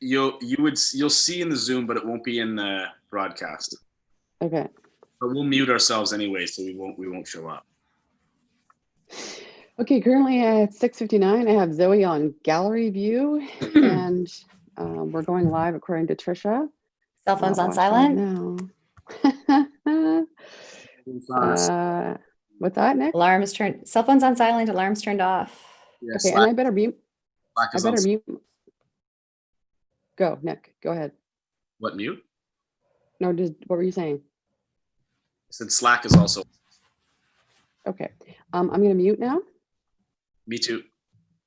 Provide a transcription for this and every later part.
you'll see in the Zoom, but it won't be in the broadcast. Okay. But we'll mute ourselves anyway, so we won't show up. Okay, currently at 6:59, I have Zoe on gallery view, and we're going live according to Trisha. Cell phones on silent. Now. What's that, Nick? Alarms turned. Cell phones on silent. Alarms turned off. Yeah, Okay, Slack, and I better mute. Slack I is on better mute. Go, Nick. Go ahead. What, mute? No, what were you saying? I said Slack is also. Okay. I'm going to mute now. Me too.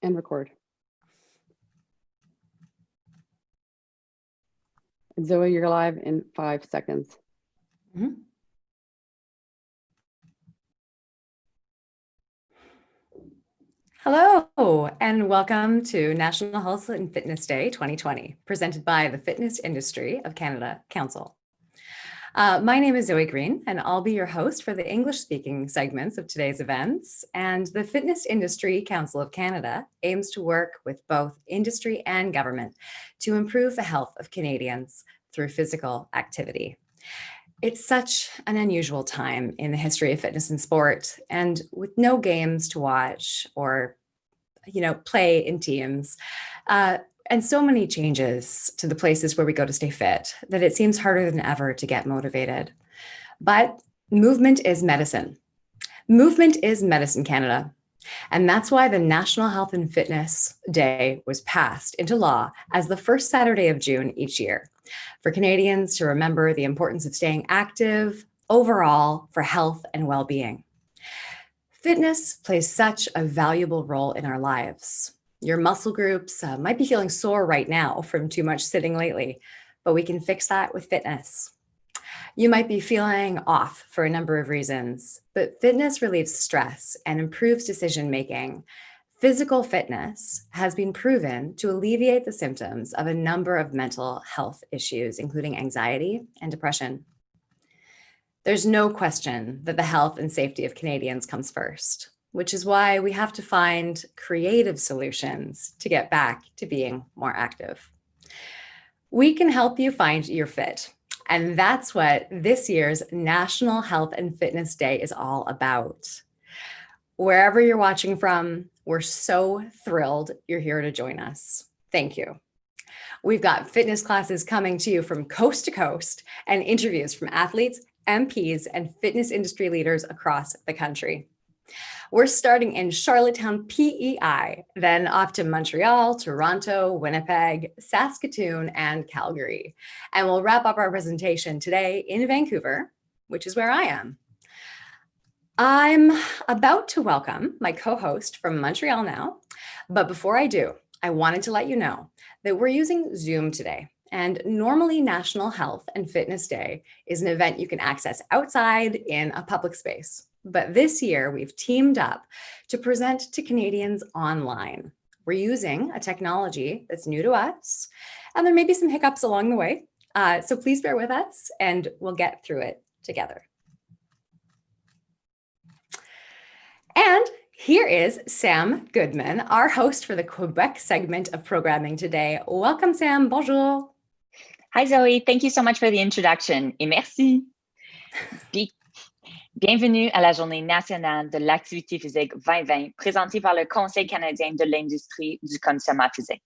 And record. And Zoe, you're live in 5 seconds. Mm-hmm. Hello, and welcome to National Health and Fitness Day 2020, presented by the Fitness Industry of Canada Council. My name is Zoe Green, and I'll be your host for the English-speaking segments of today's events. And the Fitness Industry Council of Canada aims to work with both industry and government to improve the health of Canadians through physical activity. It's such an unusual time in the history of fitness and sport, and with no games to watch or, play in teams, and so many changes to the places where we go to stay fit that it seems harder than ever to get motivated. But movement is medicine. Movement is medicine, Canada. And that's why the National Health and Fitness Day was passed into law as the first Saturday of June each year for Canadians to remember the importance of staying active overall for health and well-being. Fitness plays such a valuable role in our lives. Your muscle groups might be feeling sore right now from too much sitting lately, but we can fix that with fitness. You might be feeling off for a number of reasons, but fitness relieves stress and improves decision-making. Physical fitness has been proven to alleviate the symptoms of a number of mental health issues, including anxiety and depression. There's no question that the health and safety of Canadians comes first, which is why we have to find creative solutions to get back to being more active. We can help you find your fit. And that's what this year's National Health and Fitness Day is all about. Wherever you're watching from, we're so thrilled you're here to join us. Thank you. We've got fitness classes coming to you from coast to coast and interviews from athletes, MPs, and fitness industry leaders across the country. We're starting in Charlottetown, PEI, then off to Montreal, Toronto, Winnipeg, Saskatoon, and Calgary. And we'll wrap up our presentation today in Vancouver, which is where I am. I'm about to welcome my co-host from Montreal now, but before I do, I wanted to let you know that we're using Zoom today. And normally National Health and Fitness Day is an event you can access outside in a public space. But this year we've teamed up to present to Canadians online. We're using a technology that's new to us, and there may be some hiccups along the way. So please bear with us and we'll get through it together. And here is Sam Goodman, our host for the Quebec segment of programming today. Welcome, Sam. Bonjour. Hi, Zoe. Thank you so much for the introduction. Et merci. Bienvenue à la Journée nationale de l'activité physique 2020, présentée par le Conseil canadien de l'industrie du conditionnement physique.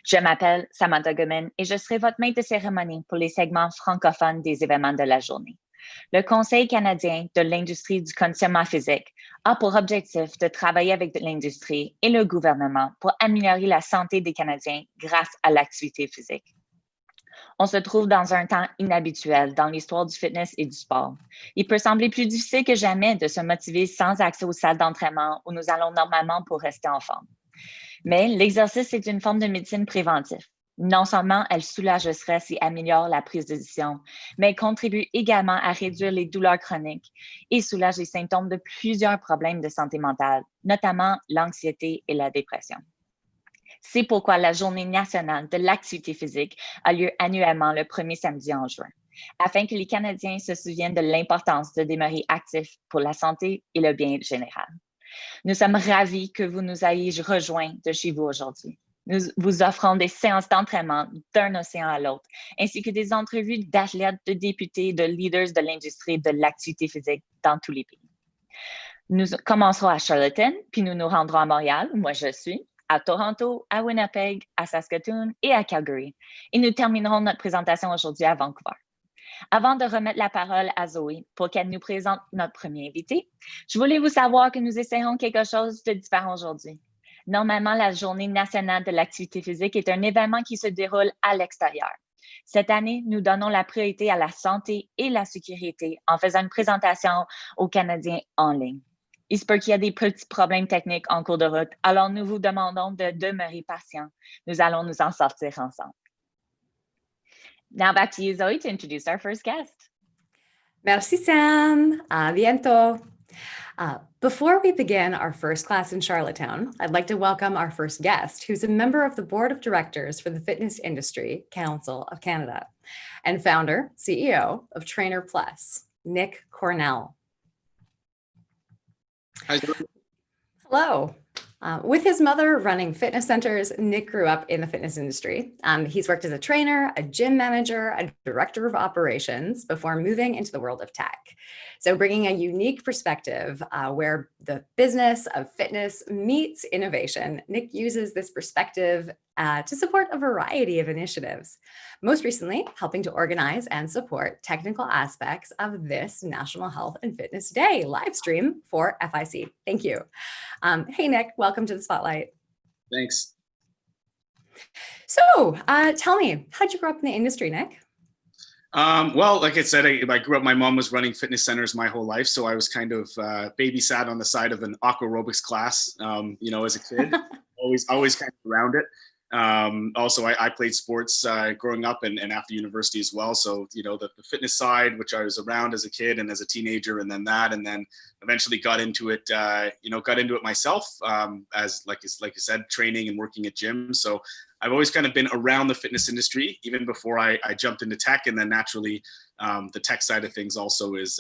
Je m'appelle Samantha Goodman et je serai votre maître de cérémonie pour les segments francophones des événements de la journée. Le Conseil canadien de l'industrie du conditionnement physique a pour objectif de travailler avec l'industrie et le gouvernement pour améliorer la santé des Canadiens grâce à l'activité physique. On se trouve dans un temps inhabituel dans l'histoire du fitness et du sport. Il peut sembler plus difficile que jamais de se motiver sans accès aux salles d'entraînement où nous allons normalement pour rester en forme. Mais l'exercice est une forme de médecine préventive. Non seulement elle soulage le stress et améliore la prise de décision, mais elle contribue également à réduire les douleurs chroniques et soulage les symptômes de plusieurs problèmes de santé mentale, notamment l'anxiété et la dépression. C'est pourquoi la Journée nationale de l'activité physique a lieu annuellement le premier samedi en juin, afin que les Canadiens se souviennent de l'importance de demeurer actifs pour la santé et le bien général. Nous sommes ravis que vous nous ayez rejoints de chez vous aujourd'hui. Nous vous offrons des séances d'entraînement d'un océan à l'autre, ainsi que des entrevues d'athlètes, de députés, de leaders de l'industrie de l'activité physique dans tous les pays. Nous commencerons à Charlottetown, puis nous nous rendrons à Montréal, où moi je suis, à Toronto, à Winnipeg, à Saskatoon et à Calgary. Et nous terminerons notre présentation aujourd'hui à Vancouver. Avant de remettre la parole à Zoé pour qu'elle nous présente notre premier invité, je voulais vous savoir que nous essayons quelque chose de différent aujourd'hui. Normalement, la Journée nationale de l'activité physique est un événement qui se déroule à l'extérieur. Cette année, nous donnons la priorité à la santé et la sécurité en faisant une présentation aux Canadiens en ligne. Il se peut qu'il y ait des petits problèmes techniques en cours de route, alors nous vous demandons de demeurer patient. Nous allons nous en sortir ensemble. Now back to you, Zoe, to introduce our first guest. Merci, Sam. A biento. Before we begin our first class in Charlottetown, I'd like to welcome our first guest, who's a member of the Board of Directors for the Fitness Industry Council of Canada and founder, CEO of Trainer Plus, Nick Cornell. Hi. Hello. With his mother running fitness centers, Nick grew up in the fitness industry. He's worked as a trainer, a gym manager, a director of operations before moving into the world of tech. So bringing a unique perspective where the business of fitness meets innovation, Nick uses this perspective to support a variety of initiatives, most recently helping to organize and support technical aspects of this National Health and Fitness Day live stream for FIC. Thank you. Hey, Nick, welcome to the spotlight. Thanks. So tell me, how'd you grow up in the industry, Nick? Well, like I said, I grew up, my mom was running fitness centers my whole life. So I was kind of babysat on the side of an aqua aerobics class, as a kid, always kind of around it. Also, I played sports growing up and after university as well. So, the fitness side, which I was around as a kid and as a teenager, and then eventually got into it myself as like you said, training and working at gyms. So I've always kind of been around the fitness industry even before I jumped into tech. And then naturally, the tech side of things also is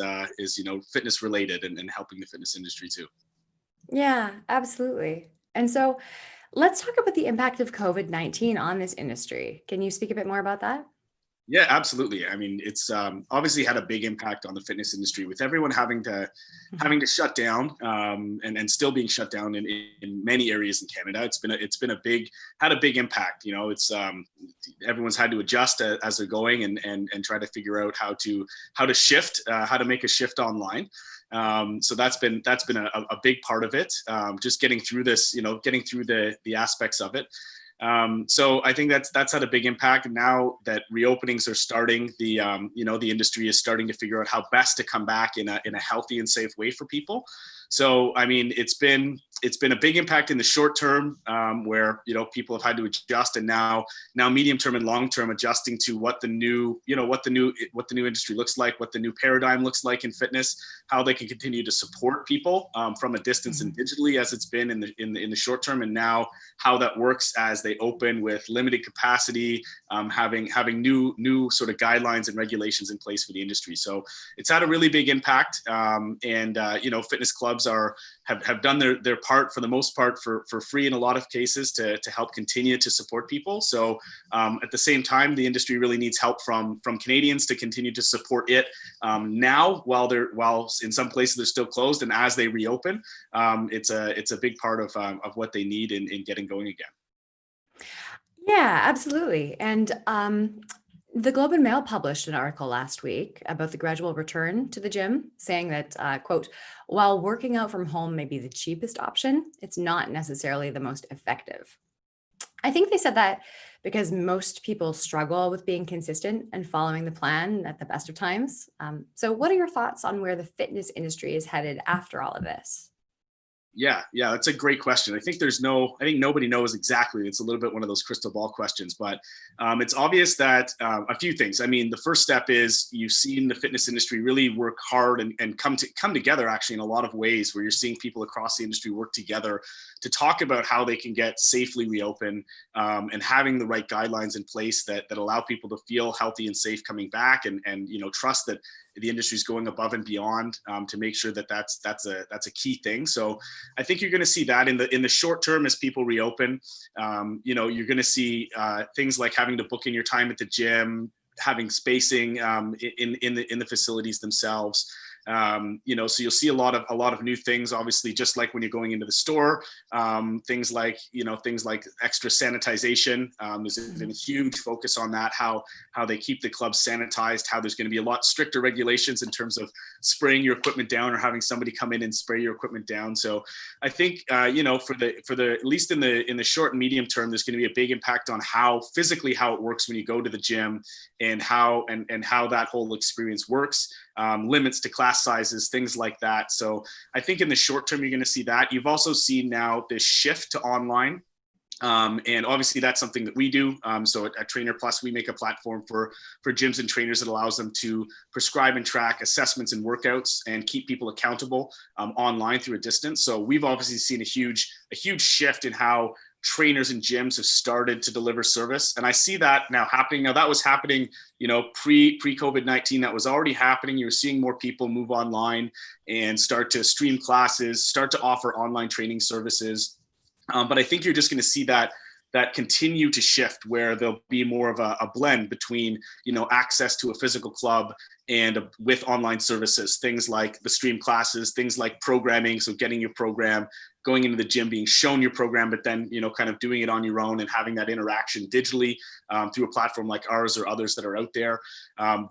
fitness related and helping the fitness industry too. Yeah, absolutely. And so let's talk about the impact of COVID-19 on this industry. Can you speak a bit more about that? Yeah, absolutely. I mean, it's obviously had a big impact on the fitness industry with everyone having to shut down and still being shut down in many areas in Canada. It's been a big impact. It's everyone's had to adjust as they're going and try to figure out how to shift, how to make a shift online. So that's been a big part of it. Just getting through this, getting through the aspects of it. So I think that's had a big impact. And now that reopenings are starting, the industry is starting to figure out how best to come back in a healthy and safe way for people. So, I mean, it's been a big impact in the short term where, people have had to adjust, and now medium term and long term adjusting to what the new industry looks like, what the new paradigm looks like in fitness, how they can continue to support people from a distance and digitally as it's been in the short term, and now how that works as they open with limited capacity, having new sort of guidelines and regulations in place for the industry. So it's had a really big impact, and fitness clubs have done their part for the most part for free in a lot of cases to help continue to support people. So at the same time, the industry really needs help from Canadians to continue to support it now while in some places they're still closed, and as they reopen, it's a big part of what they need in getting going again. Yeah, absolutely. And the Globe and Mail published an article last week about the gradual return to the gym, saying that, quote, while working out from home may be the cheapest option, it's not necessarily the most effective. I think they said that because most people struggle with being consistent and following the plan at the best of times. So what are your thoughts on where the fitness industry is headed after all of this? Yeah, that's a great question. I think nobody knows exactly. It's a little bit one of those crystal ball questions, but it's obvious that a few things. I mean, the first step is you've seen the fitness industry really work hard and come together actually in a lot of ways, where you're seeing people across the industry work together to talk about how they can get safely reopened and having the right guidelines in place that allow people to feel healthy and safe coming back and trust that the industry is going above and beyond to make sure that that's a key thing. So I think you're going to see that in the short term as people reopen. You're going to see things like having to book in your time at the gym, having spacing in the facilities themselves. So you'll see a lot of new things, obviously, just like when you're going into the store, things like extra sanitization. There's been a huge focus on that, how they keep the clubs sanitized, how there's going to be a lot stricter regulations in terms of spraying your equipment down or having somebody come in and spray your equipment down. So I think, for the at least in the short and medium term, there's going to be a big impact on how it works when you go to the gym, and how that whole experience works. Limits to class sizes, things like that. So I think in the short term, you're going to see that. You've also seen now this shift to online. And obviously that's something that we do. So at Trainer Plus, we make a platform for gyms and trainers that allows them to prescribe and track assessments and workouts and keep people accountable online through a distance. So we've obviously seen a huge shift in how trainers and gyms have started to deliver service. And I see that now happening. Now that was happening, pre-COVID-19, that was already happening. You were seeing more people move online and start to stream classes, start to offer online training services. But I think you're just going to see that continue to shift, where there'll be more of a blend between, access to a physical club and with online services, things like the stream classes, things like programming. So getting your program, going into the gym, being shown your program, but then, kind of doing it on your own and having that interaction digitally through a platform like ours or others that are out there.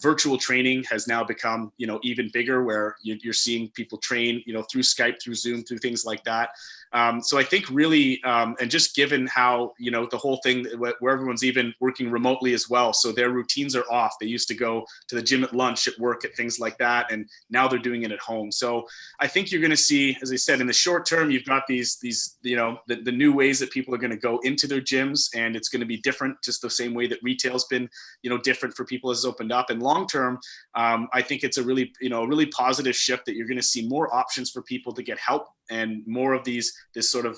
Virtual training has now become, even bigger, where you're seeing people train, through Skype, through Zoom, through things like that. So I think really, and just given how, the whole thing where everyone's even working remotely as well. So their routines are off. They used to go to the gym at lunch, at work, at things like that. And now they're doing it at home. So I think you're going to see, as I said, in the short term, you've got these the new ways that people are going to go into their gyms, and it's going to be different, just the same way that retail's been, different for people as it's opened up. And long term, I think it's a really positive shift, that you're going to see more options for people to get help, and more of this sort of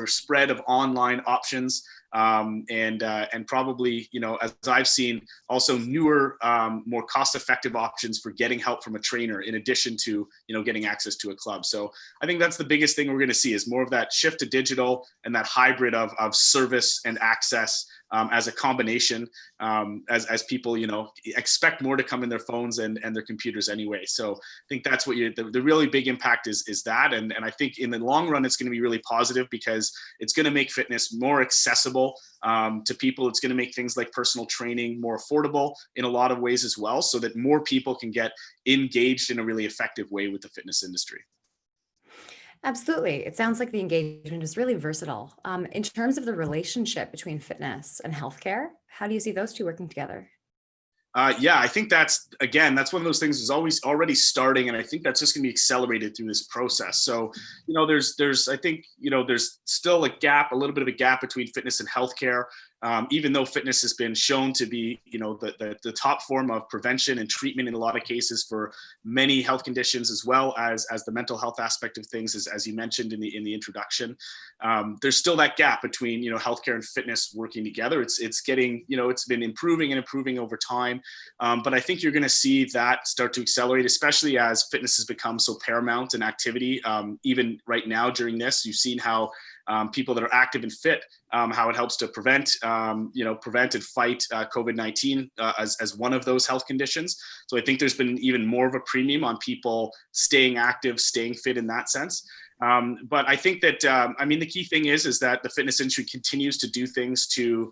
spread of online options. And probably, as I've seen, also newer, more cost-effective options for getting help from a trainer, in addition to, getting access to a club. So I think that's the biggest thing we're going to see, is more of that shift to digital and that hybrid of service and access as a combination, as people, expect more to come in their phones and their computers anyway. So I think that's what the really big impact is that. And I think in the long run, it's going to be really positive, because it's going to make fitness more accessible to people. It's going to make things like personal training more affordable in a lot of ways as well, so that more people can get engaged in a really effective way with the fitness industry. Absolutely. It sounds like the engagement is really versatile. In terms of the relationship between fitness and healthcare, how do you see those two working together? I think that's one of those things is always already starting, and I think that's just going to be accelerated through this process. So, there's I think, there's still a little bit of a gap between fitness and healthcare. Even though fitness has been shown to be, the top form of prevention and treatment in a lot of cases for many health conditions, as well as the mental health aspect of things, as you mentioned in the introduction. There's still that gap between, healthcare and fitness working together. It's getting, it's been improving over time. But I think you're going to see that start to accelerate, especially as fitness has become so paramount in activity. Even right now during this, you've seen how people that are active and fit, how it helps to prevent and fight COVID-19 as one of those health conditions. So I think there's been even more of a premium on people staying active, staying fit in that sense. But I think that, the key thing is that the fitness industry continues to do things to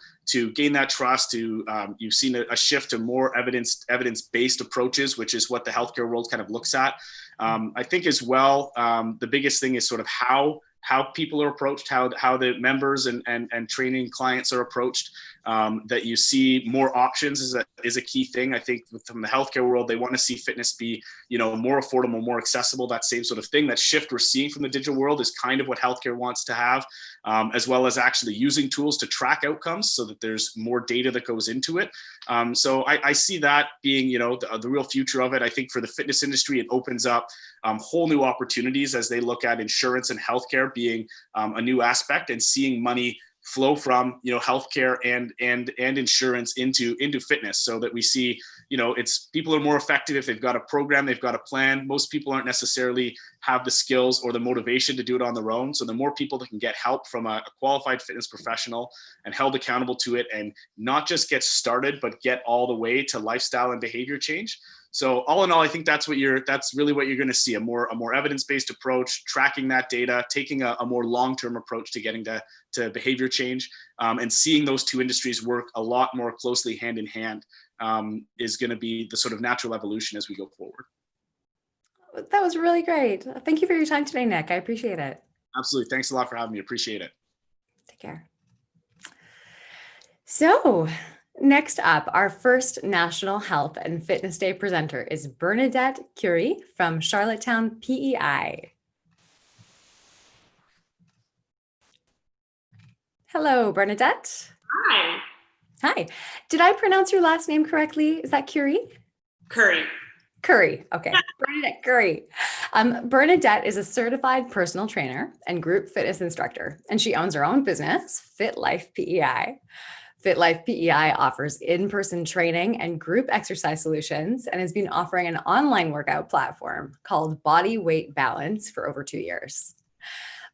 gain that trust. You've seen a shift to more evidence-based approaches, which is what the healthcare world kind of looks at. I think as well, the biggest thing is sort of how people are approached, how the members and training clients are approached. That you see more options is a key thing. I think from the healthcare world, they want to see fitness be, more affordable, more accessible, that same sort of thing. That shift we're seeing from the digital world is kind of what healthcare wants to have, as well as actually using tools to track outcomes so that there's more data that goes into it. So I see that being, the real future of it. I think for the fitness industry, it opens up whole new opportunities as they look at insurance and healthcare being a new aspect, and seeing money flow from healthcare and insurance into fitness, so that we see it's people are more effective if they've got a program, they've got a plan. Most people aren't necessarily have the skills or the motivation to do it on their own. So the more people that can get help from a qualified fitness professional and held accountable to it, and not just get started, but get all the way to lifestyle and behavior change. So all in all, I think that's really what you're going to see, a more evidence-based approach, tracking that data, taking a more long-term approach to getting to behavior change, and seeing those two industries work a lot more closely hand in hand is going to be the sort of natural evolution as we go forward. That was really great. Thank you for your time today, Nick. I appreciate it. Absolutely. Thanks a lot for having me. Appreciate it. Take care. So next up, our first National Health and Fitness Day presenter is Bernadette Curie from Charlottetown, PEI. Hello, Bernadette. Hi. Hi. Did I pronounce your last name correctly? Is that Curie? Curry. Curry. Okay. Bernadette Curry. Bernadette is a certified personal trainer and group fitness instructor, and she owns her own business, Fit Life PEI. Fit Life PEI offers in-person training and group exercise solutions and has been offering an online workout platform called Body Weight Balance for over 2 years.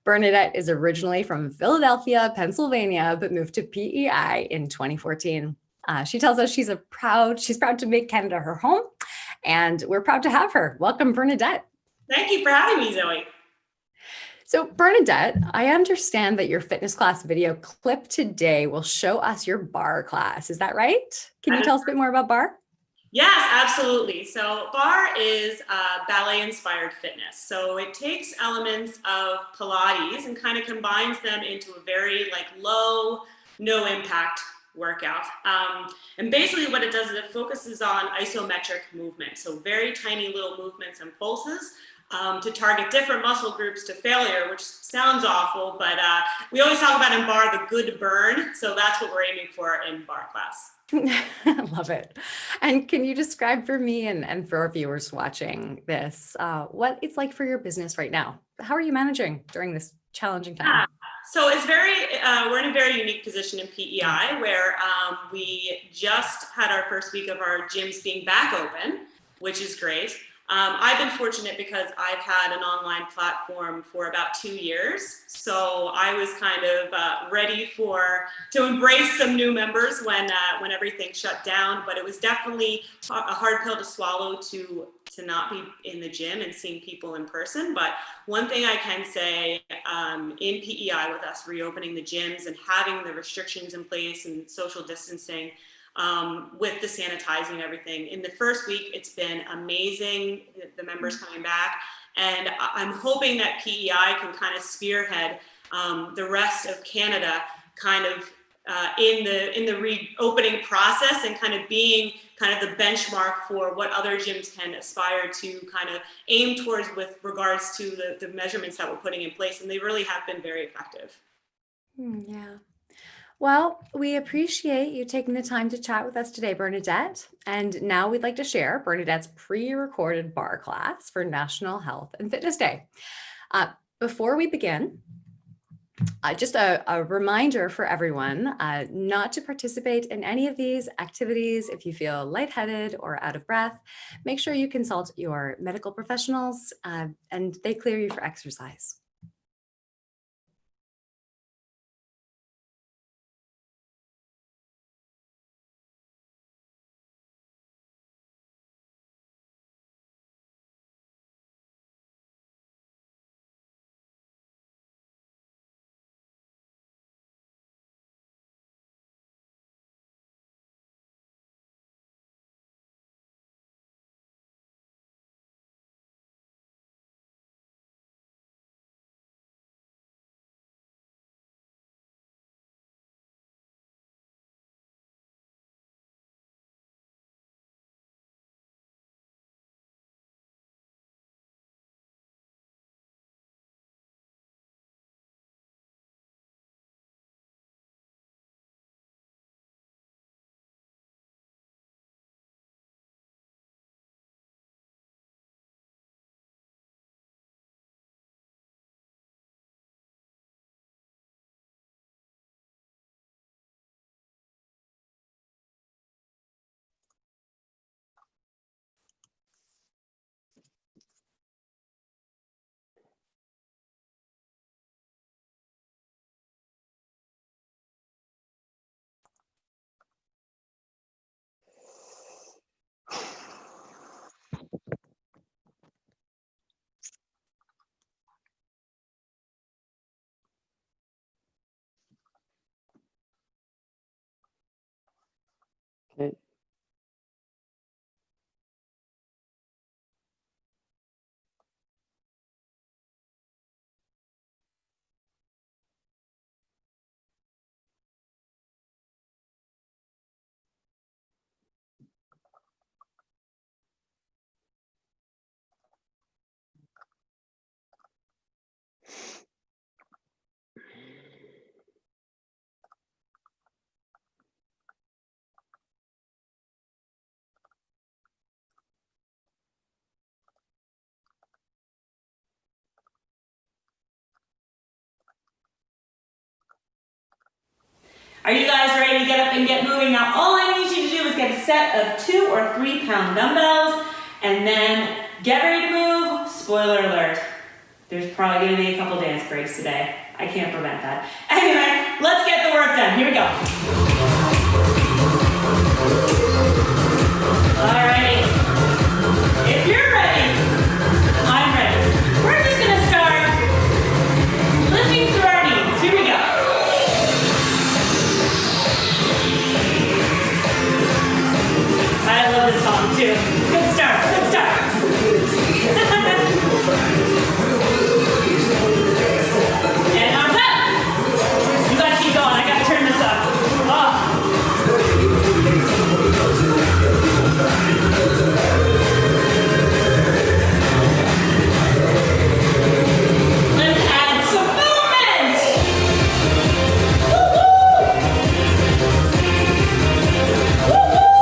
Bernadette is originally from Philadelphia, Pennsylvania, but moved to PEI in 2014. She tells us she's proud to make Canada her home, and we're proud to have her. Welcome, Bernadette. Thank you for having me, Zoe. So Bernadette, I understand that your fitness class video clip today will show us your bar class. Is that right? Can you tell us a bit more about bar? Yes, absolutely. So bar is ballet-inspired fitness. So it takes elements of Pilates and kind of combines them into a very low, no impact workout. And basically what it does is it focuses on isometric movement. So very tiny little movements and pulses to target different muscle groups to failure, which sounds awful, but we always talk about in bar the good burn. So that's what we're aiming for in bar class. Love it. And can you describe for me and for our viewers watching this, what it's like for your business right now? How are you managing during this challenging time? So it's we're in a very unique position in PEI where we just had our first week of our gyms being back open, which is great. I've been fortunate because I've had an online platform for about 2 years. So I was kind of ready to embrace some new members when everything shut down. But it was definitely a hard pill to swallow to not be in the gym and seeing people in person. But one thing I can say in PEI with us reopening the gyms and having the restrictions in place and social distancing, with the sanitizing and everything. In the first week, it's been amazing, the members coming back. And I'm hoping that PEI can kind of spearhead the rest of Canada kind of in the reopening process and kind of being kind of the benchmark for what other gyms can aspire to kind of aim towards with regards to the measurements that we're putting in place. And they really have been very effective. Yeah. Well, we appreciate you taking the time to chat with us today, Bernadette. And now we'd like to share Bernadette's pre-recorded bar class for National Health and Fitness Day. Before we begin, just a reminder for everyone not to participate in any of these activities if you feel lightheaded or out of breath. Make sure you consult your medical professionals and they clear you for exercise. Okay. Are you guys ready to get up and get moving? Now, all I need you to do is get a set of 2 or 3 pound dumbbells and then get ready to move. Spoiler alert, there's probably gonna be a couple dance breaks today. I can't prevent that. Anyway, let's get the work done. Here we go. Alrighty. If you're ready, I'm ready. We're just gonna start lifting through our knees. Here we go. I love this song too. Good start, good start. And arms up. You guys keep going. I gotta turn this up. Oh. Let's add some movement. Woo-hoo! Woo-hoo!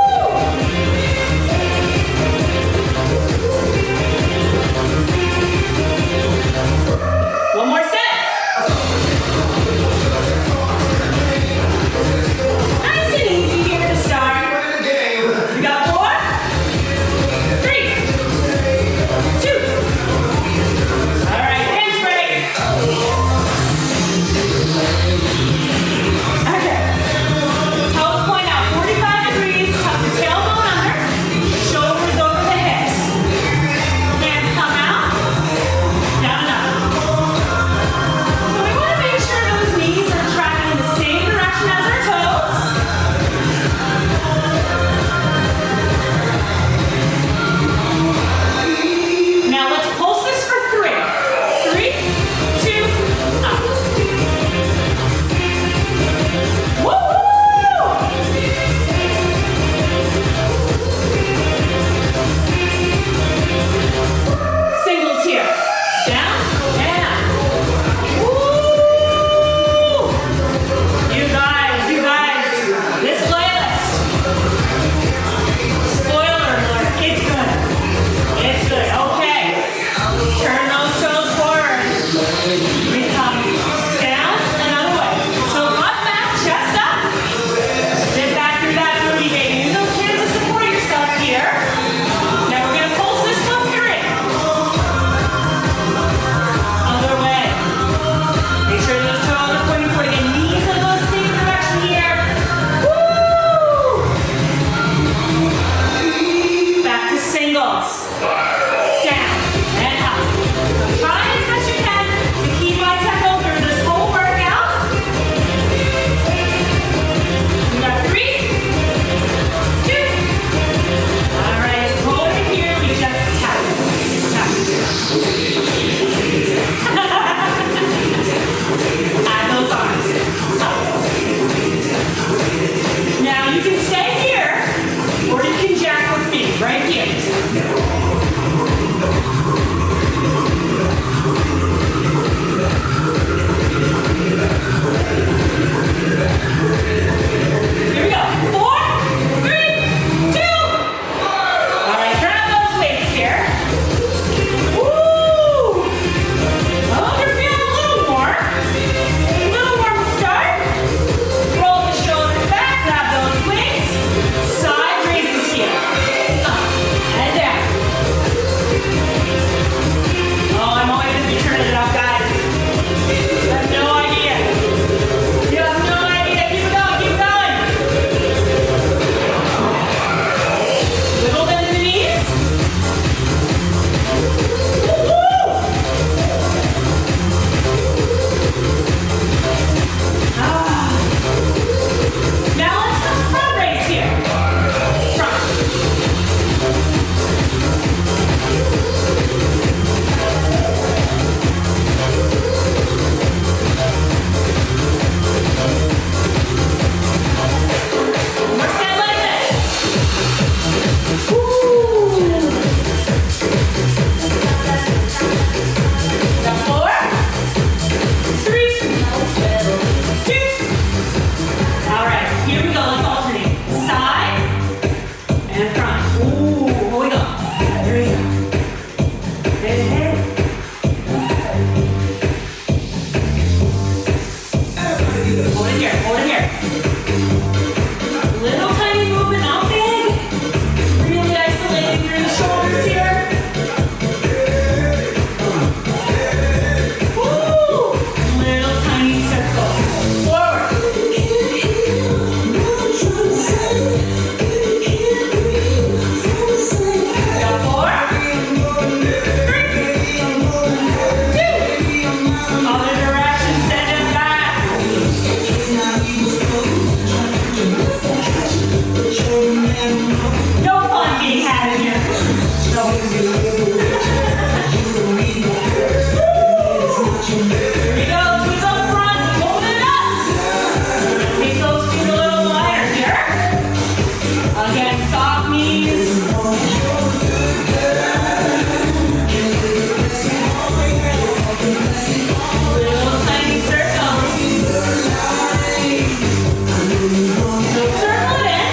soft knees. Little tiny circles. Circle it in.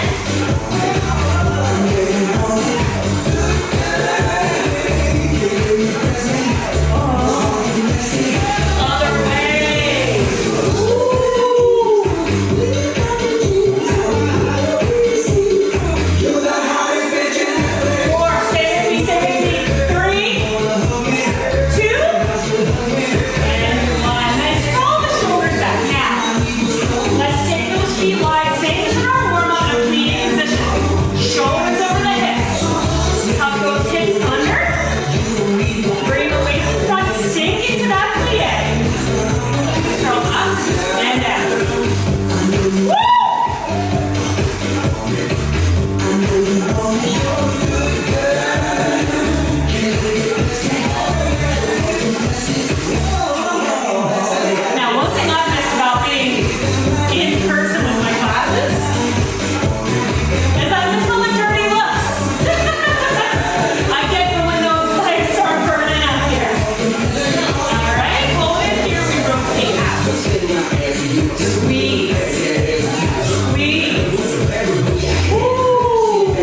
Other way. Four, stay with me, stay with me. 3, 2, and 1. Nice. Roll the shoulders back. Now, let's take those feet wide. Same as in our warm-up in plie position. Shoulders over the hips. Tuck those hips under. Bring the waist in front. Sink into that plie. Curl up and down. Woo! Now, one thing I've missed about being in person with my classes is I miss all the dirty looks. I get them when those legs start burning up here. All right, hold it here. We rotate out. Squeeze. Squeeze. Woo!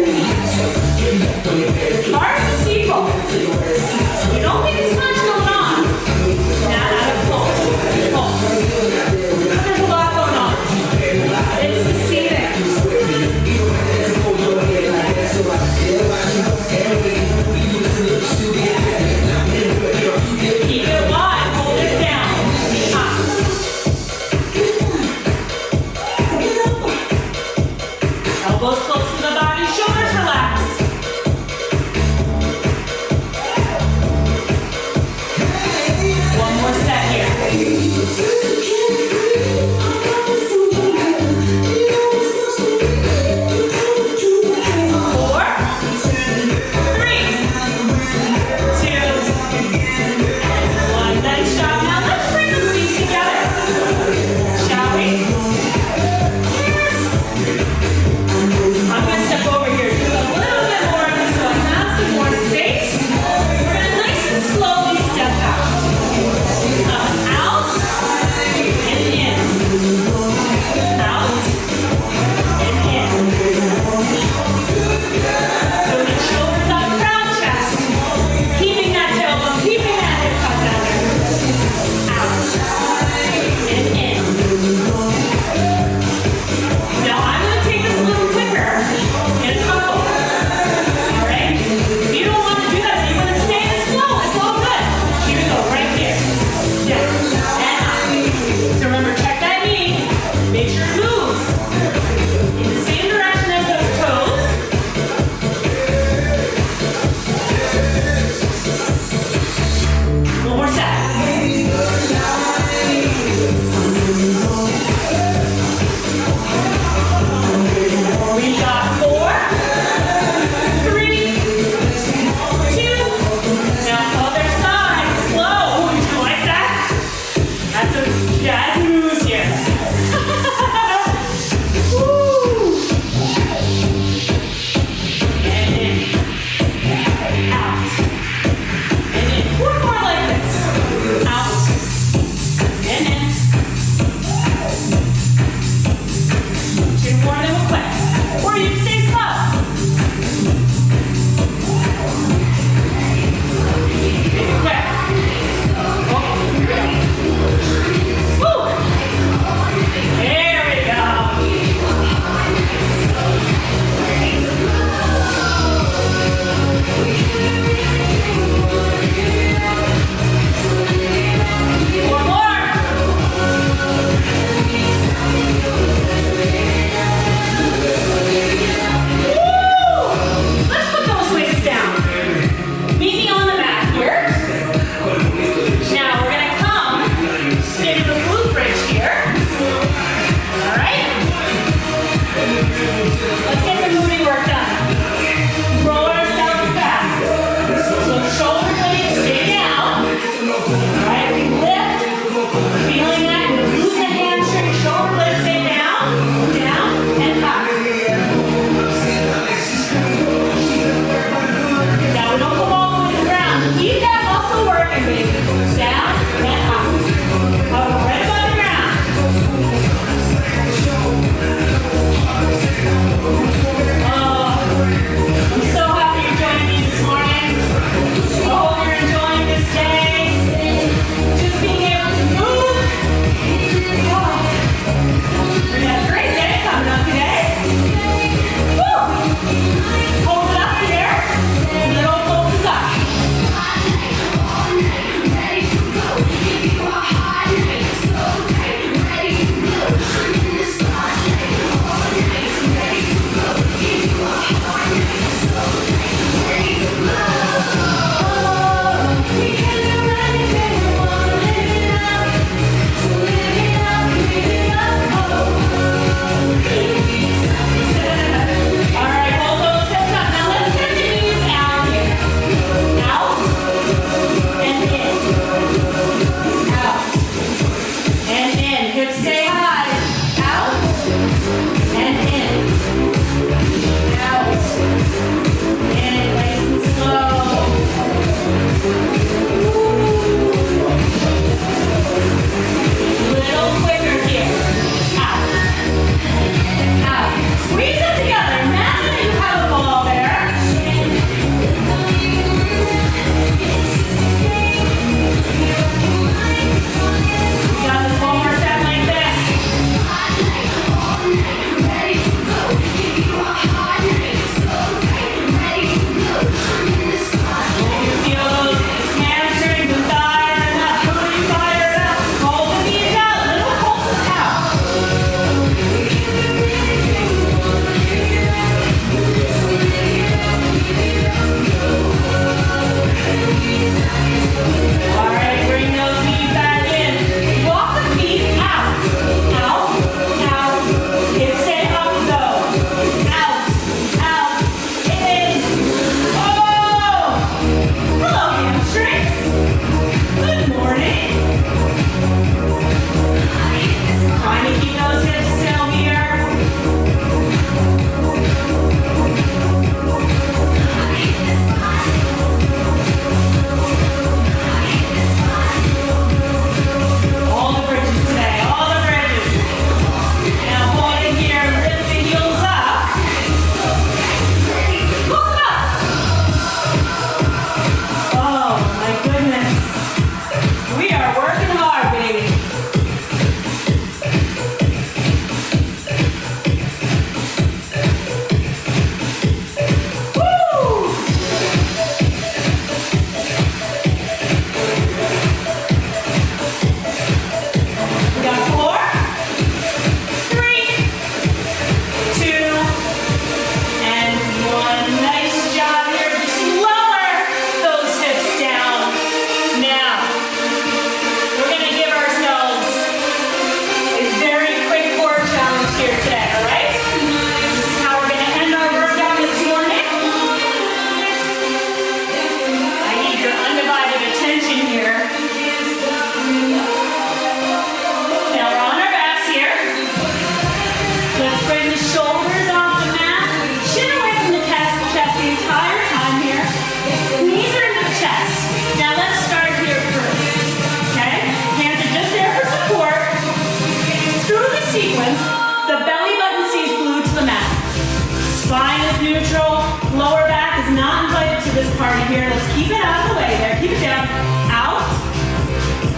lower back is not invited to this party here. Let's keep it out of the way there. Keep it down, out,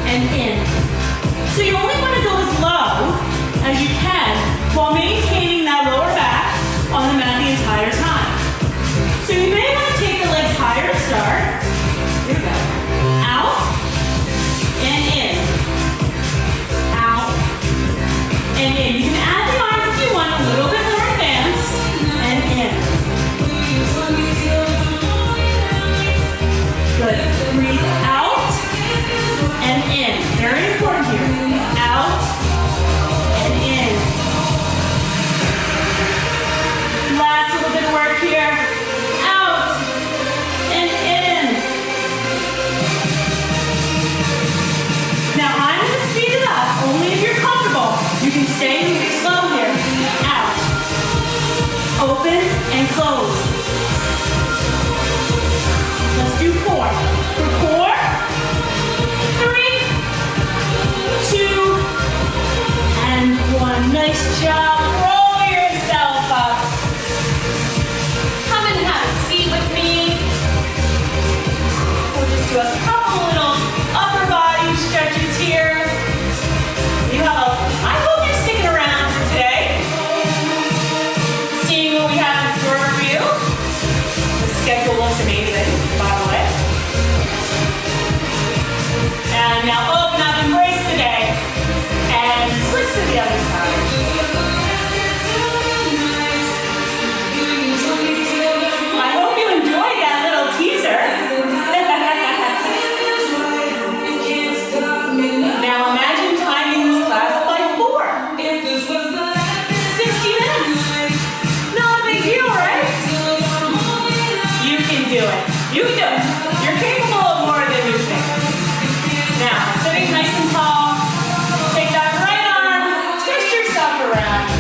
and in. So you only want to go as low as you can while maintaining that lower back on the mat the entire time. So you may want to take the legs higher to start. Here we go. Out, and in. Out, and in. You can add the arms if you want, a little bit more advanced, and in. Good. Breathe out and in. Very important here. Out and in. Last little bit of work here. Out and in. Now I'm going to speed it up. Only if you're comfortable. You can stay slow here. Out. Open and close. Let's do 4. For 4, 3, 2, and 1. Nice job. Roll yourself up. Come and have a seat with me. We'll just do a couple little upper body stretches here. I hope you're sticking around for today. Seeing what we have in store for you. The schedule looks amazing, by the way. And now open up, embrace the day, and switch to the other side. I hope you enjoyed that little teaser. Now imagine timing this class by 4. 60 minutes. Not a big deal, right? You can do it. You can do it. You're capable of more than you think. Now, sitting nice and tall, take that right arm, twist yourself around.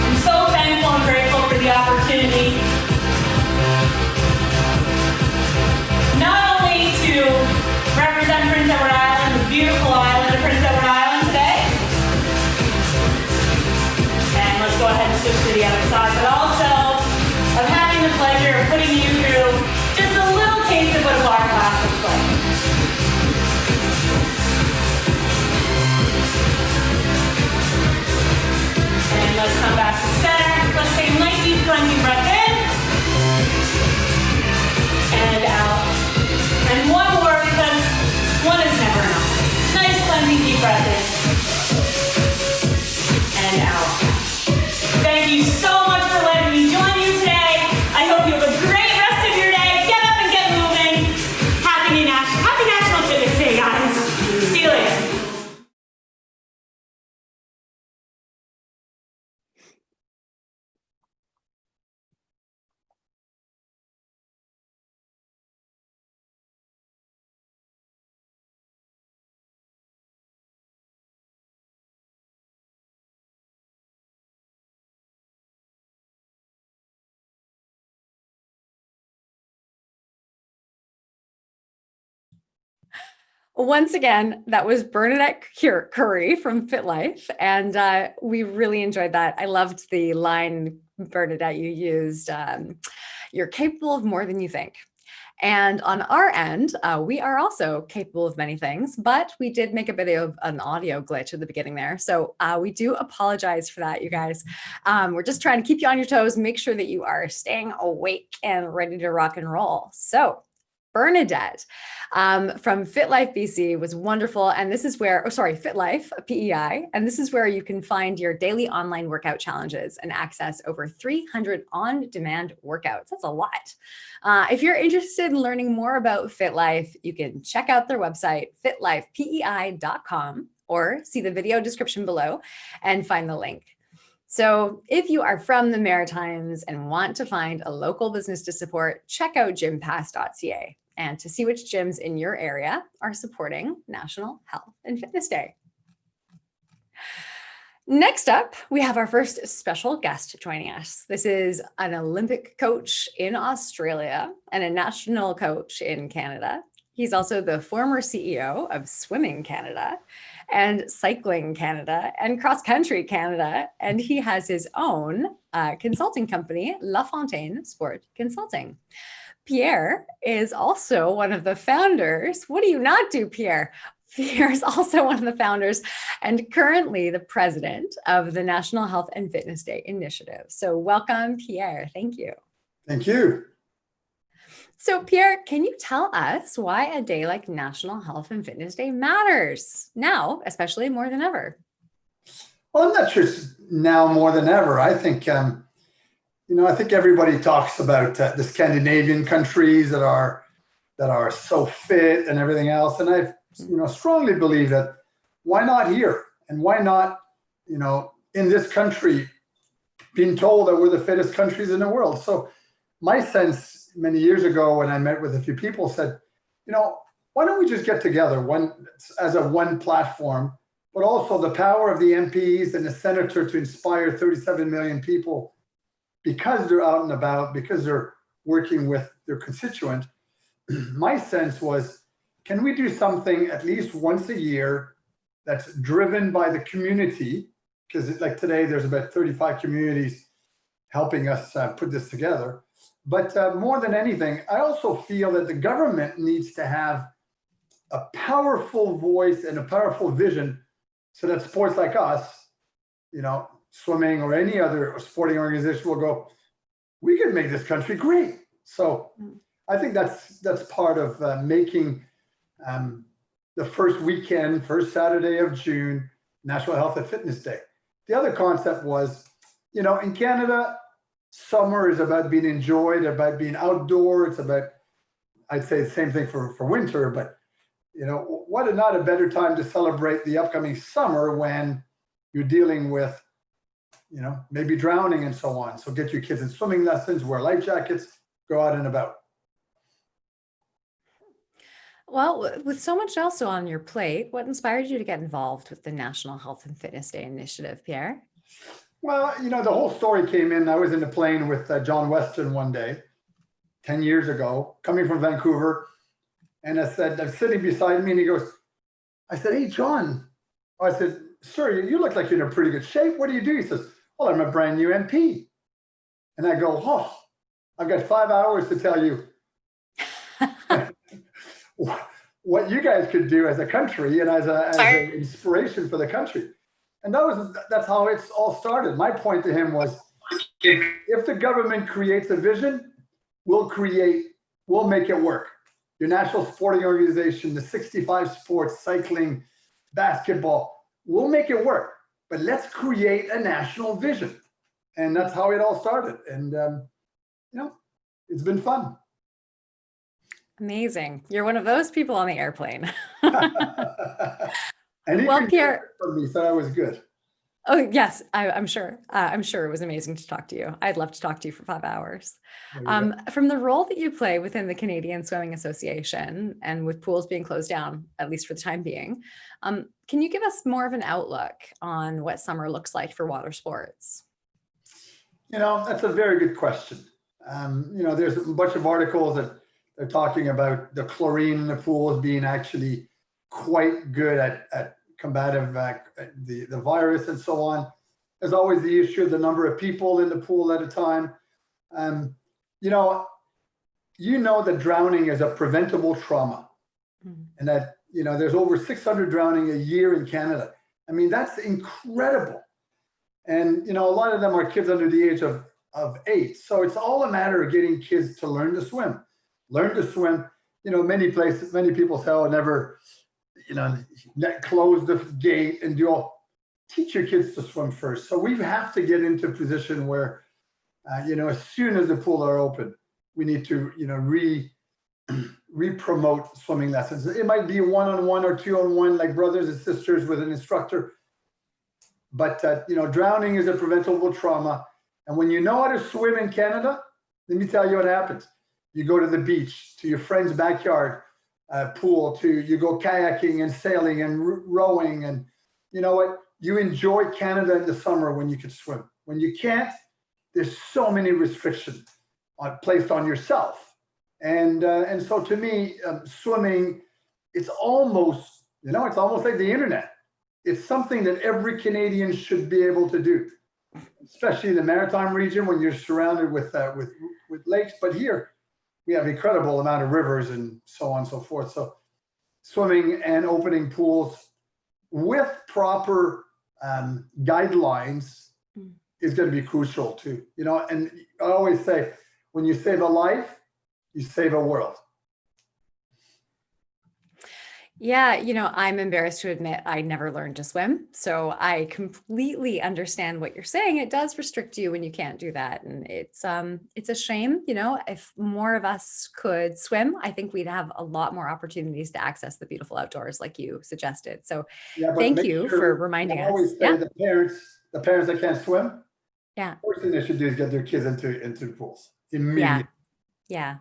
I'm so thankful and grateful for the opportunity not only to represent Prince Edward Island, the beautiful island of Prince Edward Island today, and let's go ahead and switch to the other side, but also of having the pleasure of putting you through just a little taste of what a bar class looks like. And let's come back to center. Let's take a nice deep cleansing breath in. And out. And one more because one is never enough. Nice cleansing deep breath in. And out. Thank you so much for letting me join you today. I hope you have a great rest of your day. Get up and get moving. Happy National Fitness Day, guys. See you later. Once again, that was Bernadette Curry from FitLife, and we really enjoyed that. I loved the line, Bernadette, you used, you're capable of more than you think. And on our end, we are also capable of many things, but we did make a bit of an audio glitch at the beginning there. So we do apologize for that, you guys. We're just trying to keep you on your toes, make sure that you are staying awake and ready to rock and roll. So Bernadette from FitLife BC was wonderful. And this is where, FitLife, PEI, and this is where you can find your daily online workout challenges and access over 300 on-demand workouts. That's a lot. If you're interested in learning more about FitLife, you can check out their website, fitlifepei.com, or see the video description below and find the link. So if you are from the Maritimes and want to find a local business to support, check out gympass.ca and to see which gyms in your area are supporting National Health and Fitness Day. Next up, we have our first special guest joining us. This is an Olympic coach in Australia and a national coach in Canada. He's also the former CEO of Swimming Canada and Cycling Canada and Cross Country Canada. And he has his own consulting company, La Fontaine Sport Consulting. Pierre is also one of the founders. What do you not do, Pierre? Pierre is also one of the founders and currently the president of the National Health and Fitness Day Initiative. So welcome, Pierre. Thank you. Thank you. So Pierre, can you tell us why a day like National Health and Fitness Day matters now, especially more than ever? Well, I'm not sure it's now more than ever. I think, I think everybody talks about the Scandinavian countries that are so fit and everything else. And I, strongly believe that why not here? And why not, in this country, being told that we're the fittest countries in the world? So my sense many years ago when I met with a few people said, why don't we just get together as one platform, but also the power of the MPs and the senator to inspire 37 million people because they're out and about, because they're working with their constituent. My sense was, can we do something at least once a year that's driven by the community? Because like today, there's about 35 communities helping us put this together. But more than anything, I also feel that the government needs to have a powerful voice and a powerful vision so that sports like us, swimming or any other sporting organization will go, we can make this country great. So I think that's part of making the first Saturday of June, National Health and Fitness Day. The other concept was, in Canada, summer is about being enjoyed, about being outdoor. It's about, I'd say the same thing for winter, but what not a better time to celebrate the upcoming summer when you're dealing with, maybe drowning and so on. So get your kids in swimming lessons, wear life jackets, go out and about. Well, with so much else on your plate, what inspired you to get involved with the National Health and Fitness Day Initiative, Pierre? Well, the whole story came in. I was in a plane with John Weston one day, 10 years ago, coming from Vancouver. And I said, I'm sitting beside me and he goes, I said, hey, John. I said, sir, you look like you're in a pretty good shape. What do you do? He says, well, I'm a brand new MP. And I go, oh, I've got 5 hours to tell you what you guys could do as a country and as an inspiration for the country. And that's how it's all started. My point to him was, if the government creates a vision, we'll make it work. Your national sporting organization, the 65 sports, cycling, basketball, we'll make it work. But let's create a national vision. And that's how it all started. And, it's been fun. Amazing. You're one of those people on the airplane. And well, Pierre, for me, so that was good. Oh, yes, I'm sure. I'm sure it was amazing to talk to you. I'd love to talk to you for 5 hours. From the role that you play within the Canadian Swimming Association and with pools being closed down, at least for the time being, can you give us more of an outlook on what summer looks like for water sports? That's a very good question. There's a bunch of articles that they're talking about the chlorine in the pools being actually quite good at combative the virus and so on. There's always the issue of the number of people in the pool at a time. That drowning is a preventable trauma, and that there's over 600 drowning a year in Canada. I mean, that's incredible. And a lot of them are kids under the age of 8. So it's all a matter of getting kids to learn to swim. Many people say, oh, never close the gate and teach your kids to swim first. So we have to get into a position where, as soon as the pools are open, we need to, re-promote swimming lessons. It might be 1-on-1 or 2-on-1, like brothers and sisters with an instructor. But, drowning is a preventable trauma. And when you know how to swim in Canada, let me tell you what happens. You go to the beach, to your friend's backyard pool, you go kayaking and sailing and rowing. And you know what? You enjoy Canada in the summer when you can swim. When you can't, there's so many restrictions placed on yourself. And so to me, swimming, it's almost like the internet. it's something that every Canadian should be able to do, especially in the maritime region when you're surrounded with lakes. But here we have incredible amount of rivers and so on and so forth. So swimming and opening pools with proper guidelines is going to be crucial too. You know, and I always say, when you save a life, you save a world. Yeah, you know, I'm embarrassed to admit I never learned to swim. So I completely understand what you're saying. It does restrict you when you can't do that. And it's a shame, you know, if more of us could swim, I think we'd have a lot more opportunities to access the beautiful outdoors like you suggested. So Yeah, but thank make you sure, for reminding I us. always say Yeah. the parents that can't swim, Yeah. first thing they should do is get their kids into pools immediately. Yeah.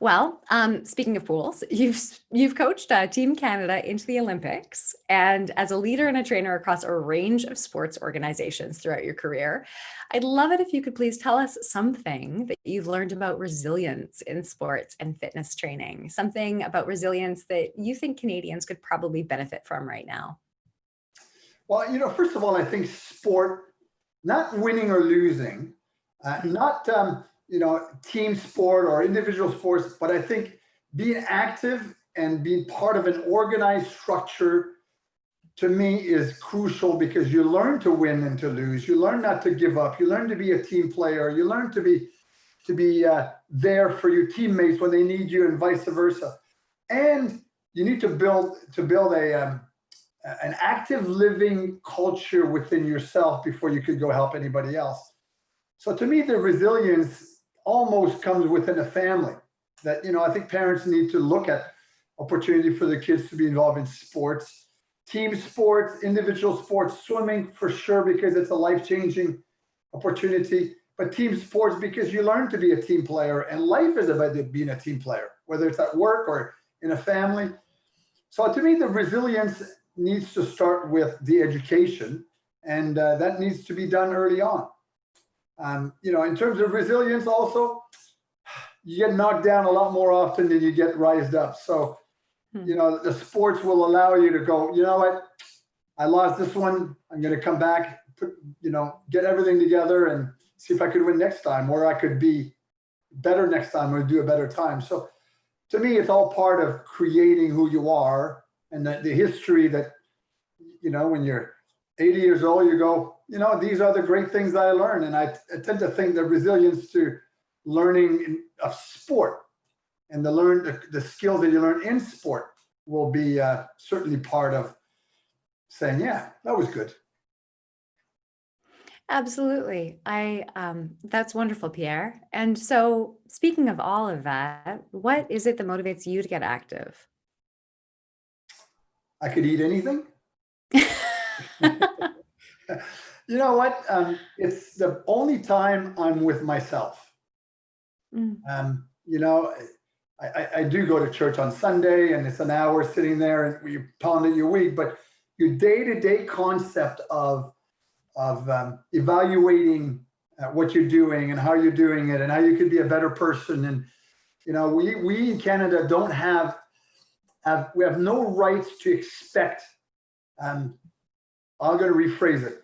Well, speaking of pools, you've coached Team Canada into the Olympics, and as a leader and a trainer across a range of sports organizations throughout your career, I'd love it if you could please tell us something that you've learned about resilience in sports and fitness training, something about resilience that you think Canadians could probably benefit from right now. Well, you know, first of all, I think sport, not winning or losing, not you know, team sport or individual sports, but I think being active and being part of an organized structure to me is crucial, because you learn to win and to lose. You learn not to give up. You learn to be a team player. You learn to be there for your teammates when they need you, and vice versa. And you need to build an active living culture within yourself before you could go help anybody else. So to me, the resilience almost comes within a family. That, you know, I think parents need to look at opportunity for the kids to be involved in sports, team sports, individual sports, swimming for sure, because it's a life-changing opportunity, but team sports because you learn to be a team player, and life is about being a team player, whether it's at work or in a family. So to me, the resilience needs to start with the education, and that needs to be done early on. You know, in terms of resilience also, you get knocked down a lot more often than you get rised up. So, you know, the sports will allow you to go, you know what, I lost this one, I'm going to come back, you know, get everything together and see if I could win next time, or I could be better next time or do a better time. So to me, it's all part of creating who you are, and the history that, you know, when you're 80 years old, you go, you know, these are the great things that I learned. And I tend to think that resilience to learning of sport and the skills that you learn in sport will be certainly part of saying, yeah, that was good. Absolutely. That's wonderful, Pierre. And so speaking of all of that, what is it that motivates you to get active? I could eat anything. You know what? It's the only time I'm with myself. You know, I do go to church on Sunday, and it's an hour sitting there and you pound at your week, but your day-to-day concept of evaluating what you're doing and how you're doing it and how you could be a better person. And, you know, we in Canada don't have no rights to expect, I'm going to rephrase it.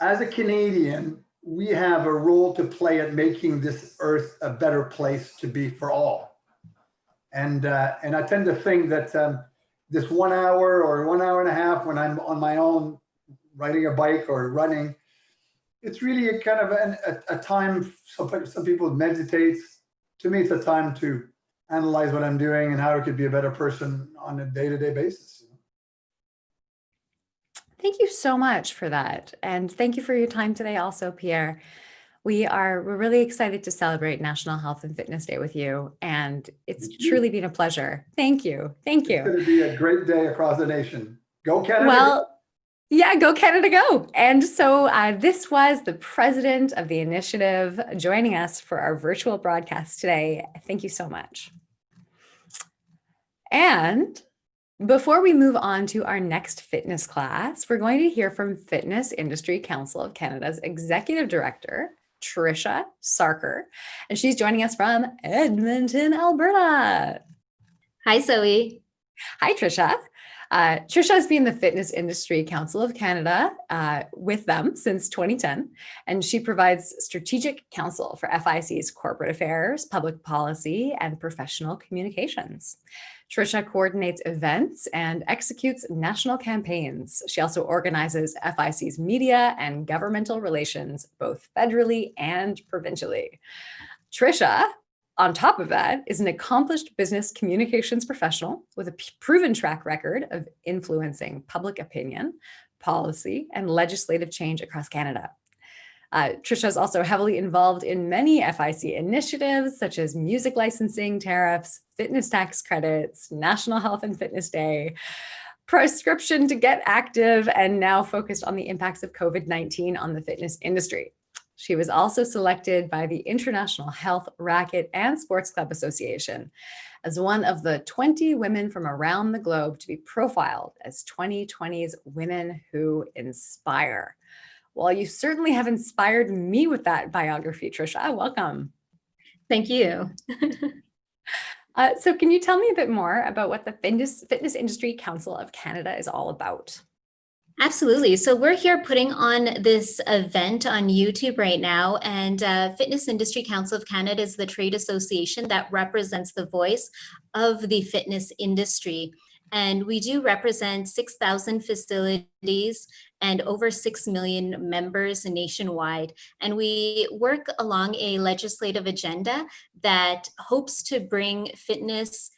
As a Canadian, we have a role to play at making this earth a better place to be for all. And I tend to think that this 1 hour or 1 hour and a half when I'm on my own, riding a bike or running, it's really a kind of a time. Some people meditate. To me, it's a time to analyze what I'm doing and how I could be a better person on a day-to-day basis. Thank you so much for that. And thank you for your time today also, Pierre. We're really excited to celebrate National Health and Fitness Day with you. And it's truly been a pleasure. Thank you. Thank you. It's going to be a great day across the nation. Go Canada. Well, yeah, go Canada, go. And so this was the president of the initiative joining us for our virtual broadcast today. Thank you so much. And before we move on to our next fitness class, we're going to hear from Fitness Industry Council of Canada's Executive Director, Tricia Sarker, and she's joining us from Edmonton, Alberta. Hi, Zoe. Hi, Tricia. Trisha has been the Fitness Industry Council of Canada with them since 2010, and she provides strategic counsel for FIC's corporate affairs, public policy, and professional communications. Trisha coordinates events and executes national campaigns. She also organizes FIC's media and governmental relations, both federally and provincially. Trisha, on top of that, is an accomplished business communications professional with a proven track record of influencing public opinion, policy, and legislative change across Canada. Trisha is also heavily involved in many FIC initiatives, such as music licensing tariffs, fitness tax credits, National Health and Fitness Day, prescription to get active, and now focused on the impacts of COVID-19 on the fitness industry. She was also selected by the International Health, Racquet, and Sports Club Association as one of the 20 women from around the globe to be profiled as 2020's Women Who Inspire. Well, you certainly have inspired me with that biography, Trisha. Welcome. Thank you. So can you tell me a bit more about what the Fitness Industry Council of Canada is all about? Absolutely. So we're here putting on this event on YouTube right now, and Fitness Industry Council of Canada is the trade association that represents the voice of the fitness industry. And we do represent 6,000 facilities and over 6 million members nationwide. And we work along a legislative agenda that hopes to bring fitness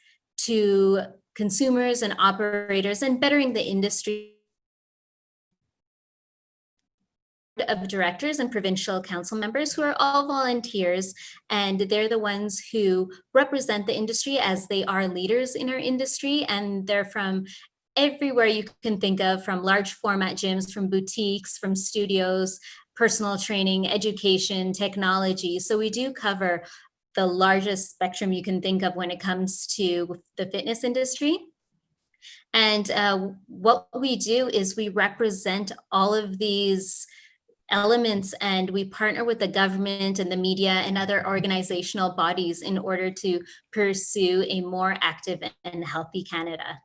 to consumers and operators and bettering the industry of directors and provincial council members who are all volunteers, and they're the ones who represent the industry as they are leaders in our industry, and they're from everywhere you can think of, from large format gyms, from boutiques, from studios, personal training, education, technology. So we do cover the largest spectrum you can think of when it comes to the fitness industry. And what we do is we represent all of these elements, and we partner with the government and the media and other organizational bodies in order to pursue a more active and healthy Canada.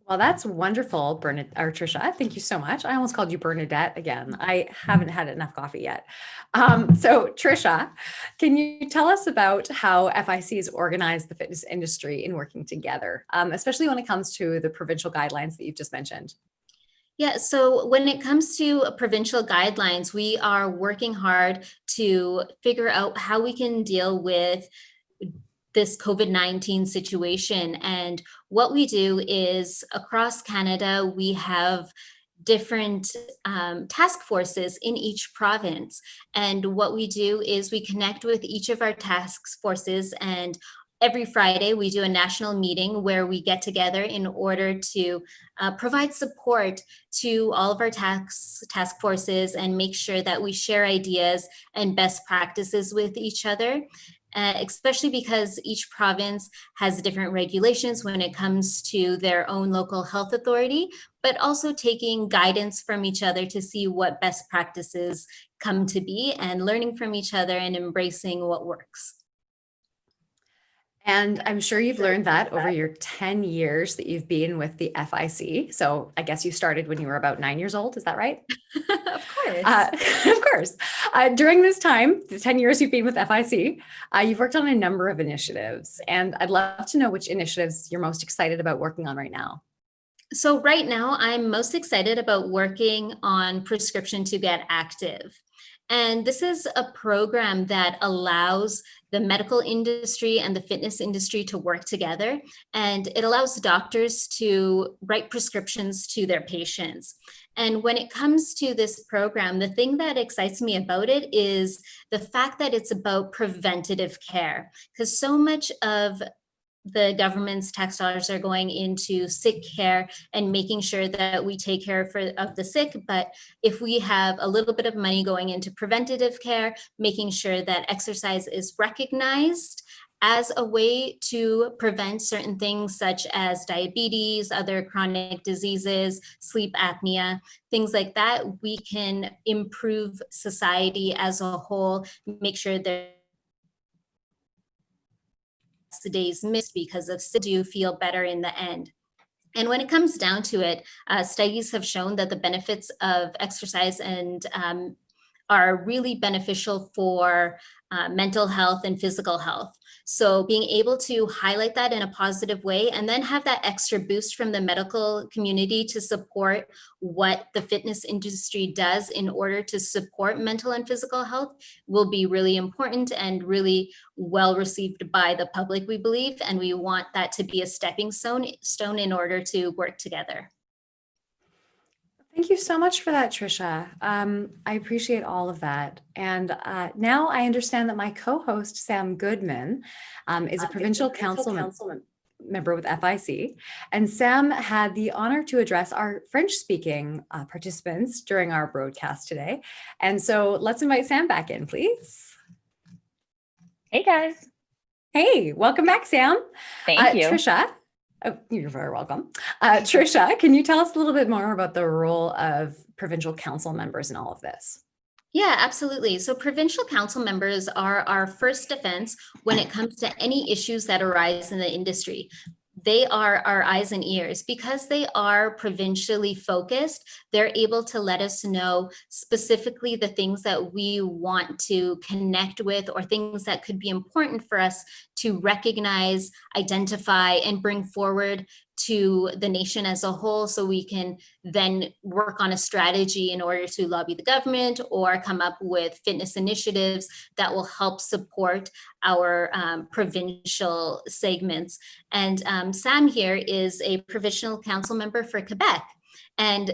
Well, that's wonderful, Bernadette, or Trisha. Thank you so much. I almost called you Bernadette again. I haven't had enough coffee yet. So Trisha, can you tell us about how FICs organize the fitness industry in working together, especially when it comes to the provincial guidelines that you've just mentioned? Yeah, so when it comes to provincial guidelines, we are working hard to figure out how we can deal with this COVID-19 situation. And what we do is across Canada, we have different task forces in each province. And what we do is we connect with each of our task forces, and every Friday we do a national meeting where we get together in order to provide support to all of our task forces and make sure that we share ideas and best practices with each other. Especially because each province has different regulations when it comes to their own local health authority, but also taking guidance from each other to see what best practices come to be and learning from each other and embracing what works. And I'm sure you've learned that over your 10 years that you've been with the FIC. So I guess you started when you were about 9 years old. Is that right? Of course. Of course. During this time, the 10 years you've been with FIC, you've worked on a number of initiatives. And I'd love to know which initiatives you're most excited about working on right now. So right now, I'm most excited about working on Prescription to Get Active. And this is a program that allows the medical industry and the fitness industry to work together. And it allows doctors to write prescriptions to their patients. And when it comes to this program, the thing that excites me about it is the fact that it's about preventative care, because so much of the government's tax dollars are going into sick care and making sure that we take care of the sick. But if we have a little bit of money going into preventative care, making sure that exercise is recognized as a way to prevent certain things such as diabetes, other chronic diseases, sleep apnea, things like that, we can improve society as a whole, make sure that less days missed because of do feel better in the end. And when it comes down to it, studies have shown that the benefits of exercise and are really beneficial for mental health and physical health. So being able to highlight that in a positive way and then have that extra boost from the medical community to support what the fitness industry does in order to support mental and physical health will be really important and really well received by the public, we believe. And we want that to be a stepping stone in order to work together. Thank you so much for that, Trisha. I appreciate all of that. And now I understand that my co-host, Sam Goodman, is a provincial council member with FIC. And Sam had the honor to address our French-speaking participants during our broadcast today. And so let's invite Sam back in, please. Hey, guys. Hey, welcome back, Sam. Thank you. Trisha. Oh, you're very welcome. Trisha, can you tell us a little bit more about the role of provincial council members in all of this? Yeah, absolutely. So provincial council members are our first defense when it comes to any issues that arise in the industry. They are our eyes and ears. Because they are provincially focused, they're able to let us know specifically the things that we want to connect with or things that could be important for us to recognize, identify, and bring forward to the nation as a whole, so we can then work on a strategy in order to lobby the government or come up with fitness initiatives that will help support our provincial segments. And Sam here is a provincial council member for Quebec. And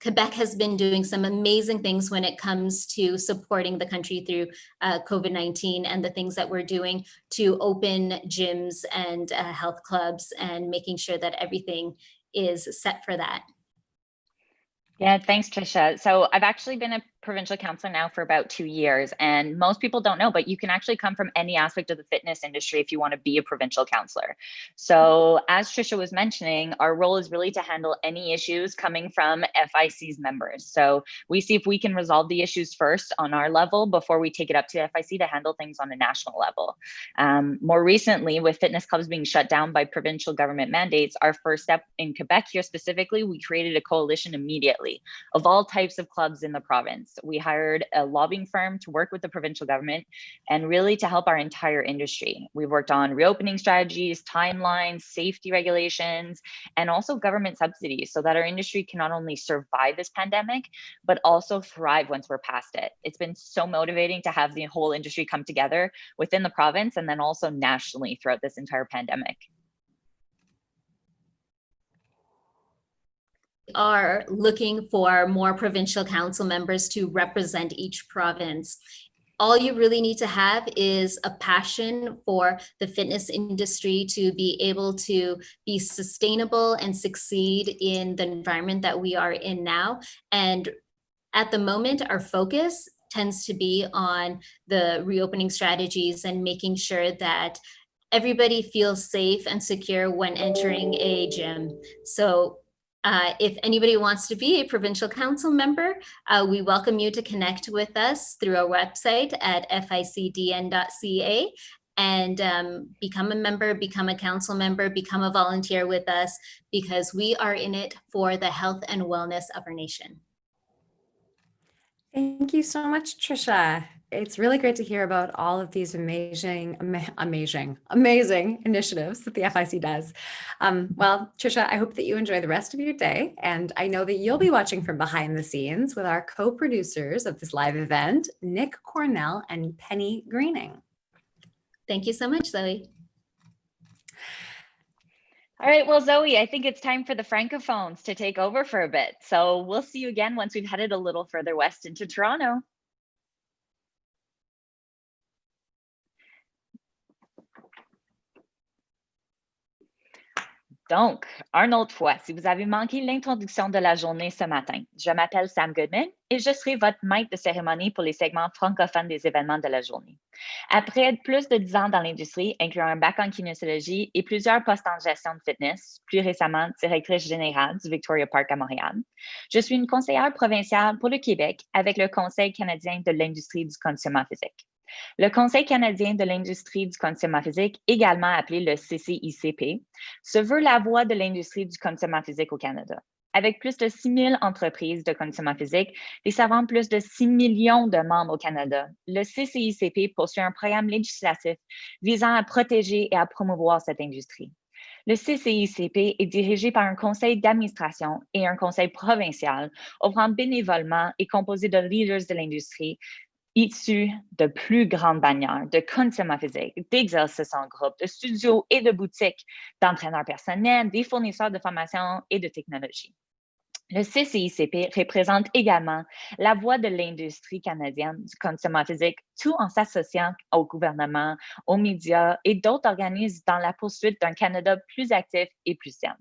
Quebec has been doing some amazing things when it comes to supporting the country through COVID-19 and the things that we're doing to open gyms and health clubs and making sure that everything is set for that. Yeah, thanks, Trisha. So I've actually been a provincial councillor now for about 2 years, and most people don't know, but you can actually come from any aspect of the fitness industry if you want to be a provincial councillor. So as Trisha was mentioning, our role is really to handle any issues coming from FIC's members. So we see if we can resolve the issues first on our level before we take it up to FIC to handle things on a national level. More recently, with fitness clubs being shut down by provincial government mandates, our first step in Quebec here specifically, we created a coalition immediately of all types of clubs in the province. We hired a lobbying firm to work with the provincial government and really to help our entire industry. We've worked on reopening strategies, timelines, safety regulations, and also government subsidies so that our industry can not only survive this pandemic, but also thrive once we're past it. It's been so motivating to have the whole industry come together within the province and then also nationally throughout this entire pandemic. Are looking for more provincial council members to represent each province. All you really need to have is a passion for the fitness industry to be able to be sustainable and succeed in the environment that we are in now. And at the moment, our focus tends to be on the reopening strategies and making sure that everybody feels safe and secure when entering a gym. So if anybody wants to be a provincial council member, we welcome you to connect with us through our website at ficdn.ca and become a member, become a council member, become a volunteer with us, because we are in it for the health and wellness of our nation. Thank you so much, Trisha. It's really great to hear about all of these amazing initiatives that the FIC does. Well, Trisha, I hope that you enjoy the rest of your day. And I know that you'll be watching from behind the scenes with our co-producers of this live event, Nick Cornell and Penny Greening. Thank you so much, Zoe. All right, well, Zoe, I think it's time for the Francophones to take over for a bit. So we'll see you again once we've headed a little further west into Toronto. Donc, une autre fois, si vous avez manqué l'introduction de la journée ce matin, je m'appelle Sam Goodman et je serai votre maître de cérémonie pour les segments francophones des événements de la journée. Après plus de 10 ans dans l'industrie, incluant un bac en kinésiologie et plusieurs postes en gestion de fitness, plus récemment directrice générale du Victoria Park à Montréal, je suis une conseillère provinciale pour le Québec avec le Conseil canadien de l'industrie du conditionnement physique. Le Conseil canadien de l'industrie du conditionnement physique, également appelé le CCICP, se veut la voix de l'industrie du conditionnement physique au Canada. Avec plus de 6 000 entreprises de conditionnement physique et servant plus de 6 millions de membres au Canada, le CCICP poursuit un programme législatif visant à protéger et à promouvoir cette industrie. Le CCICP est dirigé par un conseil d'administration et un conseil provincial, offrant bénévolement et composé de leaders de l'industrie issus de plus grandes bannières de conditionnement physique, d'exercices en groupe, de studios et de boutiques, d'entraîneurs personnels, des fournisseurs de formation et de technologie. Le CCICP représente également la voix de l'industrie canadienne du conditionnement physique, tout en s'associant au gouvernement, aux médias et d'autres organismes dans la poursuite d'un Canada plus actif et plus sain.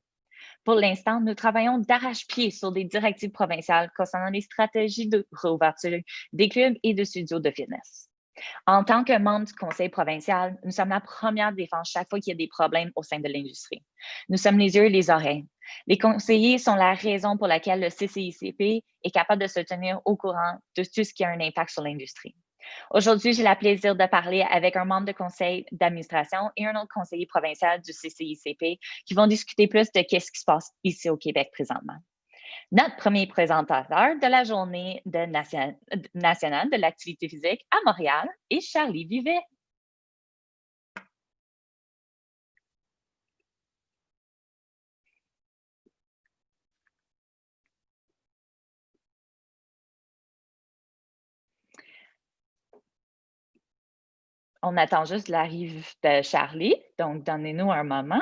Pour l'instant, nous travaillons d'arrache-pied sur des directives provinciales concernant les stratégies de réouverture des clubs et de studios de fitness. En tant que membre du conseil provincial, nous sommes la première défense chaque fois qu'il y a des problèmes au sein de l'industrie. Nous sommes les yeux et les oreilles. Les conseillers sont la raison pour laquelle le CCICP est capable de se tenir au courant de tout ce qui a un impact sur l'industrie. Aujourd'hui, j'ai le plaisir de parler avec un membre de conseil d'administration et un autre conseiller provincial du CCICP qui vont discuter plus de ce qui se passe ici au Québec présentement. Notre premier présentateur de la journée nationale de l'activité physique à Montréal est Charlie Vivet. On attend juste l'arrivée de Charlie, donc donnez-nous un moment.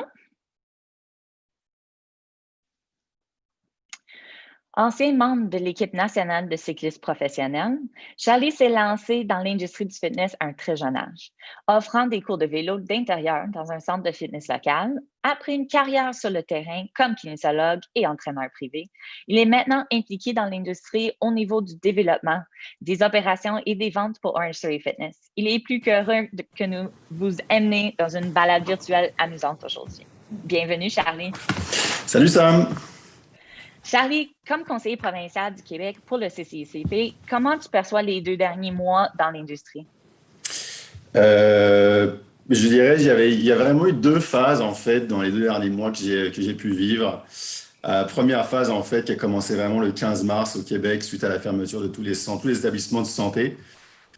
Ancien membre de l'équipe nationale de cyclistes professionnels, Charlie s'est lancé dans l'industrie du fitness à un très jeune âge, offrant des cours de vélo d'intérieur dans un centre de fitness local. Après une carrière sur le terrain comme kinésiologue et entraîneur privé, il est maintenant impliqué dans l'industrie au niveau du développement, des opérations et des ventes pour Orange Theory Fitness. Il est plus qu'heureux que nous vous emmenons dans une balade virtuelle amusante aujourd'hui. Bienvenue, Charlie. Salut Sam! Charlie, comme conseiller provincial du Québec pour le CCICP, comment tu perçois les 2 derniers mois dans l'industrie? Je dirais il y a vraiment eu 2 phases en fait dans les 2 derniers mois que j'ai pu vivre. Première phase en fait qui a commencé vraiment le 15 mars au Québec suite à la fermeture de tous les établissements de santé.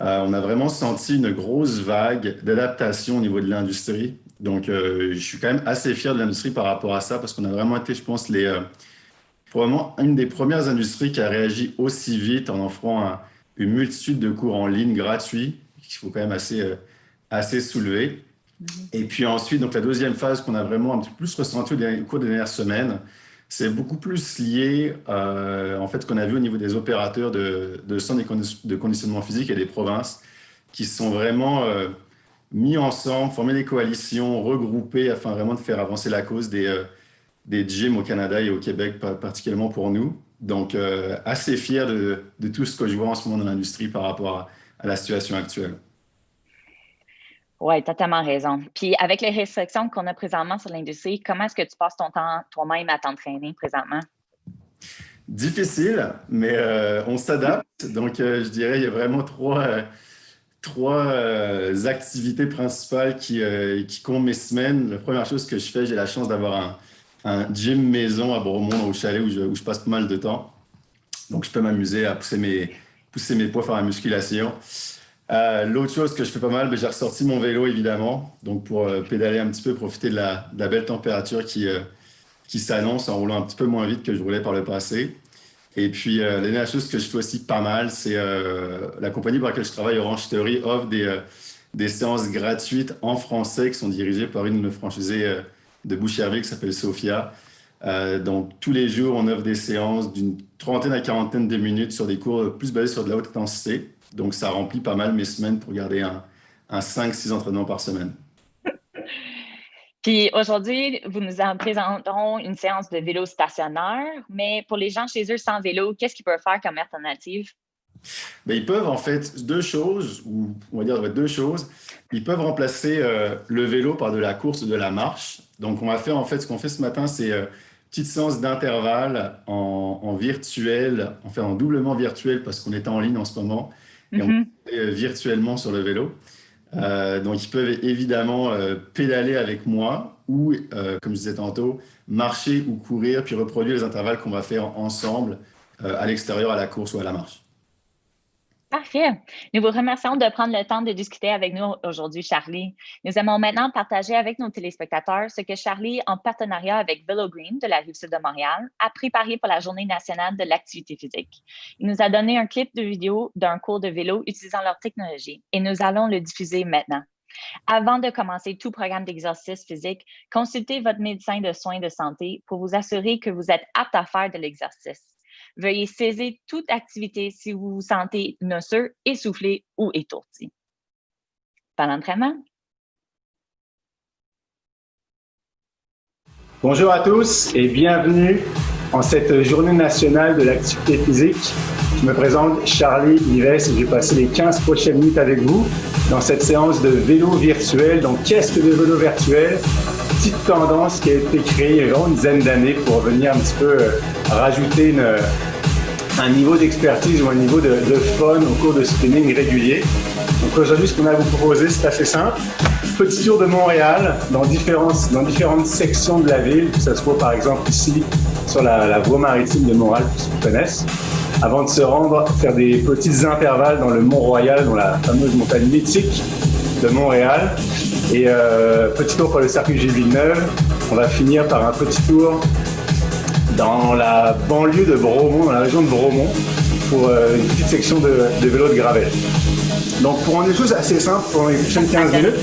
On a vraiment senti une grosse vague d'adaptation au niveau de l'industrie. Donc je suis quand même assez fier de l'industrie par rapport à ça parce qu'on a vraiment été, je pense, probablement une des premières industries qui a réagi aussi vite en offrant une multitude de cours en ligne gratuits, qu'il faut quand même assez soulever. Et puis ensuite, donc la deuxième phase qu'on a vraiment un petit peu plus ressenti au cours des dernières semaines, c'est beaucoup plus lié en fait ce qu'on a vu au niveau des opérateurs de centres de conditionnement physique et des provinces qui se sont vraiment mis ensemble, formé des coalitions, regroupés afin vraiment de faire avancer la cause des gyms au Canada et au Québec, particulièrement pour nous. Donc, assez fier de tout ce que je vois en ce moment dans l'industrie par rapport à la situation actuelle. Oui, tu as tellement raison. Puis, avec les restrictions qu'on a présentement sur l'industrie, comment est-ce que tu passes ton temps toi-même à t'entraîner présentement? Difficile, mais on s'adapte. Donc, je dirais il y a vraiment trois activités principales qui comptent mes semaines. La première chose que je fais, j'ai la chance d'avoir un gym maison à Bromont, au chalet, où je passe pas mal de temps. Donc, je peux m'amuser à pousser mes poids, faire la musculation. L'autre chose que je fais pas mal, j'ai ressorti mon vélo, évidemment, donc pour pédaler un petit peu, profiter de la belle température qui s'annonce en roulant un petit peu moins vite que je roulais par le passé. Et puis, la dernière chose que je fais aussi pas mal, c'est la compagnie pour laquelle je travaille, Orange Theory, offre des séances gratuites en français qui sont dirigées par une de nos franchisées de Boucherville qui s'appelle Sophia. Donc, tous les jours, on offre des séances d'une 30aine à 40aine de minutes sur des cours plus basés sur de la haute intensité. Donc, ça remplit pas mal mes semaines pour garder un 5-6 entraînements par semaine. Puis aujourd'hui, vous nous en présenterons une séance de vélo stationnaire, mais pour les gens chez eux sans vélo, qu'est-ce qu'ils peuvent faire comme alternative? Ben, ils peuvent en fait 2 choses, ou on va dire 2 choses. Ils peuvent remplacer le vélo par de la course ou de la marche. Donc, on va faire en fait, ce qu'on fait ce matin, c'est petite séance d'intervalle en virtuel, enfin en doublement virtuel parce qu'on est en ligne en ce moment. et on est virtuellement sur le vélo. Donc, ils peuvent évidemment pédaler avec moi ou, comme je disais tantôt, marcher ou courir, puis reproduire les intervalles qu'on va faire ensemble à l'extérieur, à la course ou à la marche. Parfait. Nous vous remercions de prendre le temps de discuter avec nous aujourd'hui, Charlie. Nous aimons maintenant partager avec nos téléspectateurs ce que Charlie, en partenariat avec Vélo Green de la Rive-Sud de Montréal, a préparé pour la Journée nationale de l'activité physique. Il nous a donné un clip de vidéo d'un cours de vélo utilisant leur technologie et nous allons le diffuser maintenant. Avant de commencer tout programme d'exercice physique, consultez votre médecin de soins de santé pour vous assurer que vous êtes apte à faire de l'exercice. Veuillez cesser toute activité si vous vous sentez nauseeux, essoufflé ou étourdi. Bon entraînement. Bonjour à tous et bienvenue en cette journée nationale de l'activité physique. Je me présente Charlie Ives et je vais passer les 15 prochaines minutes avec vous dans cette séance de vélo virtuel. Donc, qu'est-ce que le vélo virtuel? Petite tendance qui a été créée il y a une dizaine d'années pour venir un petit peu rajouter un niveau d'expertise ou un niveau de fun au cours de spinning régulier. Donc aujourd'hui, ce qu'on a à vous proposer, c'est assez simple. Petit tour de Montréal dans différentes sections de la ville, que ce soit par exemple ici sur la voie maritime de Montréal, pour ceux qui connaissent, avant de se rendre, faire des petits intervalles dans le Mont-Royal, dans la fameuse montagne mythique de Montréal. Et petit tour pour le circuit Gilles-Villeneuve. On va finir par un petit tour dans la banlieue de Bromont, dans la région de Bromont, pour une petite section de vélo de gravel. Donc, pour rendre les choses assez simples, pendant les prochaines 15 minutes,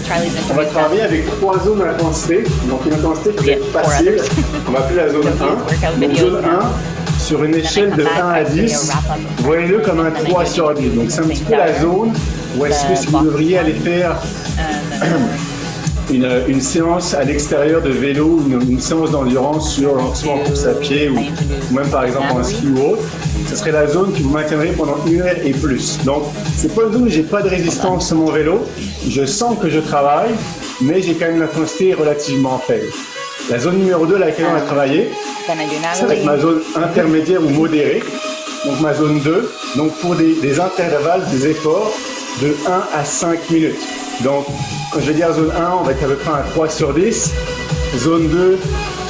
on va travailler avec 3 zones d'intensité. Donc, une intensité qui est facile, on va appeler la zone 1. Donc, zone 1, sur une échelle de 1 à 10, voyez-le comme un 3 sur 10. Donc, c'est un petit peu la zone où est-ce que vous devriez aller faire une séance à l'extérieur de vélo, une séance d'endurance soit en course à pied ou même par exemple en ski ou autre. Ce serait la zone qui vous maintiendrait pendant 1 heure et plus. Donc, c'est pas une zone où j'ai pas de résistance sur mon vélo. Je sens que je travaille, mais j'ai quand même une intensité relativement faible. La zone numéro 2 à laquelle on va travailler, c'est avec ma zone intermédiaire ou modérée. Donc, ma zone 2, donc pour des intervalles, des efforts de 1 à 5 minutes. Donc, quand je vais dire zone 1, on va être à peu près un 3 sur 10. Zone 2,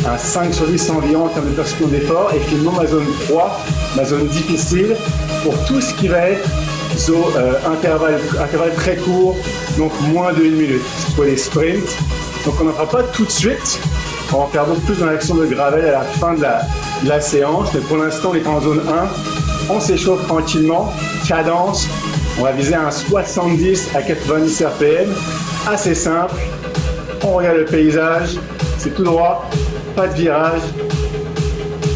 un 5 sur 10 environ en termes de perception d'effort. Et finalement, ma zone 3, ma zone difficile, pour tout ce qui va être intervalle très court, donc moins de 1 minute. C'est pour les sprints. Donc, on n'en fera pas tout de suite. On va faire beaucoup plus dans l'action de gravel à la fin de la séance. Mais pour l'instant, on est en zone 1. On s'échauffe tranquillement. Cadence. On va viser un 70 à 90 RPM. Assez simple. On regarde le paysage. C'est tout droit. Pas de virage.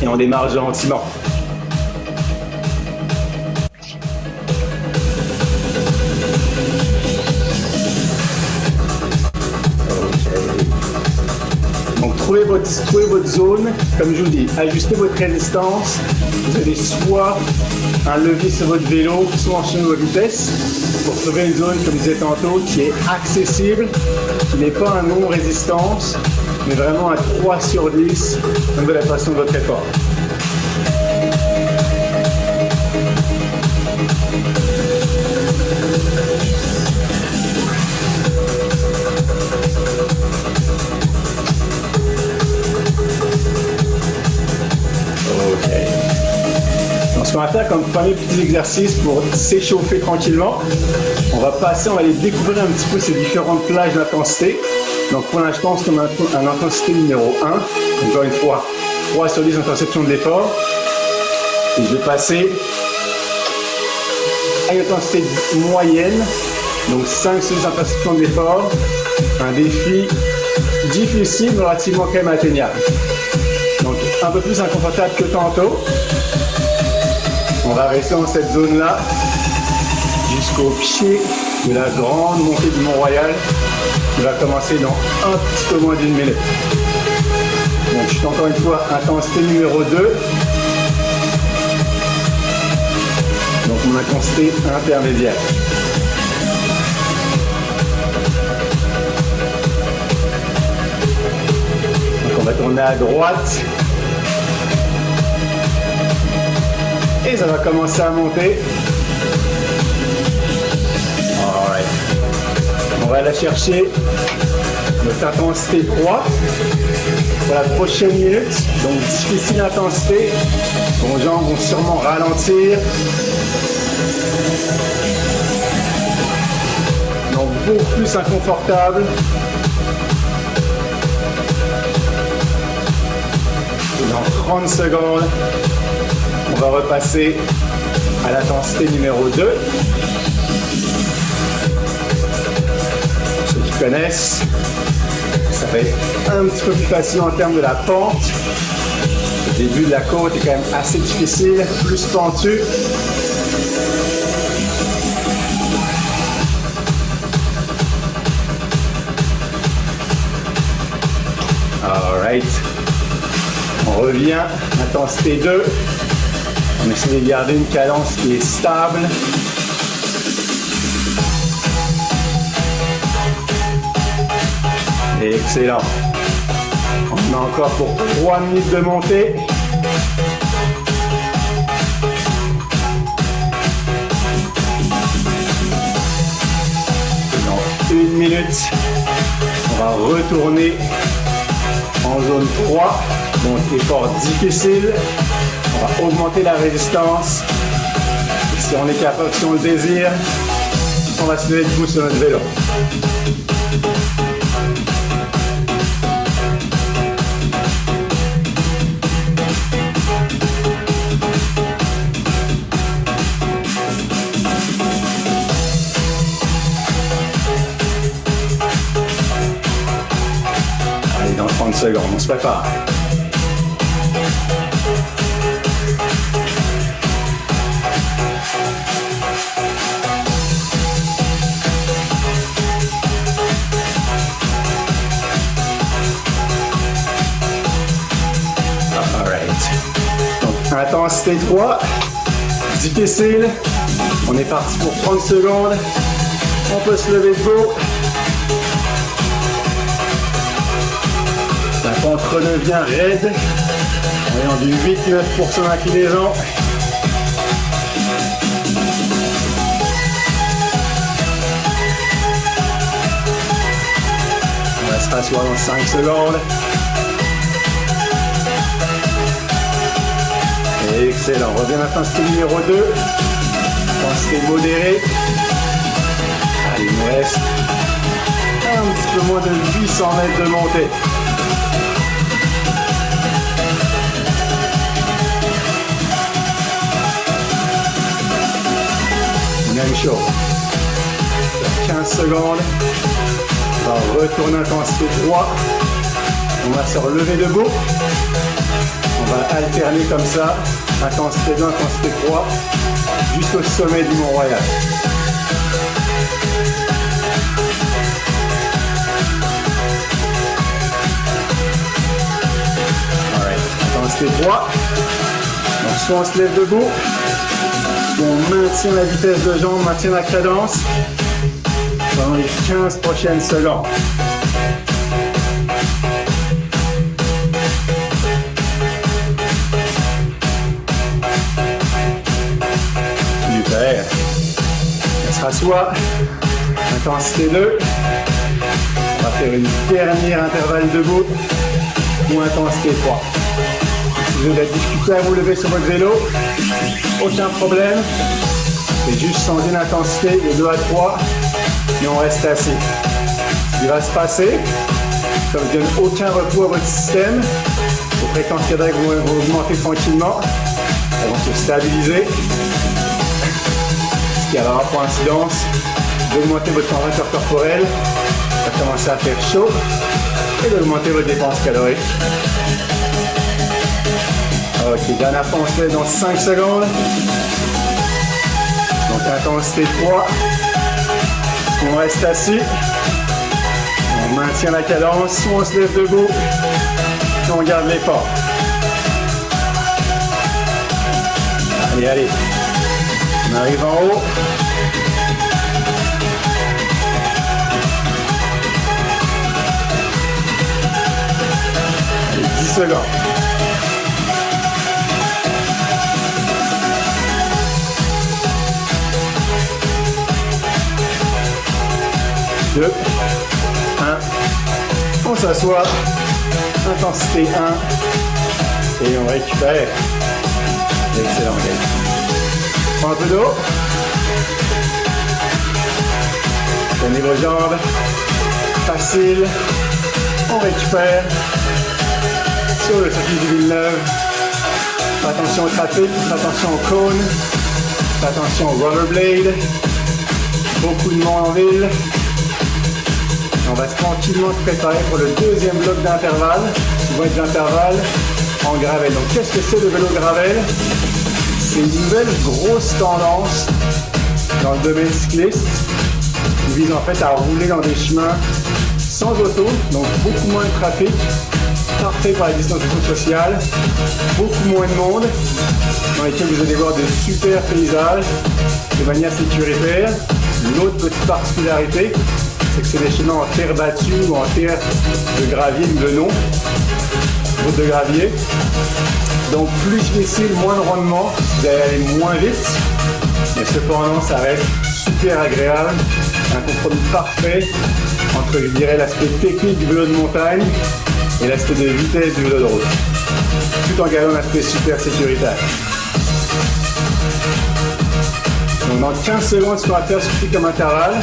Et on démarre gentiment. Donc, trouvez votre zone. Comme je vous dis, ajustez votre résistance. Vous avez soit un levier sur votre vélo, soit enchaîner vos vitesses pour trouver une zone, comme je disais tantôt, qui est accessible, qui n'est pas un non-résistance, mais vraiment un 3 sur 10 au niveau de la pression de votre effort. Ce qu'on va faire comme premier petit exercice pour s'échauffer tranquillement, on va aller découvrir un petit peu ces différentes plages d'intensité. Donc pour l'instant, je pense qu'on a une intensité numéro 1, encore une fois, 3 sur 10 en perception de l'effort. Et je vais passer à une intensité moyenne, donc 5 sur 10 en perception de l'effort, un défi difficile, mais relativement quand même atteignable. Donc un peu plus inconfortable que tantôt. On va rester dans cette zone-là jusqu'au pied de la grande montée du Mont-Royal qui va commencer dans un petit peu moins d'1 minute. Donc je suis encore une fois intensité numéro 2. Donc mon intensité intermédiaire. Donc on va tourner à droite. Et ça va commencer à monter. va aller chercher notre intensité 3 pour la prochaine minute. Donc difficile intensité. Vos jambes vont sûrement ralentir. Donc beaucoup plus inconfortable. Et dans 30 secondes, on va repasser à l'intensité numéro 2. Ceux qui connaissent, ça va être un petit peu plus facile en termes de la pente. Le début de la côte est quand même assez difficile, plus pentu. Alright. On revient, intensité 2. On essaie de garder une cadence qui est stable. Excellent. On a encore pour 3 minutes de montée. Dans 1 minute, on va retourner en zone 3. Donc effort difficile. On va augmenter la résistance. Et si on est capable, si on le désire, on va se lever debout sur notre vélo. Allez, dans 30 secondes, on se prépare. Intensité 3, difficile. On est parti pour 30 secondes. On peut se lever debout. La pente redevient raide. On est dans du 8-9% d'inclinaison. On va se rasseoir dans 5 secondes. Excellent. On revient à l'intensité numéro 2. Intensité modérée. Allez, il nous reste un petit peu moins de 800 mètres de montée. Même chose. 15 secondes. On va retourner à intensité 3. On va se relever debout. On va alterner comme ça, intensité 2, intensité 3, jusqu'au sommet du Mont-Royal. Alright, intensité 3. Donc soit on se lève debout, soit on maintient la vitesse de jambe, maintient la cadence pendant les 15 prochaines secondes. Super. On se rassoit. Intensité 2. On va faire une dernière intervalle debout ou intensité 3. Si vous avez de la difficulté à vous lever sur votre vélo, aucun problème. C'est juste changer l'intensité de 2 à 3 et on reste assis. Ce qui va se passer, ça ne vous donne aucun repos à votre système. Vos fréquences cardiaques vont augmenter tranquillement. Elles vont se stabiliser. Ce qui aura pour incidence d'augmenter votre température corporelle, va commencer à faire chaud et d'augmenter votre dépense calorique. Ok, dernière fois, on se lève dans 5 secondes. Donc intensité 3. On reste assis. On maintient la cadence. On se lève debout. Et on garde l'effort. Allez, allez. On arrive en haut. Allez, 10 secondes. 2, 1. On s'assoit. Intensité 1. Et on récupère. Excellent, Gaël. Prends un peu d'eau. Tenez vos jambes. Facile. On récupère. Sur le circuit du Villeneuve. Attention au trafic, attention au cône. Attention au rollerblade. Beaucoup de monde en ville. On va tranquillement se préparer pour le deuxième bloc d'intervalle. Qui va être d'intervalle en gravel. Donc qu'est-ce que c'est le vélo gravel? C'est une nouvelle grosse tendance dans le domaine cycliste qui vise en fait à rouler dans des chemins sans auto, donc beaucoup moins de trafic, parfait pour la distanciation sociale, beaucoup moins de monde, dans lesquels vous allez voir de super paysages de manière sécuritaire. L'autre petite particularité, c'est que c'est des chemins en terre battue ou en terre de gravier ou de non, route de gravier. Donc plus difficile, moins de rendement, vous allez aller moins vite, mais cependant ça reste super agréable, un compromis parfait entre, je dirais, l'aspect technique du vélo de montagne et l'aspect de vitesse du vélo de route, tout en gardant l'aspect super sécuritaire. Donc dans 15 secondes, ce qu'on va faire suffit comme intervalle.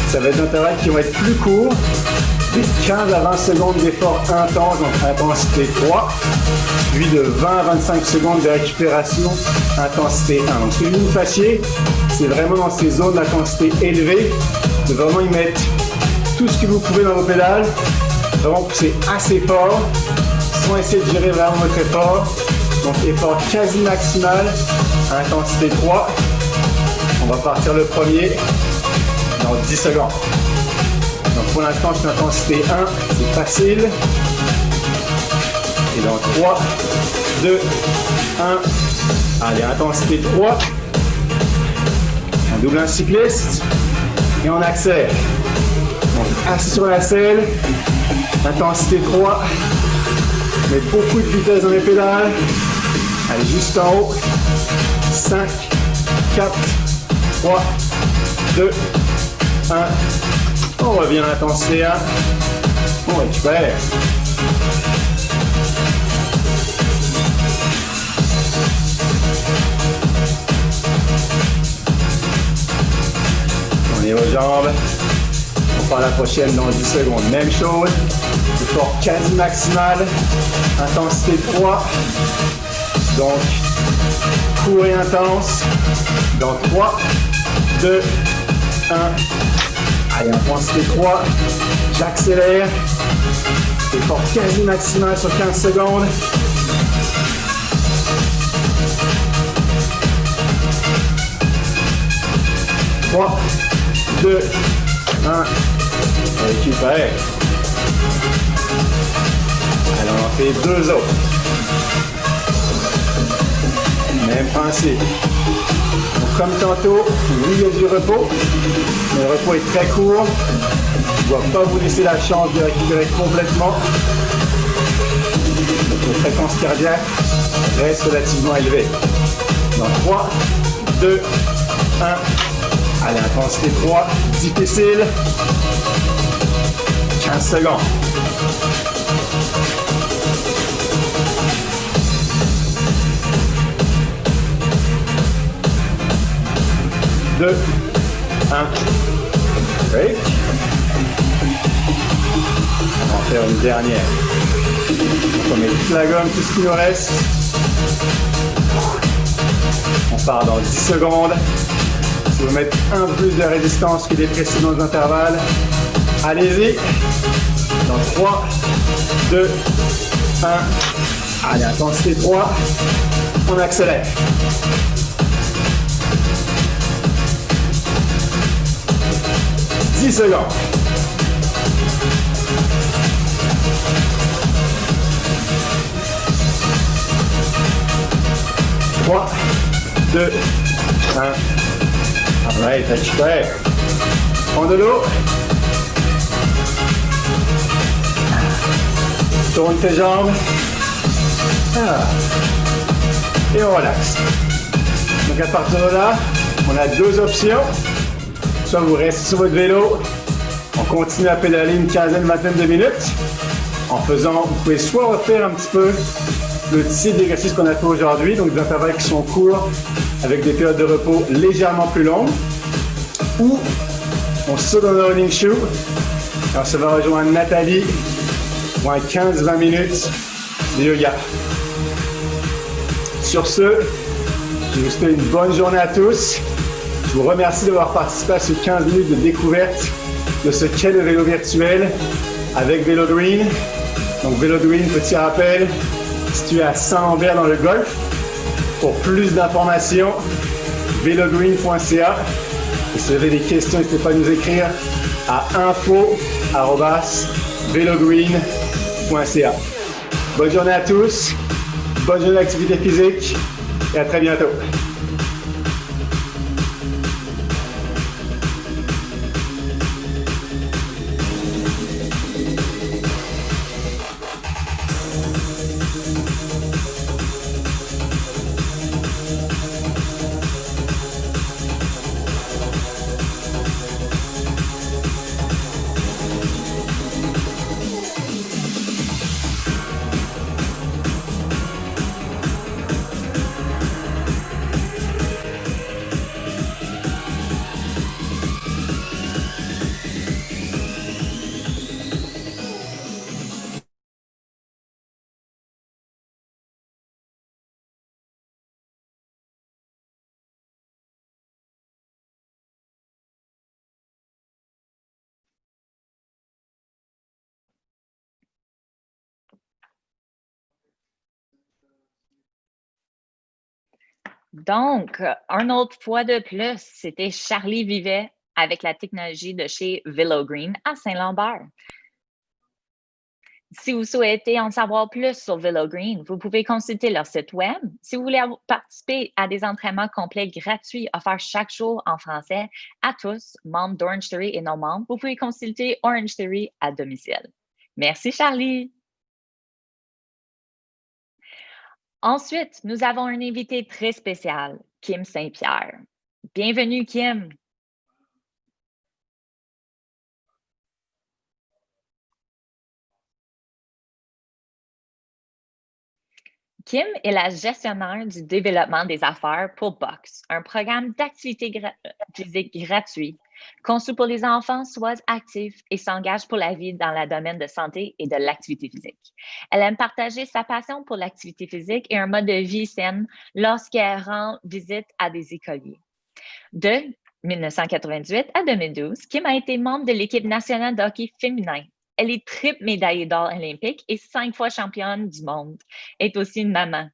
Ça va être des intervalles qui vont être plus courts, des 15 à 20 secondes d'effort intense, donc intensité 3, suivi de 20 à 25 secondes de récupération, intensité 1. Donc ce que vous fassiez, c'est vraiment dans ces zones d'intensité élevée, de vraiment y mettre tout ce que vous pouvez dans vos pédales, vraiment pousser assez fort, sans essayer de gérer vraiment votre effort. Donc effort quasi maximal, intensité 3. On va partir le premier dans 10 secondes. Donc pour l'instant, je suis intensité 1, c'est facile. Et dans 3, 2, 1. Allez, intensité 3. On double un cycliste et on accélère. Donc assis sur la selle, intensité 3. Mais beaucoup de vitesse dans les pédales. Allez, juste en haut. 5, 4, 3, 2, 1. On revient à l'intensité 1. On récupère. On est aux jambes. On part la prochaine dans 10 secondes. Même chose. Effort quasi maximal. Intensité 3. Donc, court et intense. Dans 3, 2, 1. Allez, intensité 3. J'accélère. Effort quasi maximal sur 15 secondes. « 3, 2, 1. Récupère. Allez, on en fait 2 autres. Même principe. Donc, comme tantôt, oui, il y a du repos, mais le repos est très court. Je ne dois pas vous laisser la chance de récupérer complètement. Votre fréquence cardiaque reste relativement élevée. Dans 3, 2, 1. Allez, intensité 3, difficile. 15 secondes. Deux, 1. Break. On va en faire une dernière. On met toute la gomme, tout ce qui nous reste. On part dans 10 secondes. Si vous mettez un peu plus de résistance que les précédents intervalles, allez-y. Dans 3, 2, 1. Allez, intensité 3. On accélère. « 10 secondes. » 3, 2, 1. Alright, récupère. Prends de l'eau. Tourne tes jambes. Et on relaxe. Donc à partir de là, on a 2 options. Soit vous restez sur votre vélo On continue à pédaler une quinzaine, vingtaine de minutes en faisant, vous pouvez soit refaire un petit peu le type d'exercice qu'on a fait aujourd'hui, donc des intervalles qui sont courts avec des périodes de repos légèrement plus longues, ou on saute dans le running shoe et on se va rejoindre Nathalie pour un 15-20 minutes de yoga. Sur ce, je vous souhaite une bonne journée à tous. Je vous remercie d'avoir participé à ce 15 minutes de découverte de ce qu'est le vélo virtuel avec Vélo Green. Donc Vélo Green, petit rappel, situé à Saint-Lambert dans le Golfe. Pour plus d'informations, vélogreen.ca. Et si vous avez des questions, n'hésitez pas à nous écrire à info@vélogreen.ca. Bonne journée à tous, bonne journée d'activité physique et à très bientôt. Donc, une autre fois de plus, c'était Charlie Vivet avec la technologie de chez Vélo Green à Saint-Lambert. Si vous souhaitez en savoir plus sur Vélo Green, vous pouvez consulter leur site web. Si vous voulez participer à des entraînements complets gratuits offerts chaque jour en français à tous, membres d'Orange Theory et non membres, vous pouvez consulter Orange Theory à domicile. Merci, Charlie. Ensuite, nous avons un invité très spécial, Kim Saint-Pierre. Bienvenue, Kim. Kim est la gestionnaire du développement des affaires pour Box, un programme d'activité physique gratuit, conçu pour les enfants soit actifs et s'engage pour la vie dans le domaine de santé et de l'activité physique. Elle aime partager sa passion pour l'activité physique et un mode de vie saine lorsqu'elle rend visite à des écoliers. De 1998 à 2012, Kim a été membre de l'équipe nationale de hockey féminin. Elle est triple médaillée d'or olympique et 5 fois championne du monde. Elle est aussi une maman.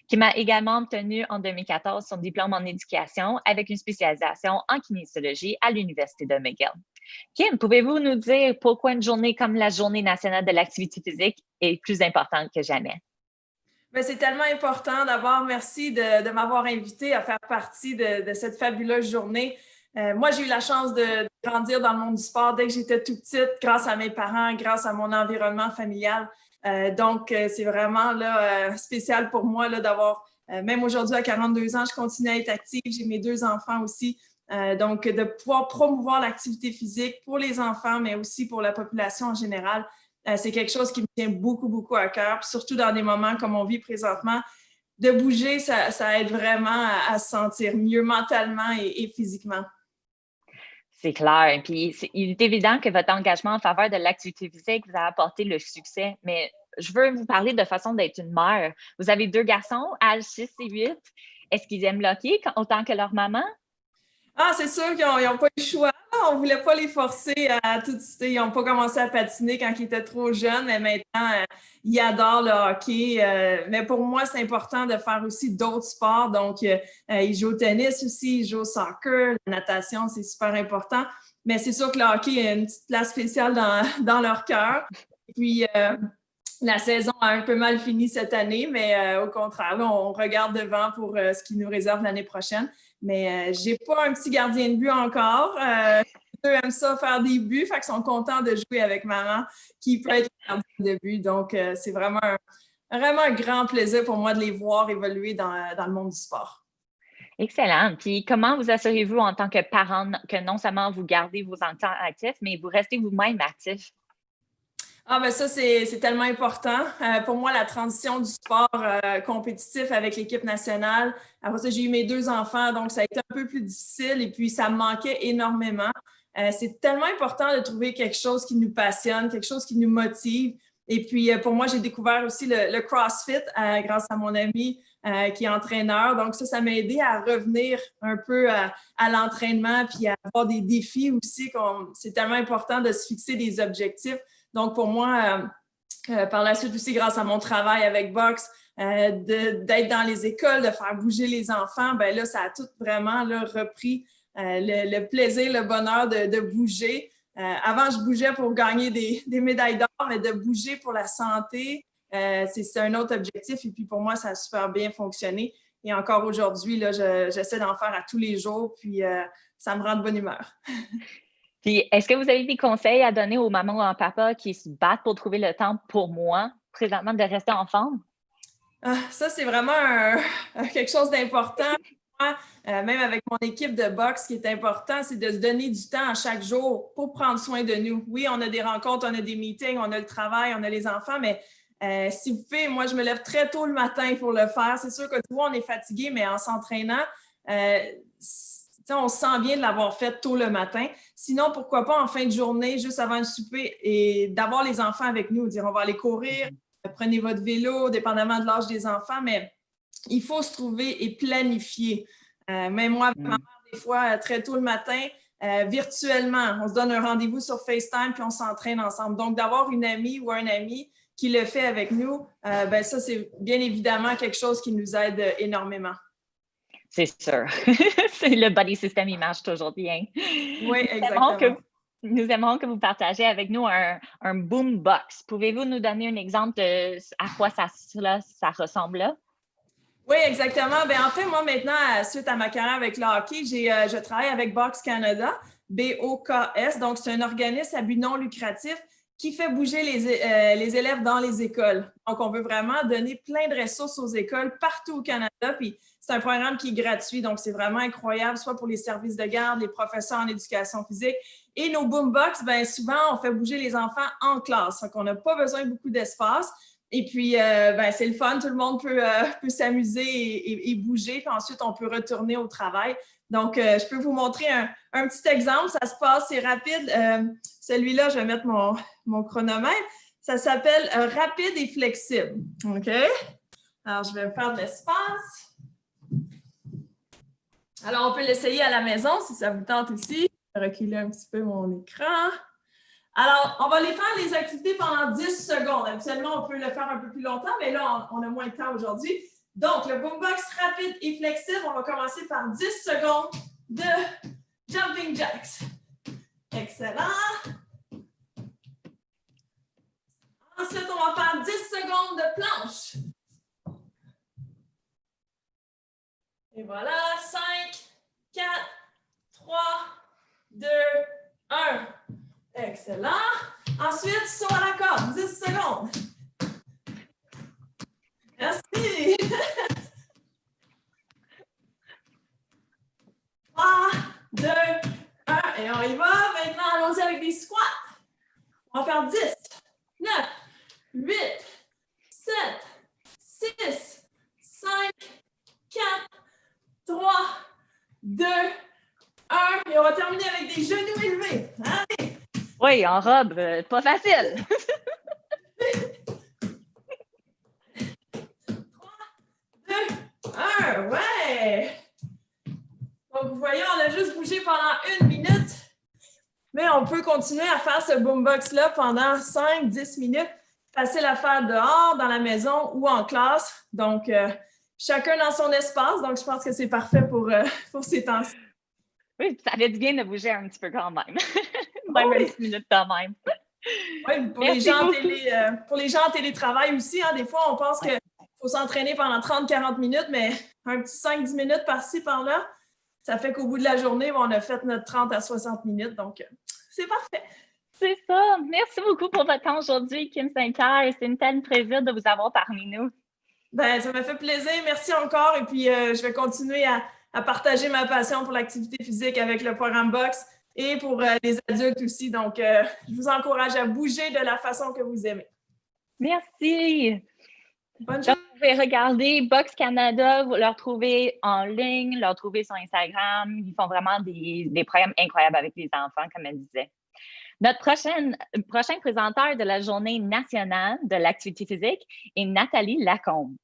Kim a également obtenu en 2014 son diplôme en éducation avec une spécialisation en kinésiologie à l'Université de McGill. Kim, pouvez-vous nous dire pourquoi une journée comme la Journée nationale de l'activité physique est plus importante que jamais? Mais c'est tellement important. D'abord, merci de m'avoir invité à faire partie de cette fabuleuse journée. Moi, j'ai eu la chance de grandir dans le monde du sport dès que j'étais tout petite, grâce à mes parents, grâce à mon environnement familial. Donc, c'est vraiment là, spécial pour moi là, d'avoir, même aujourd'hui à 42 ans, je continue à être active. J'ai mes 2 enfants aussi. Donc, de pouvoir promouvoir l'activité physique pour les enfants, mais aussi pour la population en général, c'est quelque chose qui me tient beaucoup, beaucoup à cœur. Puis surtout dans des moments comme on vit présentement, de bouger, ça aide vraiment à se sentir mieux mentalement et physiquement. C'est clair. Puis, il est évident que votre engagement en faveur de l'activité physique vous a apporté le succès. Mais je veux vous parler de façon d'être une mère. Vous avez 2 garçons, âge 6 et 8. Est-ce qu'ils aiment le hockey autant que leur maman? Ah, c'est sûr qu'ils n'ont pas eu le choix. On ne voulait pas les forcer à tout. Ils n'ont pas commencé à patiner quand ils étaient trop jeunes, mais maintenant, ils adorent le hockey. Mais pour moi, c'est important de faire aussi d'autres sports. Donc, ils jouent au tennis aussi, ils jouent au soccer, la natation, c'est super important. Mais c'est sûr que le hockey a une petite place spéciale dans leur cœur. Et puis, la saison a un peu mal fini cette année, mais au contraire, là, on regarde devant pour ce qui nous réserve l'année prochaine. Mais j'ai pas un petit gardien de but encore. Eux aiment ça faire des buts, fait qu'ils sont contents de jouer avec maman qui peut être gardien de but. Donc, c'est vraiment un grand plaisir pour moi de les voir évoluer dans le monde du sport. Excellent. Puis comment vous assurez-vous en tant que parent que non seulement vous gardez vos enfants actifs, mais vous restez vous-même actifs? Ah, ben ça, c'est tellement important. Pour moi, la transition du sport compétitif avec l'équipe nationale, après ça, j'ai eu mes 2 enfants, donc ça a été un peu plus difficile et puis ça me manquait énormément. C'est tellement important de trouver quelque chose qui nous passionne, quelque chose qui nous motive. Et puis, pour moi, j'ai découvert aussi le CrossFit grâce à mon ami qui est entraîneur. Donc, ça m'a aidé à revenir un peu à l'entraînement puis à avoir des défis aussi. C'est tellement important de se fixer des objectifs. Donc, pour moi, par la suite aussi, grâce à mon travail avec Box, d'être dans les écoles, de faire bouger les enfants, ben là, ça a tout vraiment là, repris le plaisir, le bonheur de bouger. Avant, je bougeais pour gagner des médailles d'or, mais de bouger pour la santé, c'est un autre objectif. Et puis, pour moi, ça a super bien fonctionné. Et encore aujourd'hui, là, j'essaie d'en faire à tous les jours, puis ça me rend de bonne humeur. Puis, est-ce que vous avez des conseils à donner aux mamans ou aux papas qui se battent pour trouver le temps pour moi, présentement, de rester en forme? Ça, c'est vraiment quelque chose d'important. Même avec mon équipe de boxe, ce qui est important, c'est de se donner du temps à chaque jour pour prendre soin de nous. Oui, on a des rencontres, on a des meetings, on a le travail, on a les enfants, mais si vous pouvez, moi, je me lève très tôt le matin pour le faire. C'est sûr que nous, on est fatigué, mais en s'entraînant, on se sent bien de l'avoir fait tôt le matin. Sinon, pourquoi pas en fin de journée, juste avant le souper, et d'avoir les enfants avec nous, dire on va aller courir, prenez votre vélo, dépendamment de l'âge des enfants, mais il faut se trouver et planifier. Même moi, avec ma mère, des fois, très tôt le matin, virtuellement, on se donne un rendez-vous sur FaceTime puis on s'entraîne ensemble. Donc, d'avoir une amie ou un ami qui le fait avec nous, ben ça, c'est bien évidemment quelque chose qui nous aide énormément. C'est sûr. Le body system, il marche toujours bien. Oui, exactement. Nous aimerons que vous partagez avec nous un boombox. Pouvez-vous nous donner un exemple de à quoi ça ressemble là? Oui, exactement. En fait, moi, maintenant, suite à ma carrière avec le hockey, je travaille avec Box Canada, BOKS. Donc, c'est un organisme à but non lucratif qui fait bouger les élèves dans les écoles. Donc, on veut vraiment donner plein de ressources aux écoles partout au Canada. Puis, c'est un programme qui est gratuit. Donc, c'est vraiment incroyable, soit pour les services de garde, les professeurs en éducation physique. Et nos boombox, souvent, on fait bouger les enfants en classe. Donc, on n'a pas besoin de beaucoup d'espace. Et puis, c'est le fun. Tout le monde peut s'amuser et bouger. Puis ensuite, on peut retourner au travail. Donc, je peux vous montrer un petit exemple. Ça se passe, c'est rapide. Celui-là, je vais mettre mon chronomètre. Ça s'appelle rapide et flexible. OK? Alors, je vais me faire de l'espace. Alors, on peut l'essayer à la maison si ça vous tente aussi. Je vais reculer un petit peu mon écran. Alors, on va les faire les activités pendant 10 secondes. Habituellement, on peut le faire un peu plus longtemps, mais là, on a moins de temps aujourd'hui. Donc, le boombox rapide et flexible, on va commencer par 10 secondes de jumping jacks. Excellent. Ensuite, on va faire 10 secondes de planche. Et voilà, 5, 4, 3, 2, 1. Excellent. Ensuite, saut à la corde, 10 secondes. Merci. 3, 2, 1. Et on y va. Maintenant, allons-y avec des squats. On va faire 10, 9, 8, 7, 6, 5, 4, 3, 2, 1. Et on va terminer avec des genoux élevés. Allez. Oui, en robe, pas facile. 3, 2, 1. Ouais. Donc, vous voyez, on a juste bougé pendant 1 minute. Mais on peut continuer à faire ce boombox-là pendant 5-10 minutes. Facile à faire dehors, dans la maison ou en classe. Donc, chacun dans son espace. Donc, je pense que c'est parfait pour ces temps-ci. Oui, ça fait du bien de bouger un petit peu quand même. Même une petite minute quand même. Oui, pour les gens en télétravail aussi, hein, des fois, on pense qu'il faut s'entraîner pendant 30-40 minutes, mais un petit 5-10 minutes par-ci, par-là, ça fait qu'au bout de la journée, on a fait notre 30 à 60 minutes. Donc, c'est parfait. C'est ça. Merci beaucoup pour votre temps aujourd'hui, Kim Saint-Pierre. C'est une telle plaisir de vous avoir parmi nous. Ça me fait plaisir. Merci encore. Et puis, je vais continuer à partager ma passion pour l'activité physique avec le programme boxe et pour les adultes aussi. Donc, je vous encourage à bouger de la façon que vous aimez. Merci. Bonne Donc, journée. vous pouvez regarder Box Canada, vous leur trouvez en ligne, leur trouver sur Instagram. Ils font vraiment des programmes incroyables avec les enfants, comme elle disait. Notre prochain présenteur de la Journée nationale de l'activité physique est Nathalie Lacombe.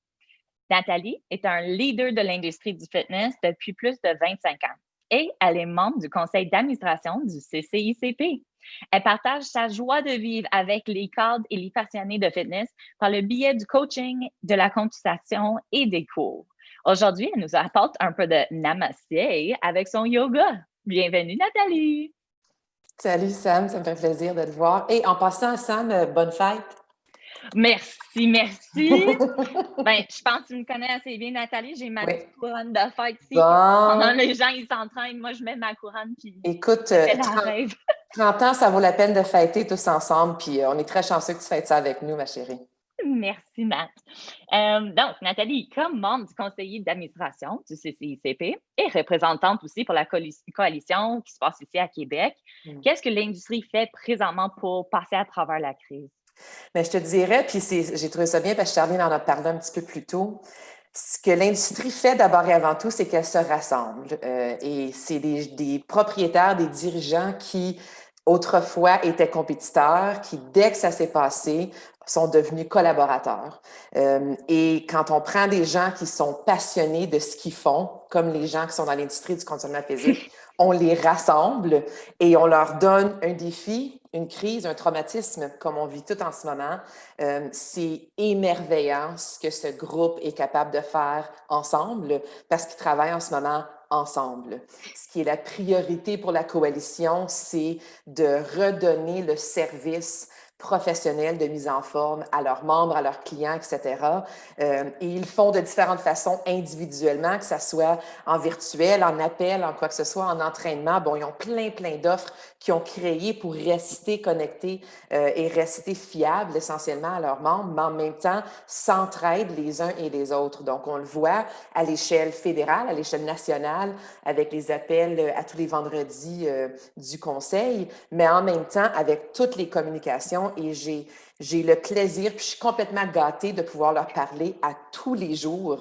Nathalie est un leader de l'industrie du fitness depuis plus de 25 ans et elle est membre du conseil d'administration du CCICP. Elle partage sa joie de vivre avec les cadres et les passionnés de fitness par le biais du coaching, de la consultation et des cours. Aujourd'hui, elle nous apporte un peu de namasté avec son yoga. Bienvenue, Nathalie! Salut Sam, ça me fait plaisir de te voir. Et en passant, Sam, bonne fête! Merci, merci. Ben, je pense que tu me connais assez bien, Nathalie. J'ai ma petite couronne de fête ici. Bon. Pendant les gens, ils s'entraînent. Moi, je mets ma couronne puis écoute, je fais la rêve. 30 ans, ça vaut la peine de fêter tous ensemble. Puis on est très chanceux que tu fêtes ça avec nous, ma chérie. Merci, Matt. Donc, Nathalie, comme membre du conseiller d'administration du CCICP et représentante aussi pour la coalition qui se passe ici à Québec, qu'est-ce que l'industrie fait présentement pour passer à travers la crise? Bien, je te dirais, puis j'ai trouvé ça bien parce que Charlie en a parlé un petit peu plus tôt. Ce que l'industrie fait d'abord et avant tout, c'est qu'elle se rassemble. Et c'est des propriétaires, des dirigeants qui, autrefois, étaient compétiteurs, qui, dès que ça s'est passé, sont devenus collaborateurs. Et quand on prend des gens qui sont passionnés de ce qu'ils font, comme les gens qui sont dans l'industrie du conditionnement physique, on les rassemble et on leur donne un défi, une crise, un traumatisme, comme on vit tout en ce moment. C'est émerveillant ce que ce groupe est capable de faire ensemble parce qu'ils travaillent en ce moment ensemble. Ce qui est la priorité pour la coalition, c'est de redonner le service professionnels de mise en forme à leurs membres, à leurs clients, etc. Et ils font de différentes façons individuellement, que ce soit en virtuel, en appel, en quoi que ce soit, en entraînement. Bon, ils ont plein d'offres qu'ils ont créées pour rester connectés et rester fiables essentiellement à leurs membres, mais en même temps s'entraident les uns et les autres. Donc, on le voit à l'échelle fédérale, à l'échelle nationale, avec les appels à tous les vendredis du conseil, mais en même temps avec toutes les communications. Et j'ai le plaisir, puis je suis complètement gâtée de pouvoir leur parler à tous les jours.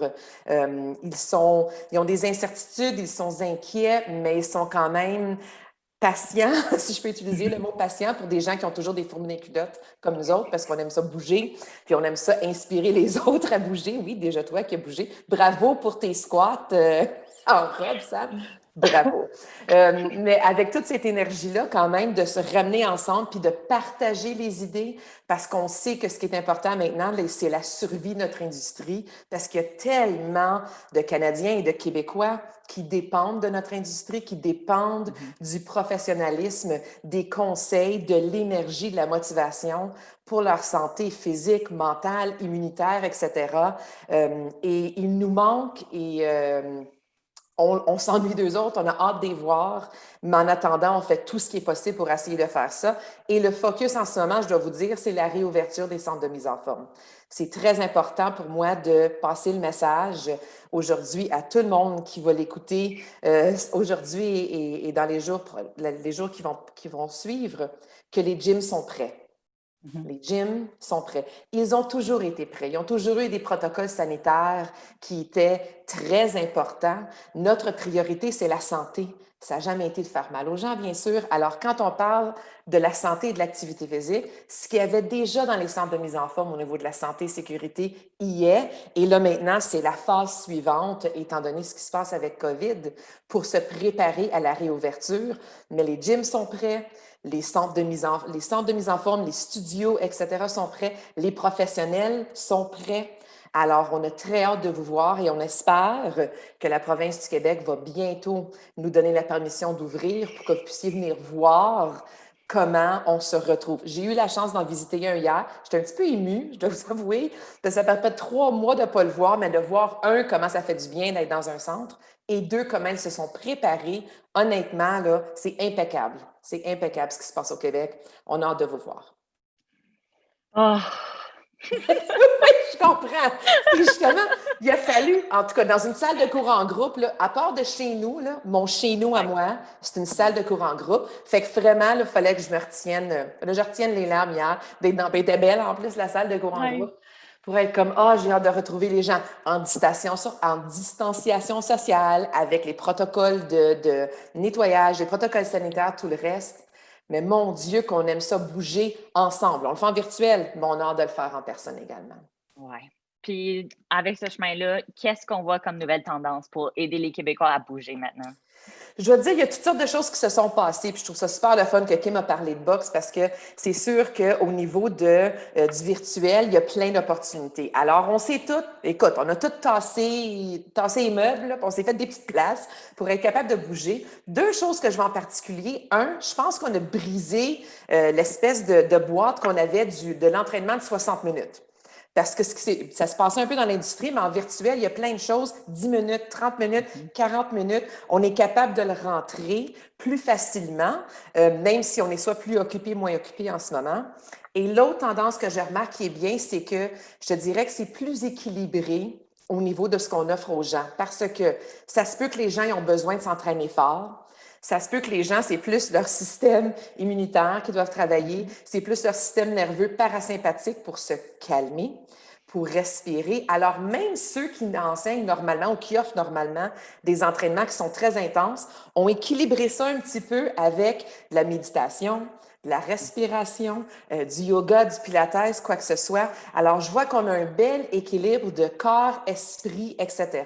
Ils ont des incertitudes, ils sont inquiets, mais ils sont quand même patients, si je peux utiliser le mot patient, pour des gens qui ont toujours des fourmis dans les culottes comme nous autres, parce qu'on aime ça bouger, puis on aime ça inspirer les autres à bouger. Oui, déjà toi qui as bougé. Bravo pour tes squats en robe, Sam. Bravo. Mais avec toute cette énergie-là, quand même, de se ramener ensemble puis de partager les idées, parce qu'on sait que ce qui est important maintenant, c'est la survie de notre industrie, parce qu'il y a tellement de Canadiens et de Québécois qui dépendent de notre industrie, qui dépendent du professionnalisme, des conseils, de l'énergie, de la motivation pour leur santé physique, mentale, immunitaire, etc. Et il nous manque et on s'ennuie d'eux autres, on a hâte de les voir, mais en attendant, on fait tout ce qui est possible pour essayer de faire ça. Et le focus en ce moment, je dois vous dire, c'est la réouverture des centres de mise en forme. C'est très important pour moi de passer le message aujourd'hui à tout le monde qui va l'écouter aujourd'hui et dans les jours qui vont suivre, que les gyms sont prêts. Les gyms sont prêts. Ils ont toujours été prêts. Ils ont toujours eu des protocoles sanitaires qui étaient très importants. Notre priorité, c'est la santé. Ça n'a jamais été de faire mal aux gens, bien sûr. Alors, quand on parle de la santé et de l'activité physique, ce qu'il y avait déjà dans les centres de mise en forme au niveau de la santé et sécurité y est. Et là, maintenant, c'est la phase suivante, étant donné ce qui se passe avec COVID, pour se préparer à la réouverture. Mais les gyms sont prêts. Les centres de mise en forme, les studios, etc. sont prêts. Les professionnels sont prêts. Alors, on a très hâte de vous voir et on espère que la province du Québec va bientôt nous donner la permission d'ouvrir pour que vous puissiez venir voir comment on se retrouve. J'ai eu la chance d'en visiter un hier. J'étais un petit peu émue, je dois vous avouer. Ça fait peut-être 3 mois de ne pas le voir, mais de voir, comment ça fait du bien d'être dans un centre et 2, comment ils se sont préparés. Honnêtement, là, c'est impeccable. C'est impeccable ce qui se passe au Québec. On a hâte de vous voir. Oh, Oui, je comprends. Et justement, il a fallu, en tout cas, dans une salle de cours en groupe, là, à part de chez nous, là, mon chez nous à moi, c'est une salle de cours en groupe. Fait que vraiment, il fallait que je me retienne. Là, je retienne les larmes hier. Elle était belle, en plus, la salle de cours en groupe. Pour être comme, j'ai hâte de retrouver les gens en distanciation sociale, avec les protocoles de nettoyage, les protocoles sanitaires, tout le reste. Mais mon Dieu, qu'on aime ça bouger ensemble. On le fait en virtuel, mais on a hâte de le faire en personne également. Oui. Puis, avec ce chemin-là, qu'est-ce qu'on voit comme nouvelle tendance pour aider les Québécois à bouger maintenant? Je dois te dire, il y a toutes sortes de choses qui se sont passées, puis je trouve ça super le fun que Kim a parlé de boxe parce que c'est sûr qu'au niveau du virtuel, il y a plein d'opportunités. Alors, on s'est toutes, écoute, on a toutes tassé les meubles, là, puis on s'est fait des petites places pour être capable de bouger. Deux choses que je vois en particulier. Un, je pense qu'on a brisé l'espèce de boîte qu'on avait de l'entraînement de 60 minutes. Parce que ça se passait un peu dans l'industrie, mais en virtuel, il y a plein de choses, 10 minutes, 30 minutes, 40 minutes. On est capable de le rentrer plus facilement, même si on est soit plus occupé, moins occupé en ce moment. Et l'autre tendance que je remarque qui est bien, c'est que je te dirais que c'est plus équilibré au niveau de ce qu'on offre aux gens. Parce que ça se peut que les gens aient besoin de s'entraîner fort. Ça se peut que les gens, c'est plus leur système immunitaire qui doivent travailler, c'est plus leur système nerveux parasympathique pour se calmer, pour respirer. Alors, même ceux qui enseignent normalement ou qui offrent normalement des entraînements qui sont très intenses ont équilibré ça un petit peu avec de la méditation, de la respiration, du yoga, du pilates, quoi que ce soit. Alors, je vois qu'on a un bel équilibre de corps, esprit, etc.,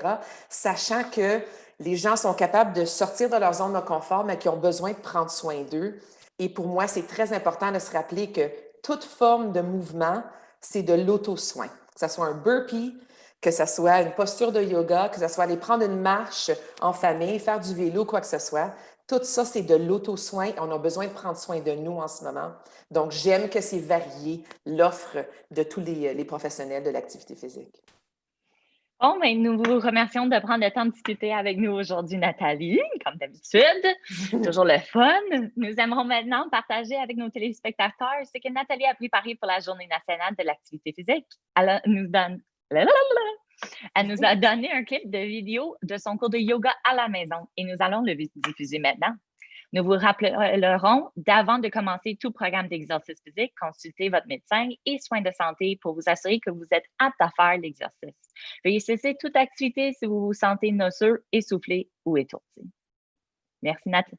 sachant que les gens sont capables de sortir de leur zone de confort, mais qui ont besoin de prendre soin d'eux. Et pour moi, c'est très important de se rappeler que toute forme de mouvement, c'est de l'auto-soin. Que ce soit un burpee, que ce soit une posture de yoga, que ce soit aller prendre une marche en famille, faire du vélo, quoi que ce soit. Tout ça, c'est de l'auto-soin. On a besoin de prendre soin de nous en ce moment. Donc, j'aime que c'est varié, l'offre de tous les professionnels de l'activité physique. Bon, bien, nous vous remercions de prendre le temps de discuter avec nous aujourd'hui, Nathalie, comme d'habitude. Toujours le fun. Nous aimerons maintenant partager avec nos téléspectateurs ce que Nathalie a préparé pour la Journée nationale de l'activité physique. Elle nous a donné un clip de vidéo de son cours de yoga à la maison et nous allons le diffuser maintenant. Nous vous rappellerons d'avant de commencer tout programme d'exercice physique, consultez votre médecin et soins de santé pour vous assurer que vous êtes apte à faire l'exercice. Veuillez cesser toute activité si vous vous sentez nauseeux, essoufflé ou étourdi. Merci, Nathalie.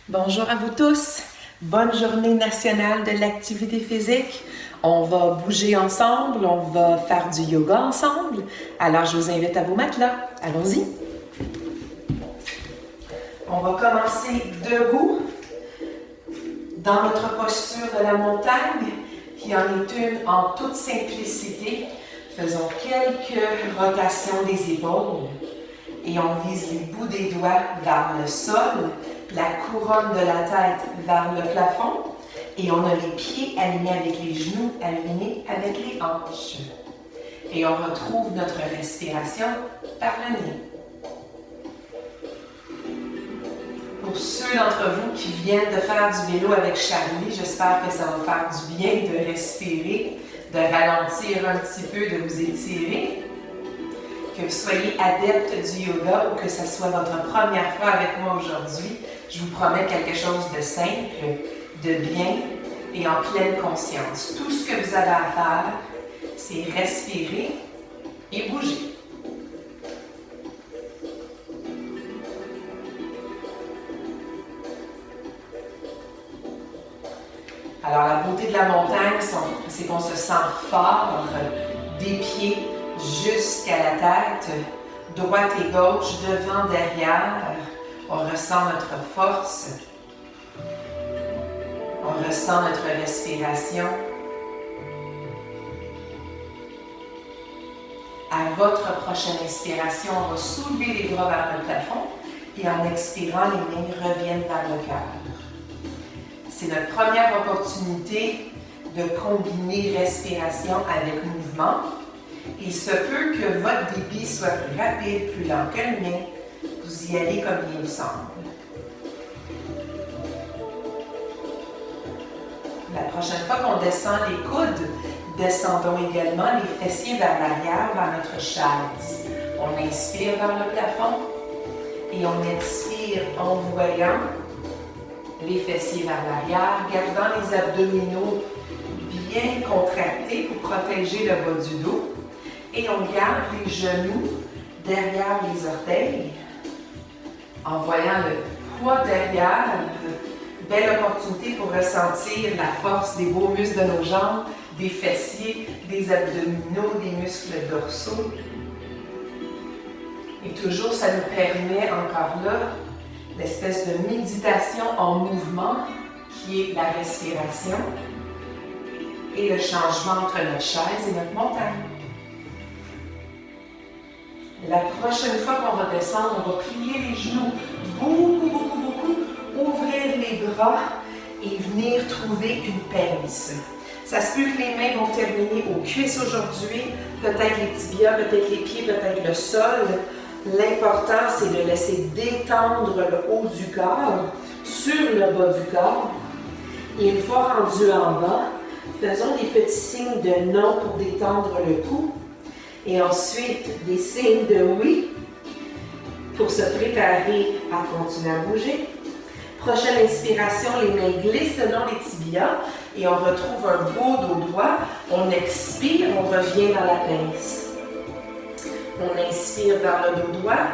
Bonjour à vous tous. Bonne journée nationale de l'activité physique. On va bouger ensemble, on va faire du yoga ensemble. Alors, je vous invite à vous mettre là. Allons-y. On va commencer debout dans notre posture de la montagne, qui en est une en toute simplicité. Faisons quelques rotations des épaules et on vise les bouts des doigts vers le sol, la couronne de la tête vers le plafond. Et on a les pieds alignés avec les genoux, alignés avec les hanches. Et on retrouve notre respiration par le nez. Pour ceux d'entre vous qui viennent de faire du vélo avec Charlie, j'espère que ça va faire du bien de respirer, de ralentir un petit peu, de vous étirer. Que vous soyez adepte du yoga ou que ce soit votre première fois avec moi aujourd'hui, je vous promets quelque chose de simple, de bien et en pleine conscience. Tout ce que vous avez à faire, c'est respirer et bouger. Alors, la beauté de la montagne, c'est qu'on se sent fort, des pieds jusqu'à la tête, droite et gauche, devant, derrière. On ressent notre force. On ressent notre respiration. À votre prochaine inspiration, on va soulever les bras vers le plafond et en expirant, les mains reviennent vers le cœur. C'est notre première opportunité de combiner respiration avec mouvement. Il se peut que votre débit soit plus rapide, plus lent que le mien. Vous y allez comme il vous semble. La prochaine fois qu'on descend les coudes, descendons également les fessiers vers l'arrière, vers notre chaise. On inspire vers le plafond et on expire en voyant les fessiers vers l'arrière, gardant les abdominaux bien contractés pour protéger le bas du dos. Et on garde les genoux derrière les orteils en voyant le poids derrière. Belle opportunité pour ressentir la force des beaux muscles de nos jambes, des fessiers, des abdominaux, des muscles dorsaux. Et toujours, ça nous permet encore là l'espèce de méditation en mouvement qui est la respiration et le changement entre notre chaise et notre montagne. La prochaine fois qu'on va descendre, on va plier les genoux beaucoup, ouvrir les bras et venir trouver une pince. Ça se peut que les mains vont terminer aux cuisses aujourd'hui, peut-être les tibias, peut-être les pieds, peut-être le sol. L'important, c'est de laisser détendre le haut du corps sur le bas du corps. Et une fois rendu en bas, faisons des petits signes de non pour détendre le cou. Et ensuite, des signes de oui pour se préparer à continuer à bouger. Prochaine inspiration, les mains glissent le long des tibias et on retrouve un beau dos droit. On expire, on revient dans la pince. On inspire vers le dos droit,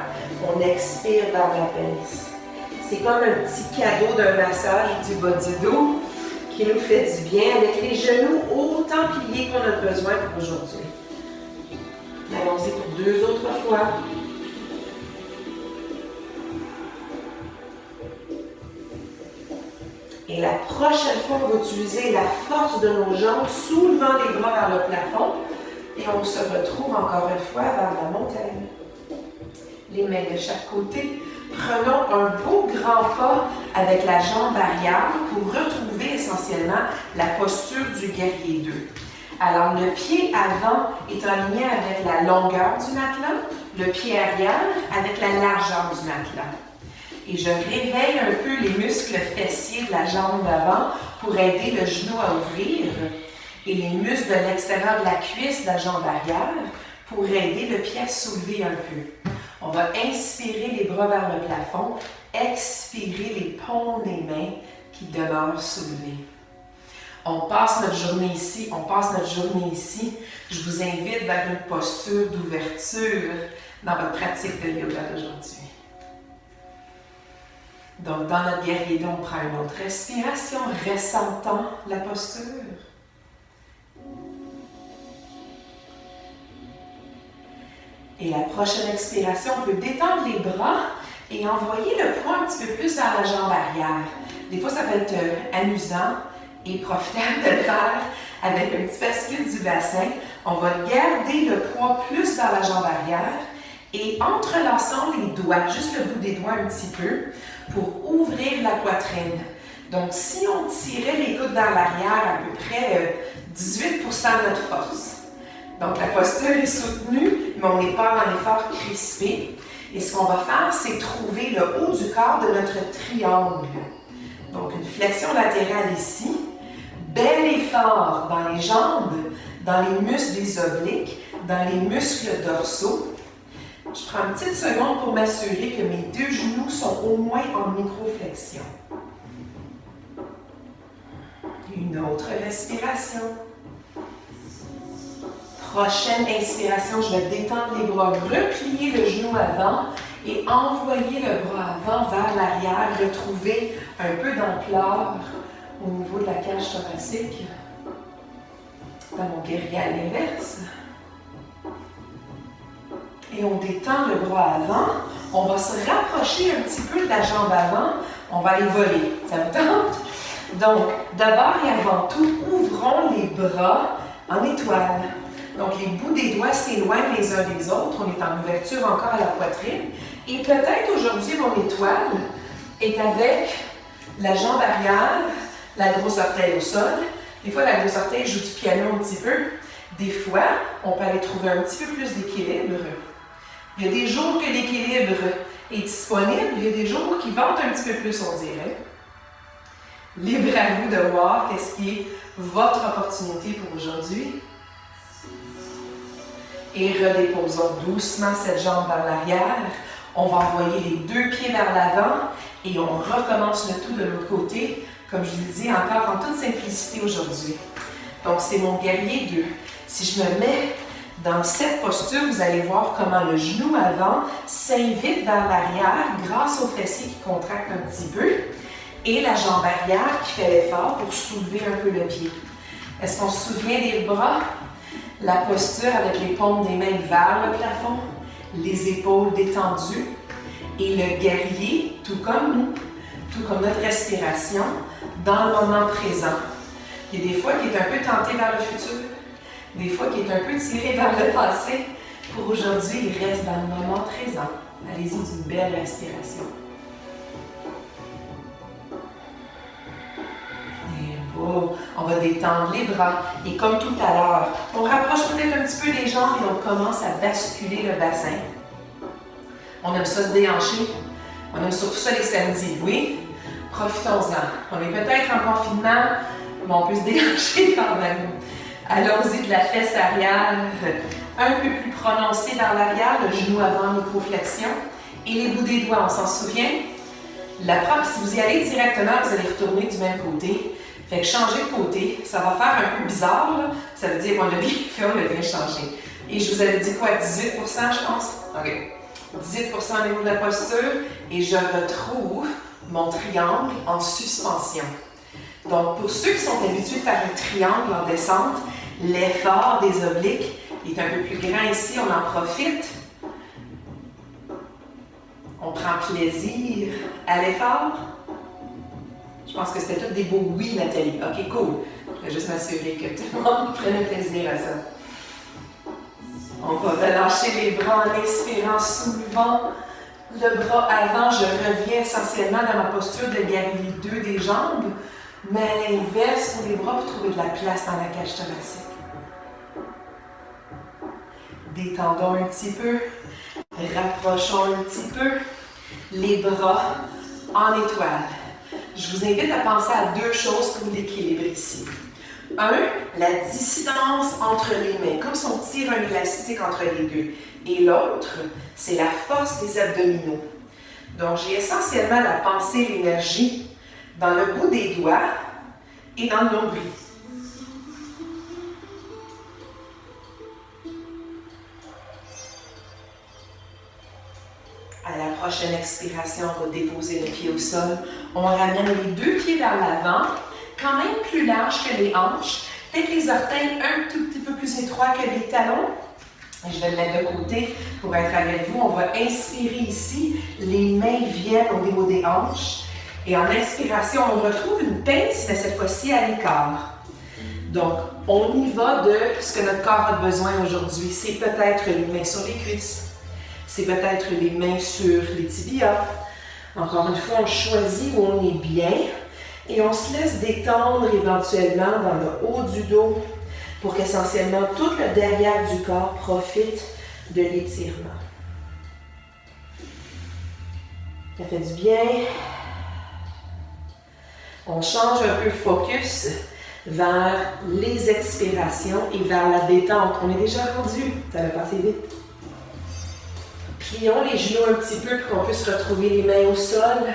on expire vers la pince. C'est comme un petit cadeau d'un massage du bas du dos qui nous fait du bien avec les genoux autant pliés qu'on a besoin pour aujourd'hui. Allons-y pour 2 autres fois. Et la prochaine fois, on va utiliser la force de nos jambes, soulevant les bras vers le plafond. Et on se retrouve encore une fois vers la montagne. Les mains de chaque côté. Prenons un beau grand pas avec la jambe arrière pour retrouver essentiellement la posture du guerrier 2. Alors, le pied avant est en lien avec la longueur du matelas, le pied arrière avec la largeur du matelas. Et je réveille un peu les muscles fessiers de la jambe d'avant pour aider le genou à ouvrir et les muscles de l'extérieur de la cuisse de la jambe arrière pour aider le pied à soulever un peu. On va inspirer les bras vers le plafond, expirer les paumes des mains qui demeurent soulevées. On passe notre journée ici, Je vous invite vers une posture d'ouverture dans votre pratique de yoga d'aujourd'hui. Donc, dans notre guerrier 2, on prend une autre respiration, ressentant la posture. Et la prochaine expiration, on peut détendre les bras et envoyer le poids un petit peu plus vers la jambe arrière. Des fois, ça peut être amusant et profitable de le faire avec un petit fascicule du bassin. On va garder le poids plus vers la jambe arrière et entrelaçons les doigts, juste le bout des doigts un petit peu, pour ouvrir la poitrine. Donc, si on tirait les coudes vers l'arrière à peu près 18% de notre force. Donc, la posture est soutenue, mais on n'est pas dans l'effort crispé. Et ce qu'on va faire, c'est trouver le haut du corps de notre triangle. Donc, une flexion latérale ici. Bel effort dans les jambes, dans les muscles des obliques, dans les muscles dorsaux. Je prends une petite seconde pour m'assurer que mes 2 genoux sont au moins en micro-flexion. Une autre respiration. Prochaine inspiration, je vais détendre les bras, replier le genou avant et envoyer le bras avant vers l'arrière, retrouver un peu d'ampleur au niveau de la cage thoracique. Dans mon guerrier à l'inverse. Et on détend le bras avant. On va se rapprocher un petit peu de la jambe avant. On va aller voler. Ça vous tente? Donc, d'abord et avant tout, ouvrons les bras en étoile. Donc, les bouts des doigts s'éloignent les uns des autres. On est en ouverture encore à la poitrine. Et peut-être aujourd'hui, mon étoile est avec la jambe arrière, la grosse orteil au sol. Des fois, la grosse orteil joue du piano un petit peu. Des fois, on peut aller trouver un petit peu plus d'équilibre. Il y a des jours que l'équilibre est disponible. Il y a des jours qui vantent un petit peu plus, on dirait. Libre à vous de voir qu'est-ce qui est votre opportunité pour aujourd'hui. Et redéposons doucement cette jambe vers l'arrière. On va envoyer les deux pieds vers l'avant et on recommence le tout de l'autre côté. Comme je vous le dis, encore en toute simplicité aujourd'hui. Donc, c'est mon guerrier 2. Si je me mets dans cette posture, vous allez voir comment le genou avant s'invite vers l'arrière grâce au fessier qui contracte un petit peu et la jambe arrière qui fait l'effort pour soulever un peu le pied. Est-ce qu'on se souvient des bras? La posture avec les paumes des mains vers le plafond, les épaules détendues et le guerrier, tout comme nous, tout comme notre respiration, dans le moment présent. Il y a des fois qui est un peu tenté vers le futur, des fois qui est un peu tiré vers le passé. Pour aujourd'hui, il reste dans le moment présent. Allez-y d'une belle respiration. Et beau. On va détendre les bras. Et comme tout à l'heure, on rapproche peut-être un petit peu les jambes et on commence à basculer le bassin. On aime ça se déhancher. On aime surtout ça les samedis. Oui, profitons-en. On est peut-être en confinement, mais on peut se déhancher quand même. Allons-y de la fesse arrière, un peu plus prononcée vers l'arrière, le genou avant, microflexion. Et les bouts des doigts, on s'en souvient? Si vous y allez directement, vous allez retourner du même côté. Fait que changer de côté, ça va faire un peu bizarre, là. Ça veut dire qu'on l'a bien fait, on l'a bien changé. Et je vous avais dit quoi? 18 % je pense? OK. 18 % au niveau de la posture. Et je retrouve mon triangle en suspension. Donc, pour ceux qui sont habitués de faire un triangle en descente, l'effort des obliques est un peu plus grand ici, on en profite. On prend plaisir à l'effort. Je pense que c'était tous des beaux oui, Nathalie. OK, cool. Je vais juste m'assurer que tout le monde prenne plaisir à ça. On va relâcher les bras en inspirant, soulevant le bras avant. Je reviens essentiellement dans ma posture de guerrier 2 des jambes. Mais à l'inverse, pour les bras, pour trouver de la place dans la cage thoracique. Détendons un petit peu, rapprochons un petit peu les bras en étoile. Je vous invite à penser à deux choses pour l'équilibre ici. Un, la distance entre les mains, comme si on tire un élastique entre les deux. Et l'autre, c'est la force des abdominaux. Donc, j'ai essentiellement la pensée et l'énergie dans le bout des doigts et dans le nombril. À la prochaine expiration, on va déposer le pied au sol. On ramène les deux pieds vers l'avant, quand même plus large que les hanches. Peut-être les orteils un tout petit peu plus étroits que les talons. Et je vais le mettre de côté pour être avec vous. On va inspirer ici. Les mains viennent au niveau des hanches. Et en inspiration, on retrouve une pince, mais cette fois-ci à l'écart. Donc, on y va de ce que notre corps a besoin aujourd'hui. C'est peut-être les mains sur les cuisses. C'est peut-être les mains sur les tibias. Encore une fois, on choisit où on est bien et on se laisse détendre éventuellement dans le haut du dos pour qu'essentiellement tout le derrière du corps profite de l'étirement. Ça fait du bien. On change un peu le focus vers les expirations et vers la détente. On est déjà rendu, ça va passer vite. Plions les genoux un petit peu pour qu'on puisse retrouver les mains au sol,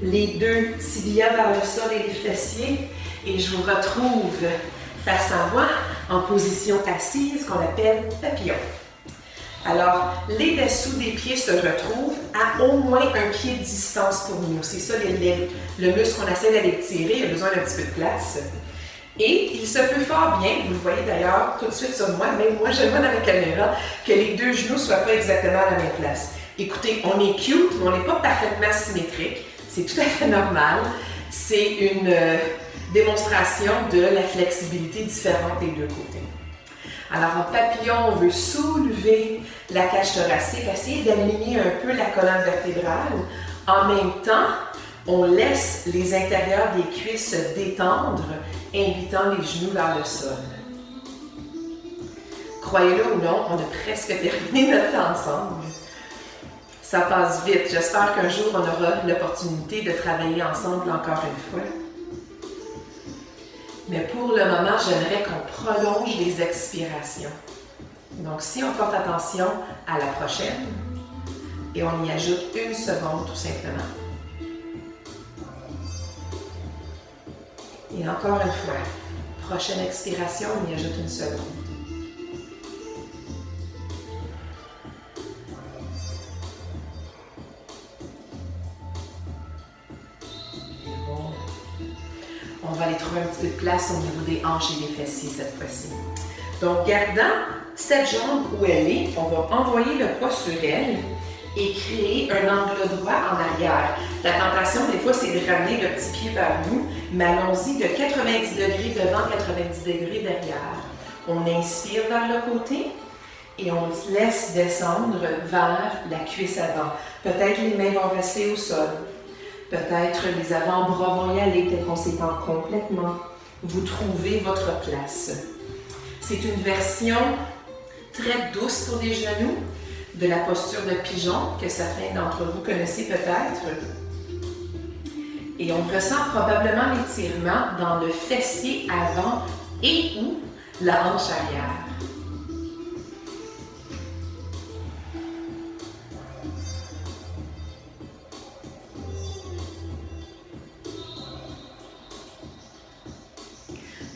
les deux tibias vers le sol et les fessiers. Et je vous retrouve face à moi en position assise qu'on appelle papillon. Alors, les dessous des pieds se retrouvent à au moins un pied de distance pour nous. C'est ça le muscle qu'on essaie d'aller tirer, il a besoin d'un petit peu de place. Et il se peut fort bien, vous le voyez d'ailleurs tout de suite sur moi, même moi je vois dans la caméra, que les deux genoux ne soient pas exactement à la même place. Écoutez, on est cute, mais on n'est pas parfaitement symétrique. C'est tout à fait normal. C'est une démonstration de la flexibilité différente des deux côtés. Alors en papillon, on veut soulever la cage thoracique, essayer d'aligner un peu la colonne vertébrale. En même temps, on laisse les intérieurs des cuisses se détendre, invitant les genoux vers le sol. Croyez-le ou non, on a presque terminé notre temps ensemble. Ça passe vite. J'espère qu'un jour, on aura l'opportunité de travailler ensemble encore une fois. Mais pour le moment, j'aimerais qu'on prolonge les expirations. Donc, si on porte attention à la prochaine, et on y ajoute 1 seconde tout simplement. Et encore une fois, prochaine expiration, on y ajoute 1 seconde. On va aller trouver un petit peu de place au niveau des hanches et des fessiers cette fois-ci. Donc, gardant cette jambe où elle est, on va envoyer le poids sur elle et créer un angle droit en arrière. La tentation, des fois, c'est de ramener le petit pied vers nous, mais allons-y de 90 degrés devant, 90 degrés derrière. On inspire vers le côté et on laisse descendre vers la cuisse avant. Peut-être les mains vont rester au sol. Peut-être les avant-bras vont y aller, peut-être qu'on s'étend complètement. Vous trouvez votre place. C'est une version très douce pour les genoux, de la posture de pigeon que certains d'entre vous connaissez peut-être. Et on ressent probablement l'étirement dans le fessier avant et ou la hanche arrière.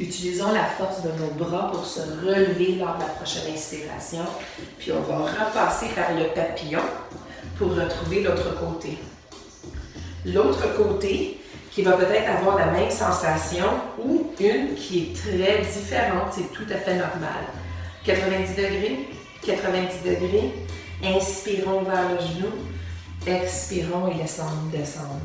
Utilisons la force de nos bras pour se relever lors de la prochaine inspiration. Puis on va repasser par le papillon pour retrouver l'autre côté. L'autre côté qui va peut-être avoir la même sensation ou une qui est très différente, c'est tout à fait normal. 90 degrés, 90 degrés. Inspirons vers le genou, expirons et laissons descendre.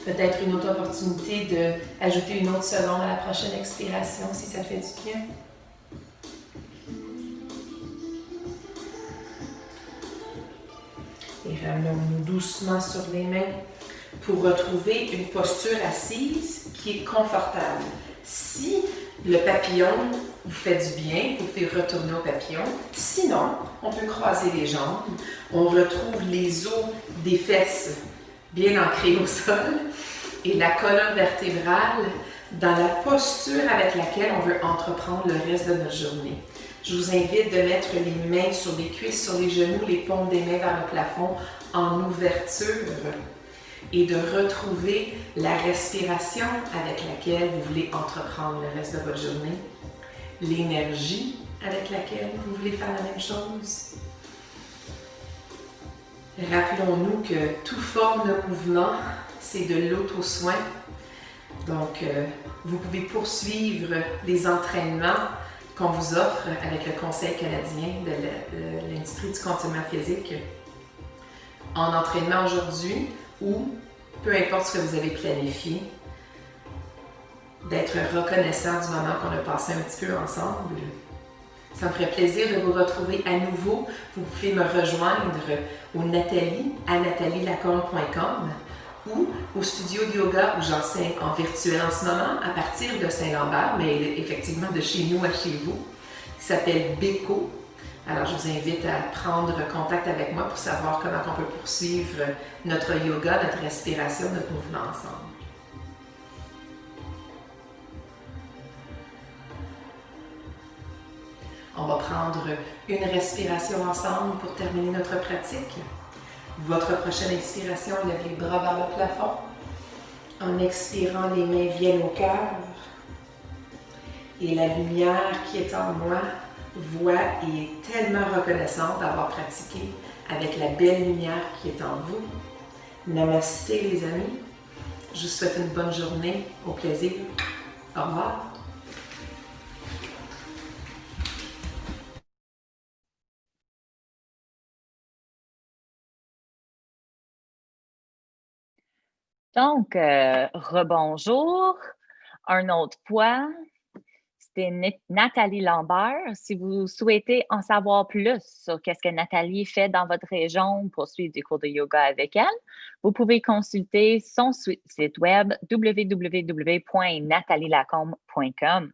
Peut-être une autre opportunité d'ajouter une autre seconde à la prochaine expiration si ça fait du bien. Et ramenons-nous doucement sur les mains pour retrouver une posture assise qui est confortable. Si le papillon vous fait du bien, vous pouvez retourner au papillon. Sinon, on peut croiser les jambes. On retrouve les os des fesses bien ancrés au sol et la colonne vertébrale dans la posture avec laquelle on veut entreprendre le reste de notre journée. Je vous invite de mettre les mains sur les cuisses, sur les genoux, les paumes des mains vers le plafond en ouverture et de retrouver la respiration avec laquelle vous voulez entreprendre le reste de votre journée, l'énergie avec laquelle vous voulez faire la même chose. Rappelons-nous que toute forme de mouvement, c'est de l'auto-soin. Donc, vous pouvez poursuivre les entraînements qu'on vous offre avec le Conseil canadien de l'industrie du continuum physique en entraînement aujourd'hui ou peu importe ce que vous avez planifié, d'être reconnaissant du moment qu'on a passé un petit peu ensemble. Ça me ferait plaisir de vous retrouver à nouveau. Vous pouvez me rejoindre au Nathalie, à nathalieLacorne.com ou au studio de yoga où j'enseigne en virtuel en ce moment à partir de Saint-Lambert, mais effectivement de chez nous à chez vous, qui s'appelle Beko. Alors, je vous invite à prendre contact avec moi pour savoir comment on peut poursuivre notre yoga, notre respiration, notre mouvement ensemble. On va prendre une respiration ensemble pour terminer notre pratique. Votre prochaine expiration, lève les bras vers le plafond. En expirant, les mains viennent au cœur. Et la lumière qui est en moi voit et est tellement reconnaissante d'avoir pratiqué avec la belle lumière qui est en vous. Namasté les amis. Je vous souhaite une bonne journée. Au plaisir. Au revoir. Donc, rebonjour, un autre poids. c'est Nathalie Lambert. Si vous souhaitez en savoir plus sur qu'est-ce que Nathalie fait dans votre région pour suivre des cours de yoga avec elle, vous pouvez consulter son site web www.natalielacombe.com.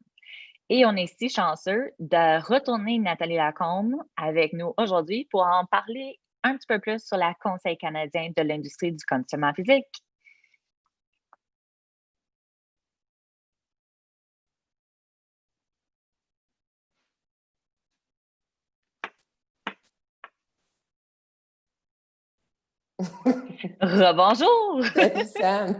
Et on est si chanceux de retourner Nathalie Lacombe avec nous aujourd'hui pour en parler un petit peu plus sur le Conseil canadien de l'industrie du conditionnement physique. Rebonjour! Salut Sam!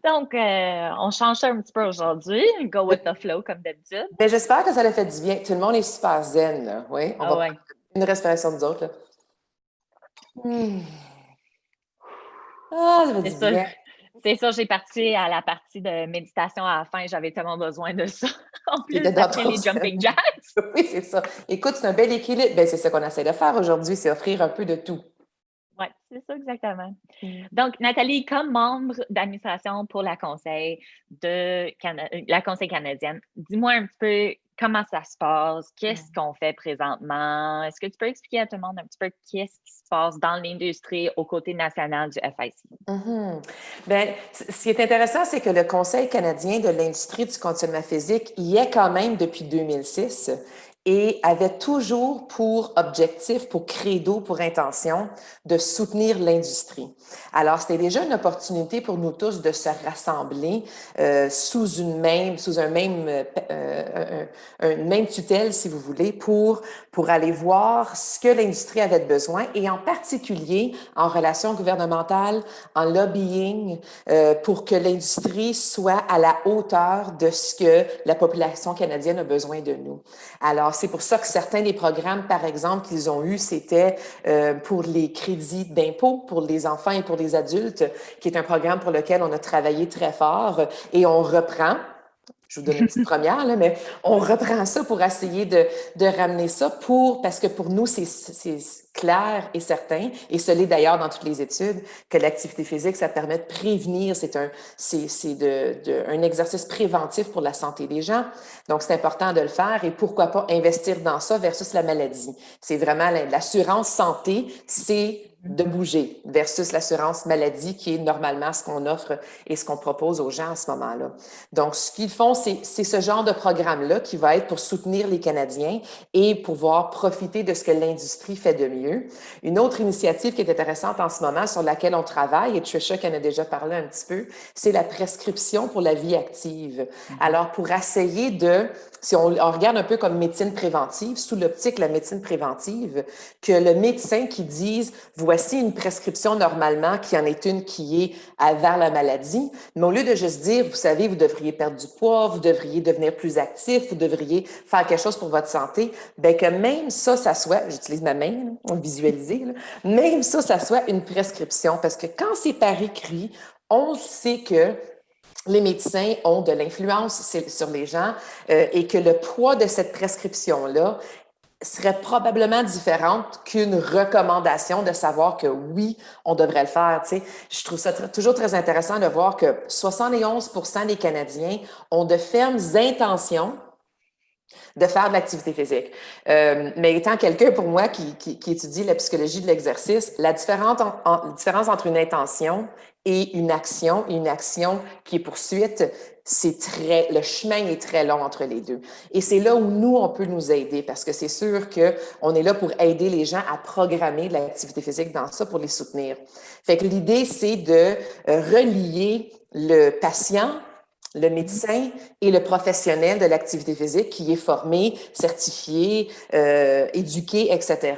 Donc, on change ça un petit peu aujourd'hui. Go with the flow, comme d'habitude. Mais j'espère que ça l'a fait du bien. Tout le monde est super zen, là. Oui, on va prendre une respiration nous autres, là. Ah, ça fait du bien. C'est ça, j'ai parti à la partie de méditation à la fin. J'avais tellement besoin de ça. En plus, après les jumping jacks. Oui, c'est ça. Écoute, c'est un bel équilibre. Ben, c'est ça qu'on essaie de faire aujourd'hui, c'est offrir un peu de tout. Oui, c'est ça exactement. Donc, Nathalie, comme membre d'administration pour la Conseil canadienne, dis-moi un petit peu comment ça se passe, qu'est-ce qu'on fait présentement? Est-ce que tu peux expliquer à tout le monde un petit peu qu'est-ce qui se passe dans l'industrie au côté national du FIC? Bien, ce qui est intéressant, c'est que le Conseil canadien de l'industrie du conditionnement physique y est quand même depuis 2006 et avait toujours pour objectif, pour credo, pour intention de soutenir l'industrie. Alors, c'était déjà une opportunité pour nous tous de se rassembler sous une même tutelle, si vous voulez, pour aller voir ce que l'industrie avait besoin et en particulier en relations gouvernementales, en lobbying, pour que l'industrie soit à la hauteur de ce que la population canadienne a besoin de nous. Alors, c'est pour ça que certains des programmes, par exemple, qu'ils ont eus, c'était pour les crédits d'impôt pour les enfants et pour les adultes, qui est un programme pour lequel on a travaillé très fort et on reprend. Je vous donne une petite première, là, mais on reprend ça pour essayer de ramener ça parce que pour nous, c'est clair et certain, et ce l'est d'ailleurs dans toutes les études, que l'activité physique, ça permet de prévenir, c'est un exercice préventif pour la santé des gens. Donc, c'est important de le faire et pourquoi pas investir dans ça versus la maladie. C'est vraiment l'assurance santé, c'est de bouger versus l'assurance maladie qui est normalement ce qu'on offre et ce qu'on propose aux gens à ce moment-là. Donc, ce qu'ils font, c'est ce genre de programme-là qui va être pour soutenir les Canadiens et pouvoir profiter de ce que l'industrie fait de mieux. Une autre initiative qui est intéressante en ce moment sur laquelle on travaille, et Tricia qui en a déjà parlé un petit peu, c'est la prescription pour la vie active. Alors, pour essayer si on regarde un peu comme médecine préventive, sous l'optique de la médecine préventive, que le médecin qui dise voici une prescription normalement qui en est une qui est vers la maladie, mais au lieu de juste dire, vous savez, vous devriez perdre du poids, vous devriez devenir plus actif, vous devriez faire quelque chose pour votre santé, bien que même ça soit, j'utilise ma main, on le visualiser, même ça soit une prescription, parce que quand c'est par écrit, on sait que les médecins ont de l'influence sur les gens et que le poids de cette prescription-là serait probablement différente qu'une recommandation de savoir que oui, on devrait le faire. Tu sais. Je trouve ça toujours très intéressant de voir que 71% des Canadiens ont de fermes intentions de faire de l'activité physique. Mais étant quelqu'un, pour moi, qui étudie la psychologie de l'exercice, la différence entre une intention et une action qui est poursuite, le chemin est très long entre les deux. Et c'est là où nous, on peut nous aider, parce que c'est sûr qu'on est là pour aider les gens à programmer de l'activité physique dans ça, pour les soutenir. Fait que l'idée, c'est de relier le patient, le médecin et le professionnel de l'activité physique qui est formé, certifié, éduqué, etc.,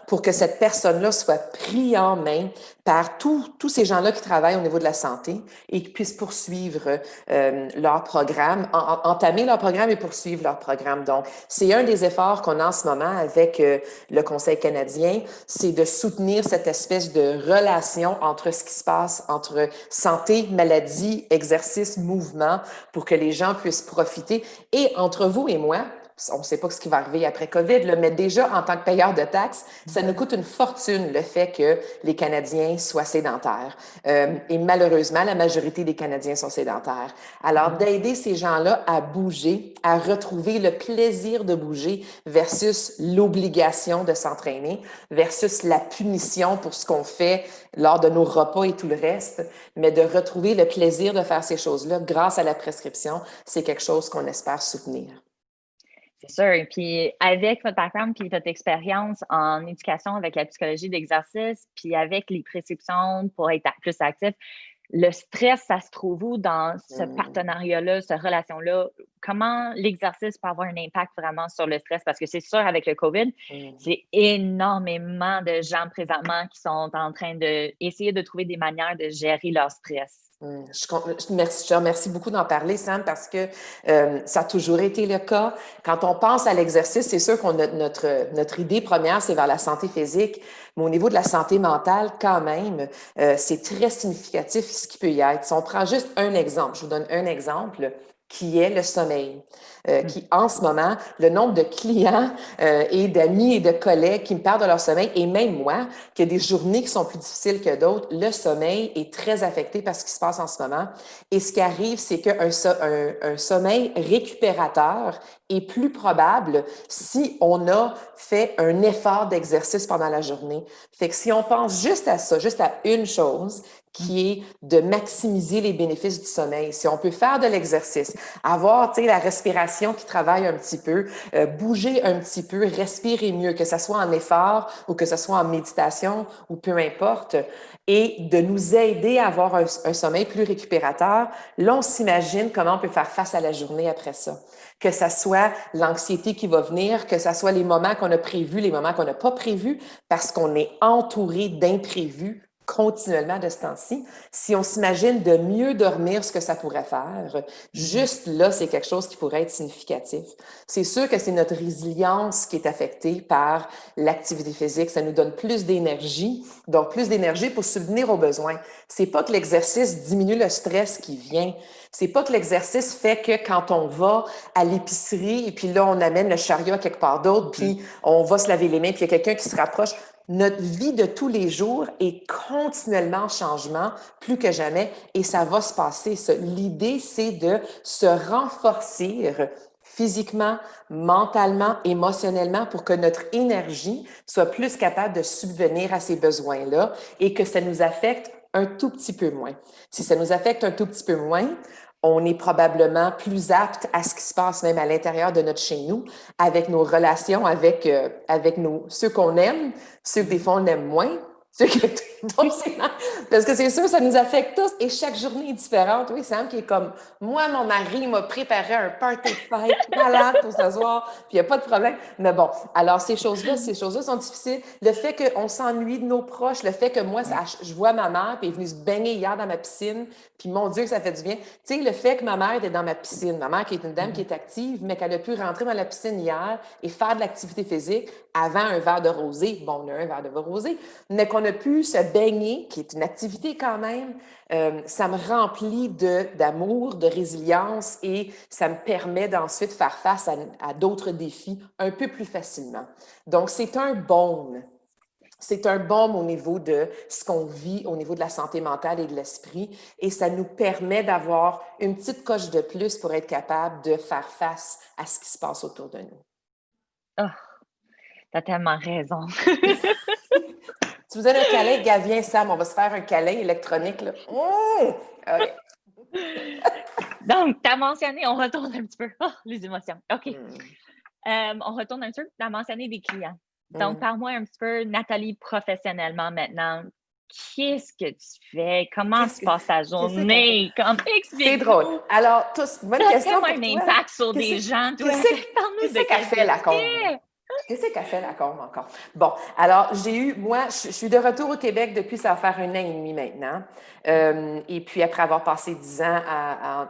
pour que cette personne-là soit prise en main par tous ces gens-là qui travaillent au niveau de la santé et qui puissent poursuivre leur programme, entamer leur programme et poursuivre leur programme. Donc, c'est un des efforts qu'on a en ce moment avec le Conseil canadien, c'est de soutenir cette espèce de relation entre ce qui se passe entre santé, maladie, exercice, mouvement, pour que les gens puissent profiter. Et entre vous et moi, on ne sait pas ce qui va arriver après COVID, là, mais déjà, en tant que payeur de taxes, ça nous coûte une fortune le fait que les Canadiens soient sédentaires. Et malheureusement, la majorité des Canadiens sont sédentaires. Alors, d'aider ces gens-là à bouger, à retrouver le plaisir de bouger versus l'obligation de s'entraîner, versus la punition pour ce qu'on fait lors de nos repas et tout le reste, mais de retrouver le plaisir de faire ces choses-là grâce à la prescription, c'est quelque chose qu'on espère soutenir. C'est sûr. Et puis, avec votre background puis votre expérience en éducation avec la psychologie d'exercice, puis avec les prescriptions pour être plus actif, le stress, ça se trouve où dans ce partenariat-là, cette relation-là? Comment l'exercice peut avoir un impact vraiment sur le stress? Parce que c'est sûr, avec le COVID, c'est énormément de gens présentement qui sont en train d'essayer de trouver des manières de gérer leur stress. Je te remercie beaucoup d'en parler, Sam, parce que ça a toujours été le cas. Quand on pense à l'exercice, c'est sûr qu'on a notre idée première, c'est vers la santé physique, mais au niveau de la santé mentale, quand même, c'est très significatif ce qui peut y être. Si on prend juste un exemple, je vous donne un exemple, qui est le sommeil. Qui, en ce moment, le nombre de clients et d'amis et de collègues qui me parlent de leur sommeil, et même moi, qu'il y a des journées qui sont plus difficiles que d'autres, le sommeil est très affecté par ce qui se passe en ce moment. Et ce qui arrive, c'est qu'un sommeil récupérateur est plus probable si on a fait un effort d'exercice pendant la journée. Fait que si on pense juste à ça, juste à une chose, qui est de maximiser les bénéfices du sommeil. Si on peut faire de l'exercice, avoir, tu sais, la respiration qui travaille un petit peu, bouger un petit peu, respirer mieux, que ce soit en effort ou que ce soit en méditation ou peu importe, et de nous aider à avoir un sommeil plus récupérateur, là, on s'imagine comment on peut faire face à la journée après ça. Que ça soit l'anxiété qui va venir, que ça soit les moments qu'on a prévus, les moments qu'on n'a pas prévus, parce qu'on est entouré d'imprévus continuellement de ce temps-ci. Si on s'imagine de mieux dormir, ce que ça pourrait faire, juste là, c'est quelque chose qui pourrait être significatif. C'est sûr que c'est notre résilience qui est affectée par l'activité physique. Ça nous donne plus d'énergie, donc plus d'énergie pour subvenir aux besoins. C'est pas que l'exercice diminue le stress qui vient. C'est pas que l'exercice fait que quand on va à l'épicerie et puis là, on amène le chariot à quelque part d'autre, puis on va se laver les mains, puis il y a quelqu'un qui se rapproche. Notre vie de tous les jours est continuellement en changement, plus que jamais, et ça va se passer. L'idée, c'est de se renforcer physiquement, mentalement, émotionnellement pour que notre énergie soit plus capable de subvenir à ces besoins-là et que ça nous affecte un tout petit peu moins. Si ça nous affecte un tout petit peu moins, on est probablement plus apte à ce qui se passe même à l'intérieur de notre chez nous, avec nos relations, avec ceux qu'on aime, ceux que des fois on aime moins, parce que c'est sûr, ça nous affecte tous et chaque journée est différente. Oui, Sam, qui est comme, moi, mon mari m'a préparé un party de fête malade pour s'asseoir, puis il n'y a pas de problème. Mais bon, alors ces choses-là sont difficiles. Le fait qu'on s'ennuie de nos proches, le fait que moi, je vois ma mère, puis elle est venue se baigner hier dans ma piscine, puis mon Dieu, que ça fait du bien. Tu sais, le fait que ma mère était dans ma piscine, ma mère qui est une dame qui est active, mais qu'elle a pu rentrer dans la piscine hier et faire de l'activité physique avant un verre de rosé. Bon, on a un verre de rosé, mais qu'on a pu se baigner, qui est une activité quand même, ça me remplit d'amour, de résilience et ça me permet d'ensuite faire face à d'autres défis un peu plus facilement. Donc, c'est un baume. C'est un baume au niveau de ce qu'on vit, au niveau de la santé mentale et de l'esprit, et ça nous permet d'avoir une petite coche de plus pour être capable de faire face à ce qui se passe autour de nous. Oh, t'as tellement raison. Tu vous donnes un câlin, gars, viens, Sam, on va se faire un câlin électronique, là. Okay. Donc, tu as mentionné, on retourne un petit peu. Oh, les émotions. OK. On retourne un petit peu, tu as mentionné des clients. Donc, parle-moi un petit peu, Nathalie, professionnellement maintenant. Qu'est-ce que tu fais? Comment se passe ta journée? C'est drôle. Alors, bonne question. Ça a un impact sur des gens. Qu'est-ce qu'elle fait, la con? Qu'est-ce qu'elle fait la combe encore? Bon, alors moi, je suis de retour au Québec depuis, ça va faire 1 an et demi maintenant. Et puis après avoir passé 10 ans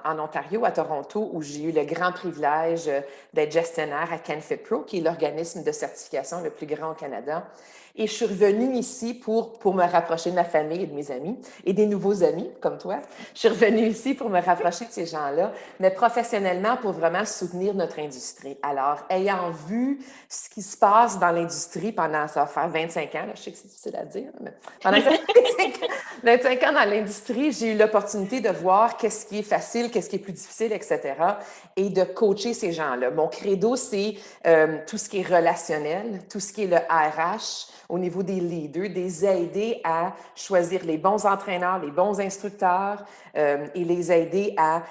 en Ontario, à Toronto, où j'ai eu le grand privilège d'être gestionnaire à CanFit Pro, qui est l'organisme de certification le plus grand au Canada. Et je suis revenue ici pour me rapprocher de ma famille et de mes amis et des nouveaux amis comme toi. Je suis revenue ici pour me rapprocher de ces gens-là, mais professionnellement pour vraiment soutenir notre industrie. Alors, ayant vu ce qui se passe dans l'industrie pendant, ça va faire 25 ans, là, je sais que c'est difficile à dire, mais pendant 25 ans dans l'industrie, j'ai eu l'opportunité de voir qu'est-ce qui est facile, qu'est-ce qui est plus difficile, etc. et de coacher ces gens-là. Mon credo, c'est tout ce qui est relationnel, tout ce qui est le RH, au niveau des leaders, des aider à choisir les bons entraîneurs, les bons instructeurs et les aider à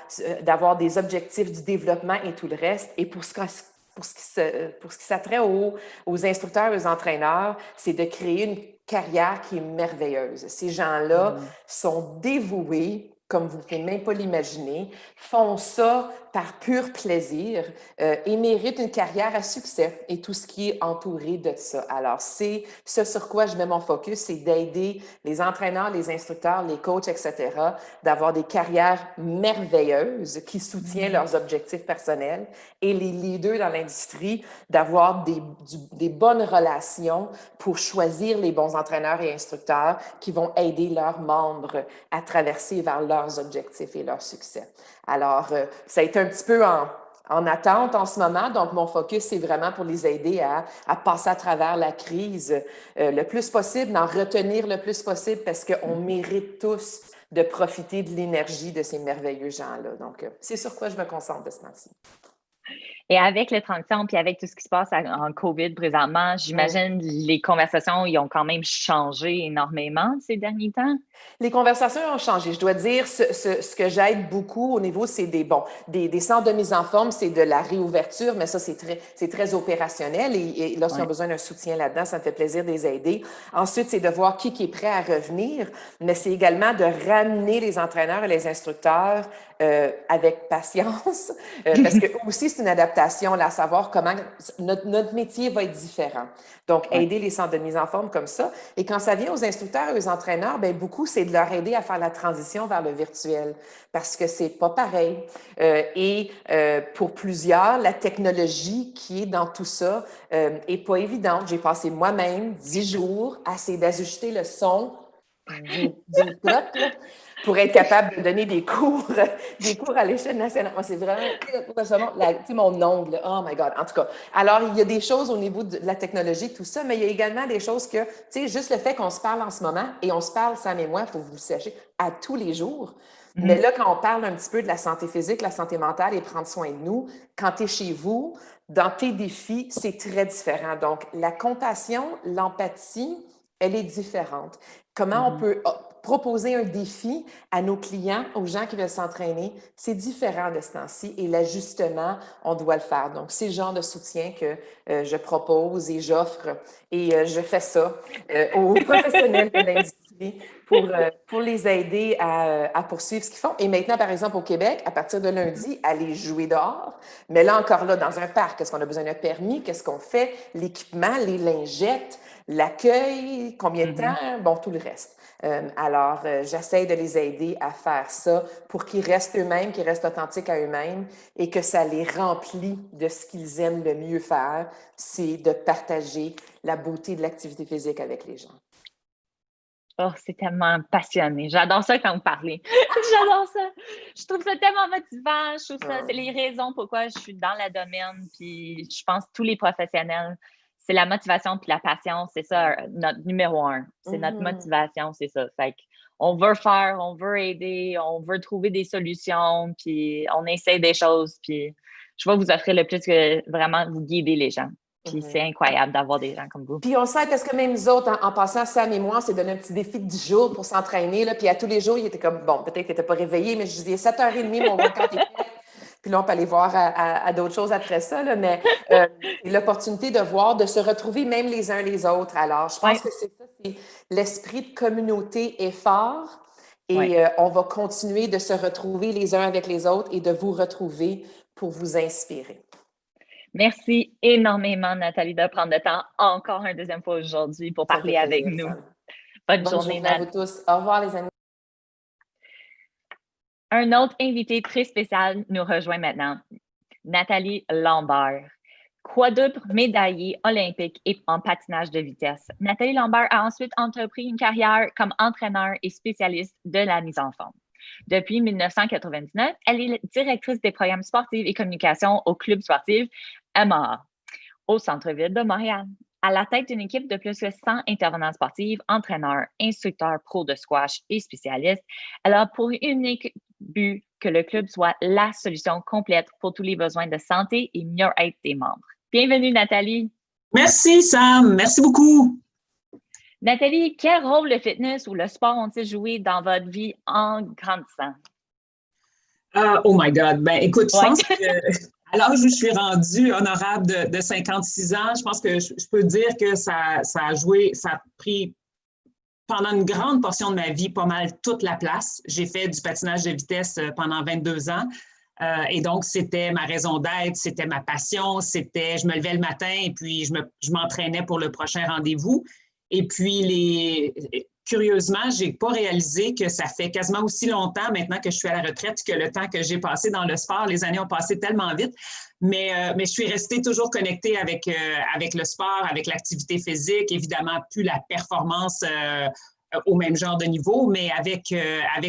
d'avoir des objectifs du développement et tout le reste. Et pour ce qui s'attrait aux instructeurs et aux entraîneurs, c'est de créer une carrière qui est merveilleuse. Ces gens-là sont dévoués, comme vous ne pouvez même pas l'imaginer, font ça par pur plaisir et méritent une carrière à succès et tout ce qui est entouré de ça. Alors, c'est ce sur quoi je mets mon focus, c'est d'aider les entraîneurs, les instructeurs, les coachs, etc., d'avoir des carrières merveilleuses qui soutiennent leurs objectifs personnels et les leaders dans l'industrie d'avoir des bonnes relations pour choisir les bons entraîneurs et instructeurs qui vont aider leurs membres à traverser vers leurs objectifs et leur succès. Alors, ça a été un petit peu en attente en ce moment. Donc, mon focus, c'est vraiment pour les aider à passer à travers la crise le plus possible, d'en retenir le plus possible parce qu'on mérite tous de profiter de l'énergie de ces merveilleux gens-là. Donc, c'est sur quoi je me concentre de ce temps-ci. Et avec les transitions, puis avec tout ce qui se passe en COVID présentement, j'imagine les conversations, ils ont quand même changé énormément ces derniers temps. Les conversations ont changé. Je dois dire, ce que j'aide beaucoup au niveau, c'est des centres de mise en forme, c'est de la réouverture, mais ça, c'est très opérationnel et lorsqu'ils ont besoin d'un soutien là-dedans, ça me fait plaisir de les aider. Ensuite, c'est de voir qui est prêt à revenir, mais c'est également de ramener les entraîneurs et les instructeurs avec patience, parce que aussi, c'est une adaptation, là, à savoir comment notre métier va être différent. Donc, aider les centres de mise en forme comme ça. Et quand ça vient aux instructeurs et aux entraîneurs, bien, beaucoup, c'est de leur aider à faire la transition vers le virtuel parce que c'est pas pareil. Pour plusieurs, la technologie qui est dans tout ça est pas évidente. J'ai passé moi-même 10 jours à essayer d'ajuster le son du truc, là, pour être capable de donner des cours à l'échelle nationale. Moi, c'est vraiment, mon ongle, là. Oh my God, en tout cas. Alors, il y a des choses au niveau de la technologie, tout ça, mais il y a également des choses que, tu sais, juste le fait qu'on se parle en ce moment, et on se parle, Sam et moi, pour vous le sachiez, à tous les jours. Mais là, quand on parle un petit peu de la santé physique, la santé mentale et prendre soin de nous, quand tu es chez vous, dans tes défis, c'est très différent. Donc, la compassion, l'empathie, elle est différente. Comment on peut proposer un défi à nos clients, aux gens qui veulent s'entraîner, c'est différent de ce temps-ci et l'ajustement, on doit le faire. Donc, c'est le genre de soutien que je propose et j'offre et je fais ça aux professionnels de l'industrie pour les aider à poursuivre ce qu'ils font. Et maintenant, par exemple, au Québec, à partir de lundi, aller jouer dehors. Mais là, encore là, dans un parc, est-ce qu'on a besoin d'un permis? Qu'est-ce qu'on fait? L'équipement, les lingettes, l'accueil, combien de temps? Bon, tout le reste. Alors, j'essaie de les aider à faire ça pour qu'ils restent eux-mêmes, qu'ils restent authentiques à eux-mêmes et que ça les remplit de ce qu'ils aiment le mieux faire, c'est de partager la beauté de l'activité physique avec les gens. Oh, c'est tellement passionné. J'adore ça quand vous parlez. J'adore ça. Je trouve ça tellement motivant. Je trouve ça, c'est les raisons pourquoi je suis dans le domaine. Puis je pense que tous les professionnels, c'est la motivation puis la patience. C'est ça, notre numéro 1. C'est notre motivation, c'est ça. Fait qu'on veut faire, on veut aider, on veut trouver des solutions, puis on essaie des choses. Puis je vais vous offrir le plus que vraiment vous guider les gens. Puis c'est incroyable d'avoir des gens comme vous. Puis on le sait parce que même nous autres, en passant, Sam et moi, on s'est donné un petit défi de 10 jours pour s'entraîner. Puis à tous les jours, il était comme, bon, peut-être qu'il n'était pas réveillé, mais je disais 7h30, mon workout est fait. Puis là, on peut aller voir à d'autres choses après ça. Là, mais l'opportunité de voir, de se retrouver même les uns les autres. Alors, je pense que c'est ça, c'est l'esprit de communauté est fort. Et on va continuer de se retrouver les uns avec les autres et de vous retrouver pour vous inspirer. Merci énormément, Nathalie, de prendre le temps encore une deuxième fois aujourd'hui pour parler avec nous. Bonne journée à vous tous. Au revoir, les amis. Un autre invité très spécial nous rejoint maintenant, Nathalie Lambert, quadruple médaillée olympique et en patinage de vitesse. Nathalie Lambert a ensuite entrepris une carrière comme entraîneur et spécialiste de la mise en forme. Depuis 1999, elle est directrice des programmes sportifs et communications au club sportif MAA, au centre-ville de Montréal. À la tête d'une équipe de plus de 100 intervenants sportifs, entraîneurs, instructeurs pro de squash et spécialistes, elle a pour unique but que le club soit la solution complète pour tous les besoins de santé et mieux-être des membres. Bienvenue, Nathalie. Merci, Sam. Merci beaucoup. Nathalie, quel rôle le fitness ou le sport ont-ils joué dans votre vie en grandissant? Oh my God. Ben, écoute, je pense que à l'âge où je suis rendue honorable de 56 ans, je pense que je peux dire que ça a joué, ça a pris pendant une grande portion de ma vie pas mal toute la place. J'ai fait du patinage de vitesse pendant 22 ans. Et donc, c'était ma raison d'être, c'était ma passion, je me levais le matin et puis je m'entraînais pour le prochain rendez-vous. Et puis, curieusement, je n'ai pas réalisé que ça fait quasiment aussi longtemps maintenant que je suis à la retraite que le temps que j'ai passé dans le sport. Les années ont passé tellement vite, mais je suis restée toujours connectée avec le sport, avec l'activité physique, évidemment, plus la performance au même genre de niveau, mais avec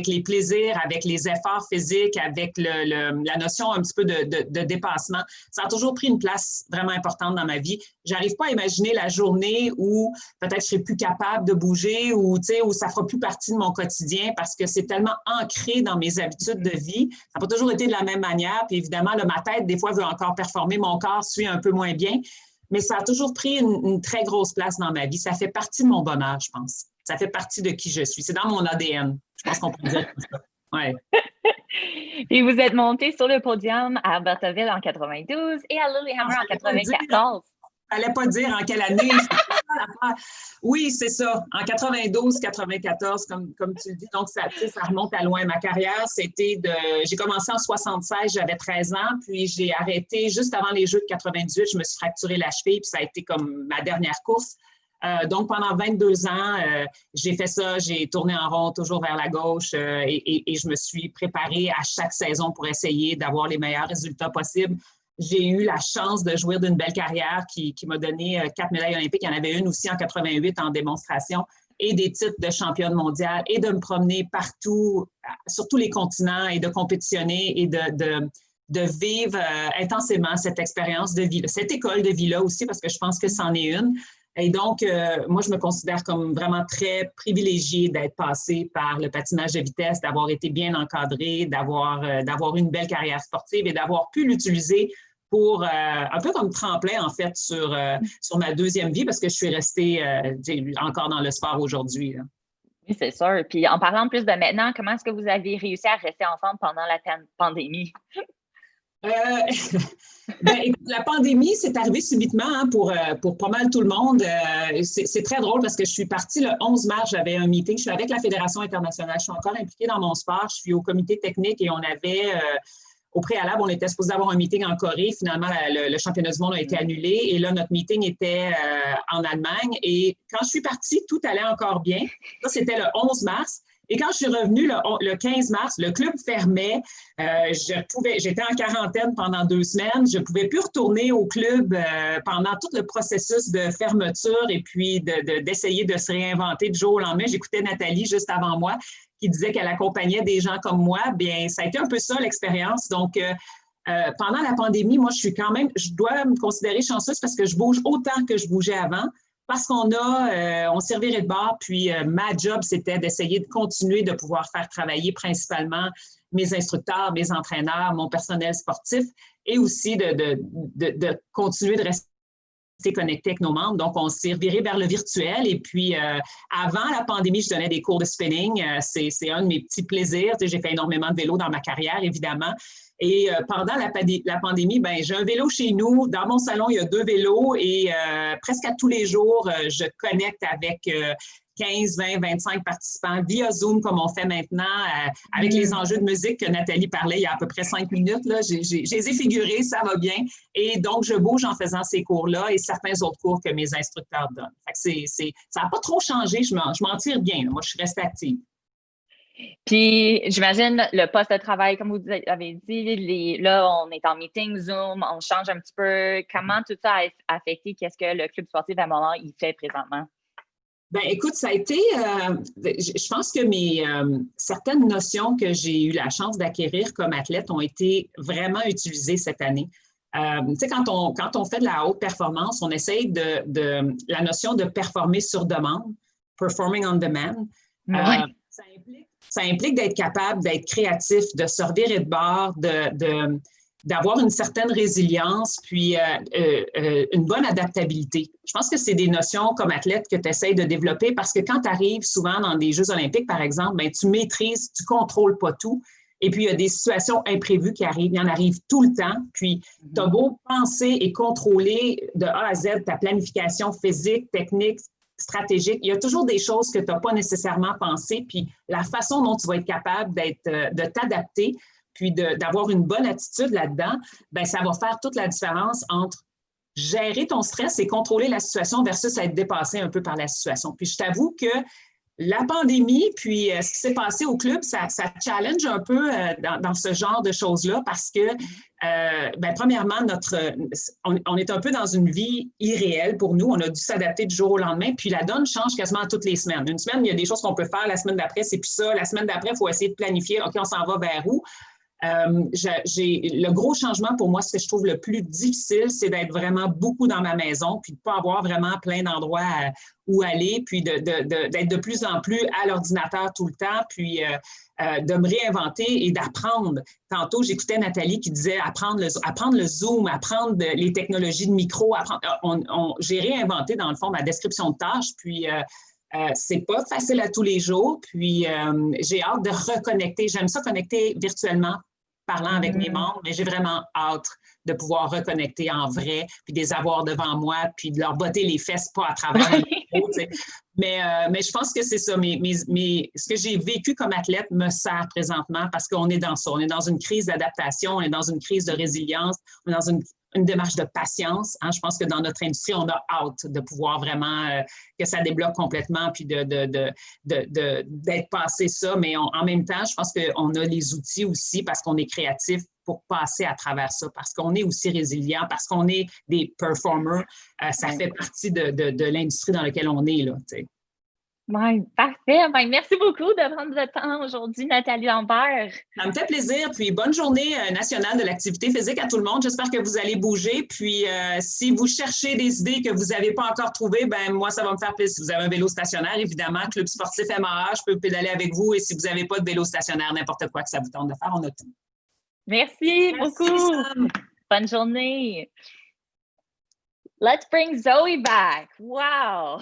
les plaisirs, avec les efforts physiques, avec la notion un petit peu de dépassement. Ça a toujours pris une place vraiment importante dans ma vie. J'arrive pas à imaginer la journée où peut-être je serai plus capable de bouger ou où ça fera plus partie de mon quotidien parce que c'est tellement ancré dans mes habitudes de vie. Ça n'a pas toujours été de la même manière. Puis évidemment, là, ma tête, des fois, veut encore performer. Mon corps suit un peu moins bien. Mais ça a toujours pris une très grosse place dans ma vie. Ça fait partie de mon bonheur, je pense. Ça fait partie de qui je suis. C'est dans mon ADN. Je pense qu'on peut dire comme ça. Ouais. Et vous êtes monté sur le podium à Albertaville en 92 et à Lillehammer en 94. Fallait pas dire en quelle année. Oui, c'est ça. En 92, 94, comme tu le dis. Donc, ça remonte à loin. Ma carrière, j'ai commencé en 76, j'avais 13 ans, puis j'ai arrêté juste avant les Jeux de 98. Je me suis fracturé la cheville, puis ça a été comme ma dernière course. Donc, pendant 22 ans, j'ai fait ça, j'ai tourné en rond, toujours vers la gauche et je me suis préparée à chaque saison pour essayer d'avoir les meilleurs résultats possibles. J'ai eu la chance de jouir d'une belle carrière qui m'a donné 4 médailles olympiques. Il y en avait une aussi en 88 en démonstration et des titres de championne mondiale et de me promener partout, sur tous les continents et de compétitionner et de vivre intensément cette expérience de vie, cette école de vie-là aussi, parce que je pense que c'en est une. Et donc, moi, je me considère comme vraiment très privilégiée d'être passée par le patinage de vitesse, d'avoir été bien encadrée, d'avoir une belle carrière sportive et d'avoir pu l'utiliser pour un peu comme tremplin, en fait, sur ma deuxième vie, parce que je suis restée encore dans le sport aujourd'hui. Oui, c'est sûr. Puis en parlant plus de maintenant, comment est-ce que vous avez réussi à rester ensemble pendant la pandémie? La pandémie, c'est arrivé subitement pour pas mal tout le monde. C'est très drôle parce que je suis partie le 11 mars, j'avais un meeting. Je suis avec la Fédération internationale. Je suis encore impliquée dans mon sport. Je suis au comité technique et on avait, au préalable, on était supposé avoir un meeting en Corée. Finalement, le championnat du monde a été annulé et là, notre meeting était en Allemagne. Et quand je suis partie, tout allait encore bien. Ça, c'était le 11 mars. Et quand je suis revenue le 15 mars, le club fermait. J'étais en quarantaine pendant 2 semaines. Je ne pouvais plus retourner au club pendant tout le processus de fermeture et puis d'essayer de se réinventer de jour au lendemain. J'écoutais Nathalie juste avant moi qui disait qu'elle accompagnait des gens comme moi. Bien, ça a été un peu ça l'expérience. Donc, pendant la pandémie, moi, je dois me considérer chanceuse parce que je bouge autant que je bougeais avant. Parce on s'est reviré de bord, puis ma job, c'était d'essayer de continuer de pouvoir faire travailler principalement mes instructeurs, mes entraîneurs, mon personnel sportif et aussi de continuer de rester connecté avec nos membres. Donc, on s'est reviré vers le virtuel. Et puis, avant la pandémie, je donnais des cours de spinning. C'est un de mes petits plaisirs. J'ai fait énormément de vélo dans ma carrière, évidemment. Et pendant la pandémie, j'ai un vélo chez nous. Dans mon salon, il y a 2 vélos et presque à tous les jours, je connecte avec 15, 20, 25 participants via Zoom comme on fait maintenant avec les enjeux de musique que Nathalie parlait il y a à peu près 5 minutes. Là, je les ai figurés, ça va bien. Et donc, je bouge en faisant ces cours-là et certains autres cours que mes instructeurs donnent. Fait que ça n'a pas trop changé, je m'en tire bien. Là. Moi, je suis restée active. Puis, j'imagine le poste de travail, comme vous avez dit, là, on est en meeting, Zoom, on change un petit peu. Comment tout ça a affecté qu'est-ce que le club sportif à Montréal il fait présentement? Ben, écoute, ça a été, je pense que certaines notions que j'ai eu la chance d'acquérir comme athlète ont été vraiment utilisées cette année. Tu sais, quand on fait de la haute performance, on essaye de la notion de performer sur demande, performing on demand. Ouais. Ça implique d'être capable d'être créatif, de se revirer de bord, d'avoir une certaine résilience, puis une bonne adaptabilité. Je pense que c'est des notions comme athlète que tu essaies de développer parce que quand tu arrives souvent dans des Jeux olympiques, par exemple, ben, tu maîtrises, tu ne contrôles pas tout. Et puis, il y a des situations imprévues qui arrivent. Il y en arrive tout le temps. Puis, tu as beau penser et contrôler de A à Z ta planification physique, technique, stratégique. Il y a toujours des choses que tu n'as pas nécessairement pensées. Puis, la façon dont tu vas être capable de t'adapter puis d'avoir une bonne attitude là-dedans, ben ça va faire toute la différence entre gérer ton stress et contrôler la situation versus être dépassé un peu par la situation. Puis je t'avoue que la pandémie, puis ce qui s'est passé au club, ça challenge un peu dans ce genre de choses-là parce que, ben, premièrement, on est un peu dans une vie irréelle pour nous. On a dû s'adapter du jour au lendemain, puis la donne change quasiment toutes les semaines. Une semaine, il y a des choses qu'on peut faire. La semaine d'après, c'est plus ça. La semaine d'après, il faut essayer de planifier. OK, on s'en va vers où? Le gros changement pour moi, ce que je trouve le plus difficile, c'est d'être vraiment beaucoup dans ma maison, puis de ne pas avoir vraiment plein d'endroits où aller, puis d'être de plus en plus à l'ordinateur tout le temps, puis de me réinventer et d'apprendre. Tantôt, j'écoutais Nathalie qui disait apprendre le Zoom, apprendre les technologies de micro. J'ai réinventé, dans le fond, ma description de tâches, puis c'est pas facile à tous les jours, puis j'ai hâte de reconnecter. J'aime ça connecter virtuellement, parlant avec mes membres, mais j'ai vraiment hâte de pouvoir reconnecter en vrai, puis de les avoir devant moi, puis de leur botter les fesses, pas à travers un micro, tu sais. Mais je pense que c'est ça. Ce que j'ai vécu comme athlète me sert présentement parce qu'on est dans ça. On est dans une crise d'adaptation, on est dans une crise de résilience, on est dans une démarche de patience. Hein. Je pense que dans notre industrie, on a hâte de pouvoir vraiment que ça débloque complètement puis d'être passé ça. Mais en même temps, je pense qu'on a les outils aussi parce qu'on est créatif pour passer à travers ça, parce qu'on est aussi résilient, parce qu'on est des performers. Ça fait partie de l'industrie dans laquelle on est, là, tu sais. Oui, parfait. Ben, merci beaucoup de prendre le temps aujourd'hui, Nathalie Lambert. Ça me fait plaisir. Puis, bonne journée nationale de l'activité physique à tout le monde. J'espère que vous allez bouger. Puis, si vous cherchez des idées que vous n'avez pas encore trouvées, ben moi, ça va me faire plaisir. Si vous avez un vélo stationnaire, évidemment, Club sportif MAA, je peux pédaler avec vous. Et si vous n'avez pas de vélo stationnaire, n'importe quoi que ça vous tente de faire, on a tout. Merci beaucoup. Sam. Bonne journée. Let's bring Zoe back. Wow.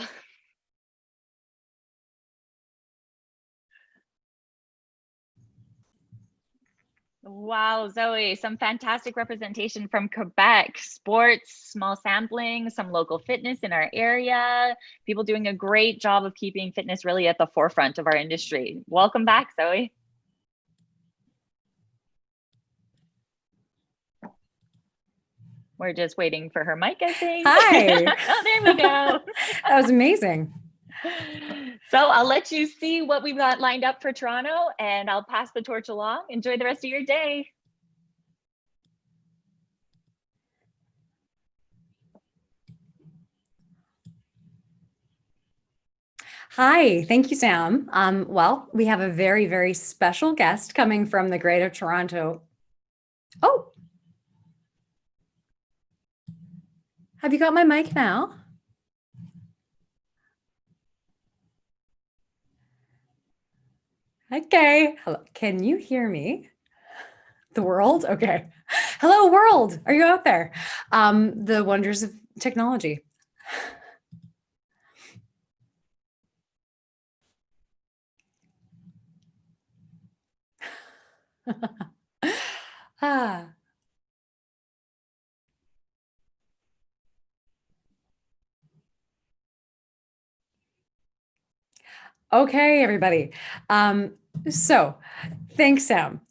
Wow, Zoe, some fantastic representation from Quebec. Sports, small sampling, some local fitness in our area. People doing a great job of keeping fitness really at the forefront of our industry. Welcome back, Zoe. We're just waiting for her mic, I think. Hi. Oh, there we go. That was amazing. So I'll let you see what we've got lined up for Toronto, and I'll pass the torch along. Enjoy the rest of your day. Hi, thank you, Sam. Well, we have a very, very special guest coming from the Greater Toronto. Oh, have you got my mic now? Okay, hello. Can you hear me? The world? Okay. Hello, world. Are you out there? The wonders of technology. Ah. Okay, everybody. So thanks, Sam.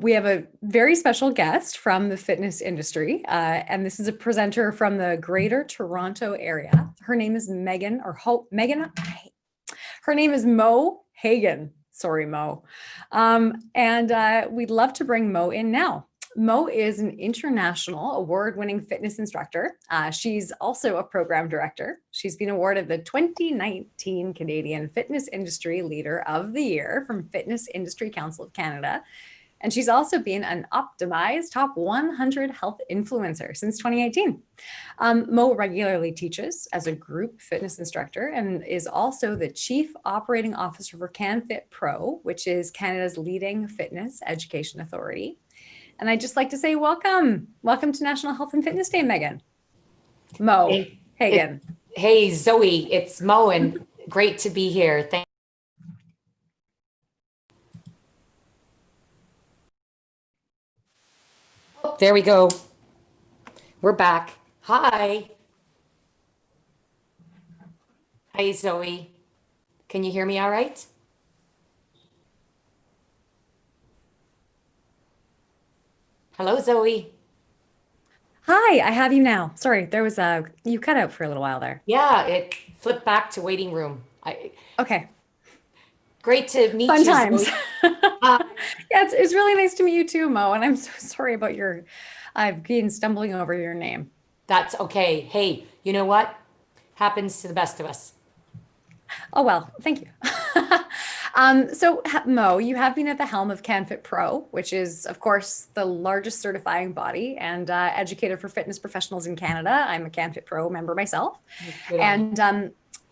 We have a very special guest from the fitness industry, and this is a presenter from the Greater Toronto area. Her name is Megan, or Megan. Her name is Mo Hagan. Sorry, Mo. And we'd love to bring Mo in now. Mo is an international award-winning fitness instructor. She's also a program director. She's been awarded the 2019 Canadian Fitness Industry Leader of the Year from Fitness Industry Council of Canada. And she's also been an optimized top 100 health influencer since 2018. Mo regularly teaches as a group fitness instructor and is also the Chief Operating Officer for CanFit Pro, which is Canada's leading fitness education authority. And I'd just like to say welcome. Welcome to National Health and Fitness Day, Megan. Mo Hagan. Hey, Zoe, it's Mo, and great to be here. There we go. We're back. Hi. Hi, Zoe. Can you hear me all right? Hello, Zoe. Hi, I have you now. Sorry, there was you cut out for a little while there. Yeah, it flipped back to waiting room. Okay. Great to meet Fun you, times. Zoe. Yeah, it's really nice to meet you too, Mo. And I'm so sorry about I've been stumbling over your name. That's okay. Hey, you know what? Happens to the best of us. Oh, well, thank you. So Mo, you have been at the helm of CanFit Pro, which is, of course, the largest certifying body and educator for fitness professionals in Canada. I'm a CanFit Pro member myself. And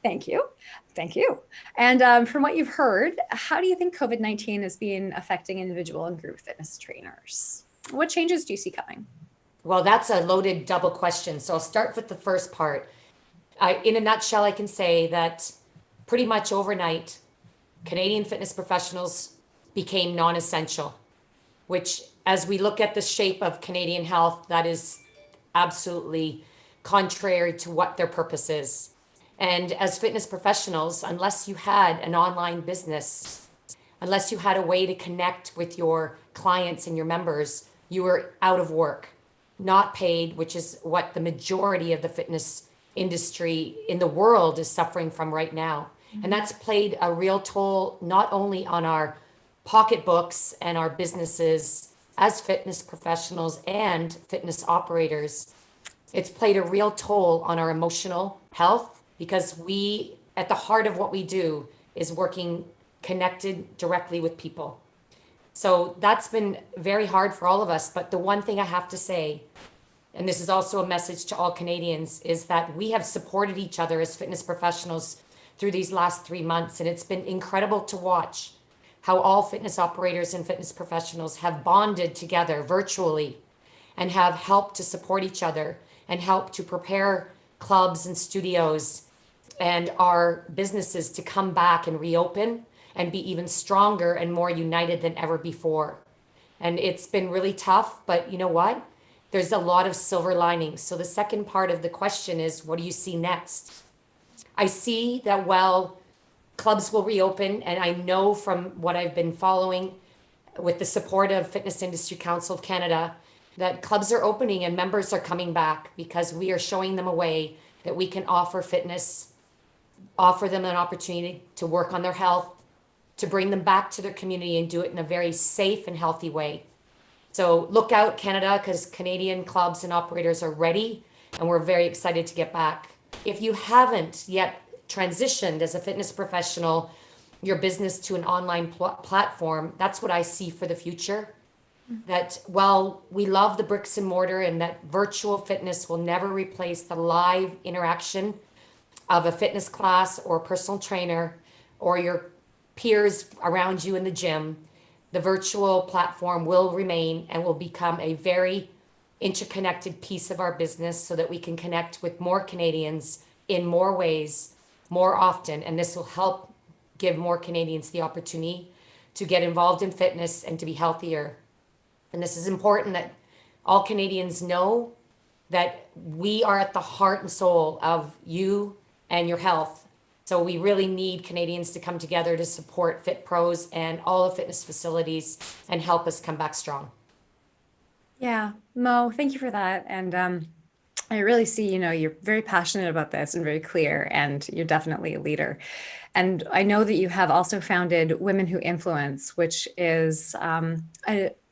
thank you. Thank you. And from what you've heard, how do you think COVID-19 has been affecting individual and group fitness trainers? What changes do you see coming? Well, that's a loaded double question. So I'll start with the first part. In a nutshell, I can say that pretty much overnight, Canadian fitness professionals became non-essential, which as we look at the shape of Canadian health, that is absolutely contrary to what their purpose is. And as fitness professionals, unless you had an online business, unless you had a way to connect with your clients and your members, you were out of work, not paid, which is what the majority of the fitness industry in the world is suffering from right now. And that's played a real toll, not only on our pocketbooks and our businesses as fitness professionals and fitness operators, it's played a real toll on our emotional health, because we, at the heart of what we do, is working connected directly with people. So that's been very hard for all of us. But the one thing I have to say, and this is also a message to all Canadians, is that we have supported each other as fitness professionals through these last 3 months. And it's been incredible to watch how all fitness operators and fitness professionals have bonded together virtually and have helped to support each other and help to prepare clubs and studios and our businesses to come back and reopen and be even stronger and more united than ever before. And it's been really tough, but you know what? There's a lot of silver linings. So the second part of the question is, what do you see next? I see that while clubs will reopen, and I know from what I've been following with the support of Fitness Industry Council of Canada, that clubs are opening and members are coming back, because we are showing them a way that we can offer fitness, offer them an opportunity to work on their health, to bring them back to their community and do it in a very safe and healthy way. So look out, Canada, because Canadian clubs and operators are ready, and we're very excited to get back. If you haven't yet transitioned as a fitness professional, your business to an online platform, that's what I see for the future. That while we love the bricks and mortar, and that virtual fitness will never replace the live interaction of a fitness class or personal trainer or your peers around you in the gym, the virtual platform will remain and will become a very interconnected piece of our business, so that we can connect with more Canadians in more ways, more often. And this will help give more Canadians the opportunity to get involved in fitness and to be healthier. And this is important that all Canadians know that we are at the heart and soul of you and your health. So we really need Canadians to come together to support Fit Pros and all the fitness facilities and help us come back strong. Yeah, Mo, thank you for that. And I really see, you're very passionate about this and very clear, and you're definitely a leader. And I know that you have also founded Women Who Influence, which is an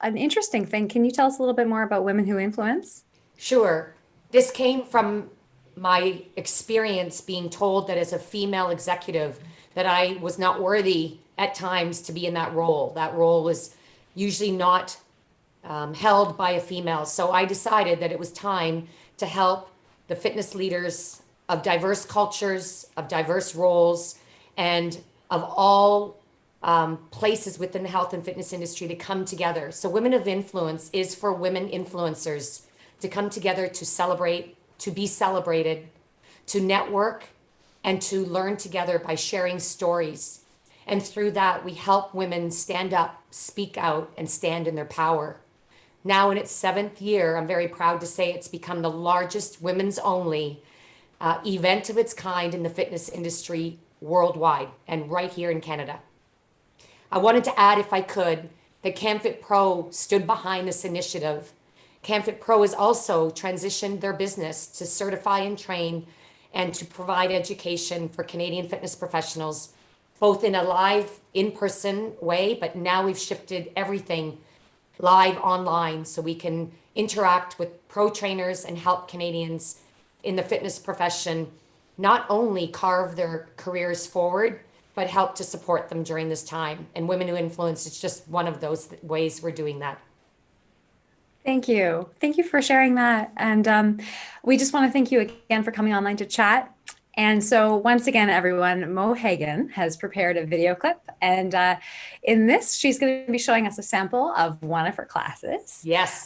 interesting thing. Can you tell us a little bit more about Women Who Influence? Sure. This came from my experience being told that as a female executive that I was not worthy at times to be in that role. That role was usually not held by a female. So I decided that it was time to help the fitness leaders of diverse cultures, of diverse roles, and of all places within the health and fitness industry to come together. So Women of Influence is for women influencers to come together to celebrate, to be celebrated, to network, and to learn together by sharing stories. And through that, we help women stand up, speak out, and stand in their power. Now in its 7th year, I'm very proud to say it's become the largest women's only event of its kind in the fitness industry worldwide and right here in Canada. I wanted to add, if I could, that CanFit Pro stood behind this initiative. CanFit Pro has also transitioned their business to certify and train and to provide education for Canadian fitness professionals, both in a live, in-person way, but now we've shifted everything live online so we can interact with pro trainers and help Canadians in the fitness profession not only carve their careers forward, but help to support them during this time. And Women Who Influence is just one of those ways we're doing that. Thank you. Thank you for sharing that. And we just want to thank you again for coming online to chat. And so once again, everyone, Mo Hagan has prepared a video clip. And in this, she's going to be showing us a sample of one of her classes. Yes.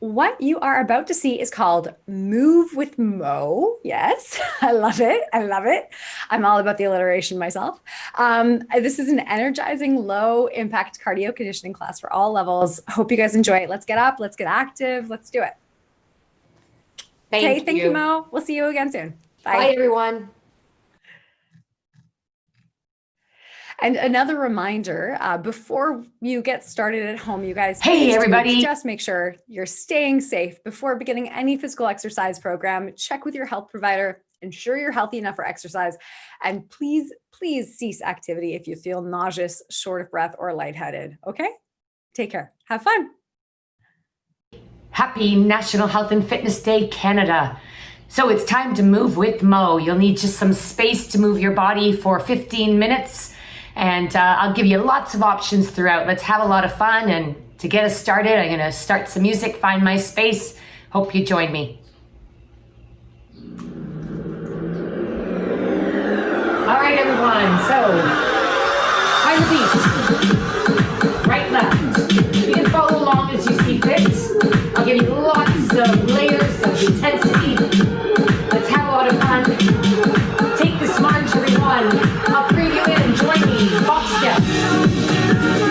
What you are about to see is called Move with Mo. Yes, I love it. I love it. I'm all about the alliteration myself. This is an energizing, low impact cardio conditioning class for all levels. Hope you guys enjoy it. Let's get up. Let's get active. Let's do it. Thank you, Mo. We'll see you again soon. Bye everyone. And another reminder, before you get started at home, you guys, hey everybody, just make sure you're staying safe before beginning any physical exercise program. Check with your health provider, ensure you're healthy enough for exercise, and please cease activity if you feel nauseous, short of breath, or lightheaded. Okay? Take care. Have fun. Happy National Health and Fitness Day, Canada. So it's time to move with Mo. You'll need just some space to move your body for 15 minutes. And I'll give you lots of options throughout. Let's have a lot of fun. And to get us started, I'm gonna start some music, find my space. Hope you join me. All right, everyone, so find the beat. Right, left. You can follow along as you see fit. I'll give you lots of layers of intensity. Let's have a lot of fun. Take this march, everyone. I'll preview it and join me. Box step.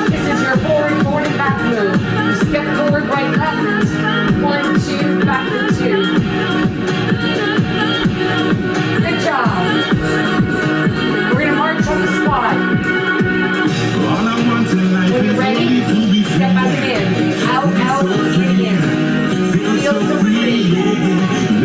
This is your forward and back move. You step forward, right, left. 1, 2, back to 2. Good job. We're going to march on the squat. When you're ready, step back in. Out, in. Feel so free.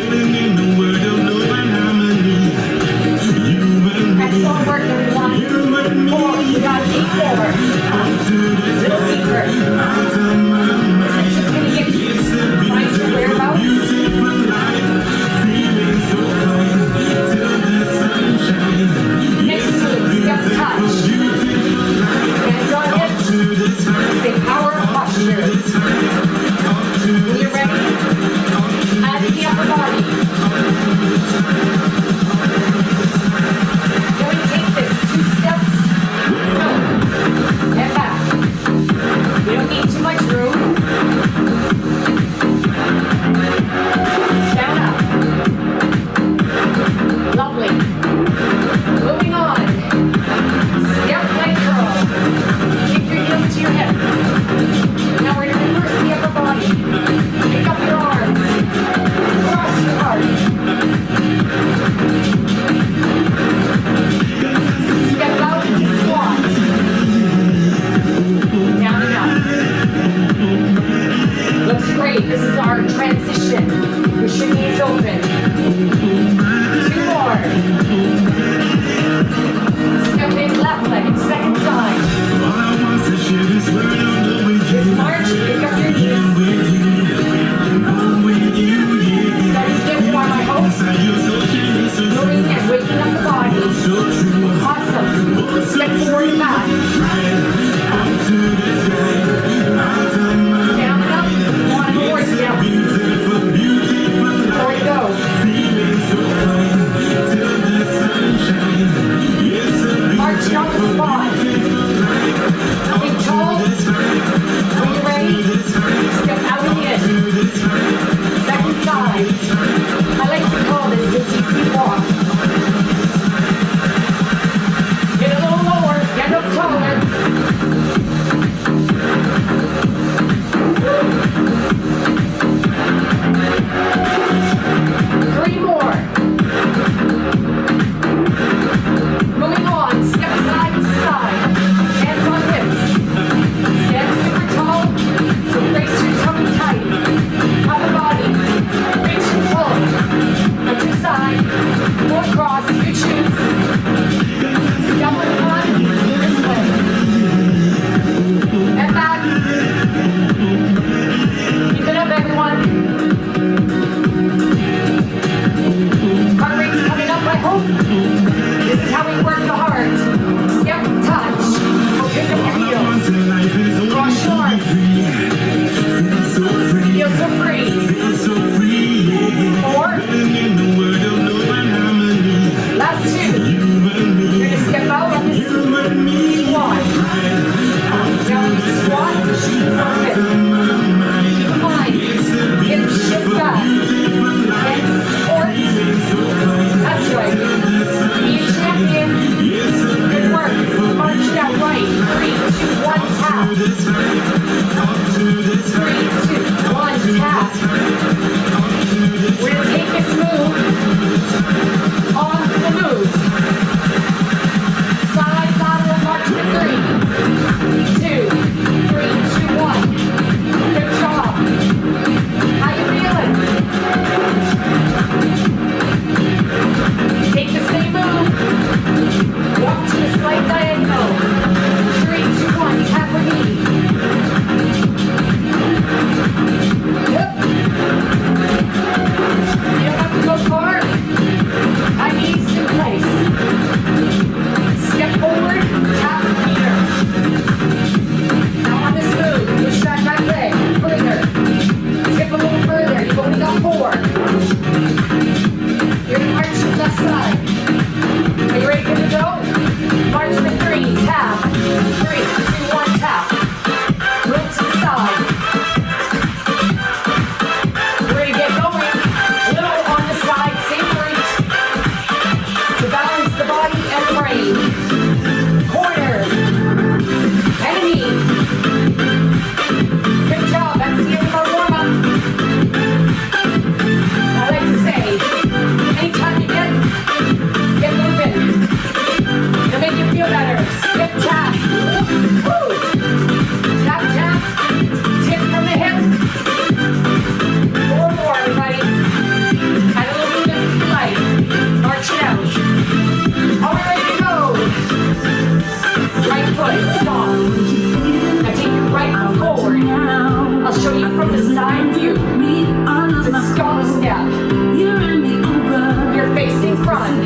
front.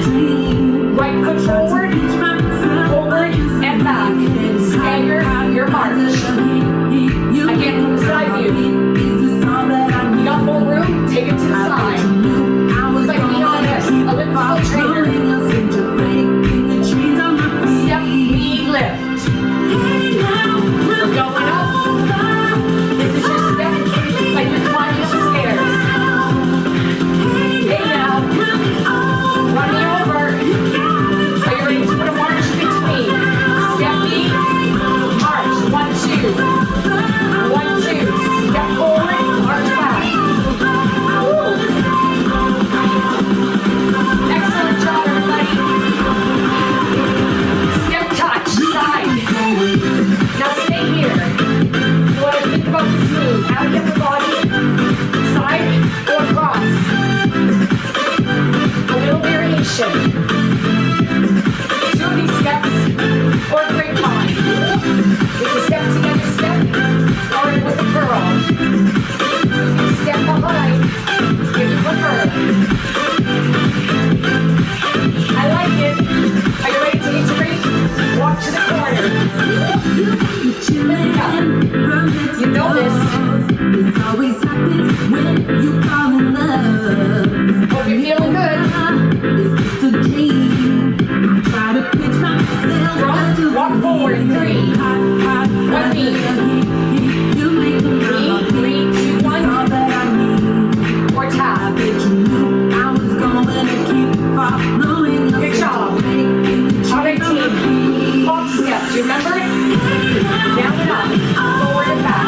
Right foot forward, forward and back. Stagger your march. Again, from the side view. You got more room? Take it to the side. It's like being on an elliptical trainer. Step, knee, lift. We're going up. This is your step, like you're climbing the stairs. Hey now. Run me over. Are you ready to put a march in between? Step, knee, march. 1, 2. 1, 2. Step forward, march back. Woo. Excellent job, everybody. Step touch, side. Now stay here. You want to think about this move. Out of the body, side or cross. A little variation. 2 of these steps or a grapevine. It's a step together step, starting with a curl. Step behind if you prefer. I like it. Are you ready to integrate? Walk to the corner. Lift up. You know this. It always happens when you fall in love. Hope you're feeling good. It's just a dream. I try to pitch myself. Front, walk forward. 3. 1 knee. Knee, 3, 2, 1. Or tap. Good job. All right, team. Walk steps. You remember it? Down and up. Forward and back.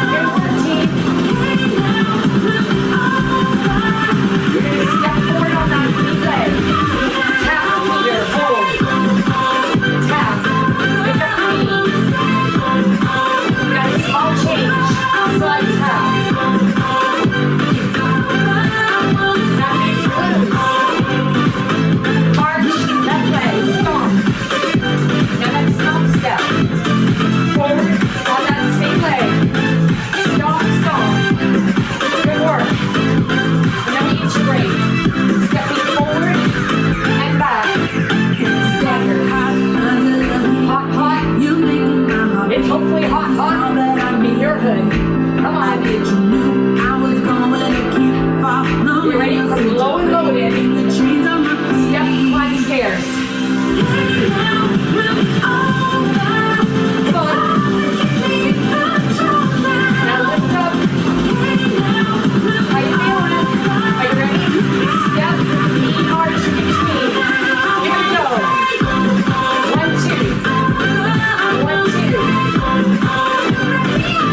Good work, team. You're going to step forward on that knee leg. Tap here. Hold. Tap. Pick up the knee. Got a small change. Slide tap. That makes loose. March, left leg, stomp. Now that's stomp step. Forward on that same leg. Stomp, stomp. Good work. And then we integrate. Stepping forward and back. Stagger. Hot, hot. It's hopefully hot, hot in your hood. Come on. You ready for low and loaded? Step, climb stairs. Come on. Now lift up. How you feeling? Are you ready? Step, knee, march in between. Here we go. 1, 2. 1, 2.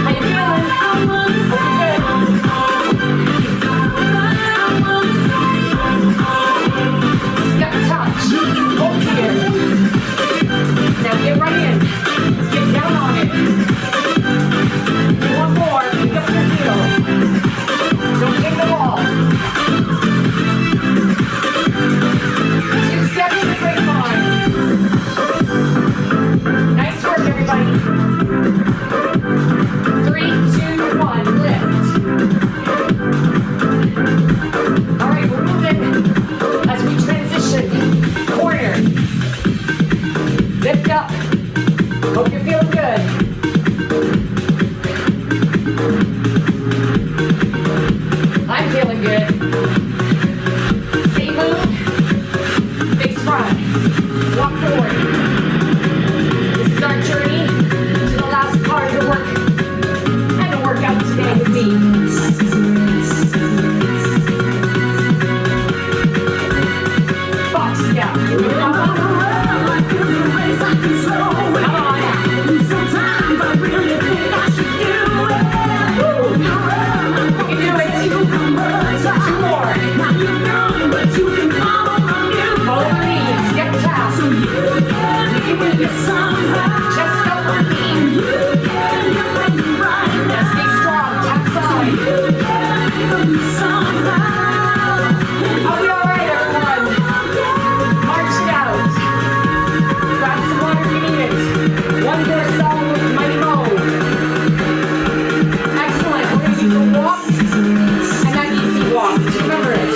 How you feeling? Hope you're good. Step touch. Hold here. Now get right in. Get down on it. Do one more. Pick up your heel. Don't hit the wall. 2 steps to the grapevine. Nice work, everybody. 3, 2, 1. Lift. All right, we're moving as we transition. Corner. Lift up. Hope you're feeling good. I'm feeling good. Same move. Face front. Walk forward. This is our journey to the last part of the work and the workout today with me. Box step. Come on. Sometimes I really think I should do it. You can do it. 2 more. to remember it.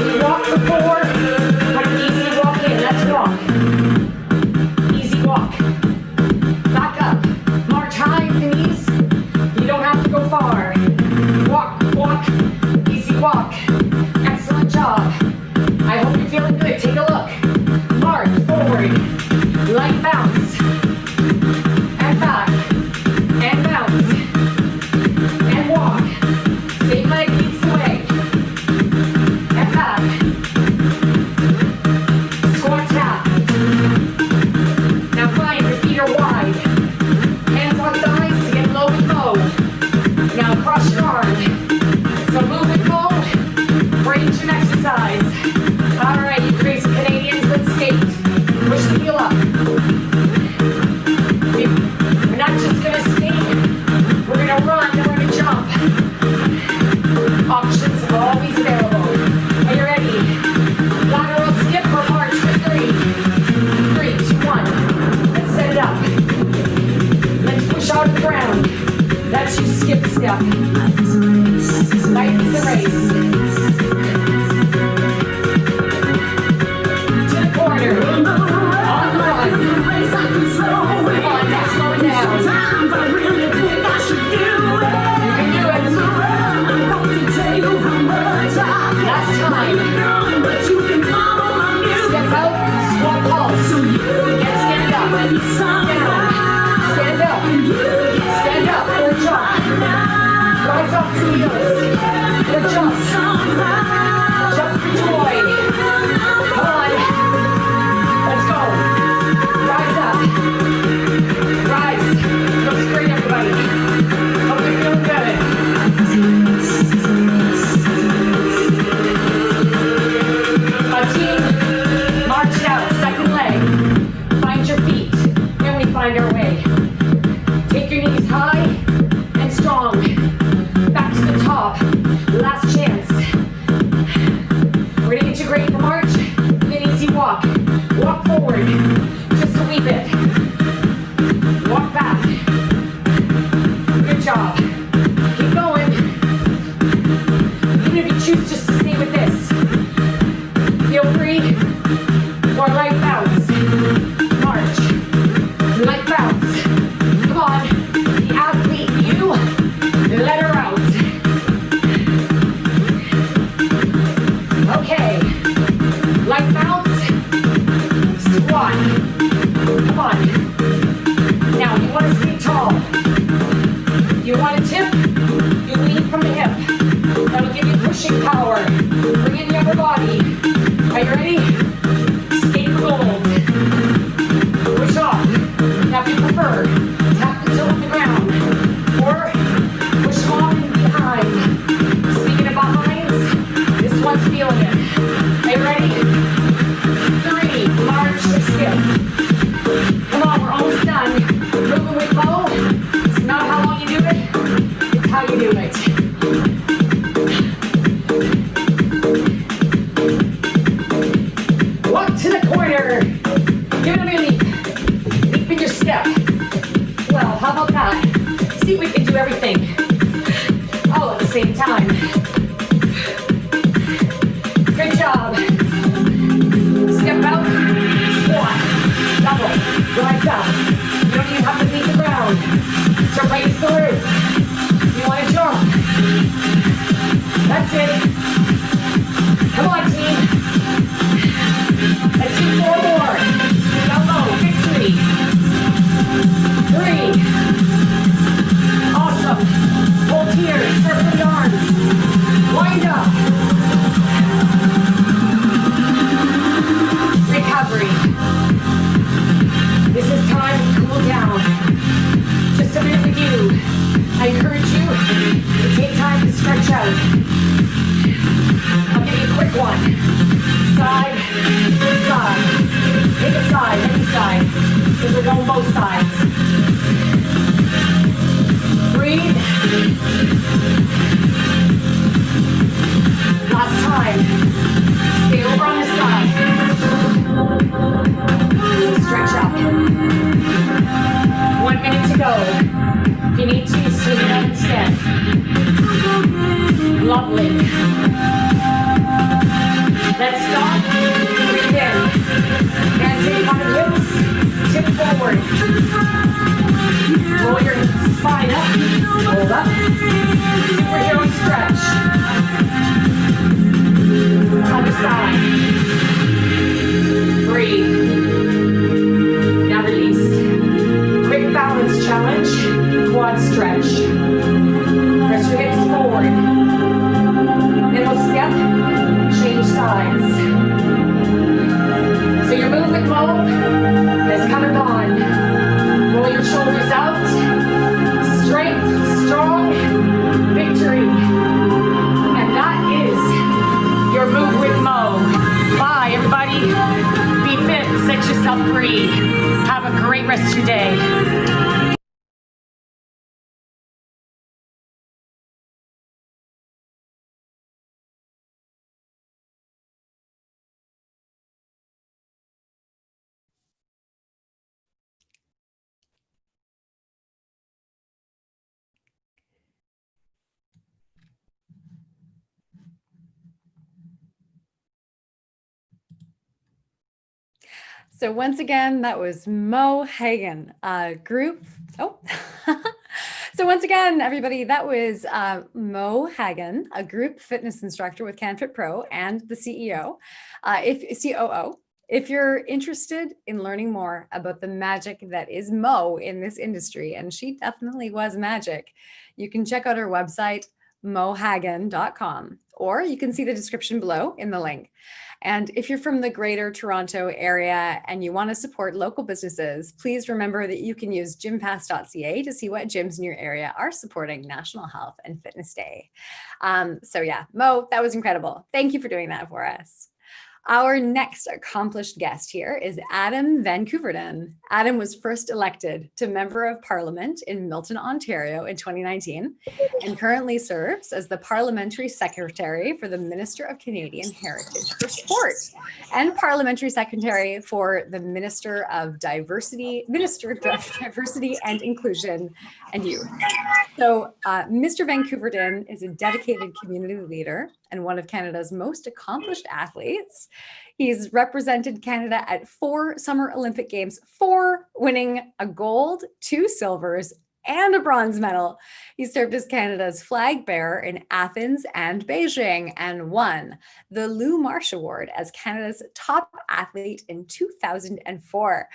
You walk for 4, but an easy walk in. Let's walk. Easy walk. Back up. March high with the knees. You don't have to go far. Walk, walk, easy walk. Excellent job. I hope you're feeling good. Take a look. March forward. Light bounce. And back. And bounce. And walk. Same leg leads the way. And back. Squat tap. Now find your feet are wide. Hands on thighs to get low and low. Now cross your arm. So move and go. Range and exercise. All right, you crazy Canadians, let's skate. Push the heel up. We're not just gonna skate. We're gonna run and we're gonna jump. Options are always available. Are you ready? Lateral skip or march for 3. 3, 2, 1. Let's set it up. Let's push out of the ground. That's your skip step. Life is a race. To the corner. On the run. Come on, now slow it down. You can do it. Last time. Step out, squat pulse. And stand up. Down. Stand up. Stand up or jump. Rise up to heels. Or jump. Jump for joy. Come on. Let's go. Rise up. Rise. Go straight, everybody. Hope you're feeling good. A team, march it out. Second leg. Find your feet. And we find our way. Take your knees high and strong. Back to the top. Last chance. We're gonna get you ready for march. An easy walk. Walk forward. Just a wee bit. Walk back. Good job. Keep going. Even if you choose just to stay with this. Feel free. Or light bounce. March. Light bounce. Come on. The athlete in you. Let her out. Okay. Light bounce. Squat. Come on. Now you want to stay tall. You want to tip? You lean from the hip. That'll give you pushing power. Bring in the upper body. Are you ready? Skate for gold. Push off. Now if you prefer, tap the toe on the ground. Or push long and behind. Speaking of behinds, this one's feeling it. Are you ready? 3, march or skip. Come on, we're almost done. Moving with bow. It's not how long you do it, it's how you do it. Walk to the corner. Give it a leap. Leap in your step. Well, how about that? See if we can do everything all at the same time. Good job. Step out, squat, double, rise up. You don't even have to beat the ground to raise the roof. You want to jump. That's it. Come on, team. Let's do 4 more. Down low, victory. 3. Awesome. Hold here, circle the arms. Wind up. Recovery. This is time to cool down. Just a minute with you. I encourage you to take time to stretch out. I'll give you a quick one. Side, side. Take a side, any side. Because we're going both sides. Breathe. Last time. Stay over on this side. Stretch up. 1 minute to go. If you need to, swing it out instead. Lovely. Mo. Bye, everybody. Be fit, set yourself free. Have a great rest of your day. So once again, that was Mo Hagan, group. Oh, so once again, everybody, that was Mo Hagan, a group fitness instructor with CanFit Pro and the CEO, COO. If you're interested in learning more about the magic that is Mo in this industry, and she definitely was magic, you can check out her website, mohagan.com, or you can see the description below in the link. And if you're from the Greater Toronto area and you want to support local businesses, please remember that you can use gympass.ca to see what gyms in your area are supporting National Health and Fitness Day. So yeah, Mo, that was incredible. Thank you for doing that for us. Our next accomplished guest here is Adam Van Couverden. Adam was first elected to Member of Parliament in Milton, Ontario in 2019, and currently serves as the Parliamentary Secretary for the Minister of Canadian Heritage for Sport and Parliamentary Secretary for the Minister of Diversity and Inclusion and Youth. So Mr. Van Couverden is a dedicated community leader and one of Canada's most accomplished athletes. He's represented Canada at 4 Summer Olympic Games, 4 winning a gold, 2 silvers, and a bronze medal. He served as Canada's flag bearer in Athens and Beijing and won the Lou Marsh Award as Canada's top athlete in 2004.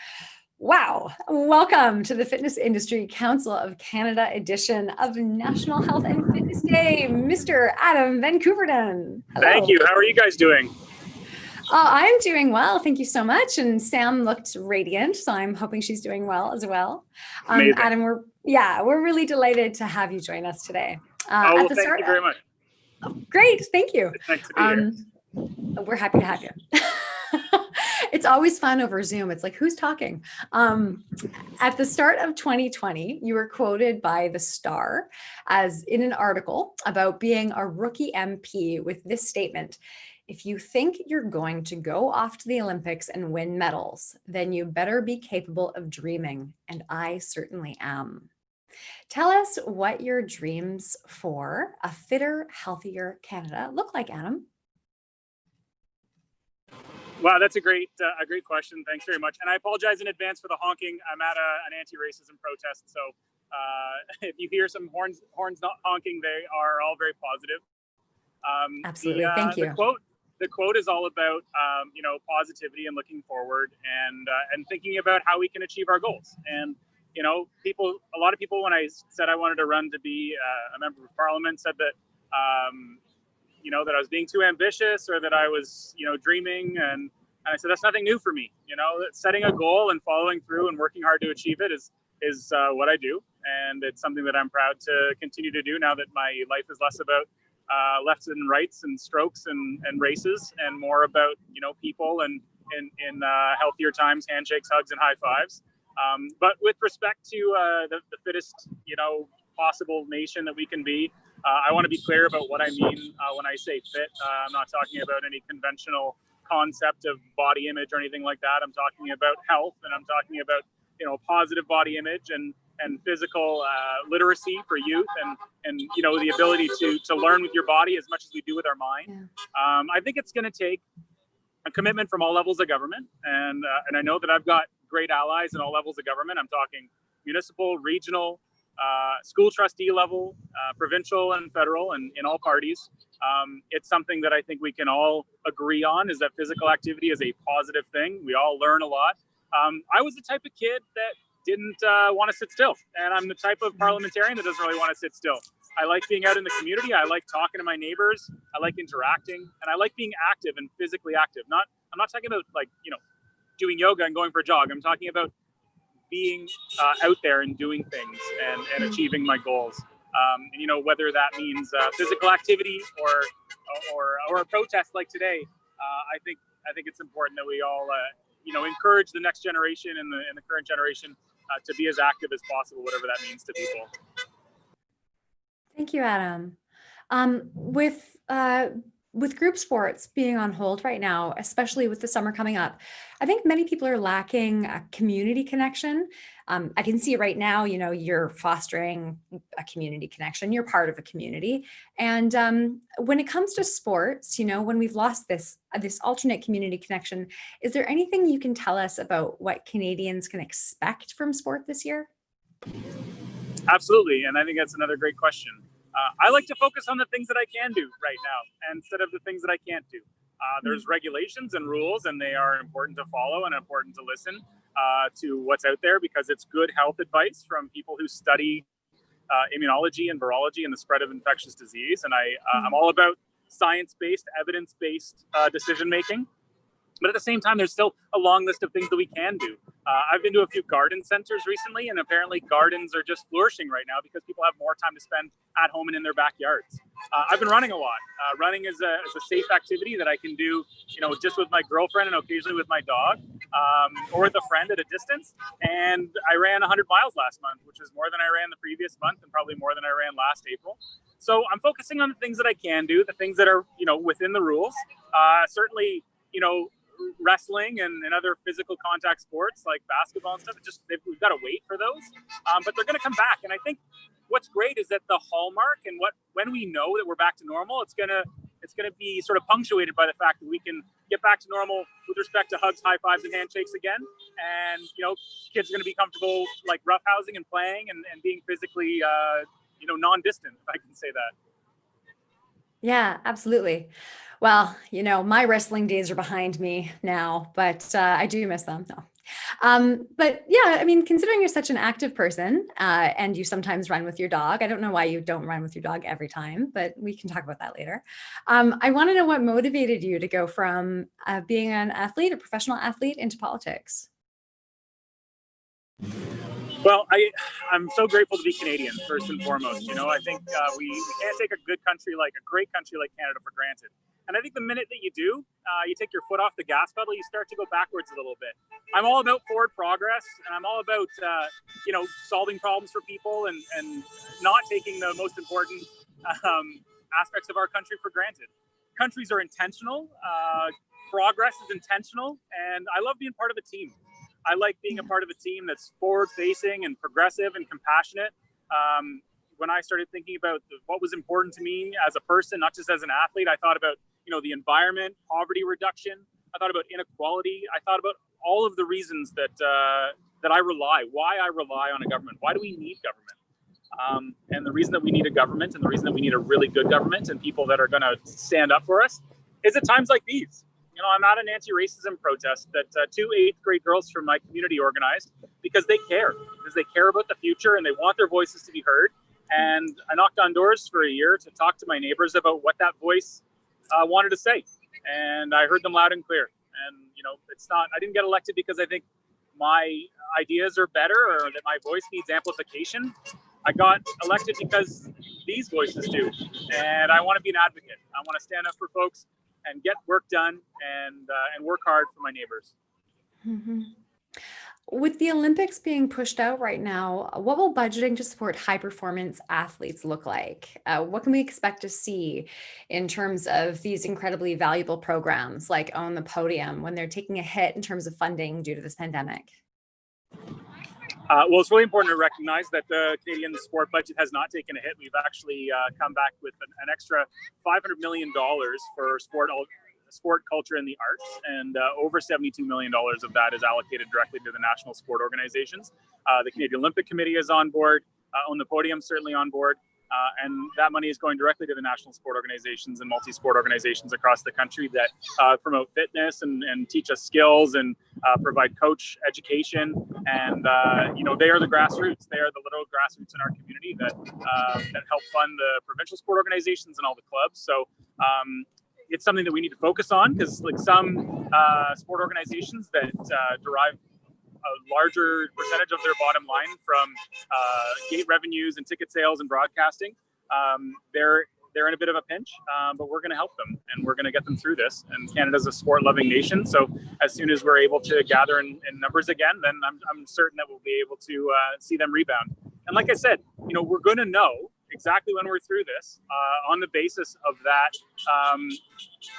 Wow. Welcome to the Fitness Industry Council of Canada edition of National Health and Fitness Day, Mr. Adam Van Couverden. Hello. Thank you. How are you guys doing? I'm doing well. Thank you so much. And Sam looked radiant, so I'm hoping she's doing well as well. Adam, we're really delighted to have you join us today. Thank you very much. Great. Thank you. It's nice to be here. We're happy to have you. It's always fun over Zoom. It's like, who's talking? At the start of 2020, you were quoted by The Star as in an article about being a rookie MP with this statement: if you think you're going to go off to the Olympics and win medals, then you better be capable of dreaming, and I certainly am. Tell us what your dreams for a fitter, healthier Canada look like, Adam. Wow, that's a great question. Thanks very much. And I apologize in advance for the honking. I'm at an anti-racism protest, so if you hear some horns not honking, they are all very positive. Absolutely, thank you. The quote is all about positivity and looking forward and thinking about how we can achieve our goals. And a lot of people, when I said I wanted to run to be a member of Parliament, said that that I was being too ambitious or that I was dreaming, and I said that's nothing new for me. Setting a goal and following through and working hard to achieve it is what I do, and it's something that I'm proud to continue to do now that my life is less about lefts and rights and strokes and races, and more about people and in healthier times, handshakes, hugs, and high fives. But with respect to the fittest possible nation that we can be, I want to be clear about what I mean when I say fit. I'm not talking about any conventional concept of body image or anything like that. I'm talking about health, and I'm talking about positive body image and physical literacy for youth, and the ability to learn with your body as much as we do with our mind. Yeah. I think it's going to take a commitment from all levels of government, and I know that I've got great allies in all levels of government. I'm talking municipal, regional, school trustee level, provincial and federal, and in all parties. It's something that I think we can all agree on, is that physical activity is a positive thing. We all learn a lot. I was the type of kid that didn't want to sit still, and I'm the type of parliamentarian that doesn't really want to sit still. I like being out in the community. I like talking to my neighbors. I like interacting, and I like being active and physically active. I'm not talking about doing yoga and going for a jog. I'm talking about being out there and doing things and achieving my goals. Whether that means physical activity or a protest like today, I think it's important that we all encourage the next generation and the current generation to be as active as possible, whatever that means to people. Thank you, Adam. With group sports being on hold right now, especially with the summer coming up, I think many people are lacking a community connection. I can see right now, you're fostering a community connection. You're part of a community. And when it comes to sports, when we've lost this alternate community connection, is there anything you can tell us about what Canadians can expect from sport this year? Absolutely. And I think that's another great question. I like to focus on the things that I can do right now instead of the things that I can't do. There's regulations and rules, and they are important to follow and important to listen to what's out there, because it's good health advice from people who study immunology and virology and the spread of infectious disease. And I'm all about science-based, evidence-based decision-making. But at the same time, there's still a long list of things that we can do. I've been to a few garden centers recently, and apparently gardens are just flourishing right now because people have more time to spend at home and in their backyards. I've been running a lot. Running is a safe activity that I can do, just with my girlfriend and occasionally with my dog, or with a friend at a distance. And I ran 100 miles last month, which is more than I ran the previous month and probably more than I ran last April. So I'm focusing on the things that I can do, the things that are, within the rules. Certainly, wrestling and other physical contact sports like basketball and stuff, we've got to wait for those, but they're going to come back. And I think what's great is that the hallmark and when we know that we're back to normal, it's going to be sort of punctuated by the fact that we can get back to normal with respect to hugs, high fives, and handshakes again. And kids are going to be comfortable like roughhousing and playing and being physically non-distant, if I can say that. Yeah, absolutely. Well, my wrestling days are behind me now, but I do miss them. No. But yeah, I mean, considering you're such an active person and you sometimes run with your dog, I don't know why you don't run with your dog every time, but we can talk about that later. I want to know what motivated you to go from being an athlete, a professional athlete, into politics. Well, I'm so grateful to be Canadian, first and foremost. I think we can't take a great country like Canada for granted. And I think the minute that you do, you take your foot off the gas pedal, you start to go backwards a little bit. I'm all about forward progress, and I'm all about, solving problems for people and not taking the most important aspects of our country for granted. Countries are intentional. Progress is intentional. And I love being part of a team. I like being a part of a team that's forward-facing and progressive and compassionate. When I started thinking about what was important to me as a person, not just as an athlete, I thought about, the environment, poverty reduction. I thought about inequality. I thought about all of the reasons why I rely on a government. Why do we need government? And the reason that we need a government and the reason that we need a really good government and people that are going to stand up for us is at times like these. I'm at an anti-racism protest that 2 8th grade girls from my community organized because they care about the future and they want their voices to be heard. And I knocked on doors for a year to talk to my neighbors about what that voice wanted to say. And I heard them loud and clear. And, I didn't get elected because I think my ideas are better or that my voice needs amplification. I got elected because these voices do. And I want to be an advocate. I want to stand up for folks and get work done and work hard for my neighbors. Mm-hmm. With the Olympics being pushed out right now, what will budgeting to support high performance athletes look like? What can we expect to see in terms of these incredibly valuable programs like Own the Podium when they're taking a hit in terms of funding due to this pandemic? Well, it's really important to recognize that the Canadian sport budget has not taken a hit. We've actually come back with an extra $500 million for sport culture and the arts, and over $72 million of that is allocated directly to the national sport organizations. The Canadian Olympic Committee is on board, Own the Podium certainly on board, and that money is going directly to the national sport organizations and multi-sport organizations across the country that promote fitness and teach us skills and provide coach education. And they are the grassroots. They are the literal grassroots in our community that help fund the provincial sport organizations and all the clubs. So it's something that we need to focus on because like some sport organizations that derive a larger percentage of their bottom line from gate revenues and ticket sales and broadcasting, they're they're in a bit of a pinch, but we're going to help them and we're going to get them through this. And Canada's a sport-loving nation, so as soon as we're able to gather in numbers again, then I'm certain that we'll be able to see them rebound. And like I said, we're going to know exactly when we're through this on the basis of that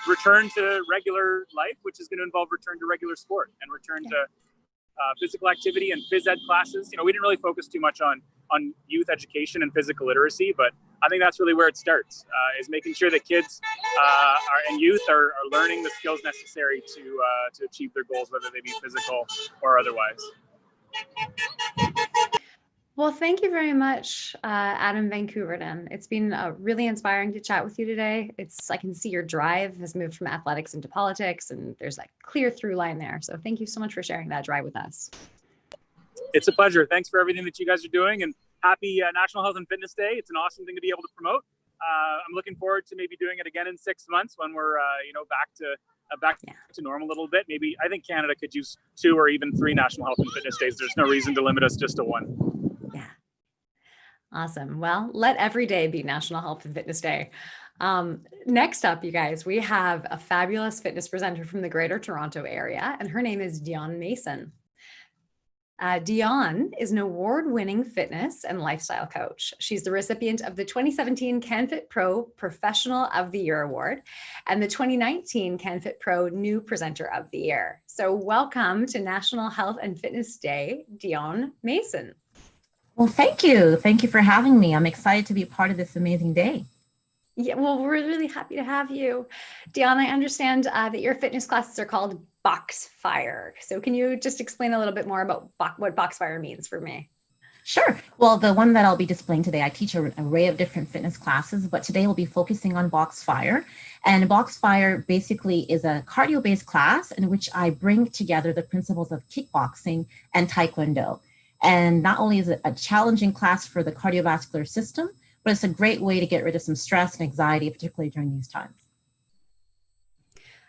return to regular life, which is going to involve return to regular sport and return to physical activity and phys ed classes. We didn't really focus too much on youth education and physical literacy, but I think that's really where it starts, is making sure that kids and youth are learning the skills necessary to achieve their goals, whether they be physical or otherwise. Well, thank you very much, Adam Van Couverden. It's been really inspiring to chat with you today. I can see your drive has moved from athletics into politics, and there's a clear through line there. So thank you so much for sharing that drive with us. It's a pleasure. Thanks for everything that you guys are doing, and happy National Health and Fitness Day. It's an awesome thing to be able to promote. I'm looking forward to maybe doing it again in 6 months when we're back to normal a little bit. Maybe I think Canada could use 2 or even 3 National Health and Fitness Days. There's no reason to limit us just to 1. Awesome. Well, let every day be National Health and Fitness Day. Next up, you guys, we have a fabulous fitness presenter from the Greater Toronto Area, and her name is Dion Mason. Dion is an award-winning fitness and lifestyle coach. She's the recipient of the 2017 CanFit Pro Professional of the Year Award and the 2019 CanFit Pro New Presenter of the Year. So welcome to National Health and Fitness Day, Dion Mason. Well, thank you. Thank you for having me. I'm excited to be part of this amazing day. Yeah, well, we're really happy to have you. Dion, I understand that your fitness classes are called Boxfire. So can you just explain a little bit more about what Boxfire means for me? Sure. Well, the one that I'll be displaying today, I teach an array of different fitness classes, but today we'll be focusing on Boxfire. And Boxfire basically is a cardio-based class in which I bring together the principles of kickboxing and Taekwondo. And not only is it a challenging class for the cardiovascular system, but it's a great way to get rid of some stress and anxiety, particularly during these times.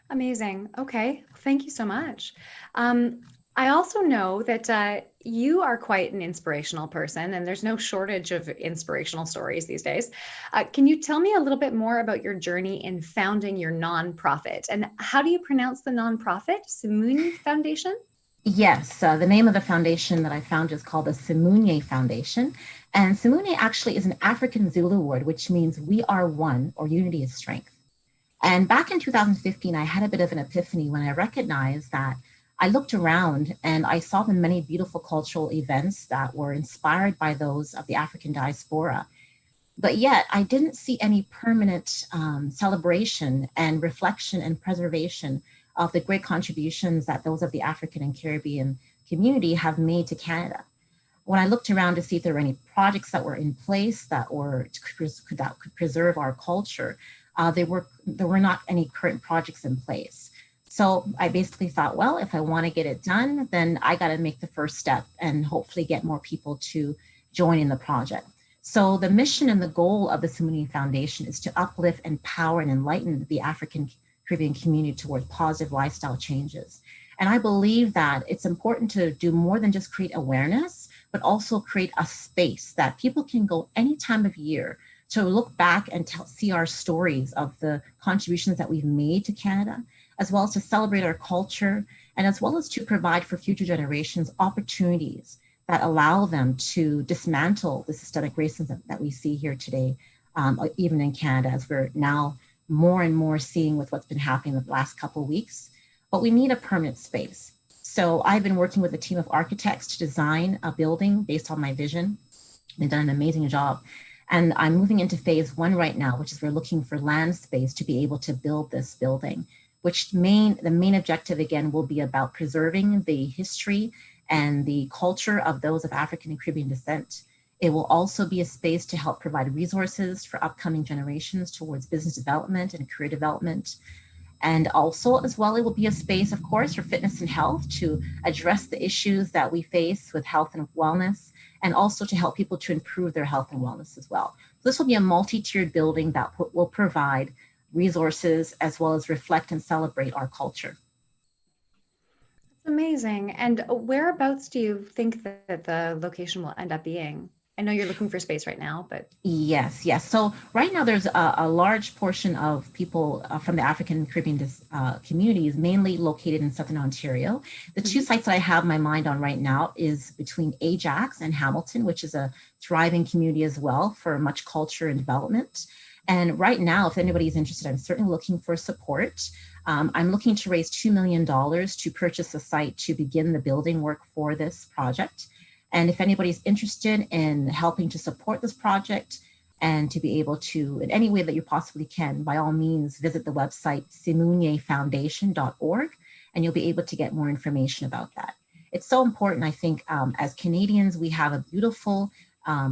Amazing. Okay. Thank you so much. I also know that you are quite an inspirational person, and there's no shortage of inspirational stories these days. Can you tell me a little bit more about your journey in founding your nonprofit? And how do you pronounce the nonprofit? Simunye Foundation? Yes, the name of the foundation that I founded is called the Simunye Foundation. And Simunye actually is an African Zulu word, which means we are one, or unity is strength. And back in 2015, I had a bit of an epiphany when I recognized that I looked around and I saw the many beautiful cultural events that were inspired by those of the African diaspora. But yet I didn't see any permanent celebration and reflection and preservation of the great contributions that those of the African and Caribbean community have made to Canada. When I looked around to see if there were any projects that were in place that could preserve our culture, there were not any current projects in place. So I basically thought, well, if I want to get it done, then I got to make the first step and hopefully get more people to join in the project. So the mission and the goal of the Simunye Foundation is to uplift, empower, and enlighten the African Caribbean community towards positive lifestyle changes. And I believe that it's important to do more than just create awareness, but also create a space that people can go any time of year to look back and see our stories of the contributions that we've made to Canada, as well as to celebrate our culture, and as well as to provide for future generations opportunities that allow them to dismantle the systemic racism that we see here today, even in Canada, as we're now more and more seeing with what's been happening the last couple of weeks. But we need a permanent space. So I've been working with a team of architects to design a building based on my vision. They've done an amazing job. And I'm moving into phase 1 right now, which is we're looking for land space to be able to build this building, which the main objective, again, will be about preserving the history and the culture of those of African and Caribbean descent. It will also be a space to help provide resources for upcoming generations towards business development and career development. And also, as well, it will be a space, of course, for fitness and health to address the issues that we face with health and wellness, and also to help people to improve their health and wellness as well. This will be a multi-tiered building that will provide resources as well as reflect and celebrate our culture. That's amazing. And whereabouts do you think that the location will end up being? I know you're looking for space right now, but. Yes, yes. So right now there's a large portion of people from the African Caribbean communities, mainly located in Southern Ontario. The two sites that I have my mind on right now is between Ajax and Hamilton, which is a thriving community as well for much culture and development. And right now, if anybody's interested, I'm certainly looking for support. I'm looking to raise $2 million to purchase a site to begin the building work for this project. And if anybody's interested in helping to support this project and to be able to, in any way that you possibly can, by all means, visit the website simunyefoundation.org, and you'll be able to get more information about that. It's so important, I think, as Canadians, we have a beautiful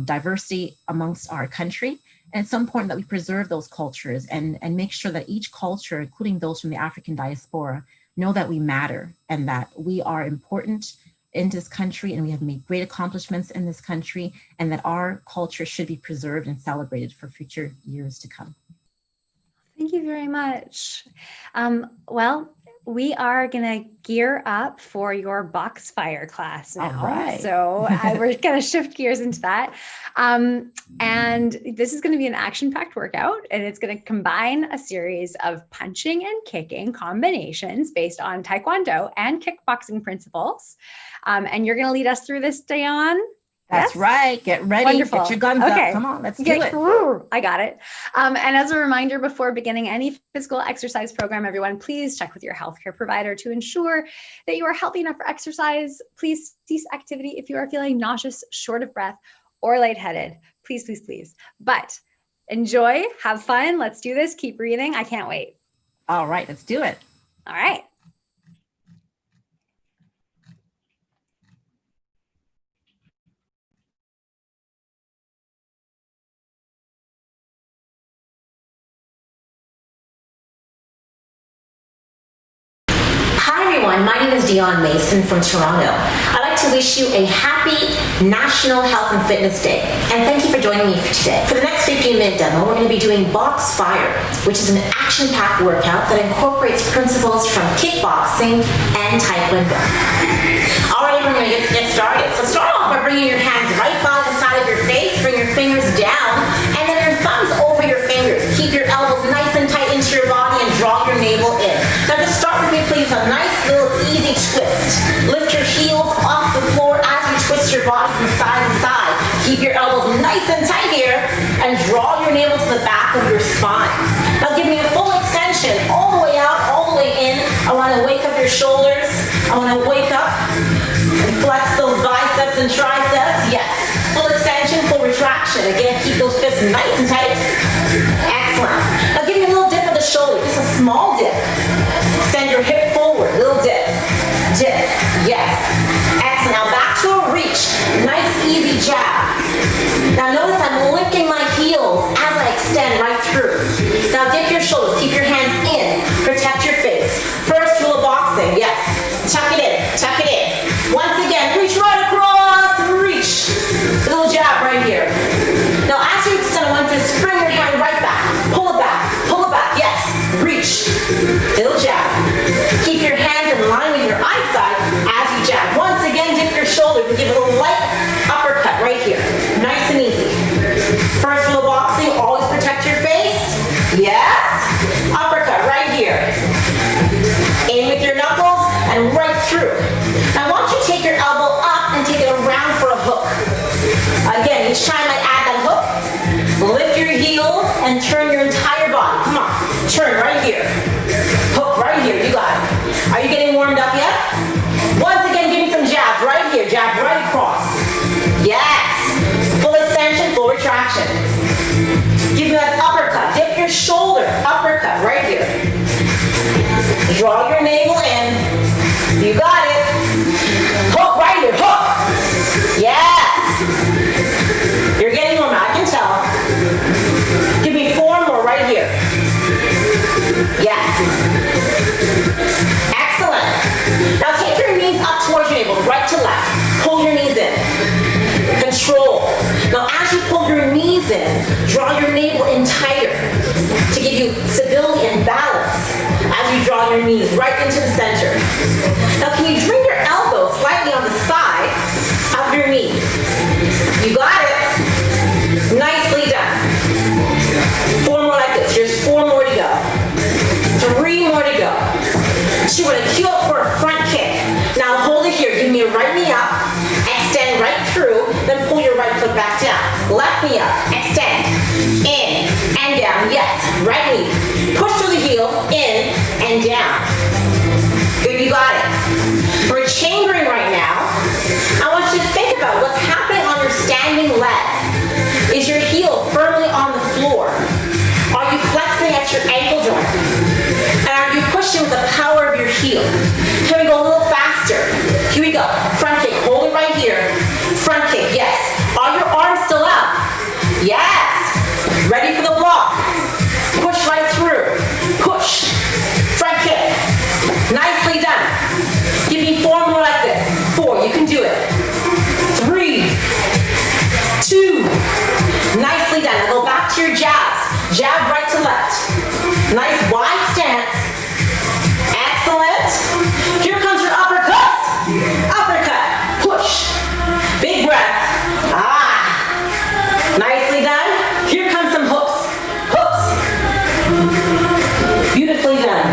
diversity amongst our country. And it's so important that we preserve those cultures and make sure that each culture, including those from the African diaspora, know that we matter and that we are important in this country and we have made great accomplishments in this country, and that our culture should be preserved and celebrated for future years to come. Thank you very much. Well, we are going to gear up for your box fire class now. All right. So we're going to shift gears into that. And this is going to be an action-packed workout, and it's going to combine a series of punching and kicking combinations based on Taekwondo and kickboxing principles. And you're going to lead us through this, Dayan. That's right. Get ready. Wonderful. Get your guns up. Come on, let's do it. I got it. And as a reminder, before beginning any physical exercise program, everyone, please check with your healthcare provider to ensure that you are healthy enough for exercise. Please cease activity if you are feeling nauseous, short of breath, or lightheaded. Please, please, please. But enjoy, have fun. Let's do this. Keep breathing. I can't wait. All right, let's do it. All right. Hi everyone, my name is Dion Mason from Toronto. I'd like to wish you a happy National Health and Fitness Day, and thank you for joining me for today. For the next 15-minute demo, we're going to be doing Box Fire, which is an action-packed workout that incorporates principles from kickboxing and Taekwondo. Alright, we're going to get started. So start off by bringing your hands right by the side of your face, bring your fingers down, and then your thumbs over your fingers. Keep your elbows nice and tight into your body and draw your navel in. Now just start with me please, a nice little easy twist. Lift your heels off the floor as you twist your body from side to side. Keep your elbows nice and tight here and draw your navel to the back of your spine. Now give me a full extension all the way out, all the way in. I want to wake up your shoulders. I want to wake up and flex those biceps and triceps. Yes. Full extension, full retraction. Again, keep those fists nice and tight. Excellent. Now give me a little dip of the shoulder, just a small dip. Send your hip forward, little dip. Dip. Yes. Excellent. Now back to a reach. Nice, easy jab. Now notice I'm lifting my heels as I extend right through. Now dip your shoulders, keep your hands in, protect your face. First rule of boxing, yes. Tuck it in, tuck it in. Once again, reach right across, reach. Little jab right here. Now as you extend, I want you to spring your hand right back. Pull it back, yes. Reach. Little jab. Keep your hands in line with your eyesight as you jab. Once again, dip your shoulders and give a little light uppercut right here. Nice and easy. First rule of boxing, always protect your face. Yes. Uppercut right here. Aim with your knuckles and right through. Now I want you to take your elbow up and take it around for a hook. Again, each time I add that hook, lift your heels and turn your entire body. Come on, turn right here. Hook right here, you got it. Are you getting warmed up yet? Once again, give me some jabs right here, jab right across. Yes, full extension, full retraction. Give me that uppercut, dip your shoulder, uppercut right here. Draw your navel in, you got it. Hook right here, hook. Yes. You're getting warm, I can tell. Give me 4 more right here. Yes. Excellent. Now take your knees up towards your navel, right to left. Pull your knees in. Control. Now as you pull your knees in, draw your navel in tighter to give you stability and balance as you draw your knees right into the center. Now can you bring your elbows slightly on the side of your knees? You got it. we're gonna queue up for a front kick. Now hold it here, give me a right knee up, extend right through, then pull your right foot back down. Left knee up, extend, in and down, yes. Right knee, push through the heel, in and down. Good, you got it. We're chambering right now. I want you to think about what's happening on your standing leg. Is your heel firmly on the floor? Are you flexing at your ankle joint? And are you pushing with the power of your heel? Can we go a little faster? Here we go. Front kick, hold it right here. Front kick, yes. Are your arms still up? Yes. Ready for the block. Push right through. Push. Front kick. Nicely done. Give me 4 more like this. 4, you can do it. 3, 2, nicely done. Now go back to your jabs. Jab right to left. Nice wide stance. Excellent. Here comes your uppercut. Uppercut. Push. Big breath. Nicely done. Here comes some hooks. Hooks. Beautifully done.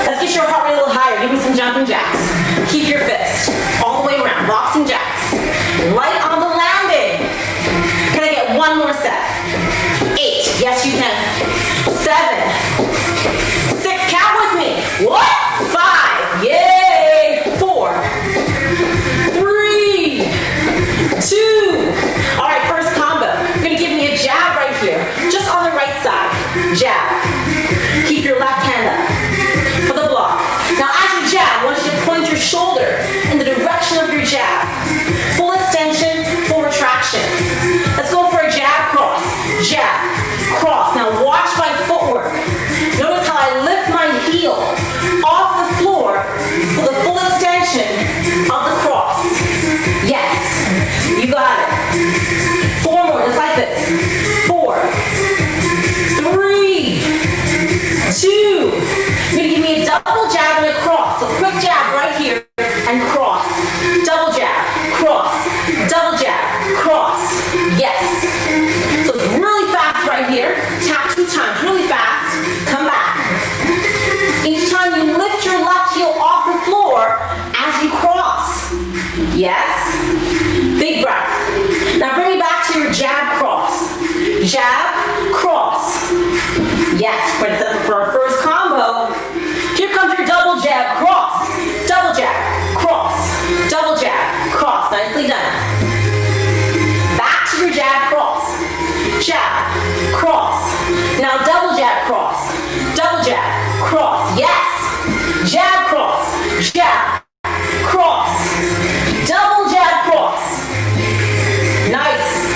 Let's get your heart rate a little higher. Give me some jumping jacks. Keep your fist all the way around. Boxing jacks. Light on the landing. Can I get 1 more set? 8. Yes, you can. 7. 6. Count with me. What? 5. Yay. 4. 3. 2. All right, first combo. You're going to give me a jab right here. Just on the right side. Jab. Keep your left hand up for the block. Now as you jab, I want you to point your shoulder in the direction of your jab. Full extension, full retraction. Let's go for a jab cross. Jab, cross. Now watch my footwork. Notice how I lift my heel off the floor for the full extension of the cross. Yes, you got it. 4 more, just like this. 4, 3, 2. You're gonna give me a double jab and a cross. So quick jab right here and cross. Double jab, cross. Double jab, cross. Yes. So it's really fast right here. Tap 2 times, really fast. Come back. Each time you lift your left heel off the floor as you cross. Yes. Big breath. Now bring me back to your jab cross. Jab, cross. Yes, but for our first combo, here comes your double jab, cross. Double jab, cross. Double jab, cross. Nicely done. Back to your jab, cross. Jab, cross. Now double jab, cross. Double jab, cross. Yes. Jab, cross. Jab, cross. Double jab, cross. Nice.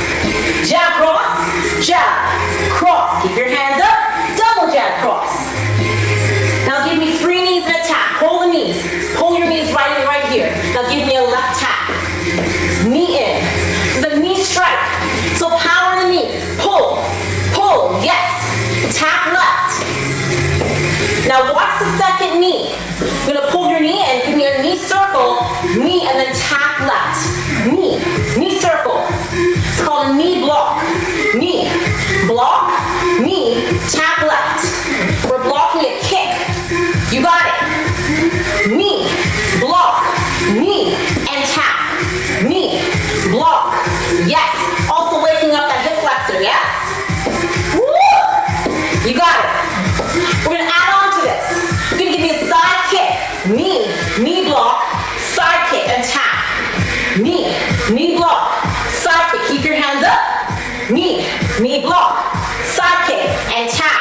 Jab, cross. Jab, cross. Keep your hands up. Double jab, cross. Now give me 3 knees and a tap. Hold the knees. Pull your knees right in right here. Now give me a left tap. Knee in. This is a knee strike. So power in the knee. Pull. Pull. Yes. Tap left. Now watch the second knee. You're going to pull your knee in. Give me a knee circle. Knee and then tap left. Knee. Knee circle. It's called a knee block. Knee. Block. Knee. Tap left. We're blocking a kick. You got it. Knee. Block. Knee. And tap. Knee. Block. Yes. Also waking up that hip flexor. Yes. Woo! You got it. We're going to add on to this. You're going to give me a side kick. Knee. Knee block. Side kick and tap. Knee. Knee block. Side kick. Keep your hands up. Knee. Knee block. Side kick and tap.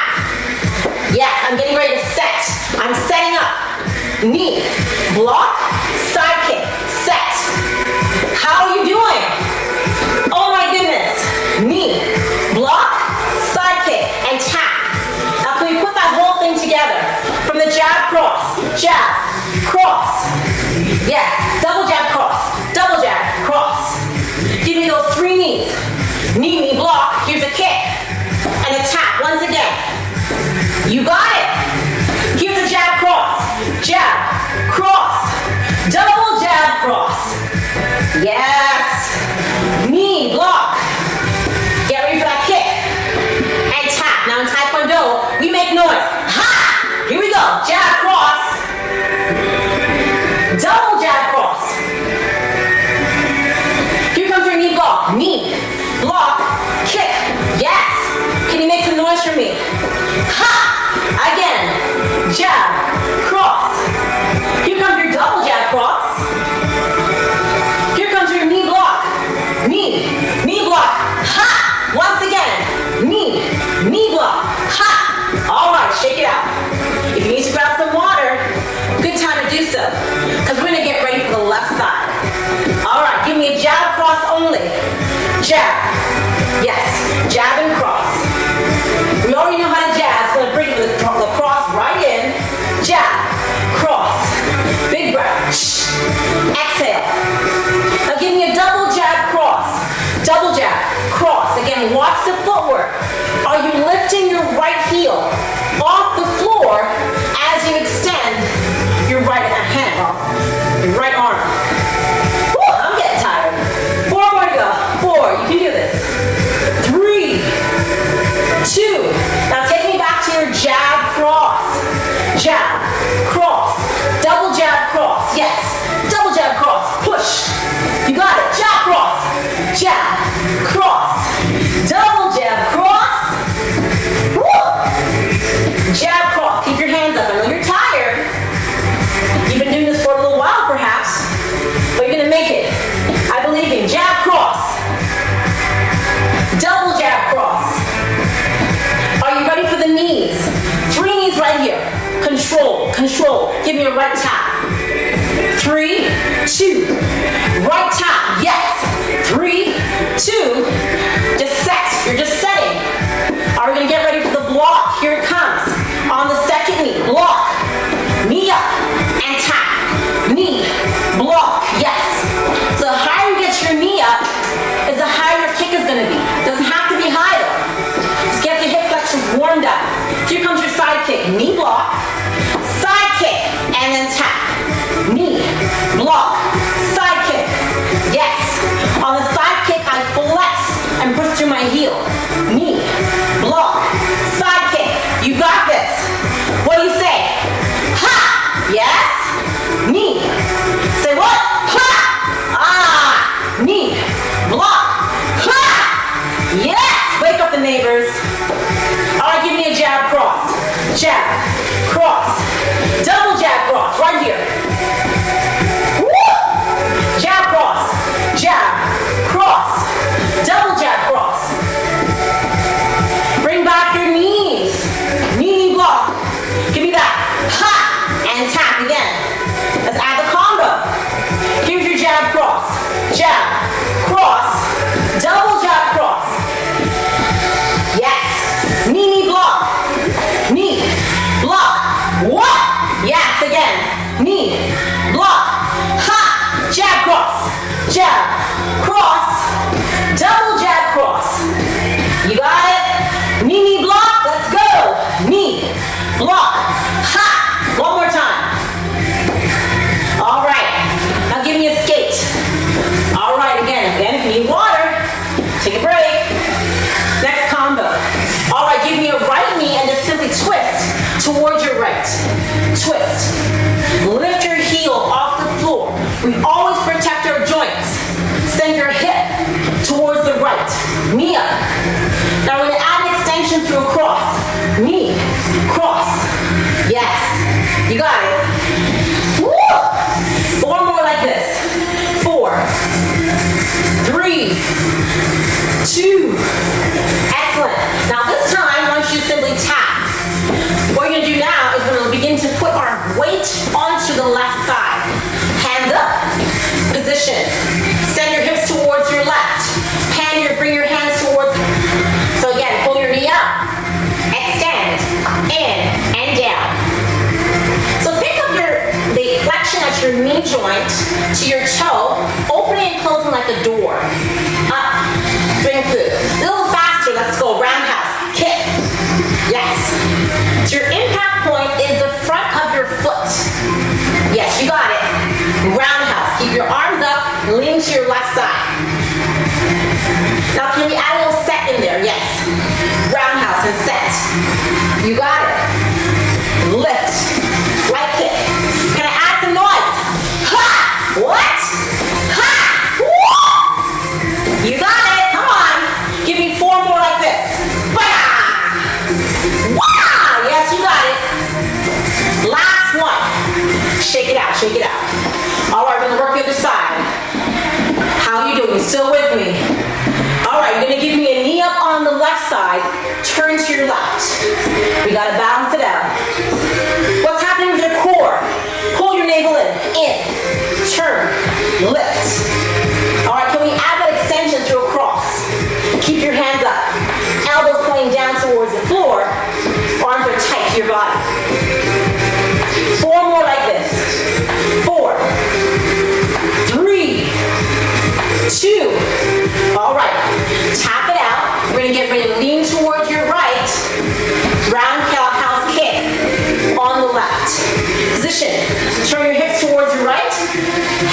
Yes, I'm getting ready to set. I'm setting up. Knee, block, side kick, set. How are you doing? Oh my goodness. Knee, block, side kick, and tap. Now can we put that whole thing together? From the jab, cross, yes, double jab, cross. Give me those 3 knees. Knee, knee, block, here's a kick, and a tap, once again. You got it. Here's a jab, cross, double jab, cross. Yes. Knee, block. Get ready for that kick. And tap. Now in Taekwondo, we make noise. Ha! Here we go. Jab, cross. Again, jab, cross. Here comes your double jab cross. Here comes your knee block. Knee block, ha! Once again, knee block, ha! All right, shake it out. If you need to grab some water, good time to do so, because we're gonna get ready for the left side. All right, give me a jab cross only. Jab, yes, jab and cross. We already know how to jab, so I'm gonna bring the cross right in. Jab, cross, big breath, exhale. Now give me a double jab cross. Double jab, cross. Again, watch the footwork. Are you lifting your right heel off the floor as you extend your right hand, your right arm? Woo, I'm getting tired. 4 more to go. 4, you can do this. 3, 2. Now take me back to your jab cross. Jab, cross, double jab cross. Yes, double jab cross. Push. You got it. Jab cross. Jab, cross, double jab, cross, woo! Jab, cross, keep your hands up. I know you're tired. You've been doing this for a little while perhaps, but you're gonna make it. I believe in jab, cross, double jab, cross. Are you ready for the knees? 3 knees right here. Control, control. Give me a right tap. 3, 2, right tap, yes. 3, 2, just set, you're just setting. Are we gonna get ready for the block? Here it comes. On the second knee, block, knee up, and tap. Knee, block, yes. So the higher you get your knee up, is the higher your kick is gonna be. Doesn't have to be high though. Just get the hip flexors warmed up. Here comes your side kick, knee block, side kick, and then tap. Knee, block, side kick, yes. On the side kick, I flex and push through my heel. Knee, block, side kick. You got this. What do you say? Ha! Yes? Knee. Say what? Ha! Ah! Knee, block, ha! Yes! Wake up the neighbors. All right, give me a jab cross. Jab, cross, double jab cross, right here. Jab cross, jab, cross, double jab cross. Bring back your knees. Knee block. Give me that. Ha! And tap again. Let's add the combo. Here's your jab cross. Jab, cross, double jab cross. Yes. Knee block. Knee block. What? Yes, again. Knee block. Ha! Jab cross, jab, cross, double jab cross. You got it? Knee block, let's go. Knee, block, ha! One more time. All right, now give me a skate. All right, again, if you need water, take a break. Next combo. All right, give me a right knee and just simply twist towards your right. Twist. Lift your heel off the floor. We always protect our joints. Send your hip towards the right. Knee up. Now we're going to add an extension through a cross. Knee, cross. Yes. You got it. Woo! 4 more like this. 4, 3, 2. Excellent. Now this time, I want you to simply tap. What we're going to do now is we're going to begin to put our weight onto the left side. Hands up, position. Send your hips towards your left. Bring your hands towards. So again, pull your knee up, extend, in and down. So think of the flexion at your knee joint to your toe, opening and closing like a door. Up, bring through. A little faster, let's go. Roundhouse, kick. Yes. So your impact point is the front of your foot. Yes, you got it. Roundhouse. Keep your arms up, lean to your left side. Now can we add a little set in there? Yes. Roundhouse and set. You got it. Lift. Right kick. Can I add some noise? Ha! What? Ha! Woo! Still with me. All right, you're gonna give me a knee up on the left side, turn to your left. We gotta balance it out. What's happening with your core? Pull your navel in, turn, lift. All right, can we add that extension through a cross? Keep your hands up, elbows pointing down towards the floor, arms are tight to your body. 4 more like this. 4, 3, 2. All right, tap it out. We're gonna get ready to lean towards your right. Round house kick on the left. Position, turn your hips towards your right.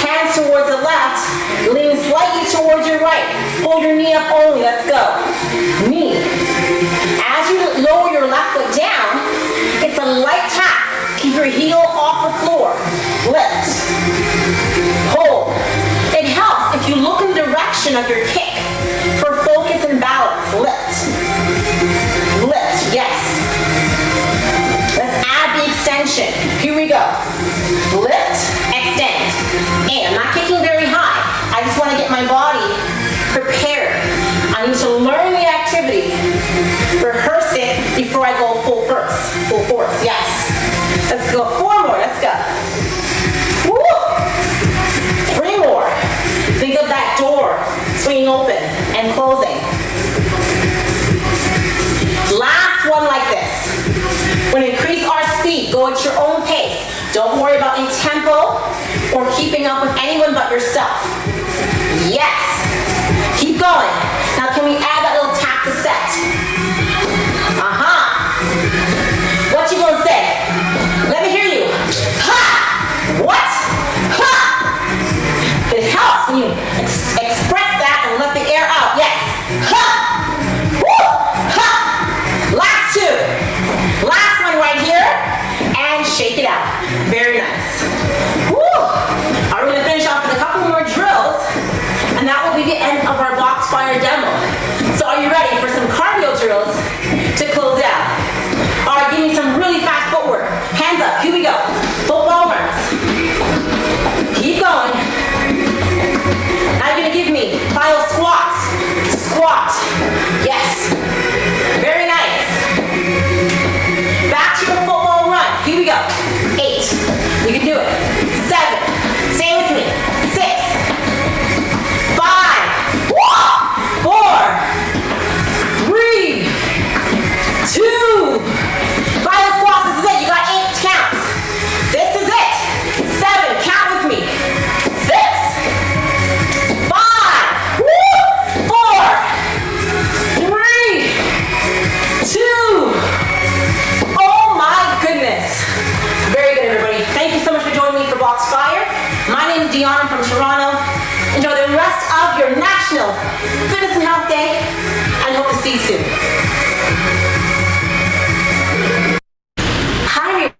Hands towards the left. Lean slightly towards your right. Hold your knee up only, let's go. Knee. As you lower your left foot down, it's a light tap. Keep your heel off the floor. Lift. Hold. It helps if you look in the direction of your kick for focus and balance. Lift. Lift, yes. Let's add the extension. Here we go. Lift, extend. And I'm not kicking very high. I just want to get my body prepared. I need to learn the activity, rehearse it before I go full force, yes. Let's go 4 more, let's go. Woo! 3 more. Think of that door swinging open and closing. Last one like this. We're gonna increase our speed, go at your own pace. Don't worry about any tempo or keeping up with anyone but yourself. Yes. Keep going. Now can we add that little tap to set? What you gonna say? Let me hear you. Ha! What? Ha! It helps when you express that and let the air out. Yes. Ha! Woo! Ha! Last 2. Last one right here. And shake it out. Very nice. Woo! Are we gonna finish off with a couple more drills? And that will be the end of our box fire demo. So are you ready for some cardio drills to close out? All right, give me some really fast footwork. Hands up, here we go. Football runs. Keep going. Now you're gonna give me plyo squats. Squat. Yes. Very nice. Back to the football run. Here we go. 8. You can do it. 7. Stay with me. 6. 5. 4. 3. 2. Plyo squats, this is it. You got 8 counts. This is it. 7. Count with me. 6. 5. 4. 3. 2. Oh my goodness. Very good, everybody. Thank you so much for joining me for Box Fire. My name is Dion. I'm from Toronto. Enjoy the rest of your National Fitness and Health Day, and hope to see you soon. Hi.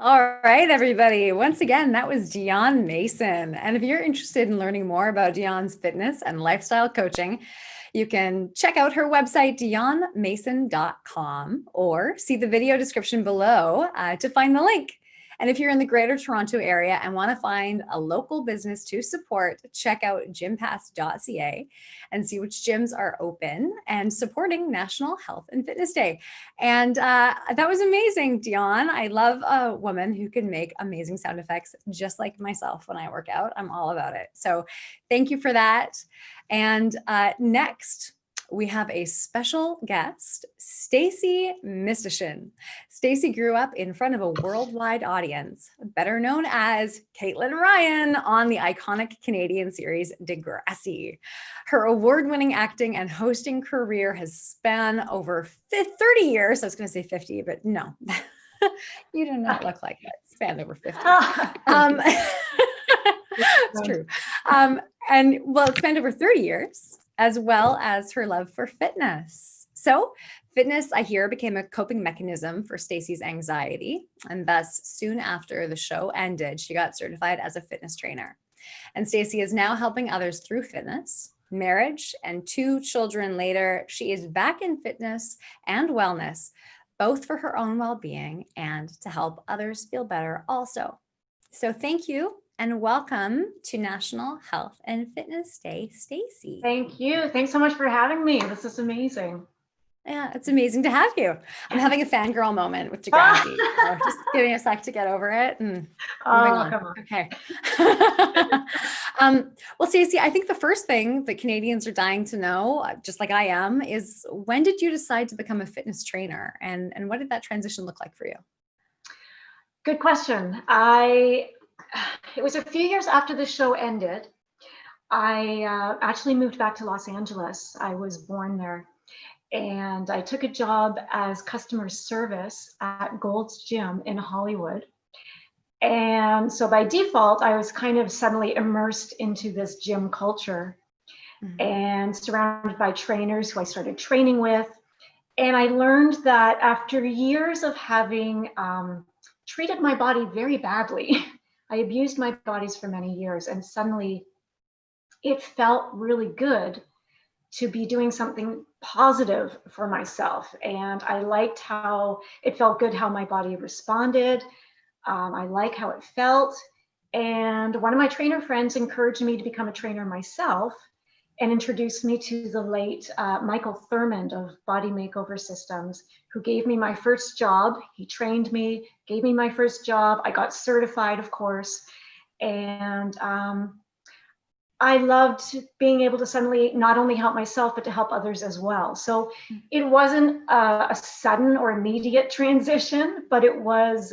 All right, everybody. Once again, that was Dion Mason. And if you're interested in learning more about Dion's fitness and lifestyle coaching, you can check out her website, dionmason.com, or see the video description below to find the link. And if you're in the Greater Toronto area and want to find a local business to support, check out gympass.ca and see which gyms are open and supporting National Health and Fitness Day. And that was amazing, Dion. I love a woman who can make amazing sound effects just like myself when I work out. I'm all about it. So thank you for that. And next, we have a special guest, Stacey Mistishin. Stacey grew up in front of a worldwide audience, better known as Caitlin Ryan on the iconic Canadian series Degrassi. Her award-winning acting and hosting career has spanned over 30 years. I was going to say 50, but no, you do not look like that. Spanned over 50. It's true. And well, it spanned over 30 years, as well as her love for fitness. So fitness, I hear, became a coping mechanism for Stacey's anxiety. And thus, soon after the show ended, she got certified as a fitness trainer. And Stacey is now helping others through fitness, marriage, and 2 children later. She is back in fitness and wellness, both for her own well-being and to help others feel better also. So thank you and welcome to National Health and Fitness Day, Stacey. Thank you. Thanks so much for having me. This is amazing. Yeah, it's amazing to have you. I'm having a fangirl moment with Degrassi. So just giving a sec to get over it and moving on. Come on. Okay. Well, Stacey, I think the first thing that Canadians are dying to know, just like I am, is when did you decide to become a fitness trainer, and what did that transition look like for you? Good question. It was a few years after the show ended. I actually moved back to Los Angeles. I was born there. And I took a job as customer service at Gold's Gym in Hollywood. And so by default, I was kind of suddenly immersed into this gym culture and surrounded by trainers who I started training with. And I learned that after years of having treated my body very badly, I abused my bodies for many years, and suddenly it felt really good to be doing something positive for myself. And I liked how it felt good, how my body responded. I like how it felt. And one of my trainer friends encouraged me to become a trainer myself and introduced me to the late Michael Thurmond of Body Makeover Systems, who gave me my first job. He trained me, gave me my first job. I got certified, of course. And I loved being able to suddenly not only help myself, but to help others as well. So it wasn't a sudden or immediate transition, but it was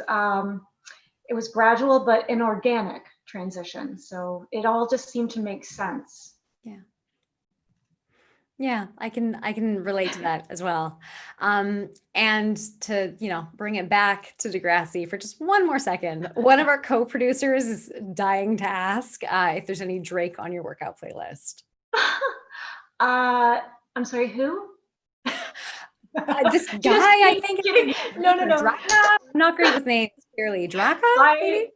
gradual, but an organic transition. So it all just seemed to make sense. Yeah, I can relate to that as well. And to, bring it back to Degrassi for just one more second, one of our co-producers is dying to ask if there's any Drake on your workout playlist. I'm sorry, who? This guy, I think. No. Draka? I'm not great with names, clearly. Draka, maybe?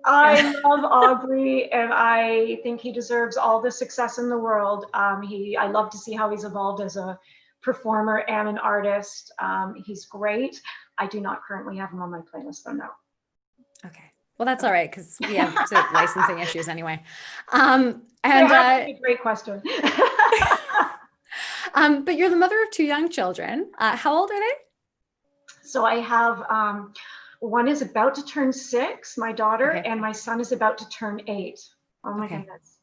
I love Aubrey, and I think he deserves all the success in the world. I love to see how he's evolved as a performer and an artist. He's great. I do not currently have him on my playlist, though, no. Okay. Well, that's all right, because we have licensing issues anyway. A great question. But you're the mother of 2 young children. How old are they? So I have one is about to turn 6, my daughter, and my son is about to turn 8. Oh my goodness.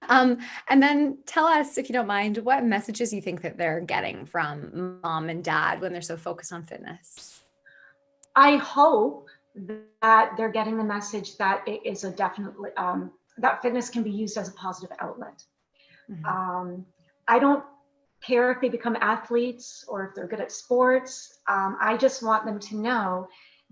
And then tell us, if you don't mind, what messages you think that they're getting from mom and dad when they're so focused on fitness? I hope that they're getting the message that it is a definitely, that fitness can be used as a positive outlet. I don't care if they become athletes or if they're good at sports. I just want them to know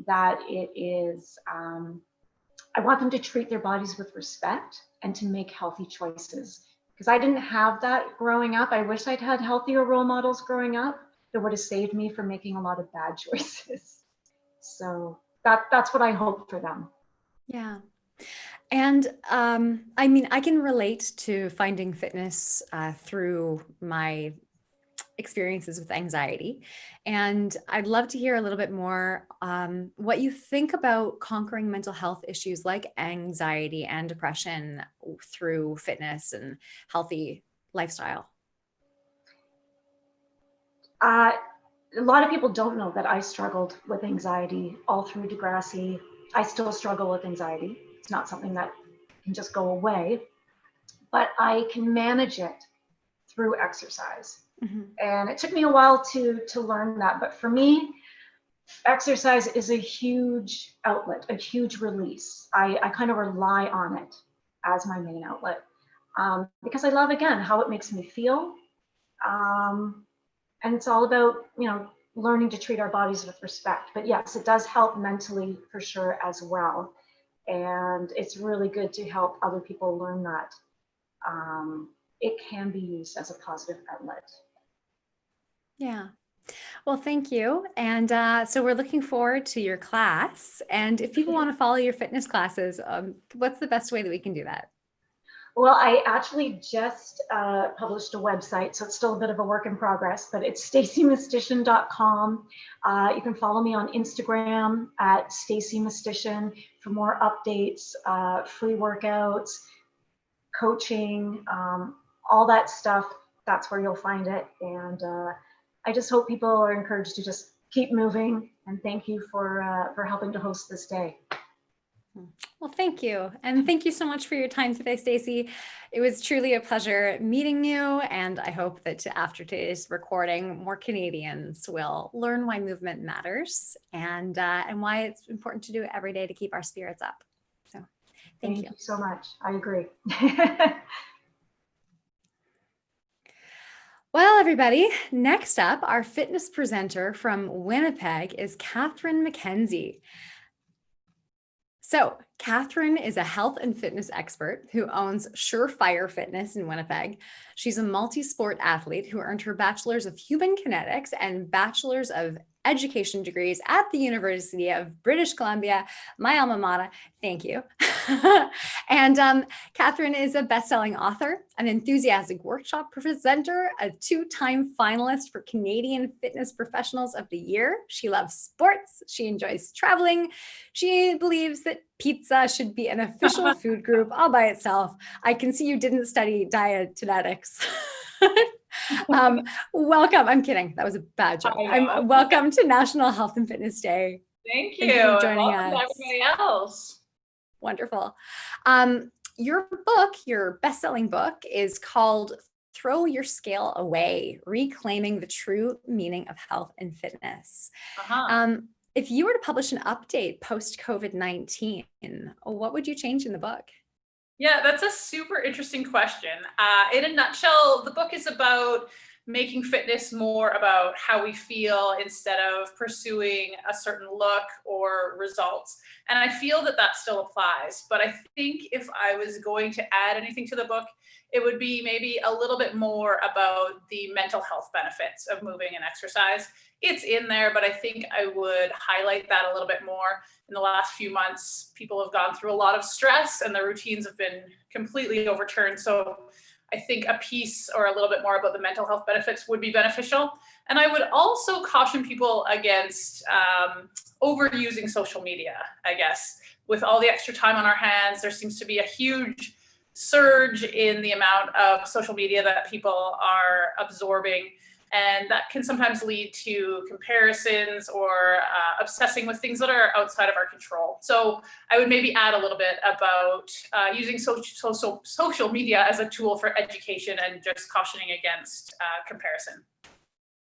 that it is, I want them to treat their bodies with respect and to make healthy choices. Because I didn't have that growing up. I wish I'd had healthier role models growing up that would have saved me from making a lot of bad choices. So that's what I hope for them. Yeah. And I can relate to finding fitness through my experiences with anxiety. And I'd love to hear a little bit more what you think about conquering mental health issues like anxiety and depression through fitness and healthy lifestyle. A lot of people don't know that I struggled with anxiety all through Degrassi. I still struggle with anxiety. It's not something that can just go away, but I can manage it through exercise. And it took me a while to learn that. But for me, exercise is a huge outlet, a huge release. I kind of rely on it as my main outlet because I love, again, how it makes me feel. And it's all about, learning to treat our bodies with respect. But yes, it does help mentally for sure as well. And it's really good to help other people learn that it can be used as a positive outlet. Yeah. Well, thank you. And so we're looking forward to your class. And if people want to follow your fitness classes, what's the best way that we can do that? Well, I actually just published a website, so it's still a bit of a work in progress, but it's stacymystician.com. You can follow me on Instagram at stacymystician for more updates, free workouts, coaching, all that stuff. That's where you'll find it. And I just hope people are encouraged to just keep moving. And thank you for helping to host this day. Well, thank you. And thank you so much for your time today, Stacey. It was truly a pleasure meeting you. And I hope that after today's recording, more Canadians will learn why movement matters and why it's important to do it every day to keep our spirits up. So thank you so much. I agree. Well, everybody, next up, our fitness presenter from Winnipeg is Catherine McKenzie. So Catherine is a health and fitness expert who owns Surefire Fitness in Winnipeg. She's a multi-sport athlete who earned her Bachelor's of Human Kinetics and Bachelor's of Education degrees at the University of British Columbia, my alma mater. Thank you. And Catherine is a best-selling author, an enthusiastic workshop presenter, a two-time finalist for Canadian Fitness Professionals of the Year. She loves sports. She enjoys traveling. She believes that pizza should be an official food group all by itself. I can see you didn't study dietetics. Welcome. I'm kidding. That was a bad joke. Welcome to National Health and Fitness Day. Thank you. Thank you for joining Welcome us. to everybody else. Wonderful. Your book, your best-selling book, is called Throw Your Scale Away, Reclaiming the True Meaning of Health and Fitness. If you were to publish an update post-COVID-19, what would you change in the book? Yeah, that's a super interesting question. In a nutshell, the book is about making fitness more about how we feel instead of pursuing a certain look or results. And I feel that that still applies. But I think if I was going to add anything to the book, it would be maybe a little bit more about the mental health benefits of moving and exercise. It's in there, but I think I would highlight that a little bit more. In the last few months, people have gone through a lot of stress and their routines have been completely overturned. So I think a piece or a little bit more about the mental health benefits would be beneficial. And I would also caution people against overusing social media, I guess. With all the extra time on our hands, there seems to be a huge surge in the amount of social media that people are absorbing. And that can sometimes lead to comparisons or obsessing with things that are outside of our control. So I would maybe add a little bit about using social media as a tool for education and just cautioning against comparison.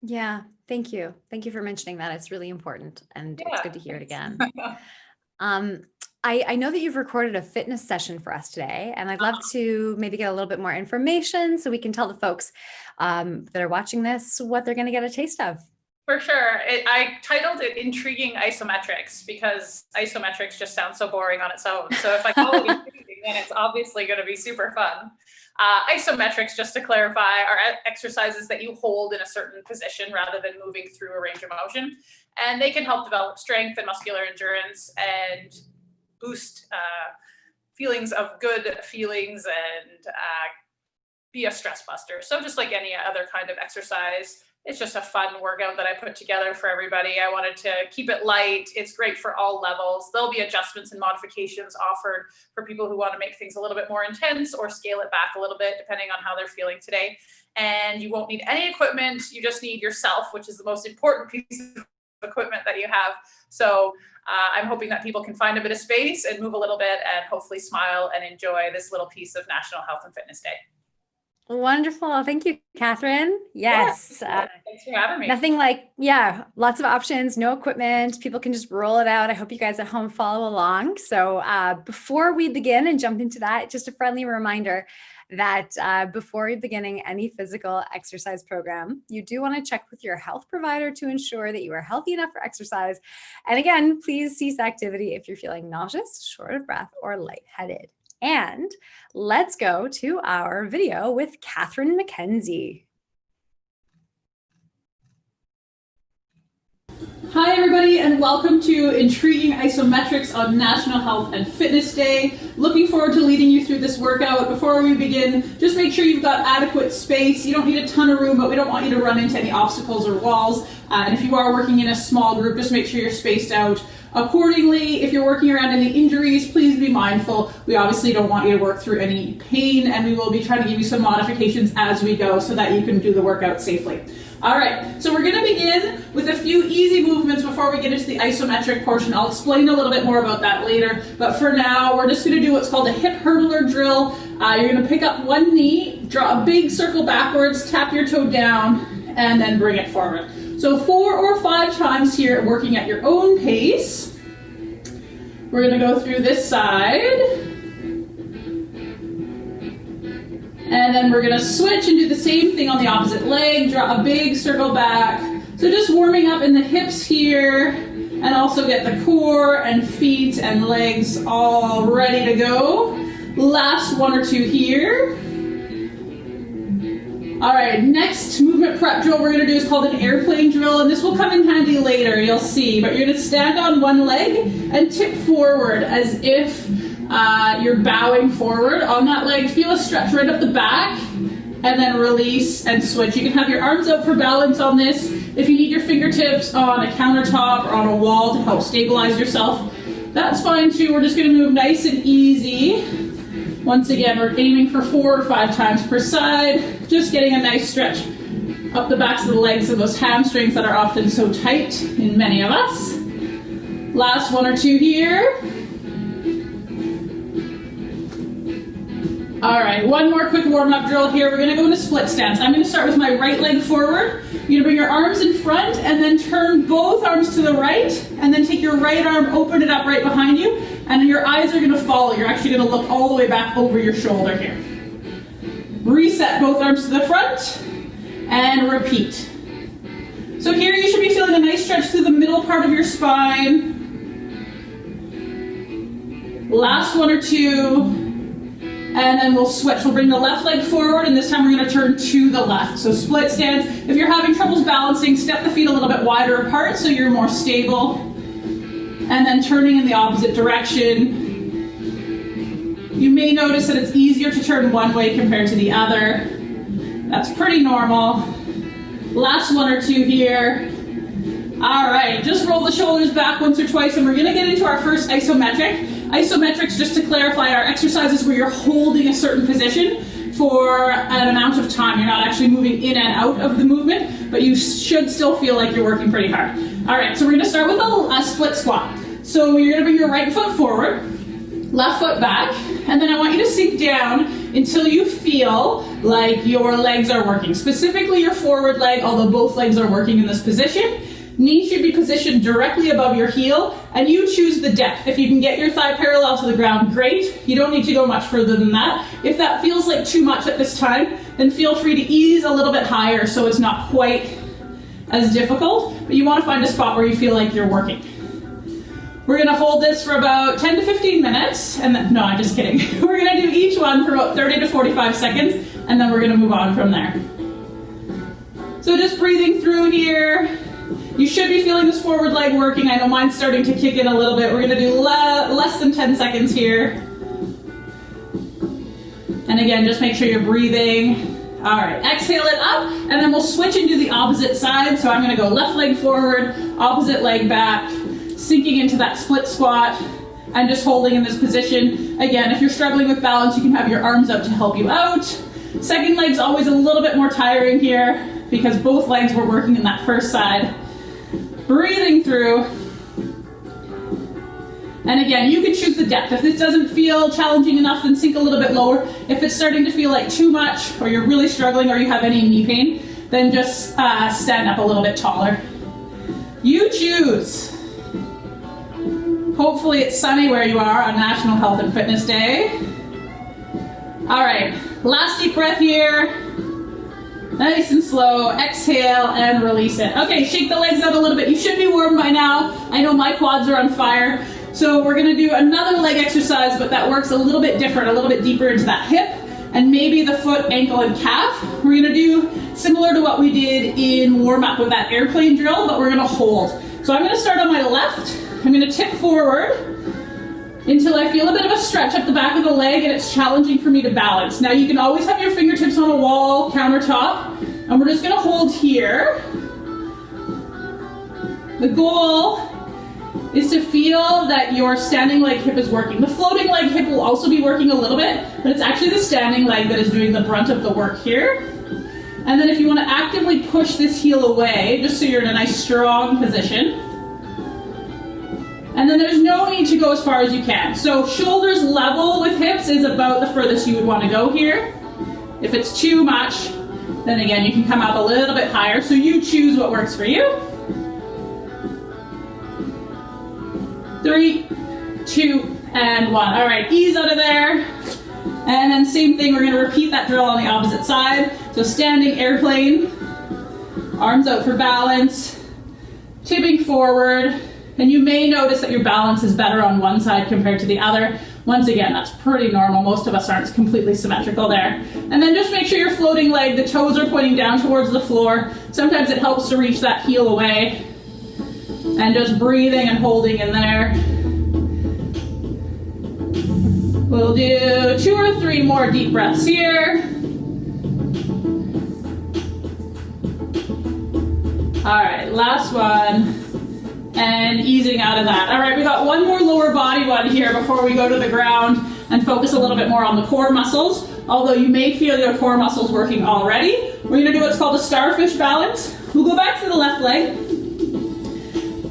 Yeah, thank you. Thank you for mentioning that. It's really important and it's good to hear it again. I know that you've recorded a fitness session for us today, and I'd love to maybe get a little bit more information so we can tell the folks that are watching this what they're going to get a taste of. For sure. I titled it Intriguing Isometrics because isometrics just sounds so boring on its own. So if I call it intriguing, then it's obviously going to be super fun. Isometrics, just to clarify, are exercises that you hold in a certain position rather than moving through a range of motion. And they can help develop strength and muscular endurance and boost feelings of good feelings and be a stress buster. So just like any other kind of exercise, it's just a fun workout that I put together for everybody. I wanted to keep it light. It's great for all levels. There'll be adjustments and modifications offered for people who want to make things a little bit more intense or scale it back a little bit depending on how they're feeling today. And you won't need any equipment. You just need yourself, which is the most important piece of equipment that you have. So I'm hoping that people can find a bit of space and move a little bit and hopefully smile and enjoy this little piece of National Health and Fitness Day. Wonderful. Thank you, Catherine. Yes. Thanks for having me. Nothing like, lots of options, no equipment. People can just roll it out. I hope you guys at home follow along. So before we begin and jump into that, just a friendly reminder that before you're beginning any physical exercise program, you do want to check with your health provider to ensure that you are healthy enough for exercise. And again, please cease activity if you're feeling nauseous, short of breath, or lightheaded. And let's go to our video with Catherine McKenzie. Hi everybody and welcome to Intriguing Isometrics on National Health and Fitness Day. Looking forward to leading you through this workout. Before we begin, just make sure you've got adequate space. You don't need a ton of room, but we don't want you to run into any obstacles or walls. And if you are working in a small group, just make sure you're spaced out accordingly. If you're working around any injuries, please be mindful. We obviously don't want you to work through any pain, and we will be trying to give you some modifications as we go so that you can do the workout safely. All right, so we're going to begin with a few easy movements before we get into the isometric portion. I'll explain a little bit more about that later, but for now, we're just going to do what's called a hip hurdler drill. You're going to pick up one knee, draw a big circle backwards, tap your toe down, and then bring it forward. So 4 or 5 times here, working at your own pace. We're going to go through this side. And then we're going to switch and do the same thing on the opposite leg. Draw a big circle back. So just warming up in the hips here, and also get the core and feet and legs all ready to go. Last 1 or 2 here. All right, next movement prep drill we're going to do is called an airplane drill, and this will come in handy later, you'll see. But you're going to stand on one leg and tip forward as if you're bowing forward on that leg. Feel a stretch right up the back, and then release and switch. You can have your arms out for balance on this. If you need your fingertips on a countertop or on a wall to help stabilize yourself, that's fine too. We're just going to move nice and easy. Once again, we're aiming for 4 or 5 times per side, just getting a nice stretch up the backs of the legs and those hamstrings that are often so tight in many of us. Last 1 or 2 here. All right, one more quick warm-up drill here. We're going to go into split stance. I'm going to start with my right leg forward. You're going to bring your arms in front and then turn both arms to the right, and then take your right arm, open it up right behind you, and your eyes are going to follow. You're actually going to look all the way back over your shoulder here. Reset both arms to the front and repeat. So here you should be feeling a nice stretch through the middle part of your spine. Last 1 or 2. And then we'll switch. We'll bring the left leg forward, and this time we're going to turn to the left. So split stance. If you're having troubles balancing, step the feet a little bit wider apart so you're more stable. And then turning in the opposite direction. You may notice that it's easier to turn one way compared to the other. That's pretty normal. Last 1 or 2 here. All right, just roll the shoulders back once or twice, and we're going to get into our first isometric. Isometrics, just to clarify, are exercises where you're holding a certain position for an amount of time. You're not actually moving in and out of the movement, but you should still feel like you're working pretty hard. All right, so we're going to start with a split squat. So you're going to bring your right foot forward, left foot back, and then I want you to sink down until you feel like your legs are working. Specifically your forward leg, although both legs are working in this position. Knee should be positioned directly above your heel, and you choose the depth. If you can get your thigh parallel to the ground, great. You don't need to go much further than that. If that feels like too much at this time, then feel free to ease a little bit higher so it's not quite as difficult, but you want to find a spot where you feel like you're working. We're going to hold this for about 10 to 15 minutes, and then, no, I'm just kidding. We're going to do each one for about 30 to 45 seconds, and then we're going to move on from there. So just breathing through here. You should be feeling this forward leg working. I know mine's starting to kick in a little bit. We're going to do less than 10 seconds here. And again, just make sure you're breathing. All right, exhale it up, and then we'll switch and do the opposite side. So I'm going to go left leg forward, opposite leg back, sinking into that split squat, and just holding in this position. Again, if you're struggling with balance, you can have your arms up to help you out. Second leg's always a little bit more tiring here because both legs were working in that first side. Breathing through. And again, you can choose the depth. If this doesn't feel challenging enough, then sink a little bit lower. If it's starting to feel like too much, or you're really struggling, or you have any knee pain, then just stand up a little bit taller. You choose. Hopefully it's sunny where you are on National Health and Fitness Day. All right, last deep breath here. Nice and slow, exhale and release it. Okay, shake the legs out a little bit. You should be warm by now. I know my quads are on fire. So we're gonna do another leg exercise, but that works a little bit different, a little bit deeper into that hip, and maybe the foot, ankle, and calf. We're gonna do similar to what we did in warm up with that airplane drill, but we're gonna hold. So I'm going to start on my left. I'm going to tip forward until I feel a bit of a stretch up the back of the leg and it's challenging for me to balance. Now you can always have your fingertips on a wall, countertop, and we're just going to hold here. The goal is to feel that your standing leg hip is working. The floating leg hip will also be working a little bit, but it's actually the standing leg that is doing the brunt of the work here. And then if you want to actively push this heel away, just so you're in a nice strong position. And then there's no need to go as far as you can. So shoulders level with hips is about the furthest you would want to go here. If it's too much, then again, you can come up a little bit higher. So you choose what works for you. 3, 2, and 1. All right, ease out of there. And then same thing, we're going to repeat that drill on the opposite side. So standing airplane, arms out for balance, tipping forward. And you may notice that your balance is better on one side compared to the other. Once again, that's pretty normal. Most of us aren't completely symmetrical there. And then just make sure your floating leg, the toes are pointing down towards the floor. Sometimes it helps to reach that heel away. And just breathing and holding in there. We'll do 2 or 3 more deep breaths here. All right, last one. And easing out of that. All right, we got one more lower body one here before we go to the ground and focus a little bit more on the core muscles. Although you may feel your core muscles working already. We're gonna do what's called a starfish balance. We'll go back to the left leg.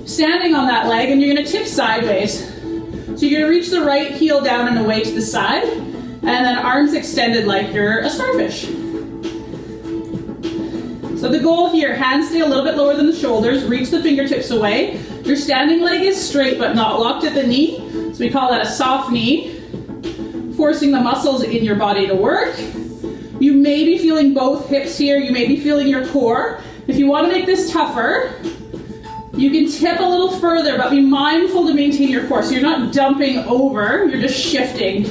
Standing on that leg, and you're going to tip sideways. So you're going to reach the right heel down and away to the side, and then arms extended like you're a starfish. So the goal here, hands stay a little bit lower than the shoulders, reach the fingertips away. Your standing leg is straight but not locked at the knee, so we call that a soft knee, forcing the muscles in your body to work. You may be feeling both hips here, you may be feeling your core. If you want to make this tougher, you can tip a little further, but be mindful to maintain your core. So you're not dumping over, you're just shifting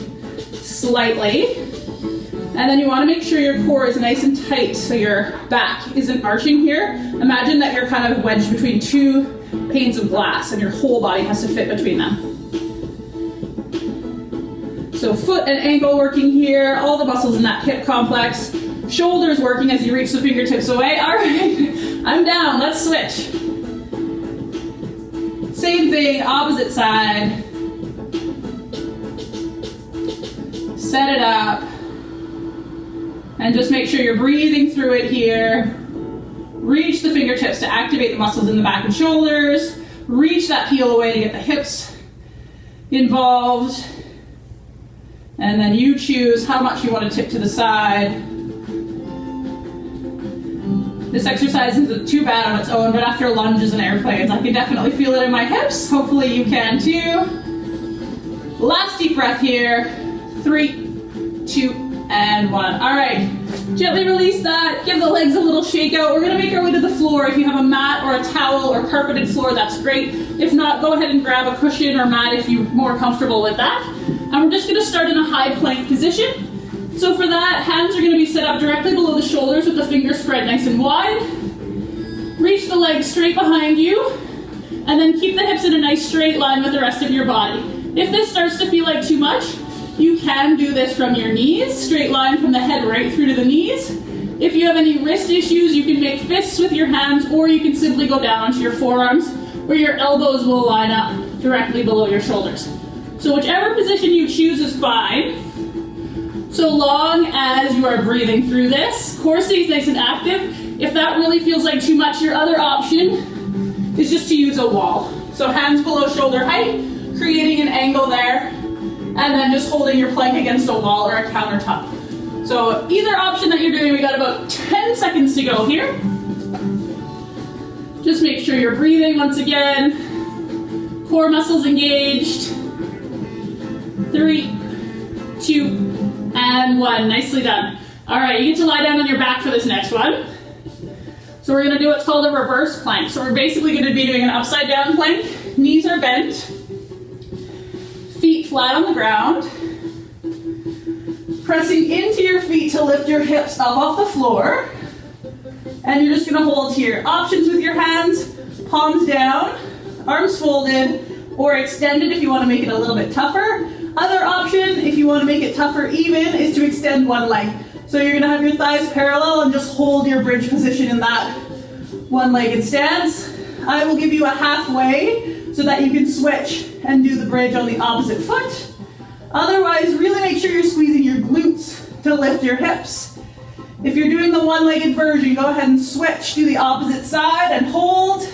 slightly. And then you want to make sure your core is nice and tight so your back isn't arching here. Imagine that you're kind of wedged between 2 panes of glass and your whole body has to fit between them. So foot and ankle working here, all the muscles in that hip complex. Shoulders working as you reach the fingertips away. All right, I'm down, let's switch. Same thing, opposite side. Set it up. And just make sure you're breathing through it here. Reach the fingertips to activate the muscles in the back and shoulders. Reach that heel away to get the hips involved. And then you choose how much you want to tip to the side. This exercise isn't too bad on its own, but after lunges and airplanes, I can definitely feel it in my hips. Hopefully you can too. Last deep breath here. 3, 2, and 1. All right, gently release that. Give the legs a little shake out. We're gonna make our way to the floor. If you have a mat or a towel or carpeted floor, that's great. If not, go ahead and grab a cushion or mat if you're more comfortable with that. And we're just gonna start in a high plank position. So for that, hands are going to be set up directly below the shoulders with the fingers spread nice and wide. Reach the legs straight behind you, and then keep the hips in a nice straight line with the rest of your body. If this starts to feel like too much, you can do this from your knees, straight line from the head right through to the knees. If you have any wrist issues, you can make fists with your hands, or you can simply go down onto your forearms, where your elbows will line up directly below your shoulders. So whichever position you choose is fine. So long as you are breathing through this, core stays nice and active. If that really feels like too much, your other option is just to use a wall. So hands below shoulder height, creating an angle there, and then just holding your plank against a wall or a countertop. So either option that you're doing, we got about 10 seconds to go here. Just make sure you're breathing once again. Core muscles engaged. 3, 2, and 1. Nicely done. All right, you get to lie down on your back for this next one. So we're going to do what's called a reverse plank. So we're basically going to be doing an upside down plank. Knees are bent. Feet flat on the ground. Pressing into your feet to lift your hips up off the floor. And you're just going to hold here. Options with your hands, palms down, arms folded or extended if you want to make it a little bit tougher. Other option, if you want to make it tougher even, is to extend one leg. So you're going to have your thighs parallel and just hold your bridge position in that one-legged stance. I will give you a halfway so that you can switch and do the bridge on the opposite foot. Otherwise, really make sure you're squeezing your glutes to lift your hips. If you're doing the one-legged version, go ahead and switch to the opposite side and hold.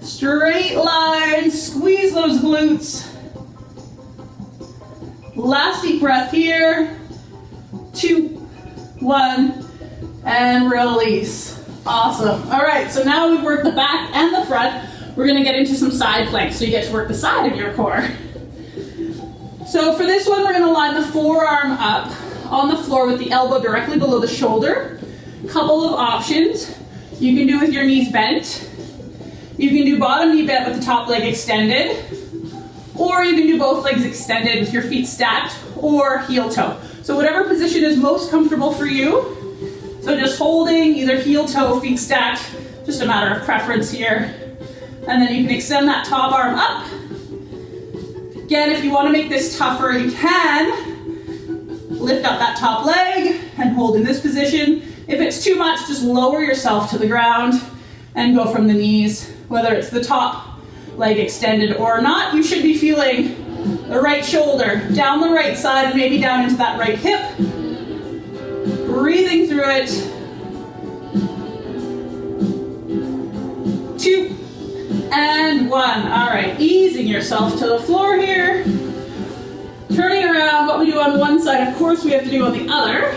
Straight line, squeeze those glutes. Last deep breath here. 2, 1, and release. Awesome. All right, so now we've worked the back and the front. We're gonna get into some side planks, so you get to work the side of your core. So for this one, we're gonna line the forearm up on the floor with the elbow directly below the shoulder. Couple of options. You can do with your knees bent. You can do bottom knee bent with the top leg extended. Or you can do both legs extended with your feet stacked or heel toe. So whatever position is most comfortable for you. So just holding either heel toe, feet stacked, just a matter of preference here. And then you can extend that top arm up. Again, if you want to make this tougher, you can lift up that top leg and hold in this position. If it's too much, just lower yourself to the ground and go from the knees. Whether it's the top leg extended or not, you should be feeling the right shoulder down the right side and maybe down into that right hip. Breathing through it. 2 and 1. All right, easing yourself to the floor here. Turning around, what we do on one side, of course, we have to do on the other.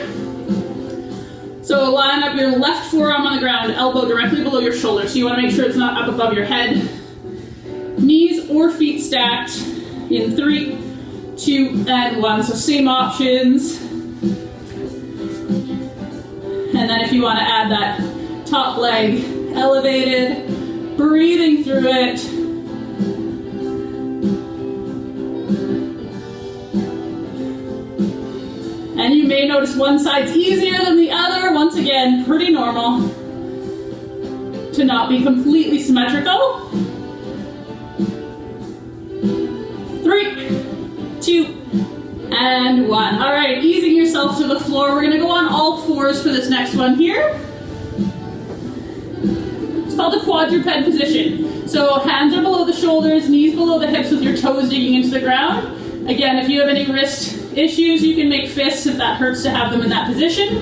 So line up your left forearm on the ground, elbow directly below your shoulder. So you want to make sure it's not up above your head. Knees or feet stacked in 3, 2, and 1. So same options. And then if you want to add that top leg elevated, breathing through it. And you may notice one side's easier than the other. Once again, pretty normal to not be completely symmetrical. 3, 2, and 1. All right, easing yourself to the floor. We're gonna go on all fours for this next one here. It's called the quadruped position. So hands are below the shoulders, knees below the hips with your toes digging into the ground. Again, if you have any wrist issues, you can make fists if that hurts to have them in that position.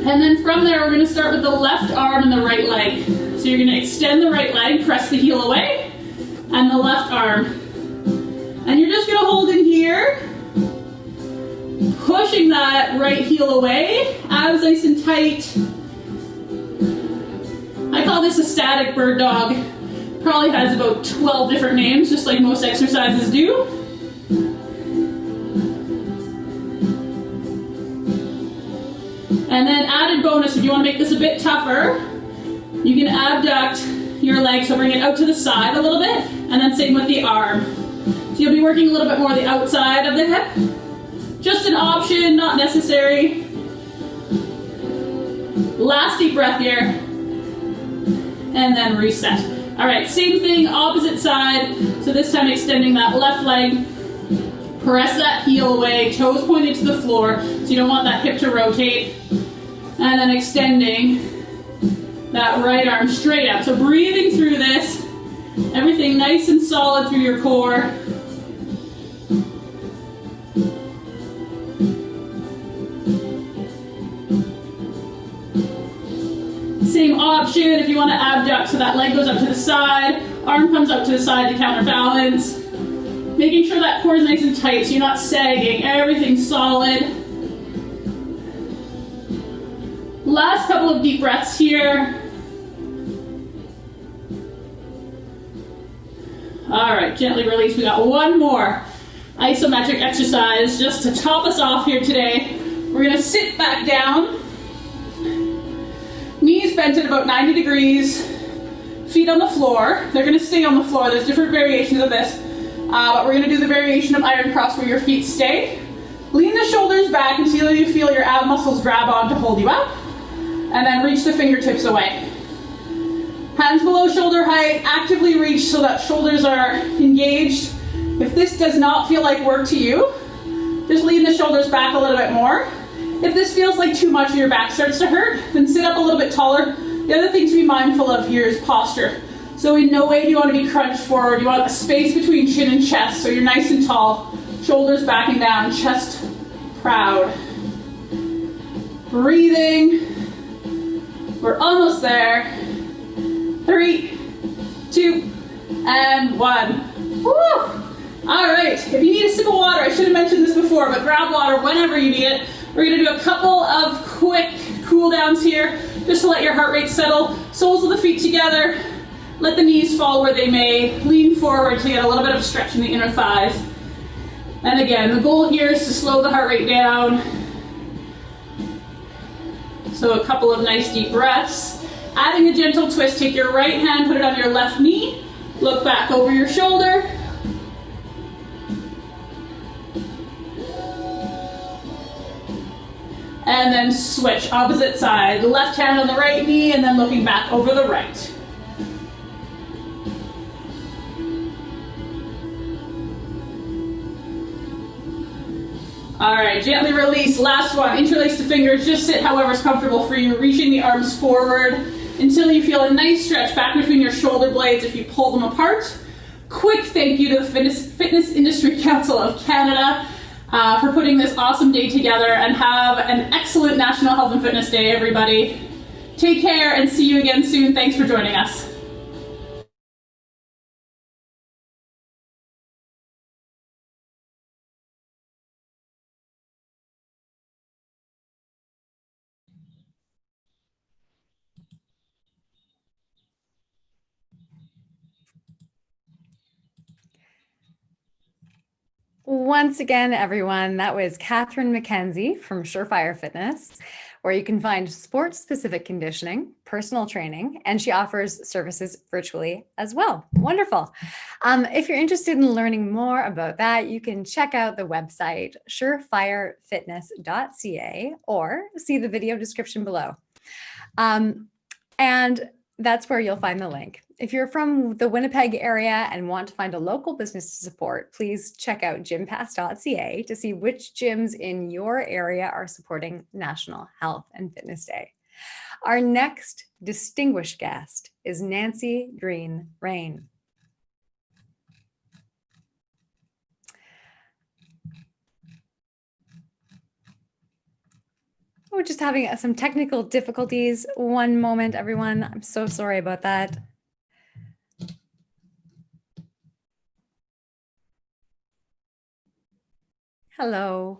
And then from there, we're gonna start with the left arm and the right leg. So you're gonna extend the right leg, press the heel away, and the left arm. And you're just gonna hold in here, pushing that right heel away, abs nice and tight. I call this a static bird dog. Probably has about 12 different names, just like most exercises do. And then added bonus, if you want to make this a bit tougher, you can abduct your leg, so bring it out to the side a little bit, and then same with the arm. So you'll be working a little bit more the outside of the hip. Just an option, not necessary. Last deep breath here. And then reset. All right, same thing, opposite side. So this time extending that left leg. Press that heel away, toes pointed to the floor, so you don't want that hip to rotate. And then extending that right arm straight up. So breathing through this, everything nice and solid through your core. Same option if you want to abduct, so that leg goes up to the side, arm comes up to the side to counterbalance. Making sure that core is nice and tight so you're not sagging, everything's solid. Last couple of deep breaths here. All right, gently release. We got one more isometric exercise just to top us off here today. We're gonna sit back down. Knees bent at about 90 degrees, feet on the floor. They're gonna stay on the floor. There's different variations of this, but we're gonna do the variation of iron cross where your feet stay. Lean the shoulders back until you feel your ab muscles grab on to hold you up. and then reach the fingertips away. Hands below shoulder height, actively reach so that shoulders are engaged. If this does not feel like work to you, just lean the shoulders back a little bit more. If this feels like too much and your back starts to hurt, then sit up a little bit taller. The other thing to be mindful of here is posture. So in no way do you want to be crunched forward. You want a space between chin and chest, so you're nice and tall. Shoulders backing down, chest proud. Breathing. We're almost there. 3, 2, and 1. Woo! All right, if you need a sip of water, I should have mentioned this before, but grab water whenever you need it. We're gonna do a couple of quick cool downs here, just to let your heart rate settle. Soles of the feet together. Let the knees fall where they may. Lean forward to get a little bit of stretch in the inner thighs. And again, the goal here is to slow the heart rate down. So a couple of nice deep breaths. Adding a gentle twist, take your right hand, put it on your left knee, look back over your shoulder. And then switch, opposite side. The left hand on the right knee and then looking back over the right. All right, gently release, last one. Interlace the fingers, just sit however's comfortable for you, reaching the arms forward until you feel a nice stretch back between your shoulder blades if you pull them apart. Quick thank you to the Fitness Industry Council of Canada for putting this awesome day together, and have an excellent National Health and Fitness Day, everybody. Take care and see you again soon. Thanks for joining us. Once again, everyone, that was Catherine McKenzie from Surefire Fitness, where you can find sport-specific conditioning, personal training, and she offers services virtually as well. Wonderful. If you're interested in learning more about that, you can check out the website surefirefitness.ca or see the video description below. And that's where you'll find the link. If you're from the Winnipeg area and want to find a local business to support, please check out gympass.ca to see which gyms in your area are supporting National Health and Fitness Day. Our next distinguished guest is Nancy Green-Rain. We're just having some technical difficulties. One moment, everyone. I'm so sorry about that. Hello.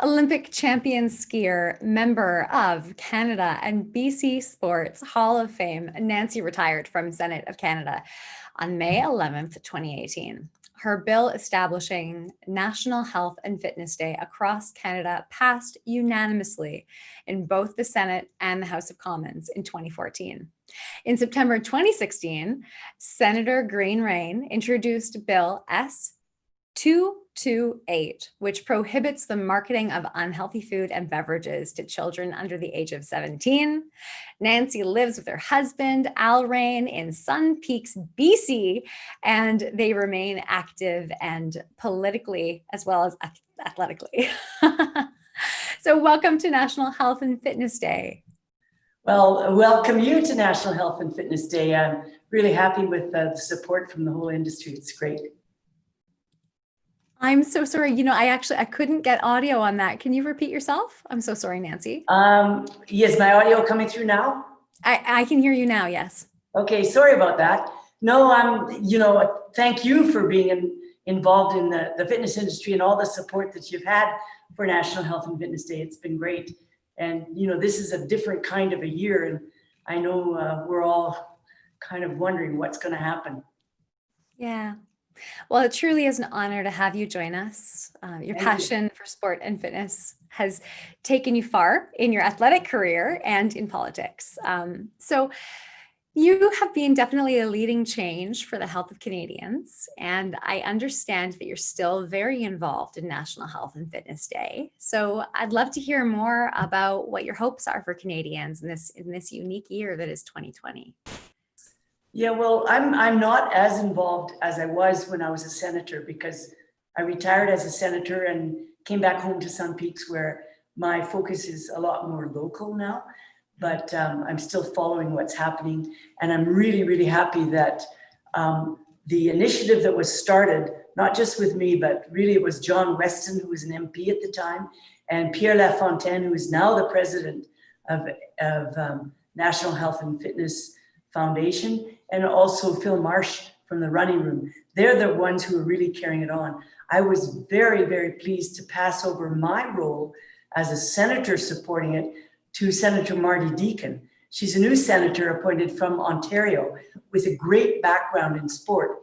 Olympic champion skier, member of Canada and BC Sports Hall of Fame, Nancy retired from Senate of Canada on May 11th, 2018. Her bill establishing National Health and Fitness Day across Canada passed unanimously in both the Senate and the House of Commons in 2014. In September 2016, Senator Green-Rain introduced Bill S-228, which prohibits the marketing of unhealthy food and beverages to children under the age of 17. Nancy lives with her husband, Al Rain, in Sun Peaks, BC, and they remain active and politically as well as athletically. So welcome to National Health and Fitness Day. Well, welcome you to National Health and Fitness Day. I'm really happy with the support from the whole industry. It's great. I'm so sorry. You know, I couldn't get audio on that. Can you repeat yourself? I'm so sorry, Nancy. Yes, my audio coming through now? I can hear you now, yes. Okay, sorry about that. No, thank you for being involved in the fitness industry and all the support that you've had for National Health and Fitness Day. It's been great. And, this is a different kind of a year. And I know we're all kind of wondering what's going to happen. Yeah. Well, it truly is an honor to have you join us. Your passion for sport and fitness has taken you far in your athletic career and in politics. So You have been definitely a leading change for the health of Canadians, and I understand that you're still very involved in National Health and Fitness Day. So I'd love to hear more about what your hopes are for Canadians in this unique year that is 2020. Yeah, well, I'm not as involved as I was when I was a senator, because I retired as a senator and came back home to Sun Peaks, where my focus is a lot more local now. But I'm still following what's happening. And I'm really, really happy that the initiative that was started, not just with me, but really it was John Weston, who was an MP at the time, and Pierre Lafontaine, who is now the president of National Health and Fitness Foundation, and also Phil Marsh from the Running Room. They're the ones who are really carrying it on. I was very, very pleased to pass over my role as a senator supporting it to Senator Marty Deacon. She's a new senator appointed from Ontario with a great background in sport.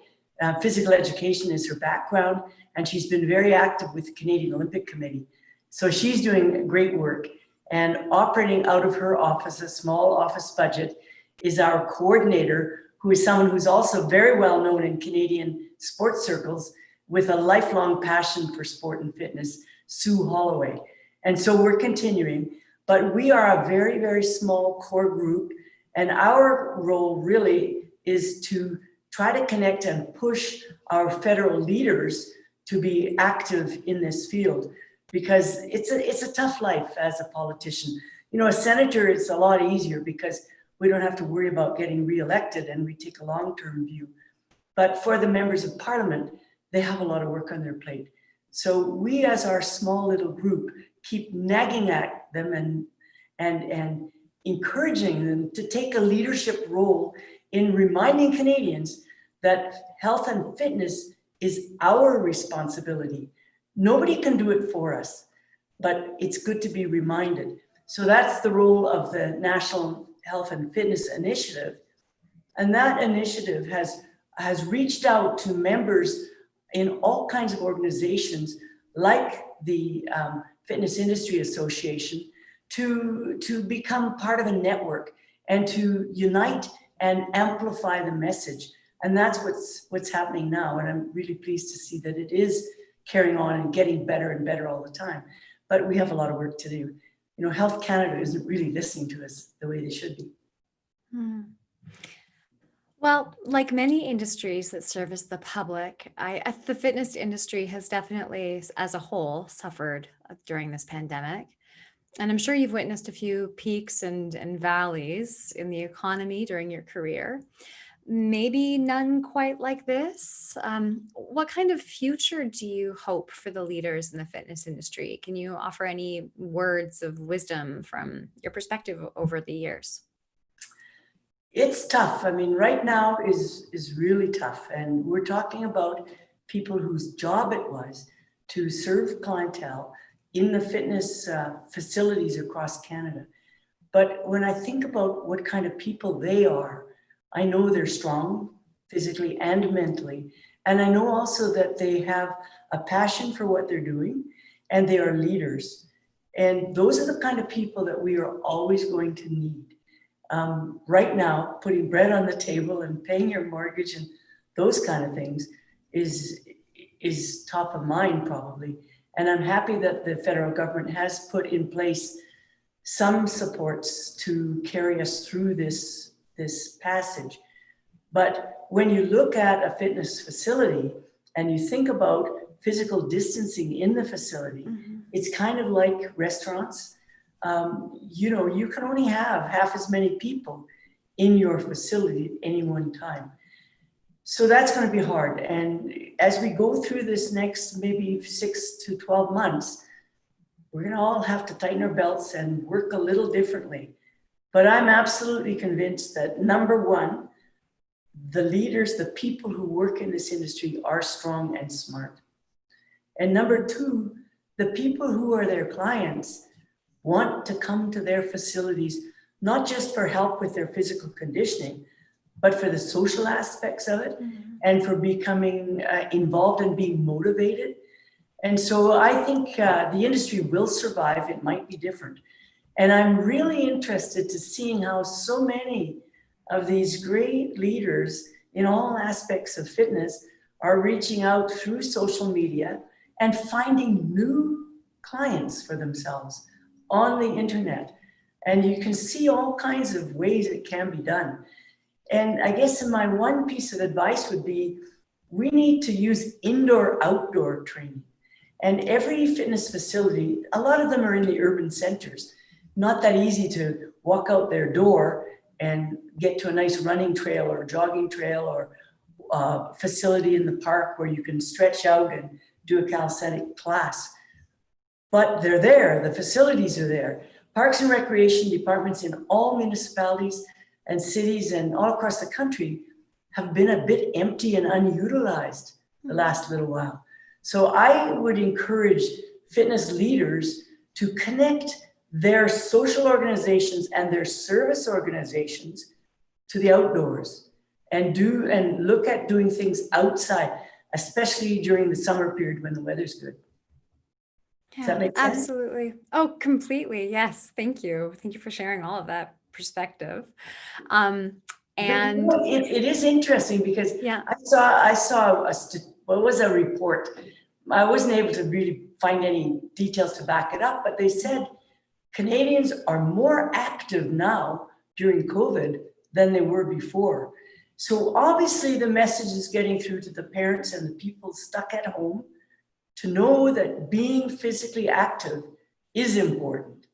Physical education is her background, and she's been very active with the Canadian Olympic Committee. So she's doing great work. And operating out of her office, a small office budget, is our coordinator, who is someone who's also very well known in Canadian sports circles with a lifelong passion for sport and fitness, Sue Holloway. And so we're continuing. But we are a very, very small core group, and our role really is to try to connect and push our federal leaders to be active in this field, because it's a tough life as a politician. You know, a senator, it's a lot easier because we don't have to worry about getting reelected and we take a long-term view. But for the members of parliament, they have a lot of work on their plate. So we, as our small little group, keep nagging at them and encouraging them to take a leadership role in reminding Canadians that health and fitness is our responsibility. Nobody can do it for us, but it's good to be reminded. So that's the role of the National Health and Fitness Initiative. And that initiative has reached out to members in all kinds of organizations like the Fitness Industry Association to become part of a network and to unite and amplify the message. And that's what's happening now. And I'm really pleased to see that it is carrying on and getting better and better all the time. But we have a lot of work to do. You know, Health Canada isn't really listening to us the way they should be. Well, like many industries that service the public, the fitness industry has definitely, as a whole, suffered during this pandemic. And I'm sure you've witnessed a few peaks and valleys in the economy during your career. Maybe none quite like this. What kind of future do you hope for the leaders in the fitness industry? Can you offer any words of wisdom from your perspective over the years? It's tough. I mean, right now is really tough. And we're talking about people whose job it was to serve clientele in the fitness facilities across Canada. But when I think about what kind of people they are, I know they're strong physically and mentally. And I know also that they have a passion for what they're doing and they are leaders. And those are the kind of people that we are always going to need. Right now, putting bread on the table and paying your mortgage and those kind of things is top of mind probably. And I'm happy that the federal government has put in place some supports to carry us through this passage. But when you look at a fitness facility and you think about physical distancing in the facility, it's kind of like restaurants. You know, you can only have half as many people in your facility at any one time. So that's going to be hard. And as we go through this next maybe 6 to 12 months, we're going to all have to tighten our belts and work a little differently. But I'm absolutely convinced that number one, the leaders, the people who work in this industry are strong and smart. And number two, the people who are their clients want to come to their facilities, not just for help with their physical conditioning, but for the social aspects of it and for becoming involved and being motivated. And so I think the industry will survive. It might be different. And I'm really interested to seeing how so many of these great leaders in all aspects of fitness are reaching out through social media and finding new clients for themselves on the internet. And you can see all kinds of ways it can be done. And I guess my one piece of advice would be, we need to use indoor-outdoor training. And every fitness facility, a lot of them are in the urban centers, not that easy to walk out their door and get to a nice running trail or jogging trail or facility in the park where you can stretch out and do a calisthenic class. But they're there, the facilities are there. Parks and recreation departments in all municipalities and cities and all across the country have been a bit empty and unutilized the last little while. So I would encourage fitness leaders to connect their social organizations and their service organizations to the outdoors and look at doing things outside, especially during the summer period when the weather's good. Does that make sense? Absolutely. Oh, completely. Yes. Thank you. Thank you for sharing all of that perspective. And it is interesting because yeah. I saw what was a report. I wasn't able to really find any details to back it up, but they said Canadians are more active now during COVID than they were before. So obviously the message is getting through to the parents and the people stuck at home to know that being physically active is important.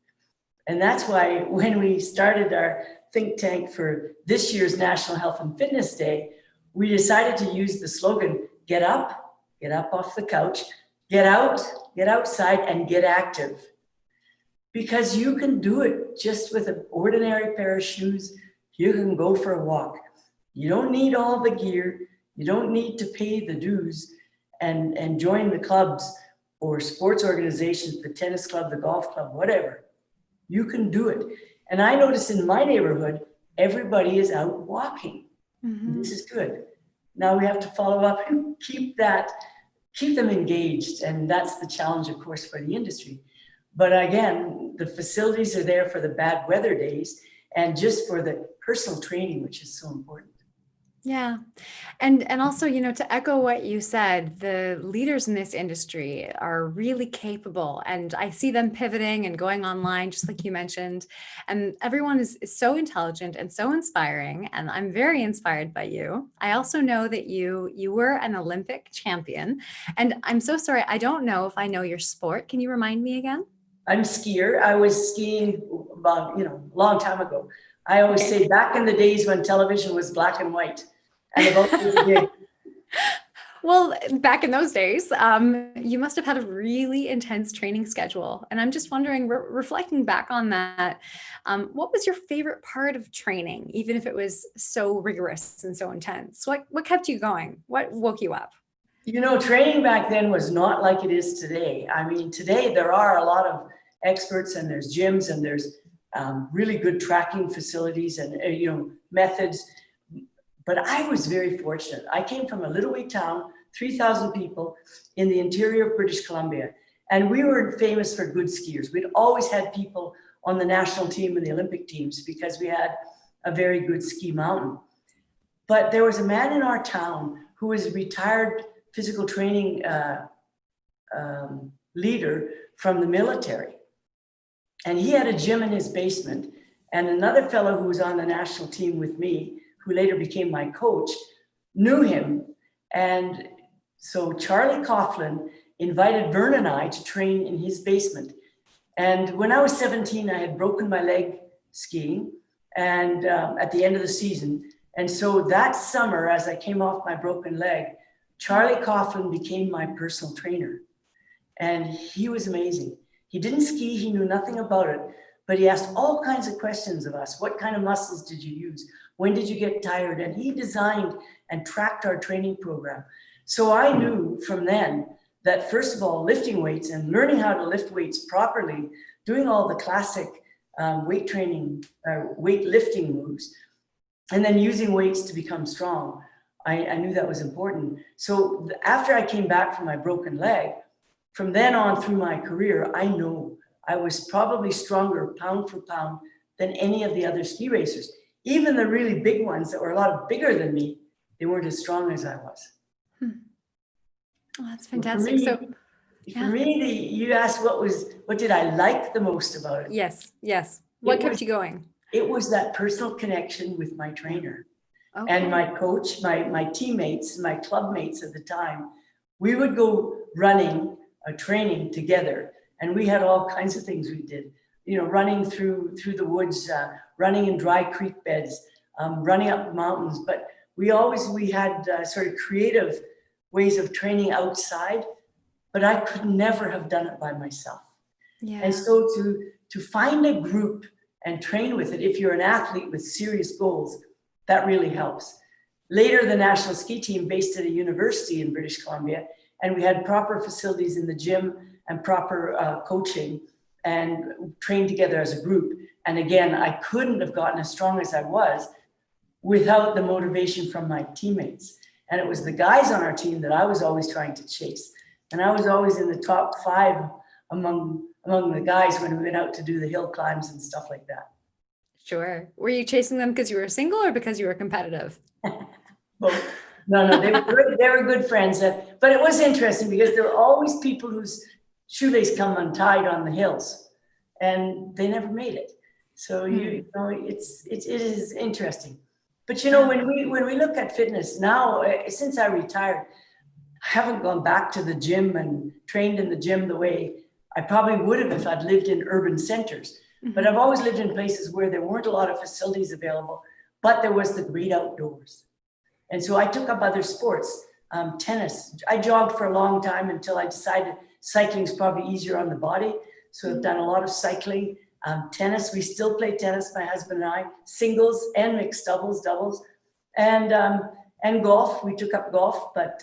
And that's why when we started our think tank for this year's National Health and Fitness Day, we decided to use the slogan, get up off the couch, get outside and get active. Because you can do it just with an ordinary pair of shoes. You can go for a walk. You don't need all the gear. You don't need to pay the dues and join the clubs or sports organizations, the tennis club, the golf club, whatever. You can do it. And I notice in my neighborhood, everybody is out walking. Mm-hmm. This is good. Now we have to follow up and keep them engaged. And that's the challenge, of course, for the industry. But again, the facilities are there for the bad weather days and just for the personal training, which is so important. Yeah. And also, you know, to echo what you said, the leaders in this industry are really capable, and I see them pivoting and going online, just like you mentioned, and everyone is so intelligent and so inspiring. And I'm very inspired by you. I also know that you were an Olympic champion, and I'm so sorry. I don't know if I know your sport. Can you remind me again? I'm a skier. I was skiing about, a long time ago. I always say back in the days when television was black and white. And about this big. Well, back in those days, you must have had a really intense training schedule. And I'm just wondering, reflecting back on that, what was your favorite part of training, even if it was so rigorous and so intense? What kept you going? What woke you up? Training back then was not like it is today. I mean, today there are a lot of experts and there's gyms and there's really good tracking facilities and, methods. But I was very fortunate. I came from a little wee town, 3,000 people in the interior of British Columbia. And we were famous for good skiers. We'd always had people on the national team and the Olympic teams because we had a very good ski mountain. But there was a man in our town who was a retired physical training leader from the military. And he had a gym in his basement. And another fellow who was on the national team with me, who later became my coach, knew him. And so Charlie Coughlin invited Vern and I to train in his basement. And when I was 17, I had broken my leg skiing and at the end of the season. And so that summer, as I came off my broken leg, Charlie Coughlin became my personal trainer. And he was amazing. He didn't ski, he knew nothing about it, but he asked all kinds of questions of us. What kind of muscles did you use? When did you get tired? And he designed and tracked our training program. So I knew from then that, first of all, lifting weights and learning how to lift weights properly, doing all the classic weight training, weightlifting moves, and then using weights to become strong, I knew that was important. So after I came back from my broken leg, from then on through my career, I know I was probably stronger pound for pound than any of the other ski racers. even the really big ones that were a lot bigger than me, they weren't as strong as I was. Oh, that's fantastic. For me, you asked what did I like the most about it? Yes. What kept you going? It was that personal connection with my trainer and my coach, my teammates, my club mates at the time. We would go running, training together, and we had all kinds of things we did. Running through the woods, running in dry creek beds, running up mountains. But we had sort of creative ways of training outside, but I could never have done it by myself. Yeah. And so to find a group and train with it, if you're an athlete with serious goals, that really helps. Later, the national ski team based at a university in British Columbia, and we had proper facilities in the gym and proper coaching and trained together as a group. And again, I couldn't have gotten as strong as I was without the motivation from my teammates. And it was the guys on our team that I was always trying to chase. And I was always in the top 5 among the guys when we went out to do the hill climbs and stuff like that. Sure. Were you chasing them because you were single or because you were competitive? Both. No, they were good friends. But it was interesting because there were always people whose shoelace come untied on the hills, and they never made it. So it is interesting. But when we look at fitness now, since I retired, I haven't gone back to the gym and trained in the gym the way I probably would have if I'd lived in urban centers. But I've always lived in places where there weren't a lot of facilities available, but there was the great outdoors. And so I took up other sports, tennis. I jogged for a long time until I decided cycling is probably easier on the body. So I've done a lot of cycling. Tennis, we still play tennis, my husband and I, singles and mixed doubles. And golf, we took up golf, but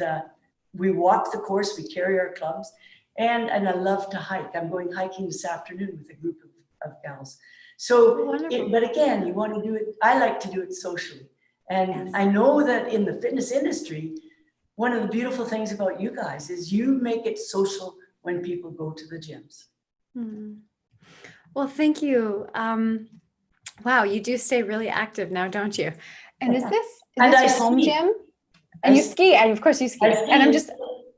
we walk the course, we carry our clubs. And I love to hike. I'm going hiking this afternoon with a group of gals. So, but again, you want to do it, I like to do it socially. And I know that in the fitness industry, one of the beautiful things about you guys is you make it social when people go to the gyms. Well, thank you. Wow, you do stay really active now, don't you? And is this your home gym? And you ski, and of course you ski. And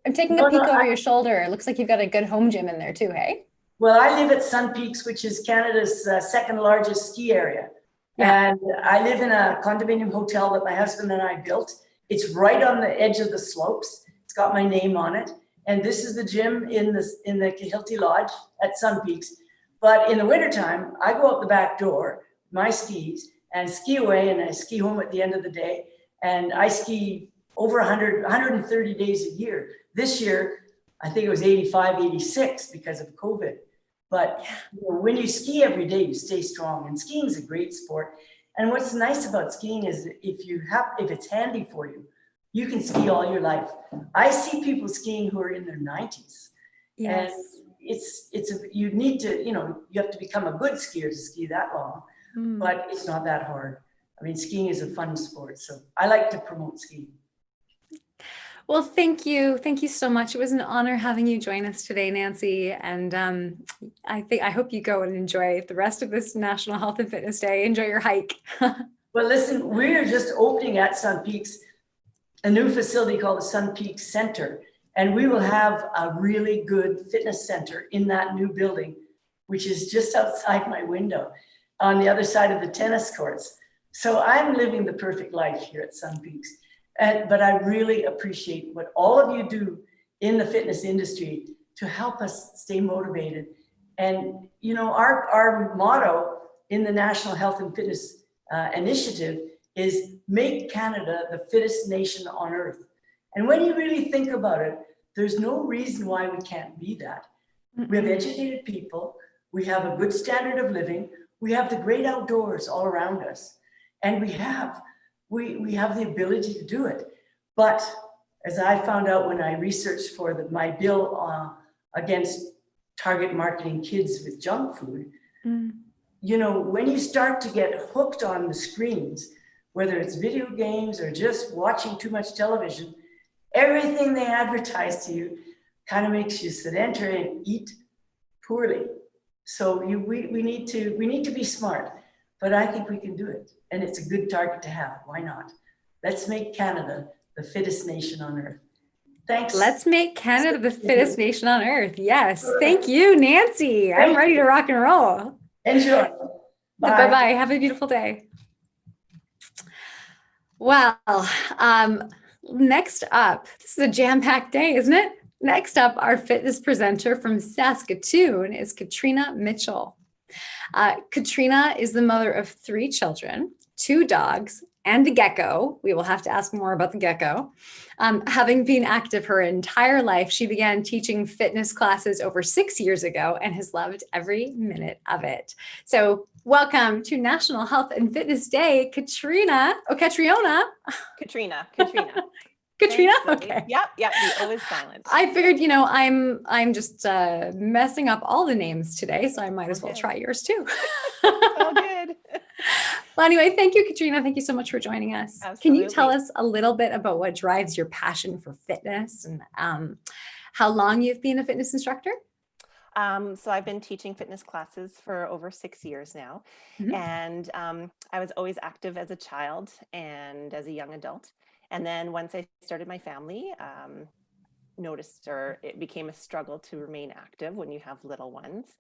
I'm taking a peek over your shoulder. It looks like you've got a good home gym in there too, hey? Well, I live at Sun Peaks, which is Canada's second largest ski area. Yeah. And I live in a condominium hotel that my husband and I built. It's right on the edge of the slopes. It's got my name on it. And this is the gym in the Kahilti Lodge at Sun Peaks. But in the wintertime, I go out the back door, my skis, and ski away, and I ski home at the end of the day. And I ski over 130 days a year. This year, I think it was 85, 86 because of COVID. But when you ski every day, you stay strong. And skiing is a great sport. And what's nice about skiing is if it's handy for you, you can ski all your life. I see people skiing who are in their 90s. Yes. And you need to, you have to become a good skier to ski that long, but it's not that hard. I mean, skiing is a fun sport. So I like to promote skiing. Well, thank you. Thank you so much. It was an honor having you join us today, Nancy. And I hope you go and enjoy the rest of this National Health and Fitness Day. Enjoy your hike. Well, listen, we're just opening at Sun Peaks a new facility called the Sun Peaks Center. And we will have a really good fitness center in that new building, which is just outside my window on the other side of the tennis courts. So I'm living the perfect life here at Sun Peaks. But I really appreciate what all of you do in the fitness industry to help us stay motivated. And, our motto in the National Health and Fitness Initiative is make Canada the fittest nation on earth. And when you really think about it, there's no reason why we can't be that. We have educated people, we have a good standard of living, we have the great outdoors all around us, and we have the ability to do it. But as I found out when I researched for my bill against target marketing kids with junk food, when you start to get hooked on the screens, whether it's video games or just watching too much television, everything they advertise to you kind of makes you sedentary and eat poorly. So we need to be smart. but I think we can do it. And it's a good target to have. Why not? Let's make Canada the fittest nation on earth. Thanks. Let's make Canada the fittest nation on earth. Yes. Thank you, Nancy. I'm ready to rock and roll. Enjoy. Bye-bye. Have a beautiful day. Well, next up, this is a jam-packed day, isn't it? Next up, our fitness presenter from Saskatoon is Katrina Mitchell. Katrina is the mother of 3 children, 2 dogs, and a gecko. We will have to ask more about the gecko. Having been active her entire life, she began teaching fitness classes over 6 years ago and has loved every minute of it. So welcome to National Health and Fitness Day, Katrina. Oh, Katriona. Katrina. Katrina? Thanks, Okay. Yep, the O is silent. I figured, I'm just messing up all the names today, so I might as well try yours too. All good. Well, anyway, thank you, Katrina. Thank you so much for joining us. Absolutely. Can you tell us a little bit about what drives your passion for fitness and how long you've been a fitness instructor? So I've been teaching fitness classes for over 6 years now. Mhm. And I was always active as a child and as a young adult. And then once I started my family, it became a struggle to remain active when you have little ones.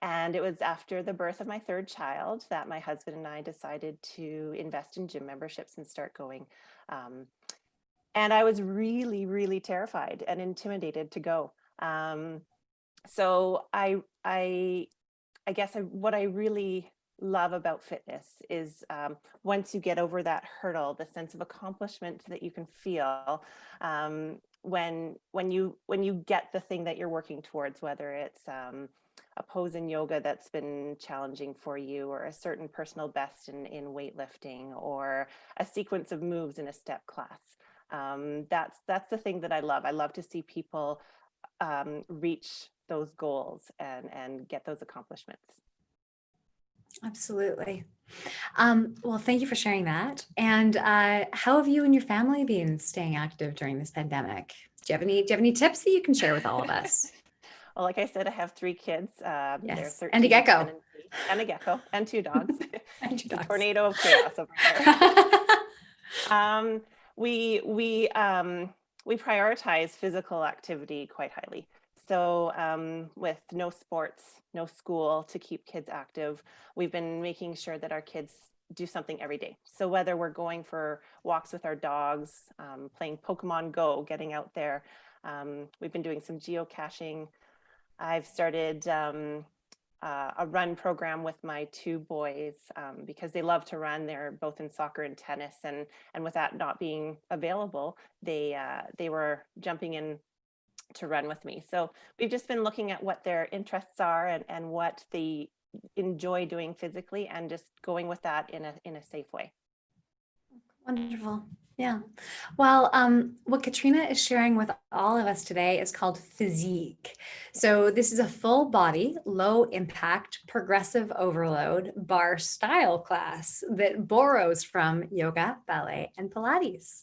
And it was after the birth of my 3rd child that my husband and I decided to invest in gym memberships and start going. And I was really, really terrified and intimidated to go. So I guess what I really love about fitness is once you get over that hurdle, the sense of accomplishment that you can feel when you get the thing that you're working towards, whether it's a pose in yoga that's been challenging for you, or a certain personal best in weightlifting, or a sequence of moves in a step class. That's the thing that I love. I love to see people reach those goals and get those accomplishments. Absolutely. Well, thank you for sharing that. And how have you and your family been staying active during this pandemic? Do you have any tips that you can share with all of us? Well, like I said, I have 3 kids. Yes. They're 13, And a gecko. And a gecko, and 2 dogs. And 2 dogs. A tornado of chaos over here. We prioritize physical activity quite highly. So with no sports, no school to keep kids active, we've been making sure that our kids do something every day. So whether we're going for walks with our dogs, playing Pokemon Go, getting out there, we've been doing some geocaching. I've started a run program with my 2 boys because they love to run. They're both in soccer and tennis, and with that not being available, they were jumping in to run with me. So we've just been looking at what their interests are and what they enjoy doing physically, and just going with that in a safe way. Wonderful. Yeah. Well, what Katrina is sharing with all of us today is called physique. So this is a full body, low impact, progressive overload bar style class that borrows from yoga, ballet, and Pilates.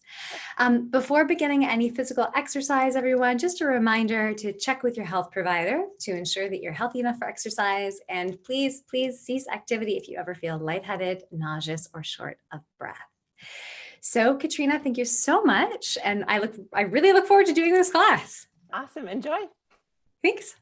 Before beginning any physical exercise, everyone, just a reminder to check with your health provider to ensure that you're healthy enough for exercise. And please cease activity if you ever feel lightheaded, nauseous, or short of breath. So Katrina, thank you so much. And I really look forward to doing this class. Awesome. Enjoy. Thanks.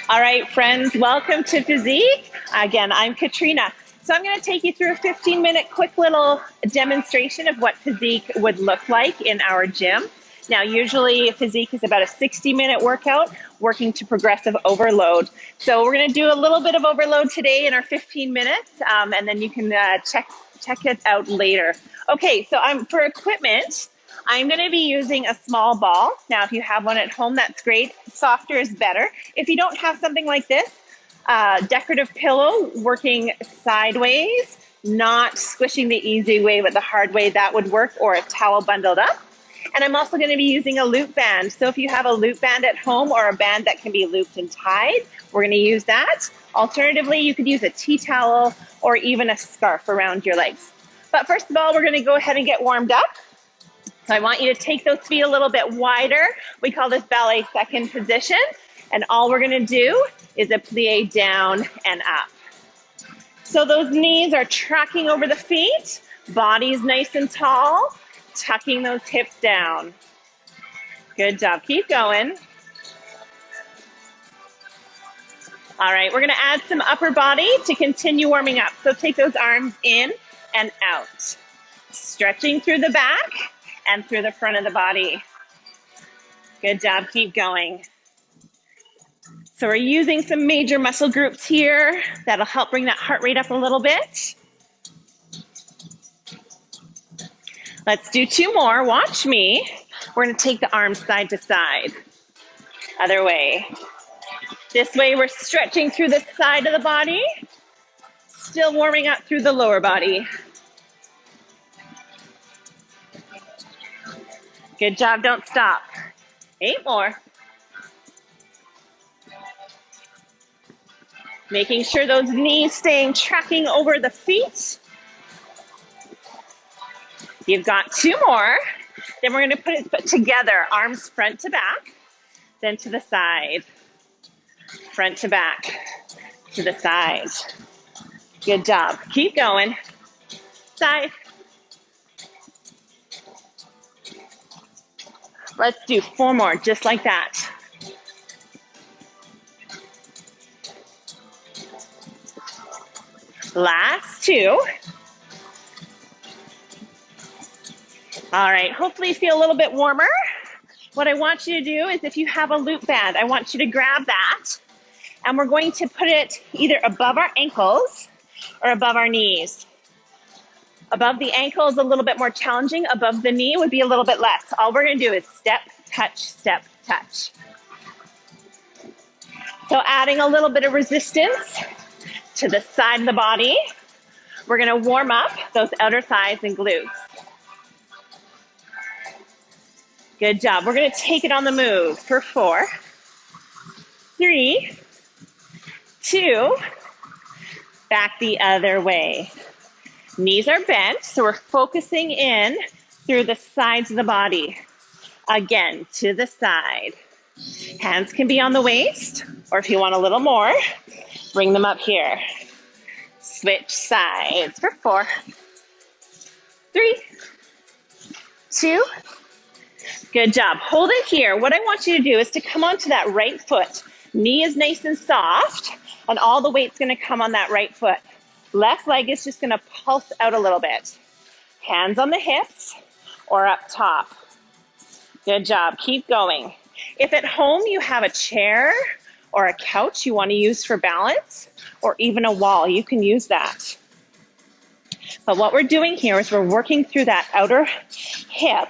All right, friends, welcome to Physique. Again, I'm Katrina. So I'm going to take you through a 15-minute quick little demonstration of what Physique would look like in our gym. Now, usually Physique is about a 60-minute workout working to progressive overload. So we're going to do a little bit of overload today in our 15 minutes, and then you can check it out later. Okay, so for equipment, I'm going to be using a small ball. Now, if you have one at home, that's great. Softer is better. If you don't have something like this, decorative pillow working sideways, not squishing the easy way but the hard way, that would work, or a towel bundled up. And I'm also going to be using a loop band. So if you have a loop band at home, or a band that can be looped and tied, we're going to use that. Alternatively, you could use a tea towel or even a scarf around your legs. But first of all, we're going to go ahead and get warmed up. So I want you to take those feet a little bit wider. We call this ballet second position. And all we're gonna do is a plie down and up. So those knees are tracking over the feet, body's nice and tall, tucking those hips down. Good job, keep going. All right, we're gonna add some upper body to continue warming up. So take those arms in and out. Stretching through the back and through the front of the body. Good job, keep going. So we're using some major muscle groups here. That'll help bring that heart rate up a little bit. Let's do 2 more, watch me. We're gonna take the arms side to side. Other way. This way we're stretching through the side of the body, still warming up through the lower body. Good job, don't stop. 8 more. Making sure those knees staying tracking over the feet. You've got 2 more. Then we're gonna put it together, arms front to back, then to the side. Front to back, to the side. Good job, keep going. Side. Let's do 4 more, just like that. Last 2. All right, hopefully you feel a little bit warmer. What I want you to do is if you have a loop band, I want you to grab that and we're going to put it either above our ankles or above our knees. Above the ankle is a little bit more challenging. Above the knee would be a little bit less. All we're gonna do is step, touch, step, touch. So adding a little bit of resistance to the side of the body. We're gonna warm up those outer thighs and glutes. Good job. We're gonna take it on the move for 4, 3, 2, back the other way. Knees are bent, so we're focusing in through the sides of the body. Again, to the side. Hands can be on the waist, or if you want a little more, bring them up here. Switch sides for 4, 3, 2. Good job. Hold it here. What I want you to do is to come onto that right foot. Knee is nice and soft, and all the weight's gonna come on that right foot. Left leg is just gonna pulse out a little bit. Hands on the hips or up top. Good job, keep going. If at home you have a chair or a couch you wanna use for balance, or even a wall, you can use that. But what we're doing here is we're working through that outer hip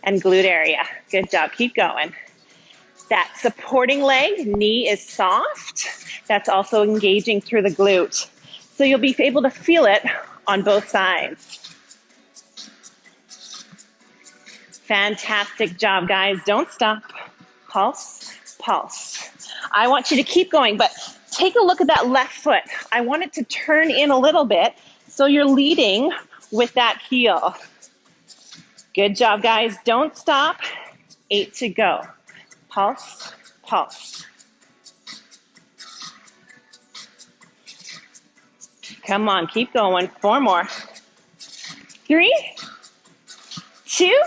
and glute area. Good job, keep going. That supporting leg, knee is soft. That's also engaging through the glute. So you'll be able to feel it on both sides. Fantastic job, guys. Don't stop. Pulse, pulse. I want you to keep going, but take a look at that left foot. I want it to turn in a little bit so you're leading with that heel. Good job, guys. Don't stop. 8 to go. Pulse, pulse. Come on, keep going. 4 more. 3, 2,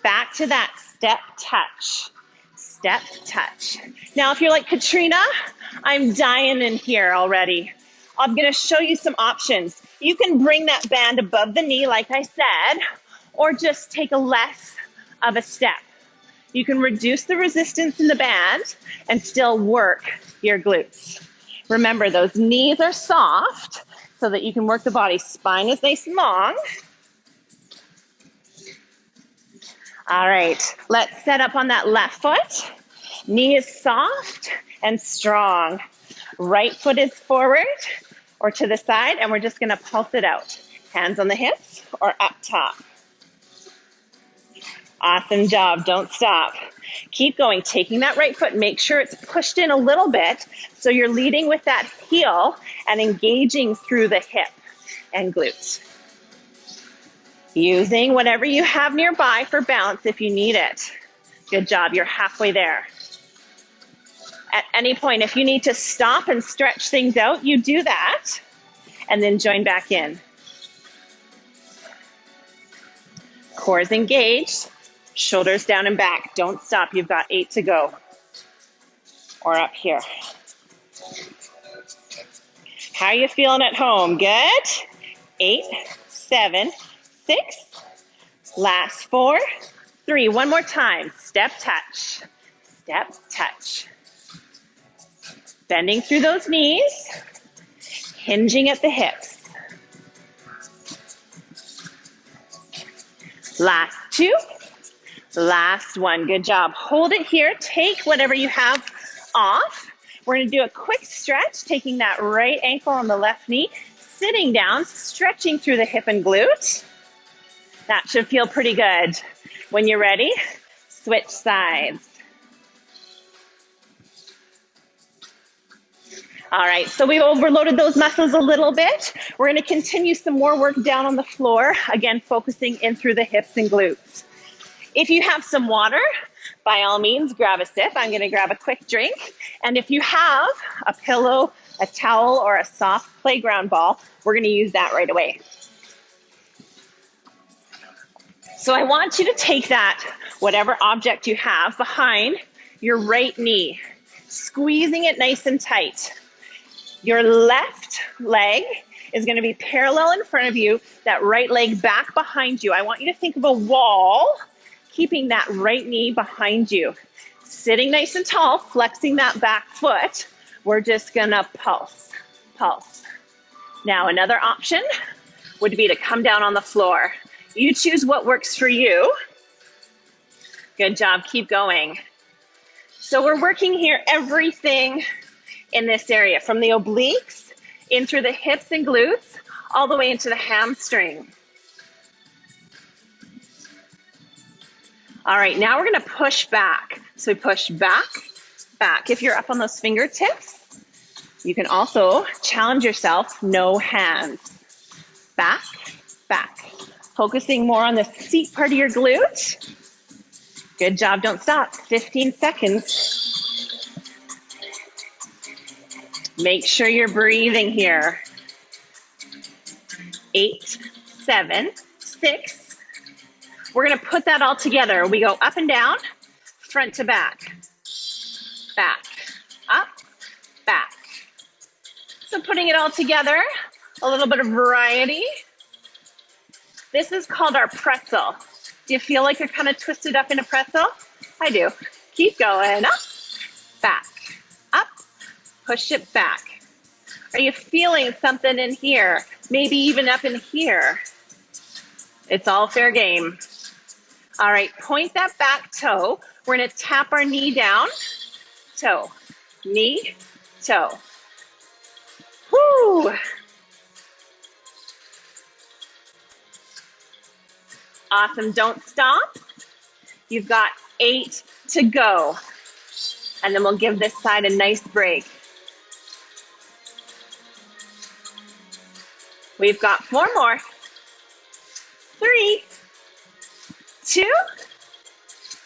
back to that step touch. Step touch. Now, if you're like Katrina, I'm dying in here already. I'm gonna show you some options. You can bring that band above the knee, like I said, or just take a less of a step. You can reduce the resistance in the band and still work your glutes. Remember, those knees are soft so that you can work the body. Spine is nice and long. All right, let's set up on that left foot. Knee is soft and strong. Right foot is forward or to the side, and we're just gonna pulse it out. Hands on the hips or up top. Awesome job, don't stop. Keep going, taking that right foot, make sure it's pushed in a little bit so you're leading with that heel and engaging through the hip and glutes. Using whatever you have nearby for balance if you need it. Good job, you're halfway there. At any point, if you need to stop and stretch things out, you do that, and then join back in. Core is engaged, shoulders down and back. Don't stop, you've got 8 to go. Or up here. How are you feeling at home? Good? 8, 7, 6. Last 4, 3. One more time. Step, touch. Step, touch. Bending through those knees. Hinging at the hips. Last 2. Last 1. Good job. Hold it here. Take whatever you have off. We're going to do a quick stretch, taking that right ankle on the left knee, sitting down, stretching through the hip and glute. That should feel pretty good. When you're ready, switch sides. All right, so we've overloaded those muscles a little bit. We're going to continue some more work down on the floor, again, focusing in through the hips and glutes. If you have some water, by all means, grab a sip. I'm going to grab a quick drink. And if you have a pillow, a towel, or a soft playground ball, we're going to use that right away. So I want you to take that, whatever object you have, behind your right knee, squeezing it nice and tight. Your left leg is going to be parallel in front of you, that right leg back behind you. I want you to think of a wall, keeping that right knee behind you. Sitting nice and tall, flexing that back foot. We're just going to pulse, pulse. Now another option would be to come down on the floor. You choose what works for you. Good job, keep going. So we're working here everything in this area, from the obliques, in through the hips and glutes, all the way into the hamstring. All right, now we're gonna push back. So we push back, back. If you're up on those fingertips, you can also challenge yourself, no hands. Back, back. Focusing more on the seat part of your glute. Good job, don't stop. 15 seconds. Make sure you're breathing here. 8, 7, 6. We're gonna put that all together. We go up and down, front to back, back, up, back. So putting it all together, a little bit of variety. This is called our pretzel. Do you feel like you're kind of twisted up in a pretzel? I do. Keep going, up, back, up, push it back. Are you feeling something in here? Maybe even up in here. It's all fair game. All right, point that back toe. We're gonna tap our knee down, toe, knee, toe. Whoo! Awesome, don't stop. You've got 8 to go. And then we'll give this side a nice break. We've got 4 more. 3, 2.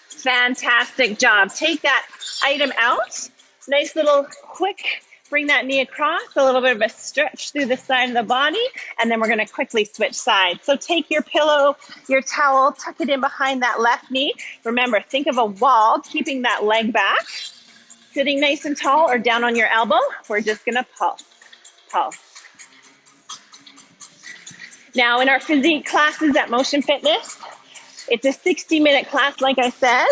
Fantastic job. Take that item out. Nice little quick, bring that knee across, a little bit of a stretch through the side of the body, and then we're gonna quickly switch sides. So take your pillow, your towel, tuck it in behind that left knee. Remember, think of a wall, keeping that leg back, sitting nice and tall or down on your elbow. We're just gonna pulse, pulse. Now in our physique classes at Motion Fitness, it's a 60-minute class, like I said.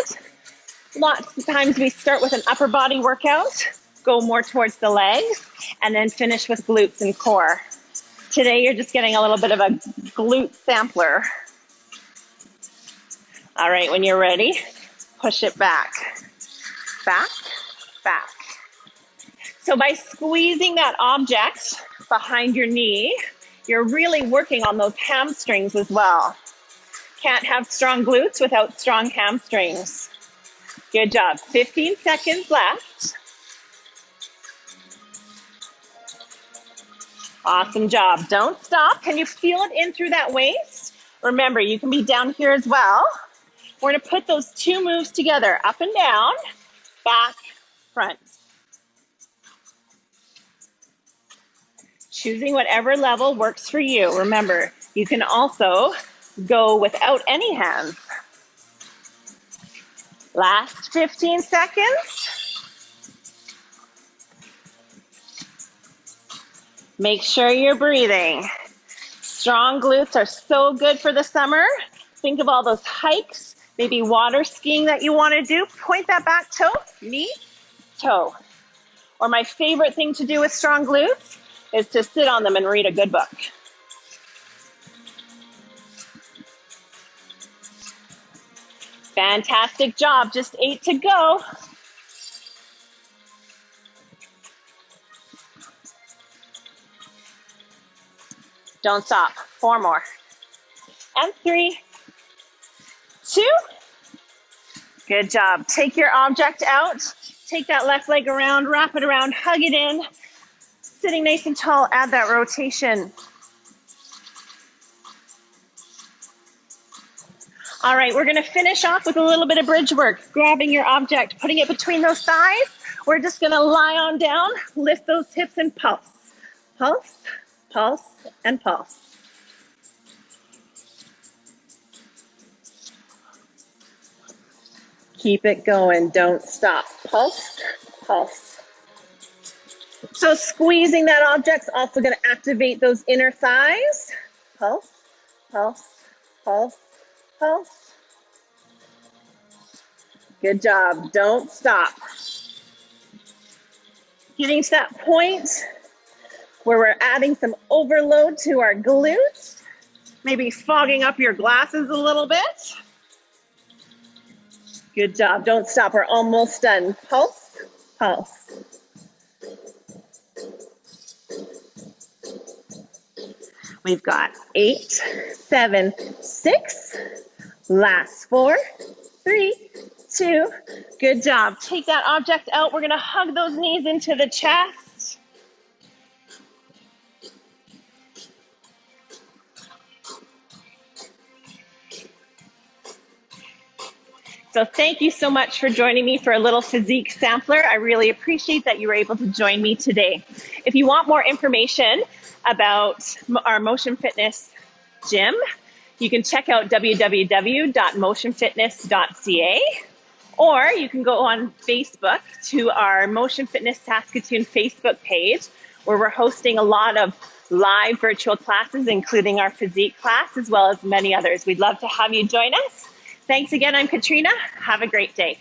Lots of times we start with an upper body workout, go more towards the legs, and then finish with glutes and core. Today, you're just getting a little bit of a glute sampler. All right, when you're ready, push it back, back, back. So by squeezing that object behind your knee, you're really working on those hamstrings as well. Can't have strong glutes without strong hamstrings. Good job. 15 seconds left. Awesome job. Don't stop. Can you feel it in through that waist? Remember, you can be down here as well. We're going to put those 2 moves together, up and down, back, front, choosing whatever level works for you. Remember, you can also go without any hands. Last 15 seconds. Make sure you're breathing. Strong glutes are so good for the summer. Think of all those hikes, maybe water skiing that you want to do. Point that back toe, knee, toe. Or my favorite thing to do with strong glutes is to sit on them and read a good book. Fantastic job, just 8 to go. Don't stop, 4 more. And 3, 2. Good job. Take your object out, take that left leg around, wrap it around, hug it in. Sitting nice and tall, add that rotation. All right, we're gonna finish off with a little bit of bridge work, grabbing your object, putting it between those thighs. We're just gonna lie on down, lift those hips and pulse. Pulse, pulse, and pulse. Keep it going, don't stop. Pulse, pulse. So squeezing that object's also gonna activate those inner thighs. Pulse, pulse, pulse, pulse. Good job, don't stop. Getting to that point where we're adding some overload to our glutes, maybe fogging up your glasses a little bit. Good job, don't stop, we're almost done. Pulse, pulse. We've got 8, 7, 6, last 4, 3, 2, good job. Take that object out, we're gonna hug those knees into the chest. So thank you so much for joining me for a little physique sampler. I really appreciate that you were able to join me today. If you want more information about our Motion Fitness gym, you can check out www.motionfitness.ca, or you can go on Facebook to our Motion Fitness Saskatoon Facebook page, where we're hosting a lot of live virtual classes, including our physique class, as well as many others. We'd love to have you join us. Thanks again, I'm Katrina. Have a great day.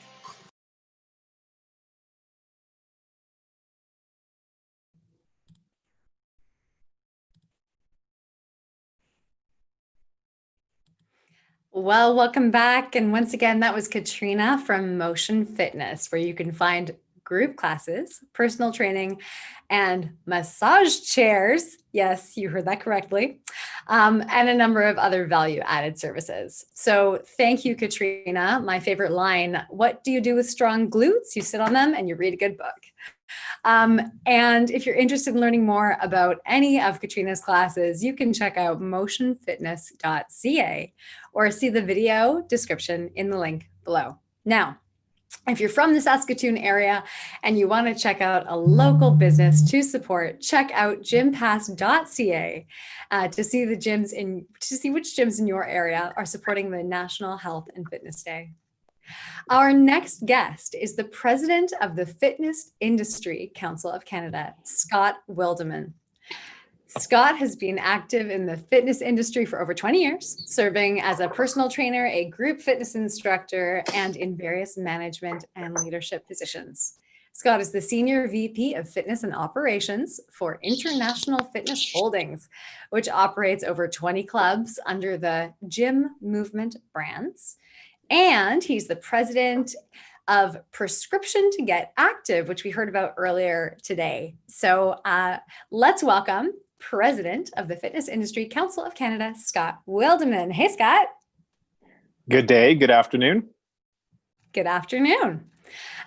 Well, welcome back. And once again, that was Katrina from Motion Fitness, where you can find group classes, personal training, and massage chairs. Yes, you heard that correctly. And a number of other value-added services. So thank you, Katrina. My favorite line, what do you do with strong glutes? You sit on them and you read a good book. And if you're interested in learning more about any of Katrina's classes, you can check out motionfitness.ca or see the video description in the link below. Now, if you're from the Saskatoon area and you want to check out a local business to support, check out gympass.ca to see which gyms in your area are supporting the National Health and Fitness Day. Our next guest is the president of the Fitness Industry Council of Canada, Scott Wildeman. Scott has been active in the fitness industry for over 20 years, serving as a personal trainer, a group fitness instructor, and in various management and leadership positions. Scott is the Senior VP of Fitness and Operations for International Fitness Holdings, which operates over 20 clubs under the Gym Movement brands. And he's the president of Prescription to Get Active, which we heard about earlier today. So let's welcome President of the Fitness Industry Council of Canada, Scott Wildeman. Hey, Scott. Good day. Good afternoon. Good afternoon.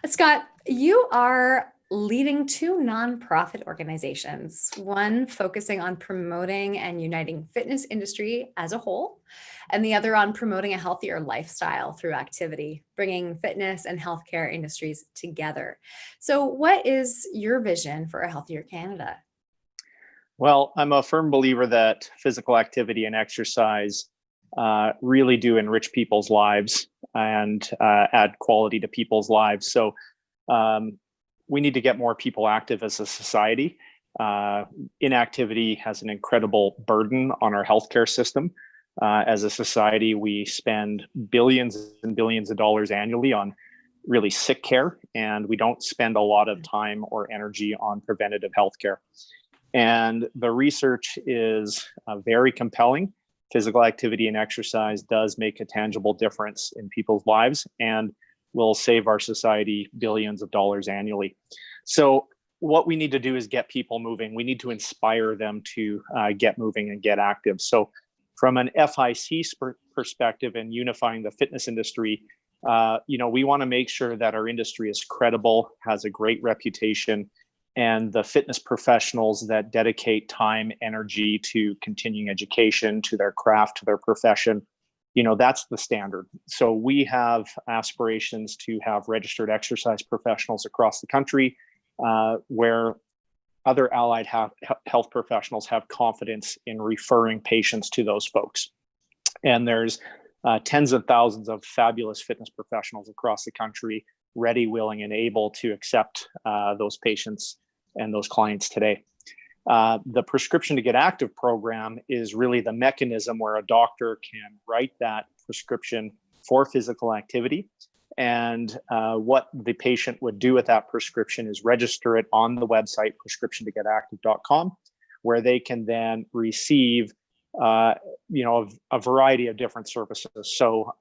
Scott, you are leading 2 nonprofit organizations, one focusing on promoting and uniting fitness industry as a whole, and the other on promoting a healthier lifestyle through activity, bringing fitness and healthcare industries together. So what is your vision for a healthier Canada? Well, I'm a firm believer that physical activity and exercise really do enrich people's lives and add quality to people's lives. So we need to get more people active as a society. Inactivity has an incredible burden on our healthcare system. As a society, we spend billions and billions of dollars annually on really sick care, and we don't spend a lot of time or energy on preventative healthcare. And the research is very compelling. Physical activity and exercise does make a tangible difference in people's lives and will save our society billions of dollars annually. So what we need to do is get people moving. We need to inspire them to get moving and get active. So from an FIC perspective and unifying the fitness industry, we want to make sure that our industry is credible, has a great reputation, and the fitness professionals that dedicate time, energy to continuing education, to their craft, to their profession, that's the standard. So we have aspirations to have registered exercise professionals across the country, where other allied health professionals have confidence in referring patients to those folks. And there's tens of thousands of fabulous fitness professionals across the country, ready, willing, and able to accept those patients and those clients today. The Prescription to Get Active program is really the mechanism where a doctor can write that prescription for physical activity. And what the patient would do with that prescription is register it on the website, prescriptiontogetactive.com, where they can then receive a variety of different services. So,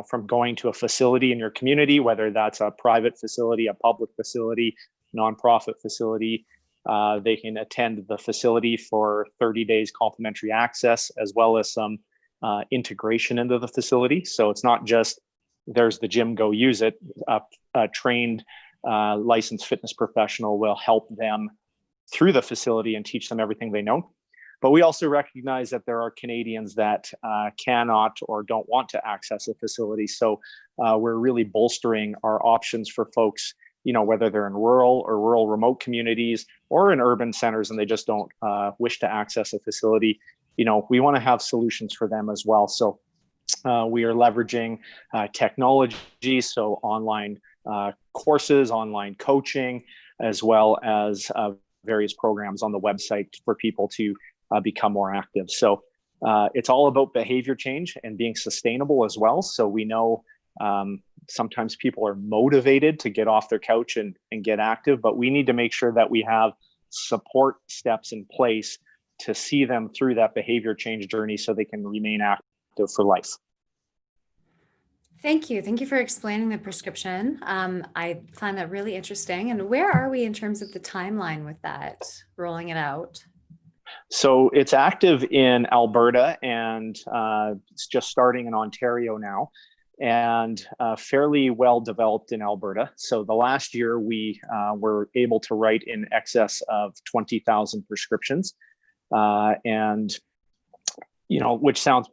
from going to a facility in your community, whether that's a private facility, a public facility, nonprofit facility, they can attend the facility for 30 days complimentary access, as well as some integration into the facility. So it's not just there's the gym, go use it. A trained licensed fitness professional will help them through the facility and teach them everything they know. But we also recognize that there are Canadians that cannot or don't want to access a facility. So we're really bolstering our options for folks, whether they're in rural or rural remote communities or in urban centers and they just don't wish to access a facility. We want to have solutions for them as well. So we are leveraging technology, so online courses, online coaching, as well as various programs on the website for people to become more active. So it's all about behavior change and being sustainable as well. So we know sometimes people are motivated to get off their couch and get active, but we need to make sure that we have support steps in place to see them through that behavior change journey so they can remain active for life. Thank you. Thank you for explaining the prescription. I find that really interesting. And where are we in terms of the timeline with that, rolling it out? So it's active in Alberta and it's just starting in Ontario now, and fairly well developed in Alberta. So the last year we were able to write in excess of 20,000 prescriptions, and which sounds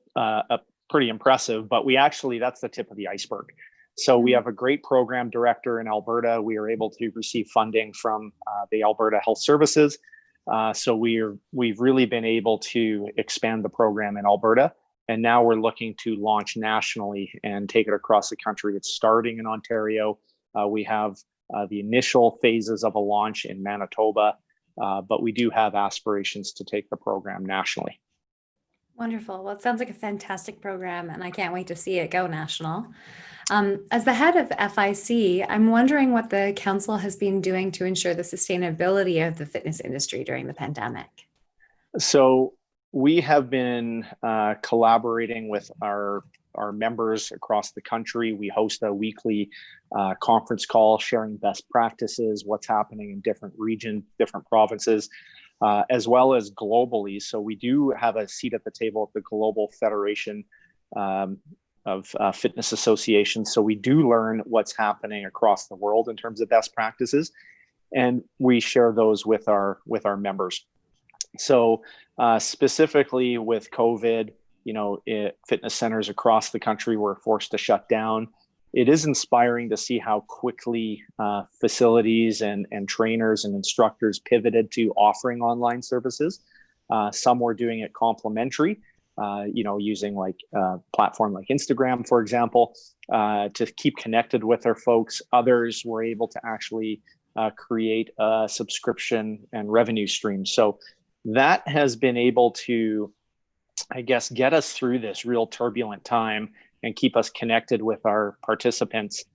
pretty impressive, but that's the tip of the iceberg. So we have a great program director in Alberta. We are able to receive funding from the Alberta Health Services. So we've really been able to expand the program in Alberta, and now we're looking to launch nationally and take it across the country. It's starting in Ontario. We have the initial phases of a launch in Manitoba, but we do have aspirations to take the program nationally. Wonderful. Well, it sounds like a fantastic program, and I can't wait to see it go national. As the head of FIC, I'm wondering what the council has been doing to ensure the sustainability of the fitness industry during the pandemic. So we have been collaborating with our members across the country. We host a weekly conference call sharing best practices, what's happening in different regions, different provinces, as well as globally. So we do have a seat at the table at the Global Federation of Fitness Associations. So we do learn what's happening across the world in terms of best practices, and we share those with our members. So specifically with COVID, fitness centers across the country were forced to shut down. it is inspiring to see how quickly facilities and trainers and instructors pivoted to offering online services. Some were doing it complimentary, using like a platform like Instagram, for example, to keep connected with their folks. Others were able to actually create a subscription and revenue stream. So that has been able to, I guess, get us through this real turbulent time and keep us connected with our participants.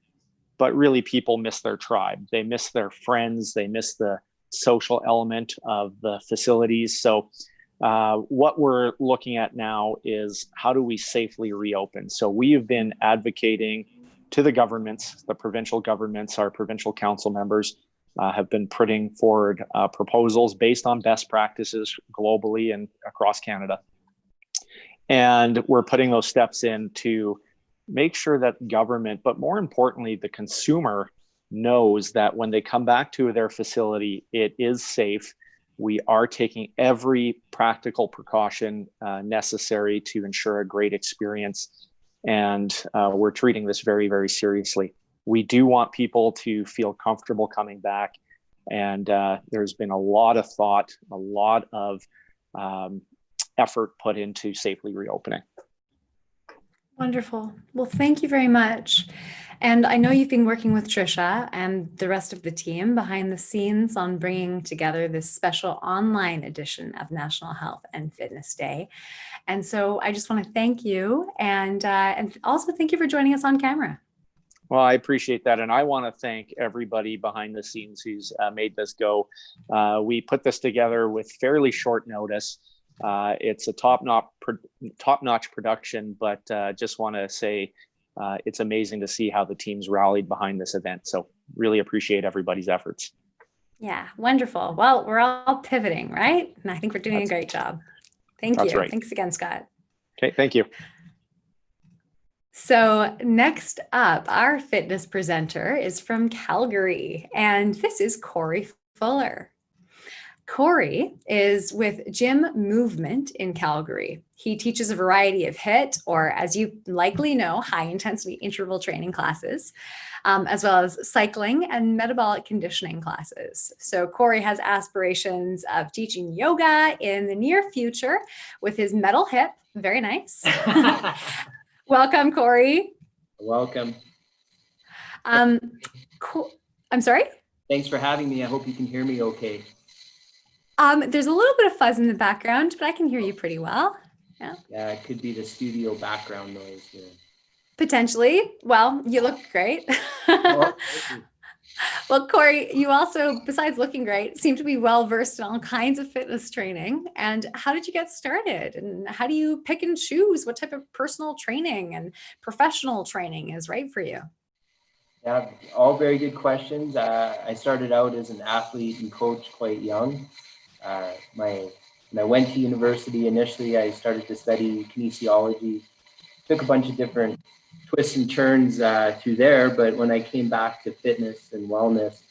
But really, people miss their tribe. They miss their friends. They miss the social element of the facilities. So what we're looking at now is how do we safely reopen? So we have been advocating to the governments, the provincial governments, our provincial council members have been putting forward proposals based on best practices globally and across Canada. And we're putting those steps in to make sure that government, but more importantly, the consumer knows that when they come back to their facility, it is safe. We are taking every practical precaution necessary to ensure a great experience. And we're treating this very, very seriously. We do want people to feel comfortable coming back. And there's been a lot of thought, a lot of effort put into safely reopening. Wonderful. Well, thank you very much. And I know you've been working with Trisha and the rest of the team behind the scenes on bringing together this special online edition of National Health and Fitness Day. And so I just want to thank you and also thank you for joining us on camera. Well, I appreciate that. And I want to thank everybody behind the scenes who's made this go. We put this together with fairly short notice. It's a top-notch production, but just want to say it's amazing to see how the teams rallied behind this event. So really appreciate everybody's efforts. Yeah, wonderful. Well, we're all pivoting, right? And I think we're doing a great job. Thank you. Right. Thanks again, Scott. Okay, thank you. So next up, our fitness presenter is from Calgary, and this is Corey Fuller. Corey is with Gym Movement in Calgary. He teaches a variety of HIIT, or as you likely know, high intensity interval training classes, as well as cycling and metabolic conditioning classes. So Corey has aspirations of teaching yoga in the near future with his metal hip. Very nice. Welcome, Corey. Welcome. Cool. I'm sorry? Thanks for having me. I hope you can hear me okay. There's a little bit of fuzz in the background, but I can hear you pretty well. Yeah. Yeah, it could be the studio background noise here. Potentially. Well, you look great. Oh, Well, Corey, you also, besides looking great, seem to be well versed in all kinds of fitness training. And how did you get started? And how do you pick and choose what type of personal training and professional training is right for you? Yeah, all very good questions. I started out as an athlete and coach quite young. When I went to university initially, I started to study kinesiology. Took a bunch of different twists and turns through there, but when I came back to fitness and wellness,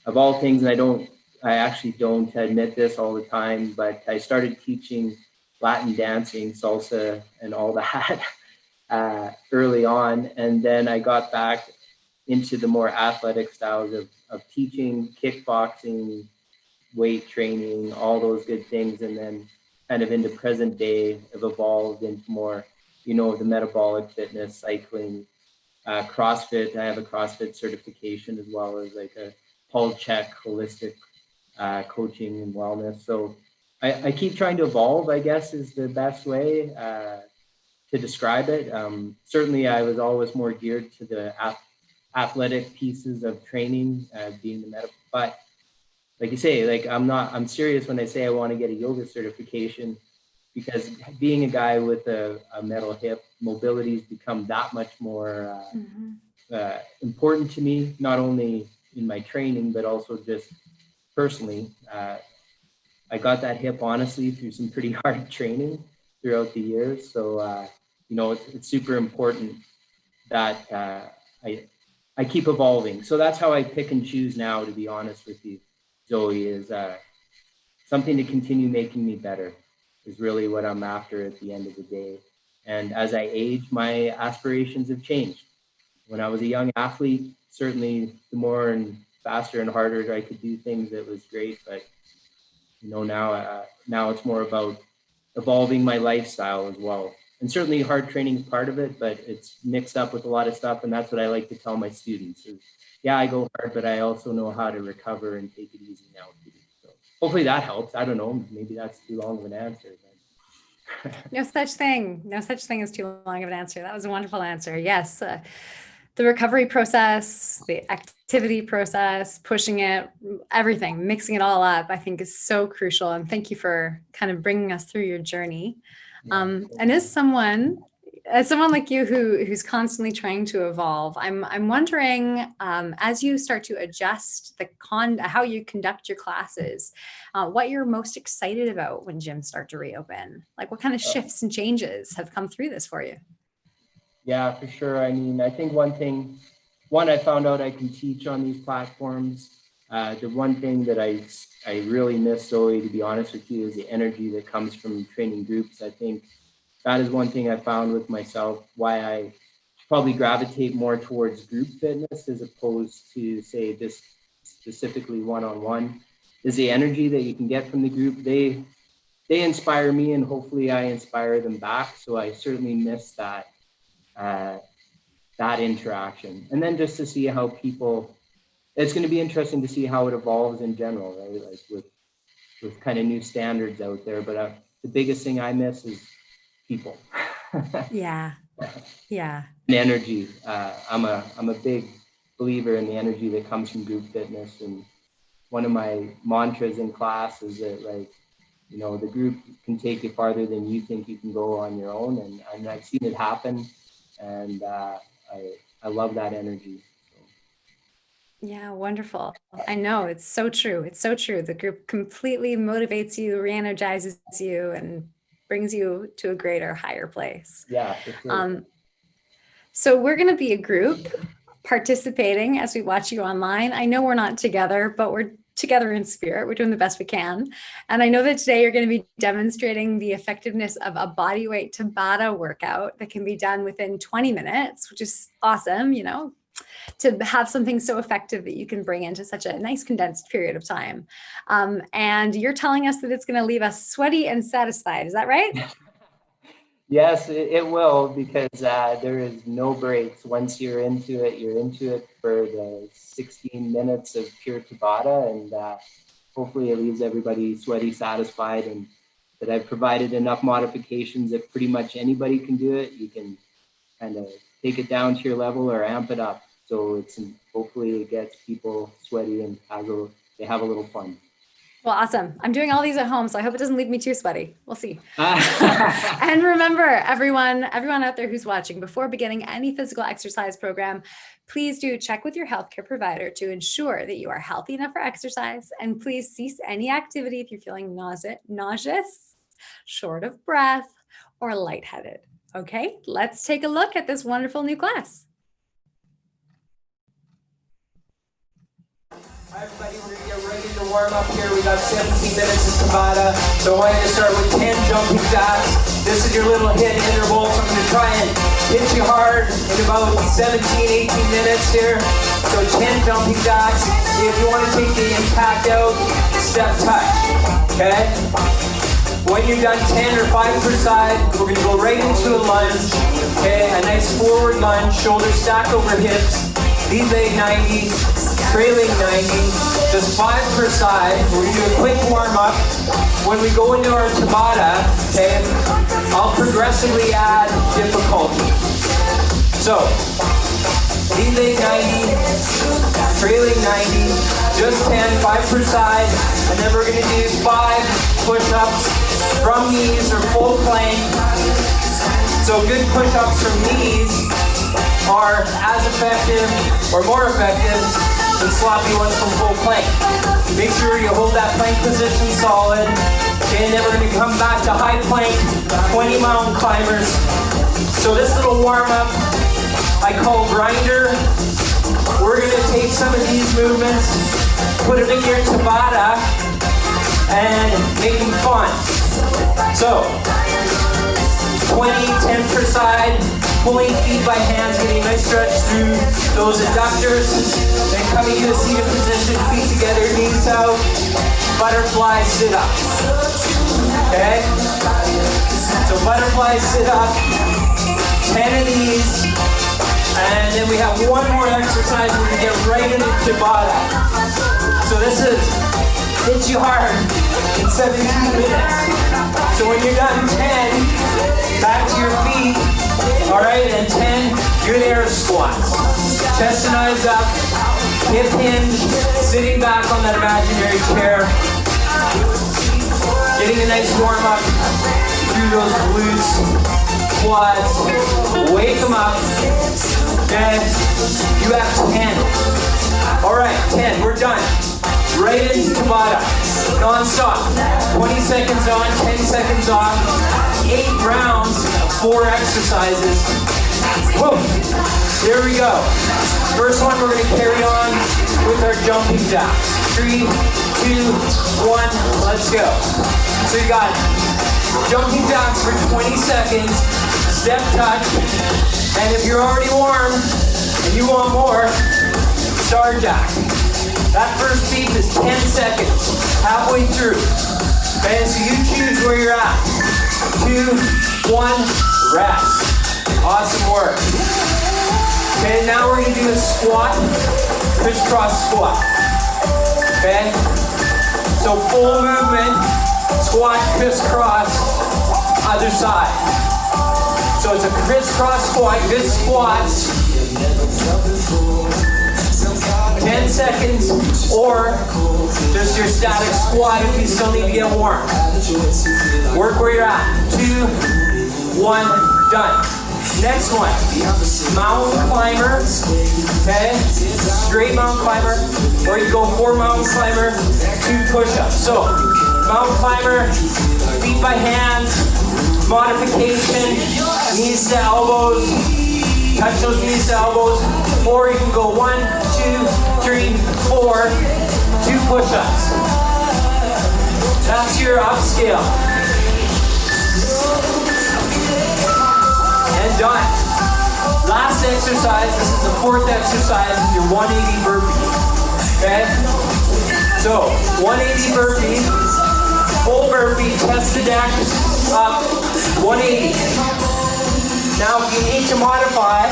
of all things, and I actually don't admit this all the time, but I started teaching Latin dancing, salsa, and all that early on, and then I got back into the more athletic styles of teaching, kickboxing, weight training, all those good things, and then kind of into present day have evolved into more, the metabolic fitness, cycling, CrossFit. I have a CrossFit certification as well as like a Paul Check holistic coaching and wellness. So I keep trying to evolve, I guess, is the best way to describe it. Certainly I was always more geared to the athletic pieces of training, being the medical, but like you say, like I'm serious when I say I want to get a yoga certification, because being a guy with a metal hip, mobility has become that much more important to me, not only in my training, but also just personally. I got that hip, honestly, through some pretty hard training throughout the years. So, it's super important that I keep evolving. So that's how I pick and choose now, to be honest with you, Zoe, is something to continue making me better is really what I'm after at the end of the day. And as I age, my aspirations have changed. when I was a young athlete, certainly the more and faster and harder I could do things, it was great. But now it's more about evolving my lifestyle as well. And certainly hard training is part of it, but it's mixed up with a lot of stuff. And that's what I like to tell my students is, yeah, I go hard, but I also know how to recover and take it easy now too. So hopefully that helps. I don't know, maybe that's too long of an answer. No such thing. No such thing as too long of an answer. That was a wonderful answer. Yes. The recovery process, the activity process, pushing it, everything, mixing it all up, I think is so crucial. And thank you for kind of bringing us through your journey. And as someone like you who's constantly trying to evolve, I'm wondering, as you start to adjust how you conduct your classes, what you're most excited about when gyms start to reopen. Like what kind of shifts and changes have come through this for you? Yeah, for sure. I mean, I think one I found out I can teach on these platforms. The one thing that I really miss, Zoe, to be honest with you, is the energy that comes from training groups. I think that is one thing I found with myself, why I probably gravitate more towards group fitness as opposed to, say, this specifically one-on-one, is the energy that you can get from the group. They inspire me, and hopefully I inspire them back. So I certainly miss that interaction. And then just to see how people, it's going to be interesting to see how it evolves in general, right? Like with kind of new standards out there. But the biggest thing I miss is people. Yeah. And energy. I'm a big believer in the energy that comes from group fitness. And one of my mantras in class is that, like, the group can take you farther than you think you can go on your own. And I've seen it happen. And I love that energy. Yeah, wonderful. I know, it's so true. It's so true. The group completely motivates you, re-energizes you, and brings you to a greater, higher place. Yeah, for sure. So we're going to be a group participating as we watch you online. I know we're not together, but we're together in spirit. We're doing the best we can. And I know that today you're going to be demonstrating the effectiveness of a bodyweight Tabata workout that can be done within 20 minutes, which is awesome, to have something so effective that you can bring into such a nice condensed period of time. And you're telling us that it's going to leave us sweaty and satisfied. Is that right? Yes, it will, because there is no breaks. Once you're into it for the 16 minutes of pure Tabata, and hopefully it leaves everybody sweaty, satisfied, and that I've provided enough modifications that pretty much anybody can do it. You can kind of take it down to your level or amp it up. So hopefully it gets people sweaty and they have a little fun. Well, awesome. I'm doing all these at home, so I hope it doesn't leave me too sweaty. We'll see. And remember, everyone out there who's watching, before beginning any physical exercise program, please do check with your healthcare provider to ensure that you are healthy enough for exercise. And please cease any activity if you're feeling nauseous, short of breath, or lightheaded. Okay, let's take a look at this wonderful new class. Hi everybody, we're going to get ready to warm up here. We got 17 minutes of Tabata. So I want you to start with 10 jumping jacks. This is your little hit interval. So I'm going to try and hit you hard in about 17, 18 minutes here. So 10 jumping jacks. If you want to take the impact out, step touch. Okay? When you're done 10 or 5 per side, we're going to go right into a lunge. Okay? A nice forward lunge, shoulders stacked over hips. Lead leg 90, trailing 90, just 5 per side. We're going to do a quick warm up. When we go into our Tabata, okay, I'll progressively add difficulty. So, lead leg 90, trailing 90, just 10, 5 per side, and then we're going to do 5 push-ups from knees or full plank. So good push-ups from knees are as effective or more effective than sloppy ones from full plank. Make sure you hold that plank position solid. Okay, and then we're going to come back to high plank, 20 mountain climbers. So this little warm-up I call grinder. We're going to take some of these movements, put them in your Tabata, and make them fun. So 20, 10 per side. Pulling feet by hands, getting a nice stretch through those adductors. Then coming to a seated position, feet together, knees out. Butterfly sit up. Okay? So butterfly sit up. 10 of these. And then we have one more exercise. We're gonna get right into Tabata. So this is hit you hard in 17 minutes. So when you're done, 10, back to your feet. All right, and 10 good air squats. Chest and eyes up, hip hinge, sitting back on that imaginary chair. Getting a nice warm up through those glutes, quads. Wake them up. Okay, you have 10. All right, 10, we're done. Right into Tabata, non-stop. 20 seconds on, 10 seconds off. 8 rounds of 4 exercises. Whoa, there we go. First one, we're gonna carry on with our jumping jacks. 3, 2, 1, let's go. So you got jumping jacks for 20 seconds, step touch, and if you're already warm and you want more, star jack. That first beat is 10 seconds, halfway through. Okay, so you choose where you're at. 2, 1, rest. Awesome work. Okay, now we're gonna do a squat, crisscross squat. Okay, so full movement, squat, crisscross, other side. So it's a crisscross squat, good squats. 10 seconds, or just your static squat if you still need to get warm. Work where you're at. 2, 1, done. Next one, mountain climber, okay? Straight mountain climber, or you go 4 mountain climber, 2 push-ups. So, mountain climber, feet by hands, modification, knees to elbows, touch those knees to elbows, or you can go 1, 2, 3, 4, 2 push-ups. That's your upscale. And done. Last exercise, this is the 4th exercise, is your 180 burpee. Okay? So, 180 burpee, full burpee, chest to deck, up, 180. Now, if you need to modify,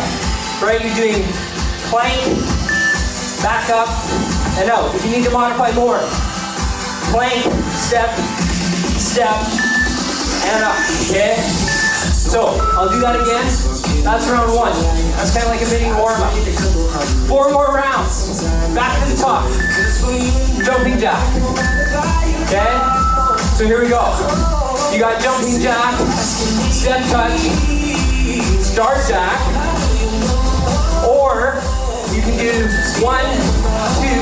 right, you're doing plank, back up, and out. If you need to modify more, plank, step, step, and up, okay? So, I'll do that again. That's round 1. That's kind of like a mini warm-up. 4 more rounds. Back to the top. Jumping jack. Okay? So here we go. You got jumping jack, step touch, start jack, or you can do 1, 2,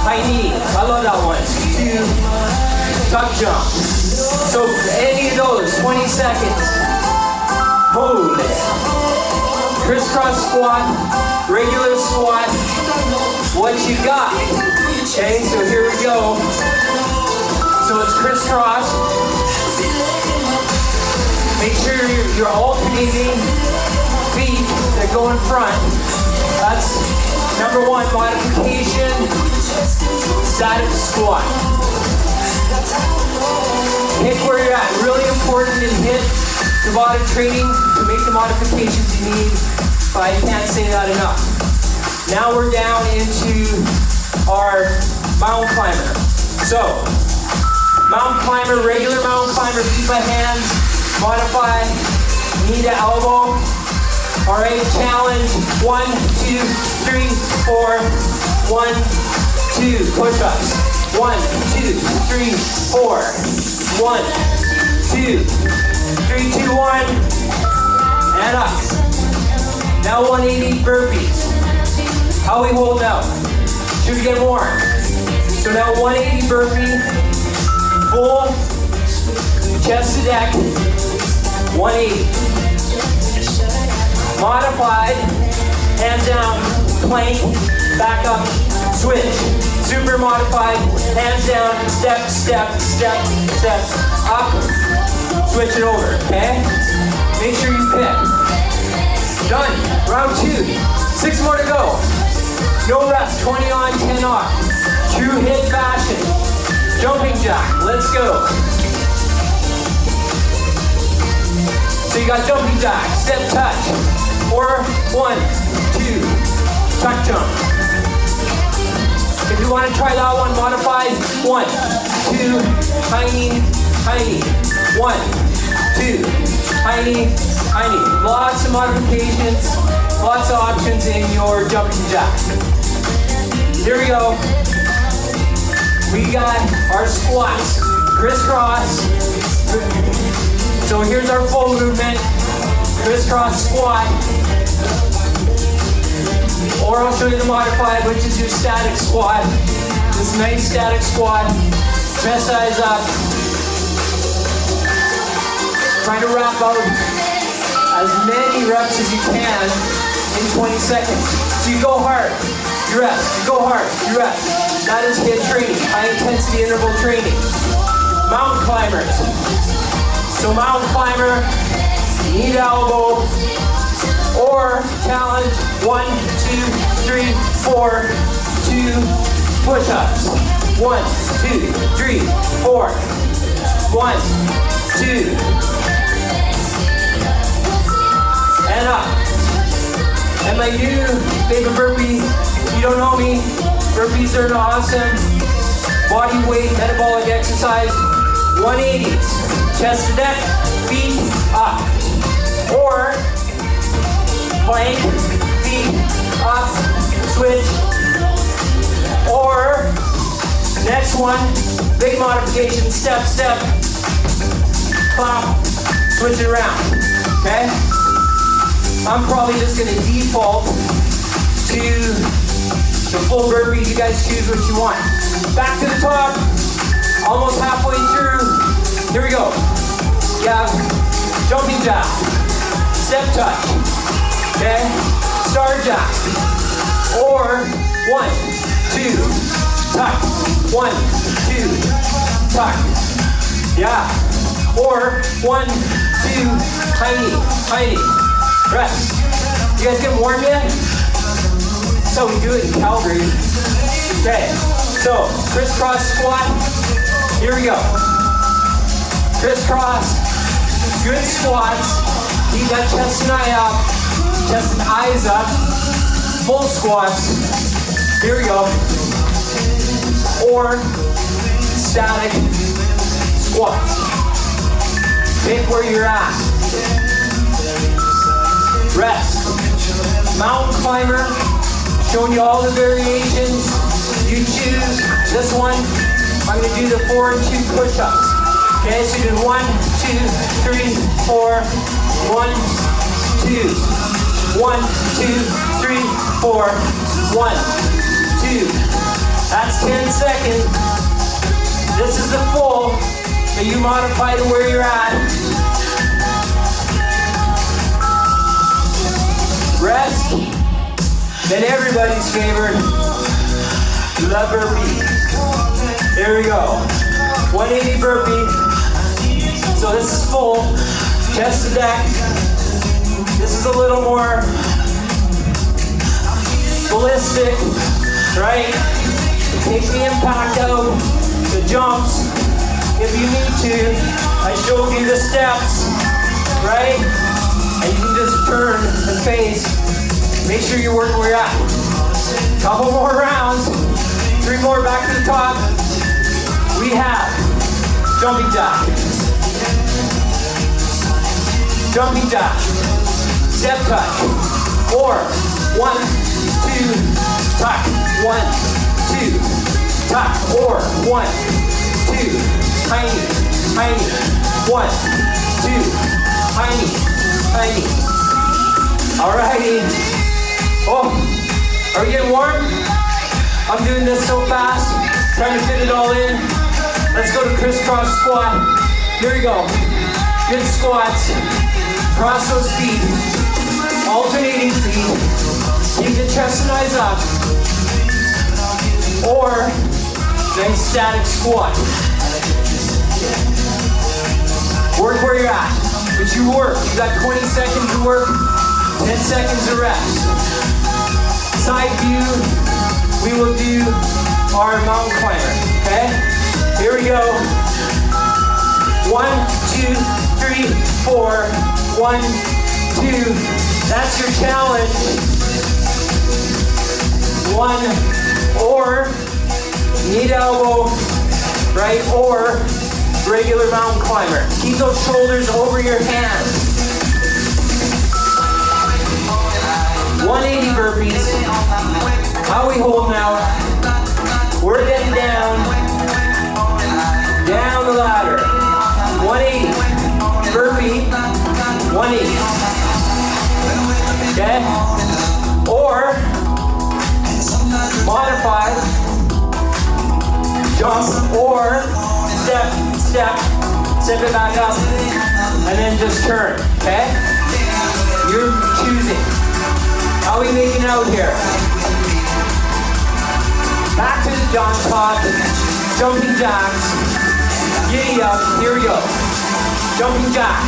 high knee. I love that one. 2, tuck jump. So any of those, 20 seconds. Hold it. Crisscross squat, regular squat, what you got. Okay, so here we go. So it's crisscross. Make sure you're alternating feet that go in front. That's number 1 modification, static squat. Hit where you're at. Really important in hit Tabata training to make the modifications you need, but I can't say that enough. Now we're down into our mountain climber. So, mountain climber, regular mountain climber, feet by hands, modify, knee to elbow. All right, challenge, 1, 2, 3, 4, 1, 2, push-ups. 1, 2, 3, 4, 1, 2, 3, 2, 1, and up. Now 180 burpees. How we hold out? Should we get warm? So now 180 burpee, full, chest to deck, 180. Modified, hands down, plank, back up, switch. Super modified, hands down, step, step, step, step, up, switch it over, okay? Make sure you pick. Done. Round 2. 6 more to go. No rest. 20 on, 10 off. True hit fashion. Jumping jack. Let's go. So you got jumping jack, step touch, or 1, 2, tuck jump. If you want to try that one, modified, 1, 2, tiny, tiny, 1, 2, tiny, tiny. Lots of modifications, lots of options in your jumping jack. Here we go. We got our squats, crisscross. So here's our full movement, crisscross squat. Or I'll show you the modified, which is your static squat. This nice static squat, chest eyes up. Try to wrap out as many reps as you can in 20 seconds. So you go hard, you rest, you go hard, you rest. That is HIIT training, high intensity interval training. Mountain climbers. So mountain climber, knee to elbow, or challenge 1, 2, 3, 4, 2 push-ups. 1, 2, 3, 4. 1, 2. And up. And my new favorite burpee, if you don't know me, burpees are an awesome body weight metabolic exercise. 180s. Chest to neck, feet up. Or plank, feet up, switch. Or next one, big modification, step, step, clap, switch it around, okay? I'm probably just gonna default to the full burpee. You guys choose what you want. Back to the top, almost halfway through. Here we go. You have jumping jack, step touch, okay? Star jack, or 1, 2, tuck, 1, 2, tuck, yeah. Or 1, 2, tiny, tiny, rest. You guys get warm yet? That's how we do it in Calgary. Okay, so crisscross squat, here we go. Crisscross, good squats. Keep that chest and eye up, chest and eyes up. Full squats. Here we go. Or static squats. Pick where you're at. Rest. Mountain climber, showing you all the variations. You choose this one. I'm going to do the 4 and 2 push-ups. Okay, so you do 1, 2, 3, 4, 1, 2, 1, 2, 3, 4, 1, 2. That's 10 seconds. This is the full, so you modify to where you're at. Rest. Then everybody's favorite, the burpee. Here we go. 180 burpee. So this is full, chest to neck. This is a little more ballistic, right? Take the impact out, the jumps, if you need to. I showed you the steps, right? And you can just turn and face. Make sure you're working where you're at. Couple more rounds, 3 more back to the top. We have jumping jack. Jumping jack, step touch, or 1, 2, tuck, 1, 2, tuck, or 1, 2, tiny, tiny, 1, 2, tiny, tiny. Alrighty. Oh, are we getting warm? I'm doing this so fast, trying to fit it all in. Let's go to crisscross squat. Here we go. Good squats. Cross those feet, alternating feet. Keep the chest and eyes up. Or nice static squat. Work where you're at. but you work. You got 20 seconds to work, 10 seconds to rest. Side view, we will do our mountain climber, okay? Here we go. 1, 2, 3, 4. 1, 2. That's your challenge. 1, or knee to elbow, right? Or regular mountain climber. Keep those shoulders over your hands. 180 burpees. How we hold now. We're getting down the ladder. 180. Burpee. 180. Okay? Or modified jump, or step it back up, and then just turn, okay? You're choosing. How are we making out here? Back to the John Top, jumping jacks, giddy up, here we go. Jumping jack.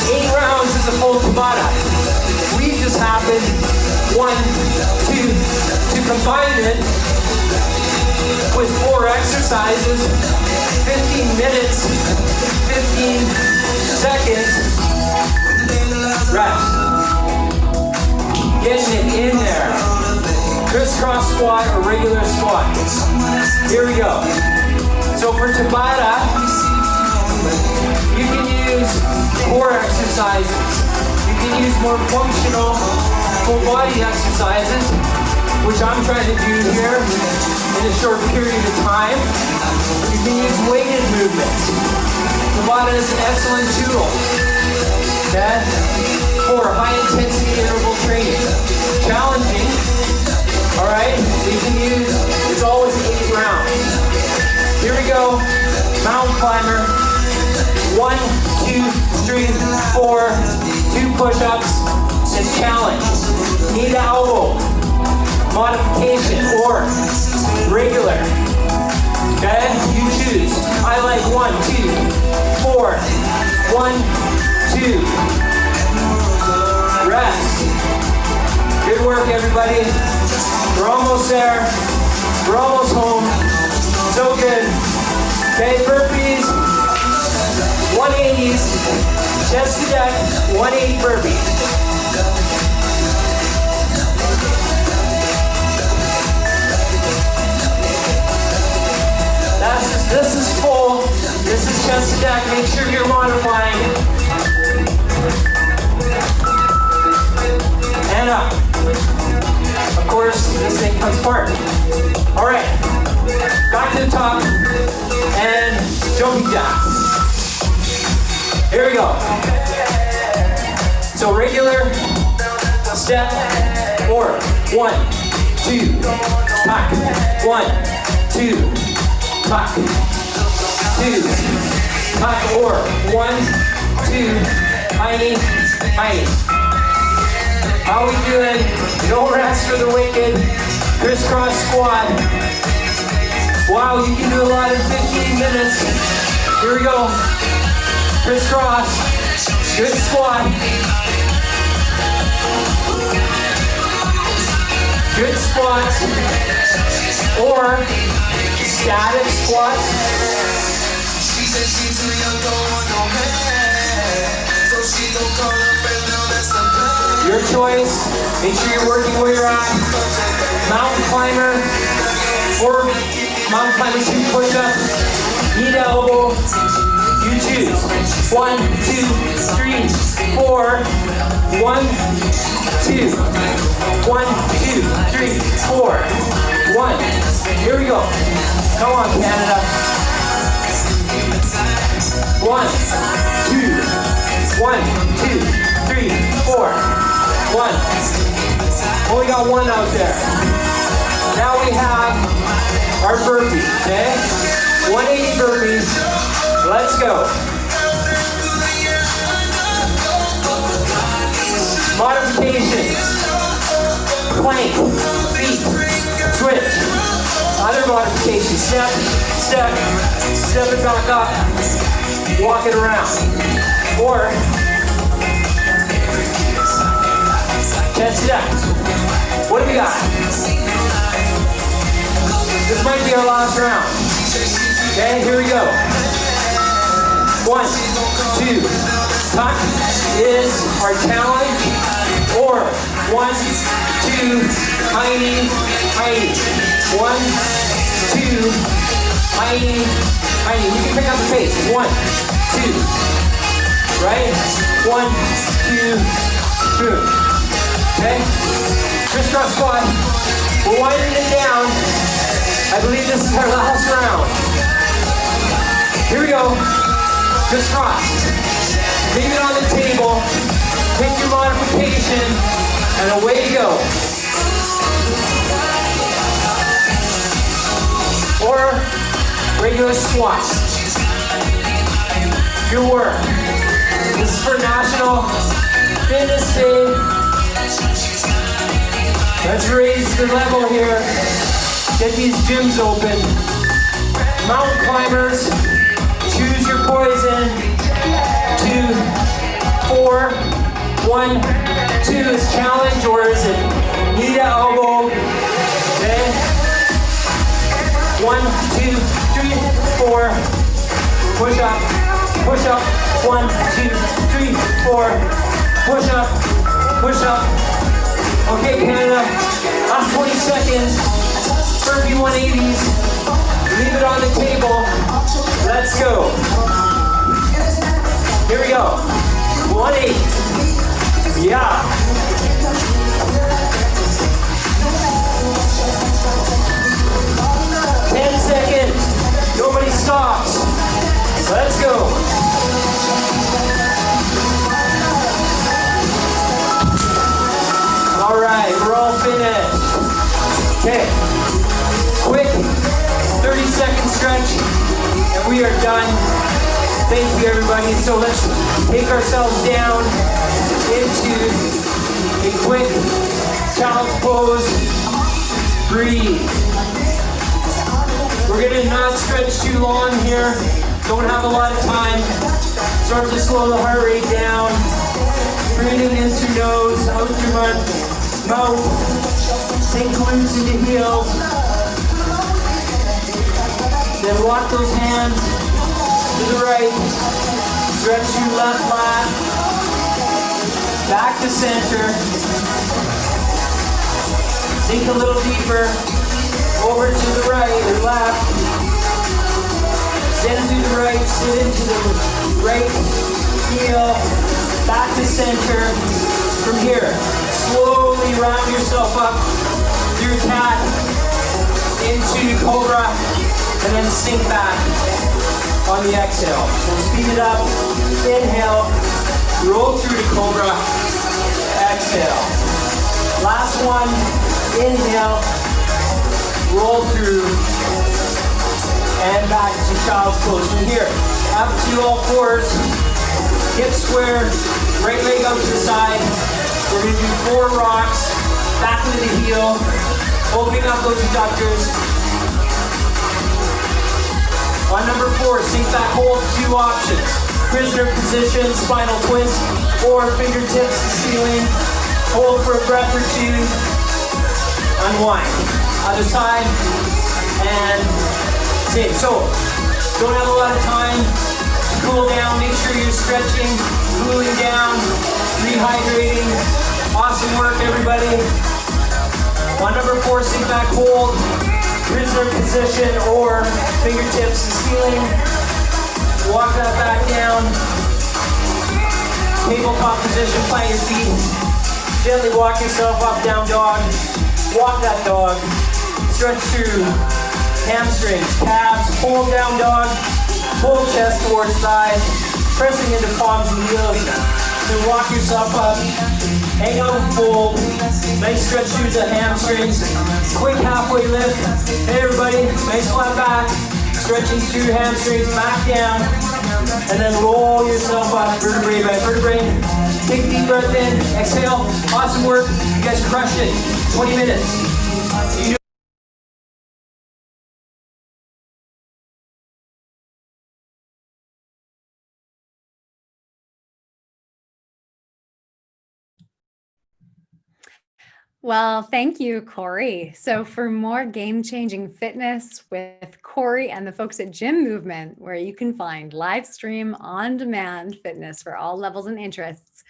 8 rounds is a full Tabata. We just happened 1, 2, to combine it with 4 exercises, 15 minutes, 15 seconds, rest. Getting it in there. Crisscross squat or regular squat. Here we go. So for Tabata, you can use core exercises. You can use more functional full body exercises, which I'm trying to do here in a short period of time. You can use weighted movements. Tabata is an excellent tool, okay, for high intensity interval training. Challenging, all right, we can use, it's always 8 rounds. Here we go, mountain climber. 1, 2, 3, 4, 2 push-ups, and challenge. Knee to elbow, modification, or regular. Okay, you choose. I like 1, 2, 4, 1, 2. Rest. Good work, everybody. We're almost there. We're almost home. So good. Okay, burpees. 180s, chest to deck, 180 burpee. This is full, this is chest to deck, make sure you're modifying. And up. Of course, this thing comes apart. All right, back to the top, and jumping jacks. Here we go. So regular step, or 1, 2, tuck, 1, 2, tuck, 2, tuck, or 1, 2, tiny, tiny. How we doing? No rest for the wicked. Crisscross squat. Wow, you can do a lot in 15 minutes. Here we go. Crisscross, good squat. Good squats, or static squats. She said she's too young, don't want no man, so she gon' call her friend, now that's the plan. Your choice, make sure you're working where you're at. Mountain climber, or mountain climber 2 push-ups, knee to elbow. You choose. 1, 2, 3, 4. 1, 2. 1, 2, 3, 4. 1. Here we go. Come on, Canada. 1, 2. 1, 2, 3, 4. 1. Only got 1 out there. Now we have our burpee, okay? 180 burpees. Let's go. Modifications. Plank, feet, switch. Other modifications. Step, step, step it back up. Walk it around. Or we got? This might be our last round. Okay, here we go. 1, 2. Tuck is our challenge. Or 1, 2, tiny, tiny. 1, 2, tiny, tiny. You can pick up the pace. 1, 2. Right? 1, 2, boom. Okay? Crisscross squat. We're winding it down. I believe this is our last round. Here we go. Crisscross. Leave it on the table. Pick your modification, and away you go. Or regular squats. Good work. This is for National Fitness Day. Let's raise the level here. Get these gyms open. Mountain climbers, choose your poison. 2, 4, 1, 2 is challenge, or is it knee to elbow? Okay. 1, 2, 3, 4. Push up, push up. 1, 2, 3, 4. Push up, push up. Okay, Canada, last 20 seconds. Burpee 180s. Leave it on the table. Let's go. Here we go. 180. Yeah. 10 seconds. Nobody stops. Let's go. All right, we're all finished. Okay. Quick 30-second stretch, and we are done. Thank you, everybody. So let's take ourselves down into a quick child's pose. Breathe. We're gonna not stretch too long here. Don't have a lot of time. Start to slow the heart rate down. Breathing in through nose, out through mouth. Sink glutes into heels. Then walk those hands to the right. Stretch your left lat. Back to center. Sink a little deeper. Over to the right or left. Extend to the right. Sit into the right heel. Back to center. From here, slowly round yourself up through cat into cobra, and then sink back on the exhale. So speed it up. Inhale, roll through to cobra. Exhale. Last one. Inhale, roll through, and back to child's pose. From here, up to all fours. Hips square, right leg out to the side. We're going to do 4 rocks, back into the heel, opening up those adductors. On number 4, sink back hold, 2 options. Prisoner position, spinal twist, or fingertips to ceiling. Hold for a breath or 2. Unwind. Other side, and same. So, don't have a lot of time. Cool down, make sure you're stretching, cooling down, rehydrating. Awesome work, everybody. On number 4, sink back hold, prisoner position, or fingertips to ceiling. Walk that back down. Tabletop position, plant your feet. Gently walk yourself up, down dog. Walk that dog. Stretch through hamstrings, calves, pull down dog. Pull chest towards thighs, pressing into palms and heels. Then walk yourself up, hang out and fold. Nice stretch through the hamstrings. Quick halfway lift. Hey everybody, nice flat back. Stretching through hamstrings, back down. And then roll yourself up, vertebrae by vertebrae. Take a deep breath in, exhale. Awesome work, you guys crushed it. 20 minutes. You Well, thank you, Corey. So for more game-changing fitness with Corey and the folks at Gym Movement, where you can find live stream on-demand fitness for all levels and interests,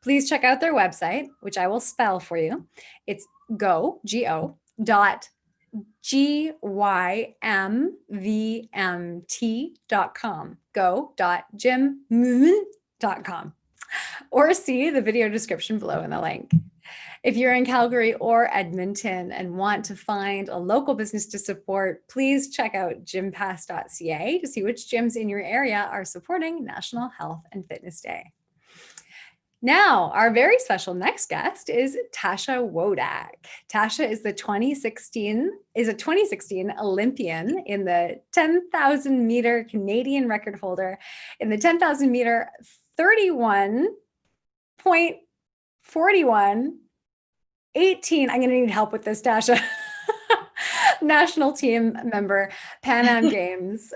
please check out their website, which I will spell for you. It's gymvmt.com, go.gymmovement.com, or see the video description below in the link. If you're in Calgary or Edmonton and want to find a local business to support, please check out gympass.ca to see which gyms in your area are supporting National Health and Fitness Day. Now, our very special next guest is Tasha Wodak. Tasha is a 2016 Olympian in the 10,000 meter, Canadian record holder in the 10,000 meter 31.41 18, I'm going to need help with this, Tasha. National team member, Pan Am Games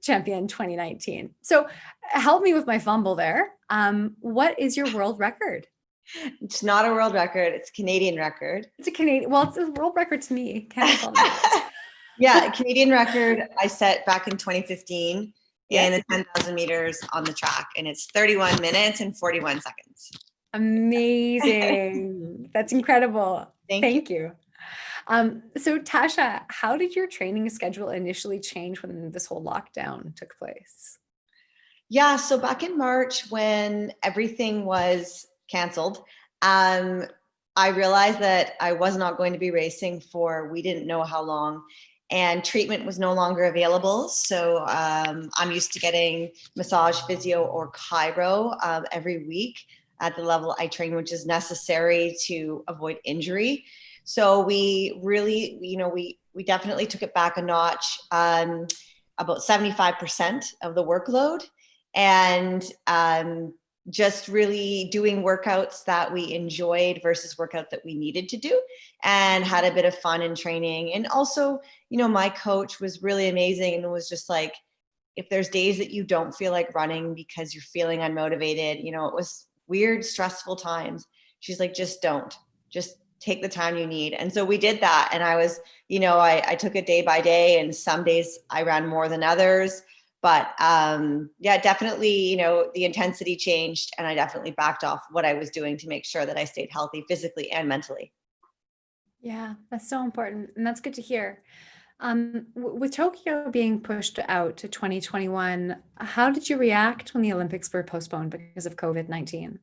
champion 2019. So help me with my fumble there. What is your world record? It's not a world record. It's a Canadian record. It's a Canadian, well, it's a world record to me. Yeah, Canadian record I set back in 2015 in the 10,000 meters on the track, and it's 31 minutes and 41 seconds. Amazing. That's incredible. Thank you. So Tasha, how did your training schedule initially change when this whole lockdown took place? Yeah, so back in March when everything was canceled, I realized that I was not going to be racing for, we didn't know how long, and treatment was no longer available. So I'm used to getting massage, physio, or chiro every week at the level I train, which is necessary to avoid injury. So we really, we definitely took it back a notch, about 75% of the workload, and just really doing workouts that we enjoyed versus workout that we needed to do, and had a bit of fun in training. And also, my coach was really amazing and was just like, if there's days that you don't feel like running because you're feeling unmotivated, it was weird, stressful times, she's like, just take the time you need. And so we did that. And I was, I took it day by day, and some days I ran more than others, but yeah, definitely, the intensity changed, and I definitely backed off what I was doing to make sure that I stayed healthy physically and mentally. Yeah, that's so important. And that's good to hear. With Tokyo being pushed out to 2021, how did you react when the Olympics were postponed because of COVID-19?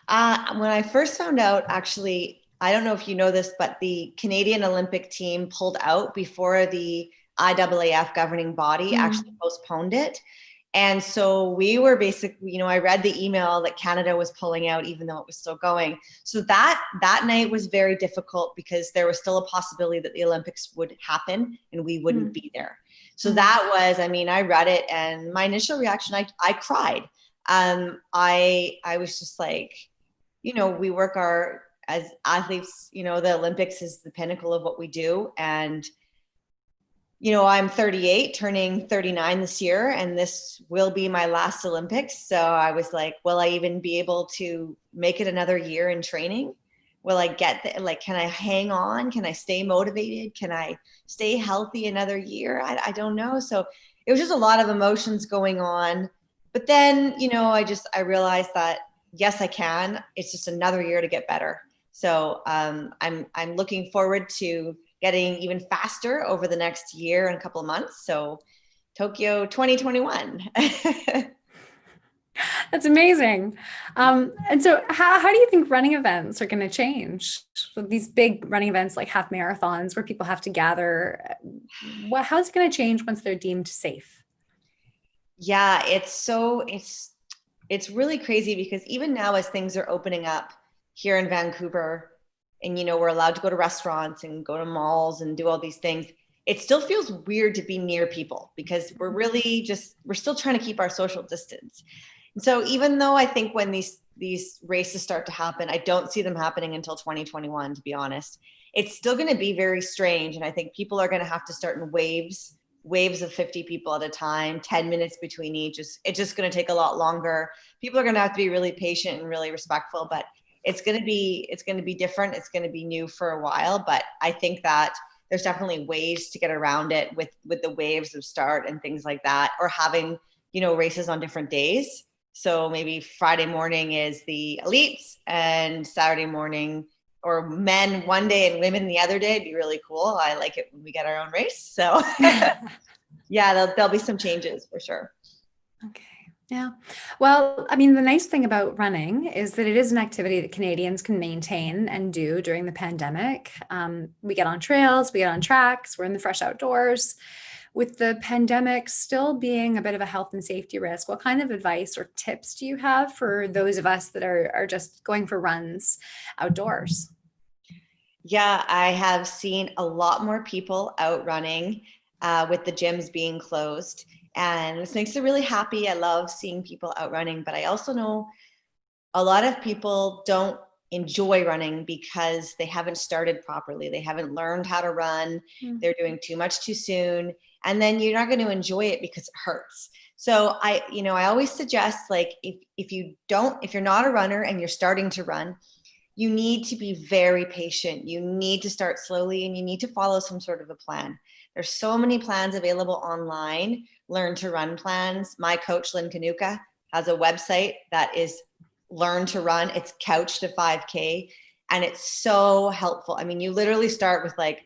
When I first found out, actually, I don't know if you know this, but the Canadian Olympic team pulled out before the IAAF governing body actually postponed it. And so we were basically, I read the email that Canada was pulling out, even though it was still going. So that night was very difficult because there was still a possibility that the Olympics would happen and we wouldn't be there. So that was, I read it, and my initial reaction, I cried. I was just like, we work as athletes, the Olympics is the pinnacle of what we do. And I'm 38, turning 39 this year, and this will be my last Olympics. So I was like, will I even be able to make it another year in training? Will I get can I hang on? Can I stay motivated? Can I stay healthy another year? I don't know. So it was just a lot of emotions going on. But then, I realized that, yes, I can. It's just another year to get better. So I'm looking forward to getting even faster over the next year and a couple of months. So Tokyo 2021. That's amazing. And so how do you think running events are going to change? So these big running events like half marathons where people have to gather, how's it going to change once they're deemed safe? Yeah, it's really crazy because even now as things are opening up here in Vancouver, and we're allowed to go to restaurants and go to malls and do all these things, it still feels weird to be near people because we're still trying to keep our social distance. And so even though I think when these races start to happen, I don't see them happening until 2021, to be honest, it's still going to be very strange. And I think people are going to have to start in waves of 50 people at a time, 10 minutes between each. It's just going to take a lot longer. People are going to have to be really patient and really respectful, but it's going to be different. It's going to be new for a while, but I think that there's definitely ways to get around it with the waves of start and things like that, or having, races on different days. So maybe Friday morning is the elites and Saturday morning, or men one day and women the other day. It'd be really cool. I like it when we get our own race. So yeah, there'll be some changes for sure. Okay. Yeah. Well, I mean, the nice thing about running is that it is an activity that Canadians can maintain and do during the pandemic. We get on trails, we get on tracks, we're in the fresh outdoors. With the pandemic still being a bit of a health and safety risk, what kind of advice or tips do you have for those of us that are just going for runs outdoors? Yeah, I have seen a lot more people out running with the gyms being closed. And this makes me really happy. I love seeing people out running, but I also know a lot of people don't enjoy running because they haven't started properly. They haven't learned how to run. They're doing too much too soon. And then you're not going to enjoy it because it hurts. So I always suggest, like, if you're not a runner and you're starting to run, you need to be very patient. You need to start slowly, and you need to follow some sort of a plan. There's so many plans available online, learn to run plans. My coach, Lynn Kanuka, has a website that is Learn to Run. It's Couch to 5K, and it's so helpful. I mean, you literally start with like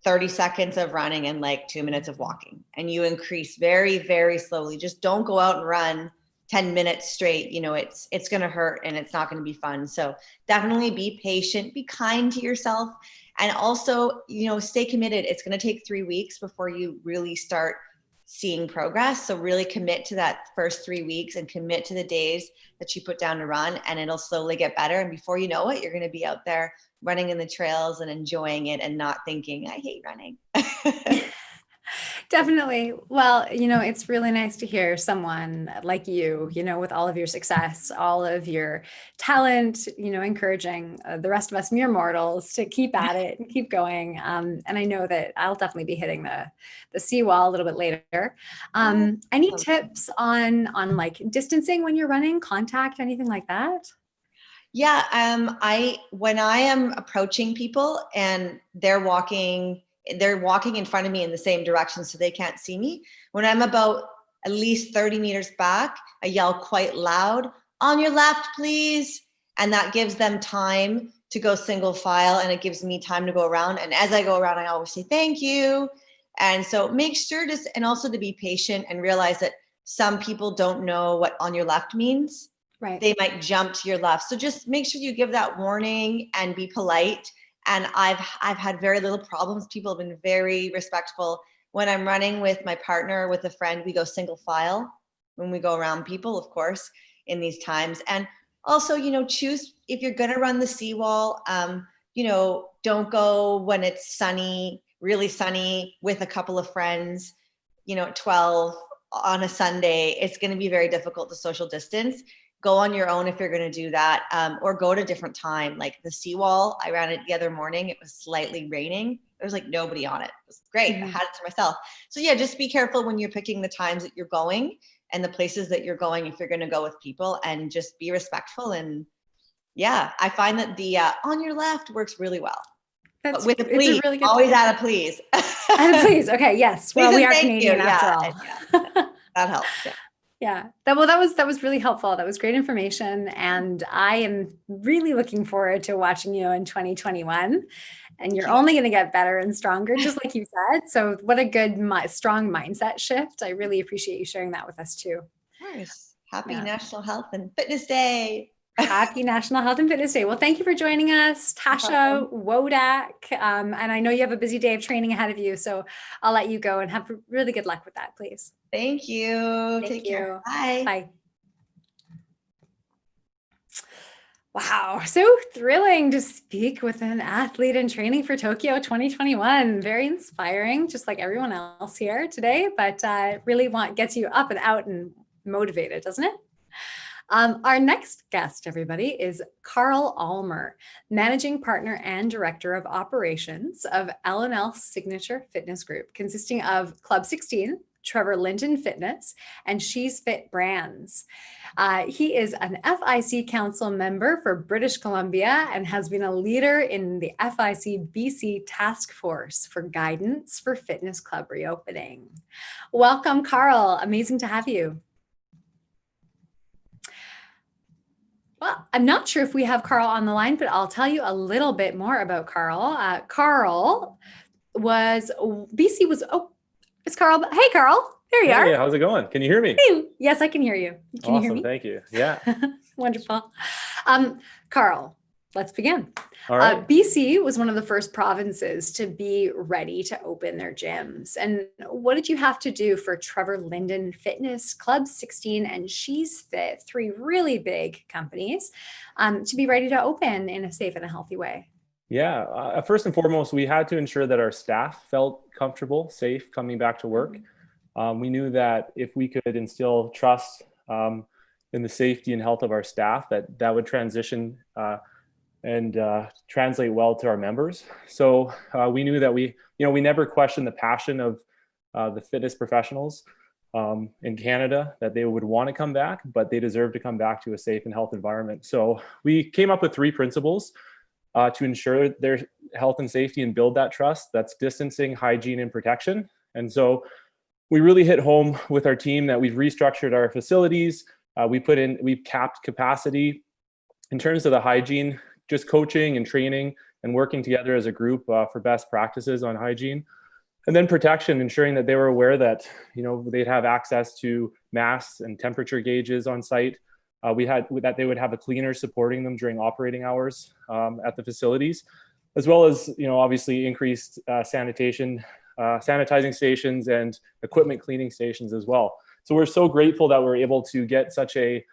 30 seconds of running and like 2 minutes of walking, and you increase very, very slowly. Just don't go out and run 10 minutes straight. It's going to hurt and it's not going to be fun. So definitely be patient, be kind to yourself, and also, stay committed. It's going to take 3 weeks before you really start seeing progress. So really commit to that first 3 weeks and commit to the days that you put down to run, and it'll slowly get better. And before you know it, you're going to be out there running in the trails and enjoying it and not thinking, I hate running. Definitely. Well, it's really nice to hear someone like you, with all of your success, all of your talent, encouraging the rest of us mere mortals to keep at it and keep going. And I know that I'll definitely be hitting the seawall a little bit later. Any tips on like distancing when you're running, contact, anything like that? Yeah. When I am approaching people and they're walking in front of me in the same direction so they can't see me. When I'm about at least 30 meters back, I yell quite loud, on your left, please. And that gives them time to go single file, and it gives me time to go around. And as I go around, I always say, thank you. And so make sure and also to be patient and realize that some people don't know what on your left means. Right. They might jump to your left. So just make sure you give that warning and be polite. And I've had very little problems. People have been very respectful. When I'm running with my partner, with a friend, we go single file when we go around people, of course, in these times. And also, choose, if you're going to run the seawall, don't go when it's sunny, really sunny, with a couple of friends, at 12 on a Sunday. It's going to be very difficult to social distance. Go on your own if you're going to do that, or go at a different time. Like the seawall, I ran it the other morning. It was slightly raining. There was like nobody on it. It was great. I had it to myself. So yeah, just be careful when you're picking the times that you're going and the places that you're going if you're going to go with people, and just be respectful. And yeah, I find that the on your left works really well. But with a please, really always add a please. Add a please. Okay. Yes. Well, we are Canadian after all. Yeah. That helps. Yeah. Yeah, that was really helpful. That was great information. And I am really looking forward to watching you in 2021. And you're only going to get better and stronger, just like you said. So what a good, strong mindset shift. I really appreciate you sharing that with us too. Of course. Happy National Health and Fitness Day. Happy National Health and Fitness Day. Well, thank you for joining us, Tasha Wodak. And I know you have a busy day of training ahead of you, so I'll let you go and have really good luck with that, please. Thank you. Take care. Bye. Bye. Wow, so thrilling to speak with an athlete in training for Tokyo 2021. Very inspiring, just like everyone else here today, but really gets you up and out and motivated, doesn't it? Our next guest, everybody, is Carl Almer, Managing Partner and Director of Operations of L&L Signature Fitness Group, consisting of Club 16, Trevor Linden Fitness and She's Fit Brands. He is an FIC Council member for British Columbia and has been a leader in the FIC BC Task Force for Guidance for Fitness Club Reopening. Welcome, Carl. Amazing to have you. Well, I'm not sure if we have Carl on the line, but I'll tell you a little bit more about Carl. Carl was, BC was, oh, it's Carl. Hey, Carl. There you are. Hey, how's it going? Can you hear me? Hey, yes, I can hear you. Can you hear me? Thank you. Yeah. Wonderful. Carl, let's begin. All right. BC was one of the first provinces to be ready to open their gyms. And what did you have to do for Trevor Linden Fitness, Club 16, and She's Fit, 3 really big companies, to be ready to open in a safe and a healthy way? Yeah. First and foremost, we had to ensure that our staff felt comfortable, safe coming back to work. We knew that if we could instill trust in the safety and health of our staff, that would transition and translate well to our members. So we knew that we never questioned the passion of the fitness professionals in Canada, that they would want to come back, but they deserve to come back to a safe and health environment. So we came up with 3 principles to ensure their health and safety and build that trust. That's distancing, hygiene, and protection. And so we really hit home with our team that we've restructured our facilities. We've capped capacity. In terms of the hygiene, just coaching and training and working together as a group for best practices on hygiene. And then protection, ensuring that they were aware that, they'd have access to masks and temperature gauges on site. That they would have a cleaner supporting them during operating hours at the facilities, as well as, obviously increased sanitizing stations and equipment cleaning stations as well. So we're so grateful that we're able to get such a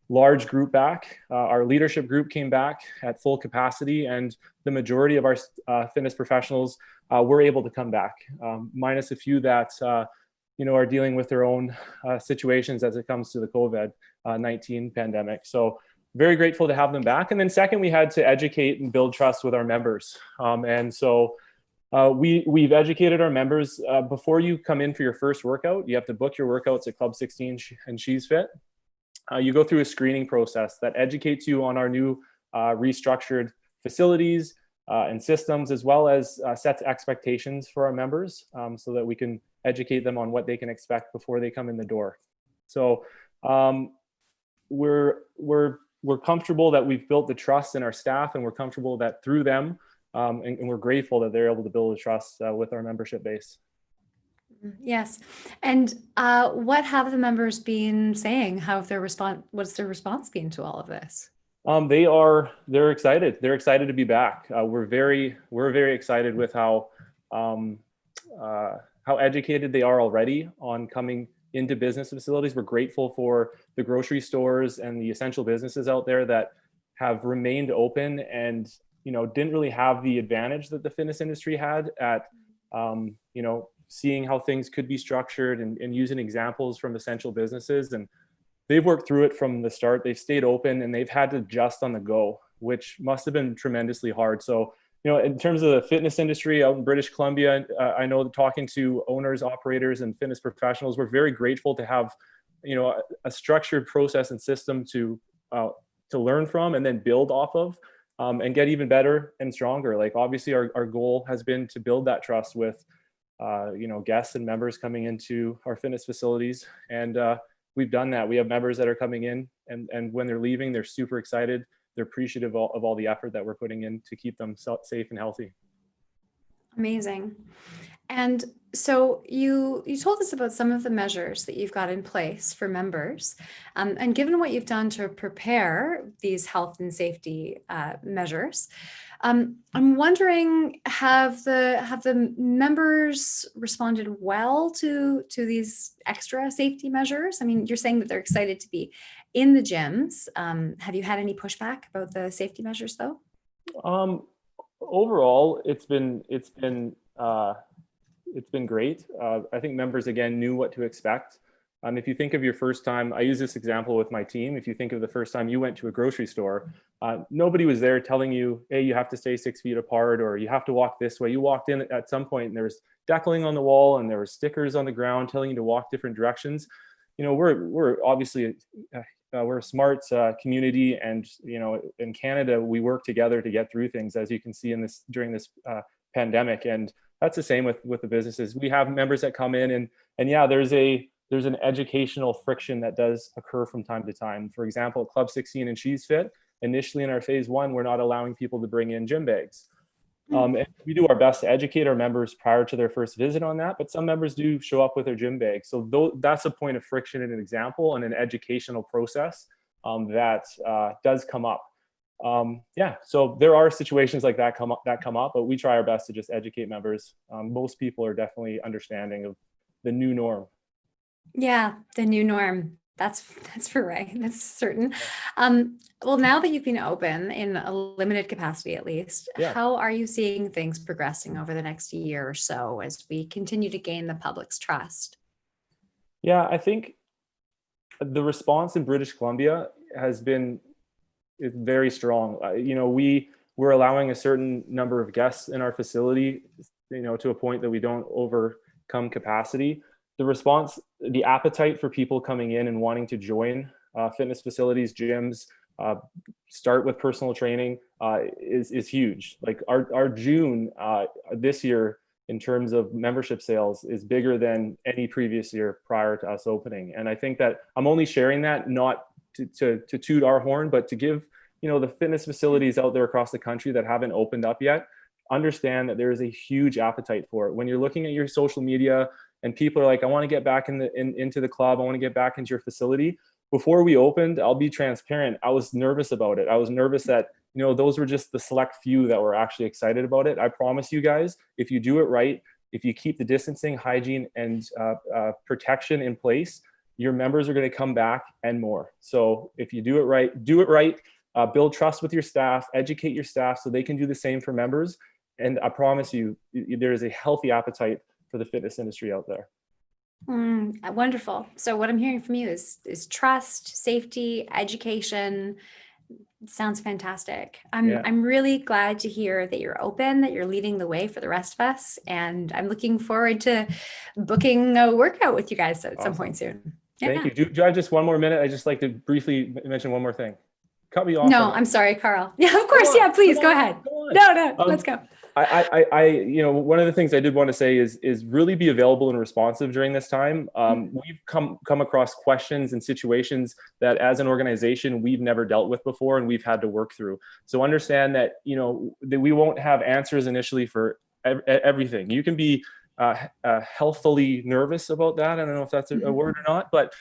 large group back. Our leadership group came back at full capacity, and the majority of our fitness professionals were able to come back, minus a few that are dealing with their own situations as it comes to the COVID-19 pandemic. So very grateful to have them back. And then second, we had to educate and build trust with our members. And so we've educated our members. Before you come in for your first workout, you have to book your workouts at Club 16 and She's Fit. You go through a screening process that educates you on our new restructured facilities and systems, as well as sets expectations for our members so that we can educate them on what they can expect before they come in the door. So we're comfortable that we've built the trust in our staff, and we're comfortable that through them, and we're grateful that they're able to build a trust with our membership base. Yes. And what have the members been saying? What's their response been to all of this? They're excited. They're excited to be back. We're very excited with how educated they are already on coming into business facilities. We're grateful for the grocery stores and the essential businesses out there that have remained open and, didn't really have the advantage that the fitness industry had at, seeing how things could be structured and using examples from essential businesses. And they've worked through it from the start. They've stayed open and they've had to adjust on the go, which must have been tremendously hard. So, in terms of the fitness industry out in British Columbia, I know talking to owners, operators, and fitness professionals, we're very grateful to have, a structured process and system to learn from and then build off of, and get even better and stronger. Like obviously our goal has been to build that trust with, guests and members coming into our fitness facilities. And we've done that. We have members that are coming in and when they're leaving, they're super excited. They're appreciative of all the effort that we're putting in to keep them safe and healthy. Amazing. And so you told us about some of the measures that you've got in place for members. And given what you've done to prepare these health and safety measures, I'm wondering, have the members responded well to these extra safety measures? I mean, you're saying that they're excited to be in the gyms. Have you had any pushback about the safety measures though? Overall, it's been great. I think members again knew what to expect. If you think of your first time, I use this example with my team. If you think of the first time you went to a grocery store, nobody was there telling you, hey, you have to stay 6 feet apart, or you have to walk this way. You walked in at some point and there was decaling on the wall and there were stickers on the ground telling you to walk different directions. You know, we're obviously, we're a smart community, and, you know, in Canada, we work together to get through things, as you can see in this, during this pandemic. And that's the same with the businesses. We have members that come in and yeah, there's an educational friction that does occur from time to time. For example, at Club 16 and Cheese Fit, initially in our phase 1, we're not allowing people to bring in gym bags. And we do our best to educate our members prior to their first visit on that, but some members do show up with their gym bag. So that's a point of friction and an example and an educational process that does come up. Yeah, so there are situations like that come up, but we try our best to just educate members. Most people are definitely understanding of the new norm. Yeah, the new norm. That's for right. That's certain. Well, now that you've been open in a limited capacity, at least, Yeah. how are you seeing things progressing over the next year or so as we continue to gain the public's trust? Yeah, I think the response in British Columbia has been very strong. You know, we're allowing a certain number of guests in our facility, you know, to a point that we don't overcome capacity. The response, the appetite for people coming in and wanting to join fitness facilities, gyms, start with personal training is huge. Like our June this year, in terms of membership sales, is bigger than any previous year prior to us opening. And I think that I'm only sharing that not to toot our horn, but to give, you know, the fitness facilities out there across the country that haven't opened up yet, understand that there is a huge appetite for it. When you're looking at your social media and people are like, I want to get back into the club, I want to get back into your facility. Before we opened, I'll be transparent, I was nervous about it. I was nervous that, you know, those were just the select few that were actually excited about it. I promise you guys, if you do it right, if you keep the distancing, hygiene, and protection in place, your members are going to come back and more. So if you do it right, build trust with your staff, educate your staff so they can do the same for members. And I promise you, there is a healthy appetite for the fitness industry out there. Wonderful. So what I'm hearing from you is trust, safety, education. It sounds fantastic. I'm really glad to hear that you're open, that you're leading the way for the rest of us. And I'm looking forward to booking a workout with you guys at some point soon. Yeah. Thank you. Do I have just one more minute? I just like to briefly mention one more thing. Cut me off. No, I'm sorry, Carl. Yeah, of course. Yeah, please go ahead. No, let's go. You know, one of the things I did want to say is really be available and responsive during this time. We've come across questions and situations that as an organization we've never dealt with before and we've had to work through. So understand that, you know, that we won't have answers initially for everything. You can be healthfully nervous about that. I don't know if that's a word or not, but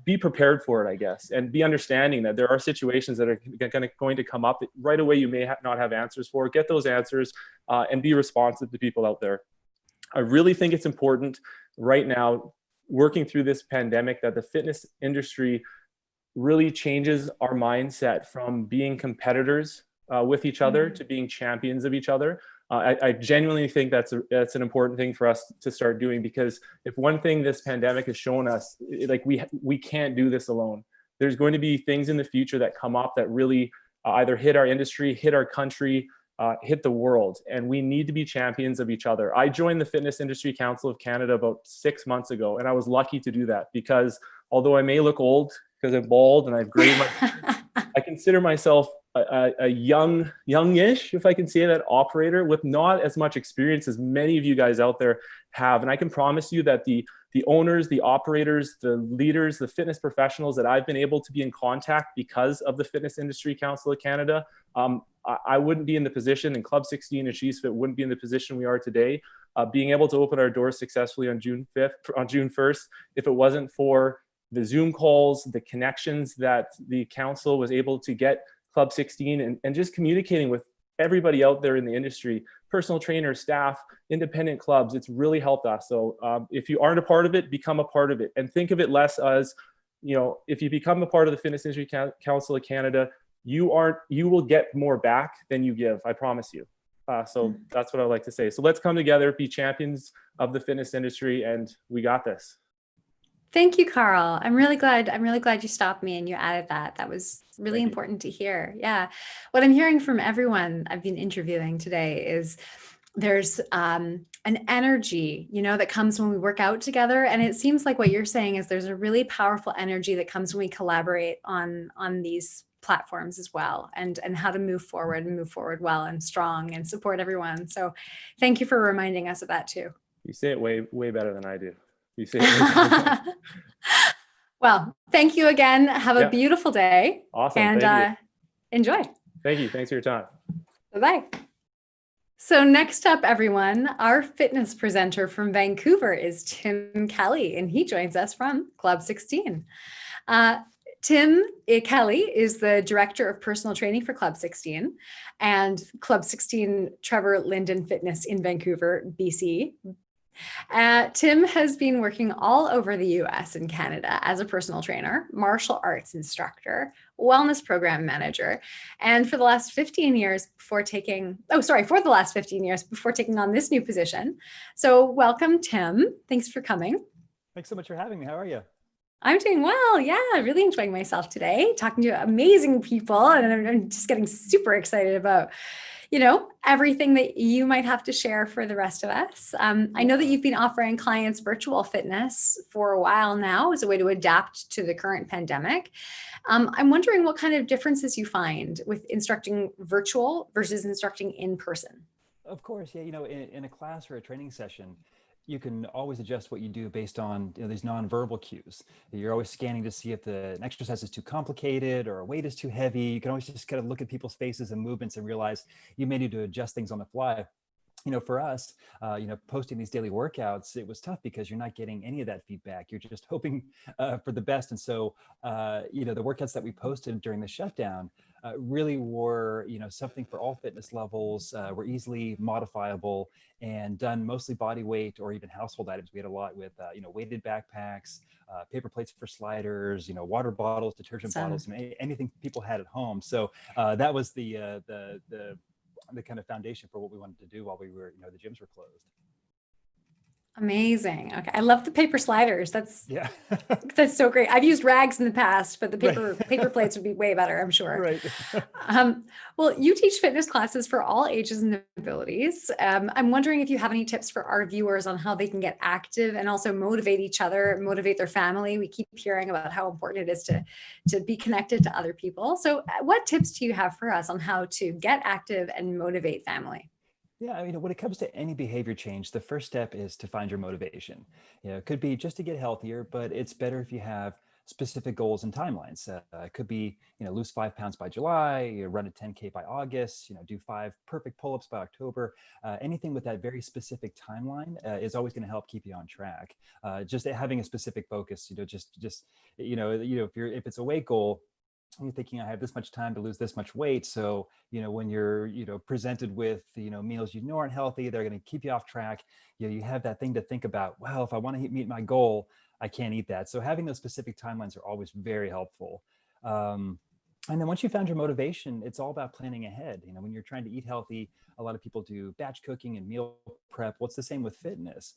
be prepared for it, I guess, and be understanding that there are situations that are going to come up that right away you may not have answers for. Get those answers and be responsive to people out there. I really think it's important right now, working through this pandemic, that the fitness industry really changes our mindset from being competitors with each other to being champions of each other. I genuinely think that's an important thing for us to start doing, because if one thing this pandemic has shown us, like we can't do this alone. There's going to be things in the future that come up that really either hit our industry, hit our country, hit the world, and we need to be champions of each other. I joined the Fitness Industry Council of Canada about 6 months ago, and I was lucky to do that because although I may look old because I'm bald and I've grayed my I consider myself a youngish, if I can say that, operator with not as much experience as many of you guys out there have. And I can promise you that the owners, the operators, the leaders, the fitness professionals that I've been able to be in contact because of the Fitness Industry Council of Canada, I wouldn't be in the position, and Club 16 and Cheese Fit wouldn't be in the position we are today, being able to open our doors successfully on June 1st, if it wasn't for the Zoom calls, the connections that the council was able to get Club 16 and just communicating with everybody out there in the industry, personal trainers, staff, independent clubs. It's really helped us. So if you aren't a part of it, become a part of it, and think of it less as, you know, if you become a part of the Fitness Industry Council of Canada, you will get more back than you give. I promise you. So that's what I like to say. So let's come together, be champions of the fitness industry, and we got this. Thank you, Carl. I'm really glad you stopped me and you added that. That was really Thank you. important to hear. Yeah. What I'm hearing from everyone I've been interviewing today is there's an energy, that comes when we work out together. And it seems like what you're saying is there's a really powerful energy that comes when we collaborate on these platforms as well, and how to move forward well and strong and support everyone. So thank you for reminding us of that too. You say it way better than I do. You say it way better. Well, thank you again. Have a beautiful day. Awesome. And Thank you. Enjoy. Thank you. Thanks for your time. Bye-bye. So next up, everyone, our fitness presenter from Vancouver is Tim Kelly, and he joins us from Club 16. Tim Kelly is the Director of Personal Training for Club 16 and Club 16 Trevor Linden Fitness in Vancouver, BC. Tim has been working all over the US and Canada as a personal trainer, martial arts instructor, wellness program manager, and for the last 15 years before taking on this new position. So welcome, Tim. Thanks for coming. Thanks so much for having me. How are you? I'm doing well. Yeah, really enjoying myself today, talking to amazing people, and I'm just getting super excited about everything that you might have to share for the rest of us. I know that you've been offering clients virtual fitness for a while now as a way to adapt to the current pandemic. I'm wondering what kind of differences you find with instructing virtual versus instructing in person. Of course, yeah. In a class or a training session, you can always adjust what you do based on these nonverbal cues. You're always scanning to see if an exercise is too complicated or a weight is too heavy. You can always just kind of look at people's faces and movements and realize you may need to adjust things on the fly. For us, posting these daily workouts, it was tough because you're not getting any of that feedback. You're just hoping for the best. And so, the workouts that we posted during the shutdown really were, something for all fitness levels, were easily modifiable and done mostly body weight or even household items. We had a lot with, weighted backpacks, paper plates for sliders, water bottles, detergent bottles, and anything people had at home. So that was the kind of foundation for what we wanted to do while we were, the gyms were closed. Amazing. Okay. I love the paper sliders. That's so great. I've used rags in the past, but the paper plates would be way better, I'm sure. Right. Well, you teach fitness classes for all ages and abilities. I'm wondering if you have any tips for our viewers on how they can get active and also motivate each other, motivate their family. We keep hearing about how important it is to be connected to other people. So what tips do you have for us on how to get active and motivate family? Yeah, when it comes to any behavior change, the first step is to find your motivation. It could be just to get healthier, but it's better if you have specific goals and timelines. It could be, lose 5 pounds by July, run a 10K by August, do 5 perfect pull-ups by October. Anything with that very specific timeline is always going to help keep you on track. Just having a specific focus, if it's a weight goal, you're thinking, I have this much time to lose this much weight. So, when you're, presented with, meals you know aren't healthy, they're going to keep you off track. You have that thing to think about, well, if I want to meet my goal, I can't eat that. So having those specific timelines are always very helpful. And then once you found your motivation, it's all about planning ahead. When you're trying to eat healthy, a lot of people do batch cooking and meal prep. What's the same with fitness?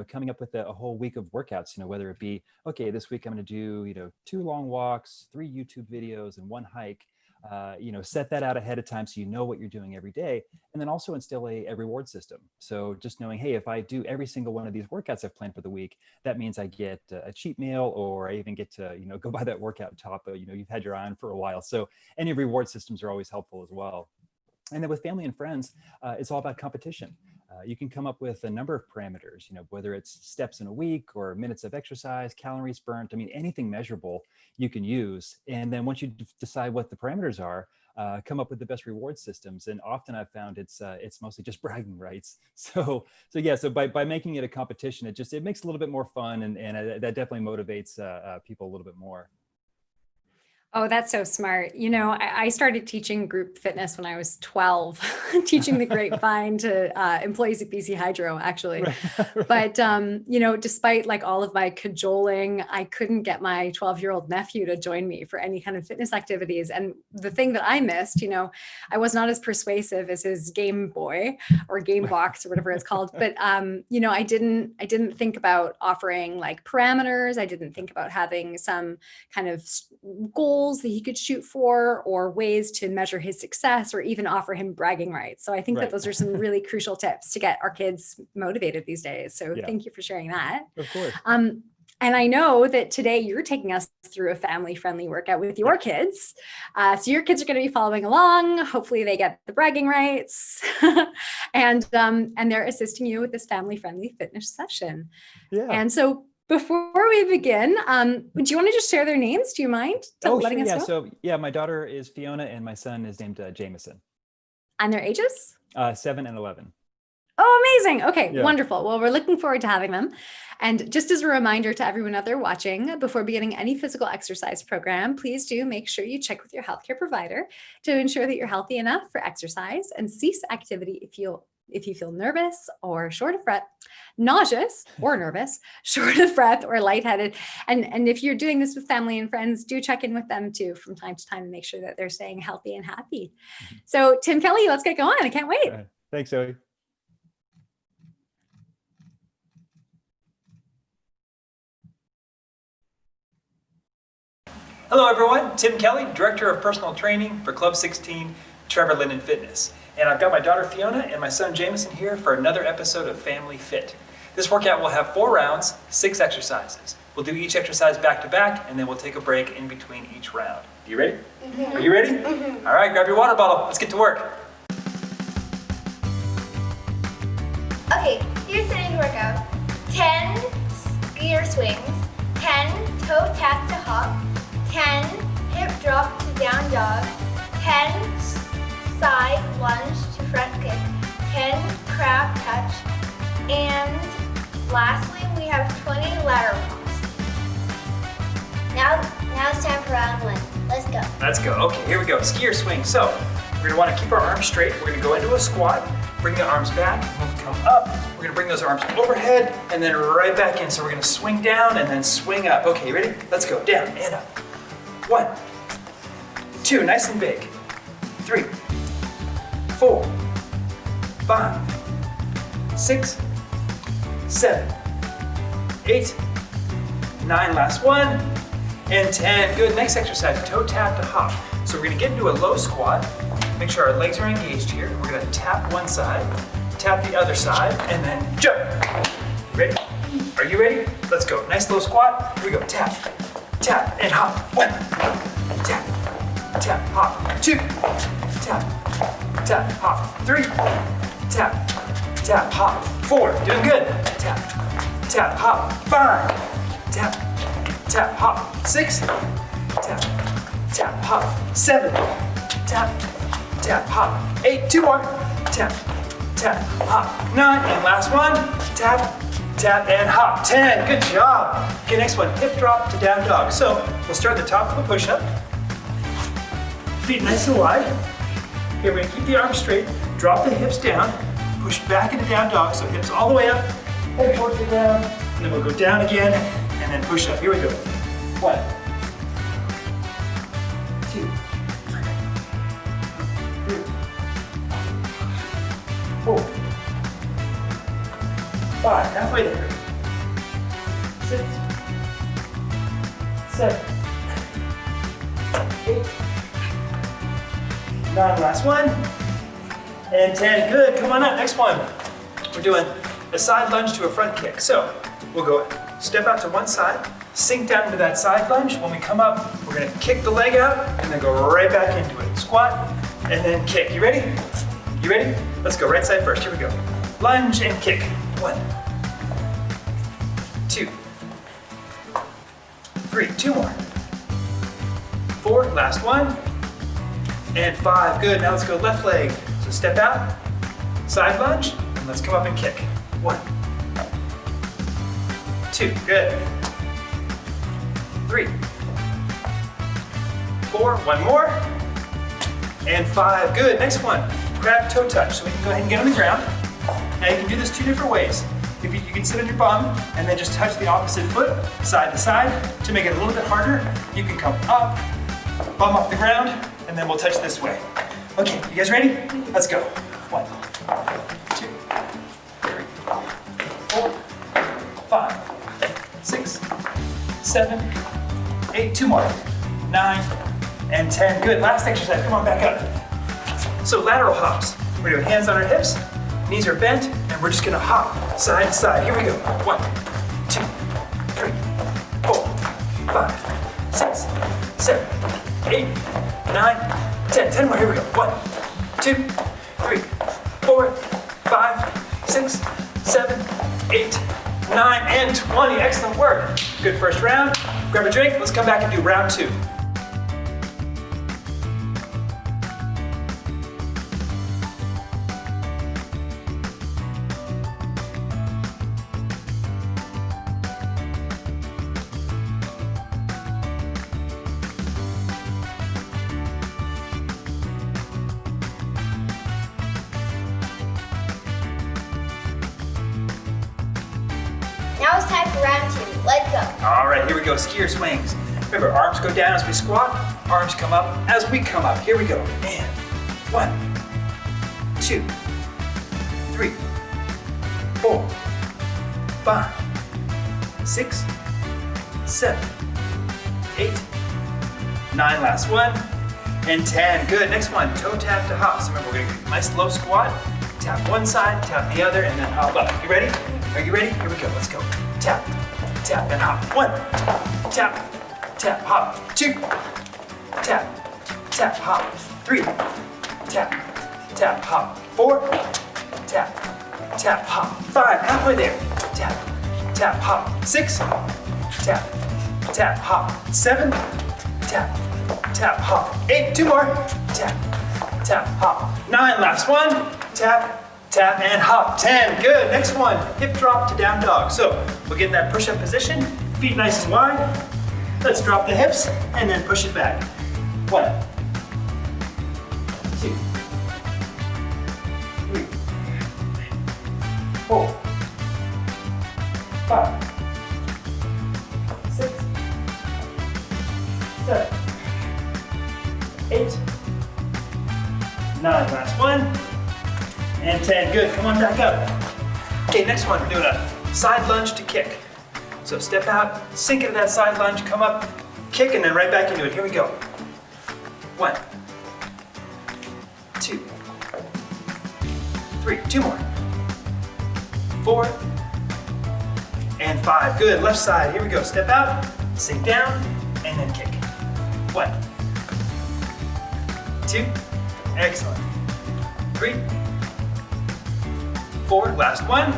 Coming up with a whole week of workouts, whether it be, okay, this week I'm going to do, 2 long walks, 3 YouTube videos, and 1 hike. Set that out ahead of time so you know what you're doing every day, and then also instill a reward system. So just knowing, hey, if I do every single one of these workouts I've planned for the week, that means I get a cheat meal, or I even get to, go buy that workout top, you've had your eye on for a while. So any reward systems are always helpful as well. And then with family and friends, it's all about competition. You can come up with a number of parameters, whether it's steps in a week or minutes of exercise, calories burnt, anything measurable you can use. And then once you decide what the parameters are, come up with the best reward systems. And often I've found it's mostly just bragging rights. So by making it a competition, it makes it a little bit more fun, and that definitely motivates people a little bit more. Oh, that's so smart. You know, I started teaching group fitness when I was 12, teaching the grapevine to employees at BC Hydro, actually. But, you know, despite like all of my cajoling, I couldn't get my 12-year-old nephew to join me for any kind of fitness activities. And the thing that I missed, you know, I was not as persuasive as his Game Boy or Game Box or whatever it's called. But, you know, I didn't think about offering like parameters. I didn't think about having some kind of goals that he could shoot for, or ways to measure his success, or even offer him bragging rights. So I think that those are some really crucial tips to get our kids motivated these days. So thank you for sharing that. Of course. And I know that today you're taking us through a family-friendly workout with your kids. So your kids are going to be following along. Hopefully they get the bragging rights and they're assisting you with this family-friendly fitness session. Yeah. And so before we begin, do you want to just share their names? Do you mind letting us know? So my daughter is Fiona and my son is named Jameson. And their ages? 7 and 11. Oh, amazing. Okay, wonderful. Well, we're looking forward to having them. And just as a reminder to everyone out there watching, before beginning any physical exercise program, please do make sure you check with your healthcare provider to ensure that you're healthy enough for exercise, and cease activity if you feel nervous or short of breath, nauseous or nervous, short of breath or lightheaded. And if you're doing this with family and friends, do check in with them too from time to time and make sure that they're staying healthy and happy. So Tim Kelly, let's get going. I can't wait. Thanks, Zoe. Hello everyone, Tim Kelly, Director of Personal Training for Club 16, Trevor Linden Fitness. And I've got my daughter Fiona and my son Jameson here for another episode of Family Fit. This workout will have 4 rounds, 6 exercises. We'll do each exercise back to back, and then we'll take a break in between each round. You ready? Mm-hmm. Are you ready? Mm-hmm. All right, grab your water bottle. Let's get to work. Okay, here's today's workout. 10 skier swings, 10 toe tap to hop, 10 hip drop to down dog, 10 side lunge to front kick, 10 crab touch, and lastly we have 20 lateral pumps. Now it's time for round 1. Let's go. Let's go. Okay, here we go. Skier swing. So we're gonna want to keep our arms straight. We're gonna go into a squat, bring the arms back, we'll come up. We're gonna bring those arms overhead and then right back in. So we're gonna swing down and then swing up. Okay, you ready? Let's go. Down and up. 1, 2, nice and big. 3, 4, 5, 6, 7, 8, 9, last one, and 10. Good, next exercise, toe tap to hop. So we're gonna get into a low squat, make sure our legs are engaged here. We're gonna tap one side, tap the other side, and then jump. Ready? Are you ready? Let's go. Nice low squat. Here we go. Tap, tap, and hop. 1, tap, tap, hop. 2, tap, tap, hop. 3, tap, tap, hop. 4, doing good. Tap, tap, hop. 5, tap, tap, hop. 6, tap, tap, hop. 7, tap, tap, hop. 8, 2 more. Tap, tap, hop. 9, and last one. Tap, tap, and hop. 10, good job. Okay, next one, hip drop to down dog. So we'll start at the top of a push-up. Feet nice and wide. Okay, we're gonna keep the arms straight, drop the hips down, push back into down dog, so hips all the way up, head towards the ground, and then we'll go down again, and then push up. Here we go. 1, 2, 3, 4, 5, halfway there. 6, 7, 8, 9, last one, and 10, good, come on up, next one. We're doing a side lunge to a front kick. So we'll go step out to one side, sink down into that side lunge. When we come up, we're gonna kick the leg out and then go right back into it. Squat and then kick. You ready? You ready? Let's go right side first, here we go. Lunge and kick. 1, 2, 3, 2 more. 4, last one. And 5, good, now let's go left leg. So step out, side lunge, and let's come up and kick. 1, 2, good. 3, 4, one more, and 5. Good, next one, crab toe touch. So we can go ahead and get on the ground. Now you can do this 2 different ways. If you can sit on your bum and then just touch the opposite foot, side to side. To make it a little bit harder, you can come up, bum off the ground, and then we'll touch this way. Okay, you guys ready? Let's go. 1, 2, 3, 4, 5, 6, 7, 8, 2 more, 9, and 10. Good, last exercise, come on back up. So lateral hops. We're gonna do hands on our hips, knees are bent, and we're just gonna hop side to side. Here we go. 1, 2, 3, 4, 5, 6, 7, 8, 9, 10. 10 more, here we go. 1, 2, 3, 4, 5, 6, 7, 8, 9, and 20. Excellent work. Good first round. Grab a drink, let's come back and do round 2. Now it's time for round 2. Let's go. All right, here we go, skier swings. Remember, arms go down as we squat, arms come up as we come up. Here we go, and 1, 2, 3, 4, 5, 6, 7, 8, 9, last one, and 10. Good, next one, toe tap to hops. Remember, we're gonna do a nice low squat, tap one side, tap the other, and then hop up. You ready? Are you ready? Here we go, let's go. Tap, tap, and hop. 1, tap, tap, hop. 2, tap, tap, hop. 3, tap, tap, hop. 4, tap, tap, hop. 5, halfway there. Tap, tap, hop. 6, tap, tap, hop. 7, tap, tap, hop. 8, 2 more. Tap, tap, hop. 9, last one. Tap, tap, and hop. 10, good. Next one, hip drop to down dog. So we'll get in that push-up position, feet nice and wide. Let's drop the hips and then push it back. 1, 2, 3, 4, 5, 6, 7, 8, 9, last one, and 10, good, come on back up. Okay, next one, we're doing a side lunge to kick. So step out, sink into that side lunge, come up, kick, and then right back into it. Here we go. 1, 2, 3, 2 more. 4, and 5, good, left side, here we go. Step out, sink down, and then kick. 1, 2, excellent. 3, 4, last one,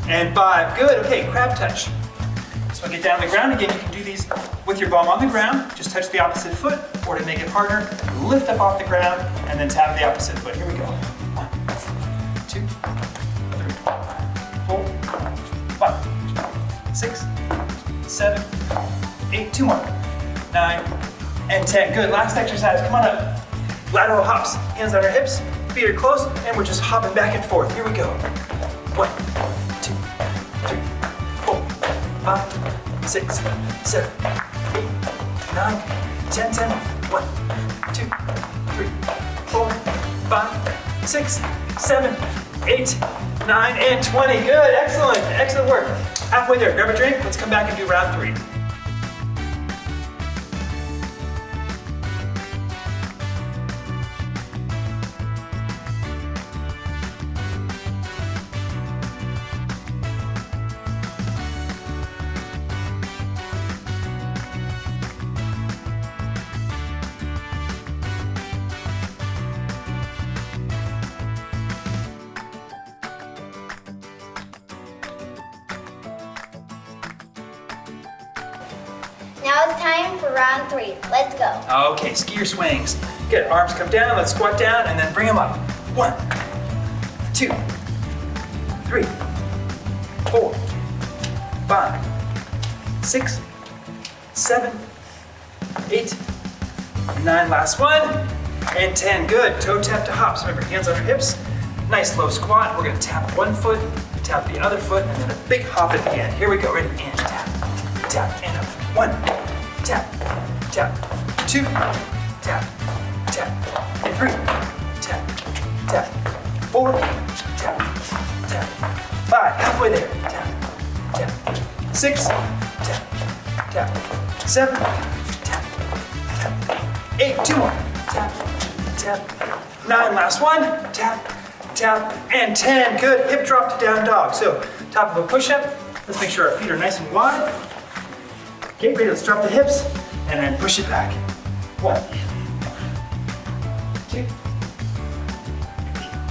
and 5, good. Okay, crab touch. So get down on the ground. Again, you can do these with your bum on the ground, just touch the opposite foot, or to make it harder, lift up off the ground, and then tap the opposite foot. Here we go. 1, 2, 3, 4, 5, 6, 7, 8, 2 more, 9, and 10. Good, last exercise, come on up. Lateral hops, hands on our hips, feet are close, and we're just hopping back and forth. Here we go. 1, 2, 3, 4, 5, 6, 7, 8, 9, 10, 10. 1, 2, 3, 4, 5, 6, 7, 8, 9, and 20. Good, excellent, excellent work. Halfway there, grab a drink. Let's come back and do round 3. Now it's time for round 3. Let's go. Okay, skier swings. Good, arms come down, let's squat down, and then bring them up. 1, 2, 3, 4, 5, 6, 7, 8, 9, last one, and 10, good. Toe tap to hops. Remember, hands on our hips. Nice low squat. We're gonna tap one foot, tap the other foot, and then a big hop at the end. Here we go, ready, and tap, tap, and up. 1, tap, tap, 2, tap, tap, and 3, tap, tap, 4, tap, tap, 5, halfway there, tap, tap, 6, tap, tap, 7, tap, tap, 8, 2 more, tap, tap, 9, last one, tap, tap, and 10, good. Hip drop to down dog. So top of a push-up, let's make sure our feet are nice and wide. Okay, great, let's drop the hips, and then push it back. 1, 2,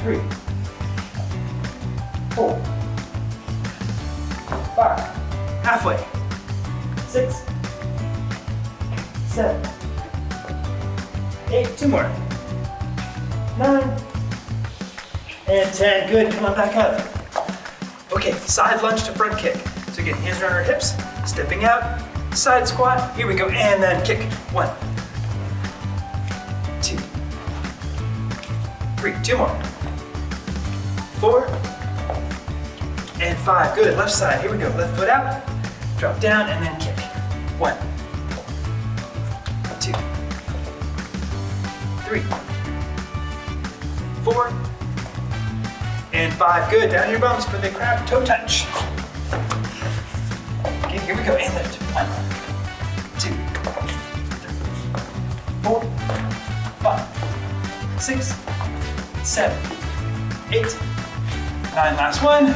3, 4, 5, halfway, 6, 7, 8, 2 more, 9, and 10, good, come on back up. Okay, side lunge to front kick. So again, hands around our hips, stepping out, side squat, here we go, and then kick. 1, 2, 3, 2 more, 4, and 5, good, left side, here we go, left foot out, drop down, and then kick. 1, 2, 3, 4, and 5, good, down your bums for the crab toe touch. Okay, here we go, and lift. 1, 2, 3, 4, 5, 6, 7, 8, 9, last one,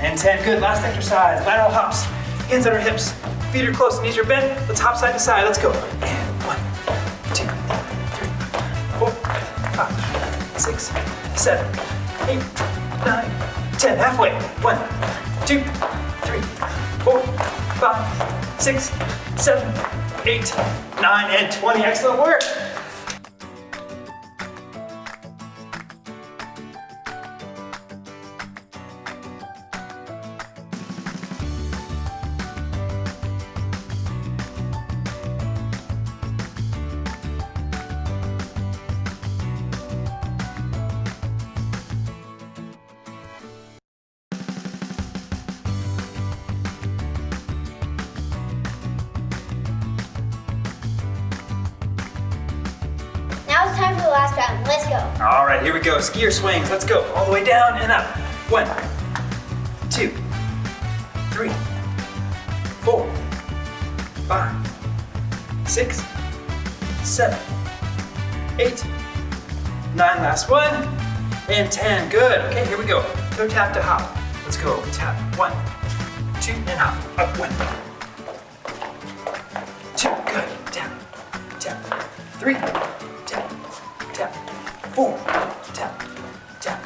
and 10, good, last exercise, lateral hops, hands on our hips, feet are close, knees are bent, let's hop side to side, let's go. And 1, 2, 3, 4, 5, 6, 7, 8, 9, 10, halfway. 1, 2, 3, 4, 5, 6, 7, 8, 9, and 20. Excellent work. Now it's time for the last round. Let's go. All right, here we go. Skier swings. Let's go. All the way down and up. 1, 2, 3, 4, 5, 6, 7, 8, 9, last one, and 10. Good. Okay, here we go. Toe tap to hop. Let's go. Tap. 1, 2, and hop. Up. 1, 2. Good. Tap. Tap. 3. Tap. Tap. 4. Tap. Tap.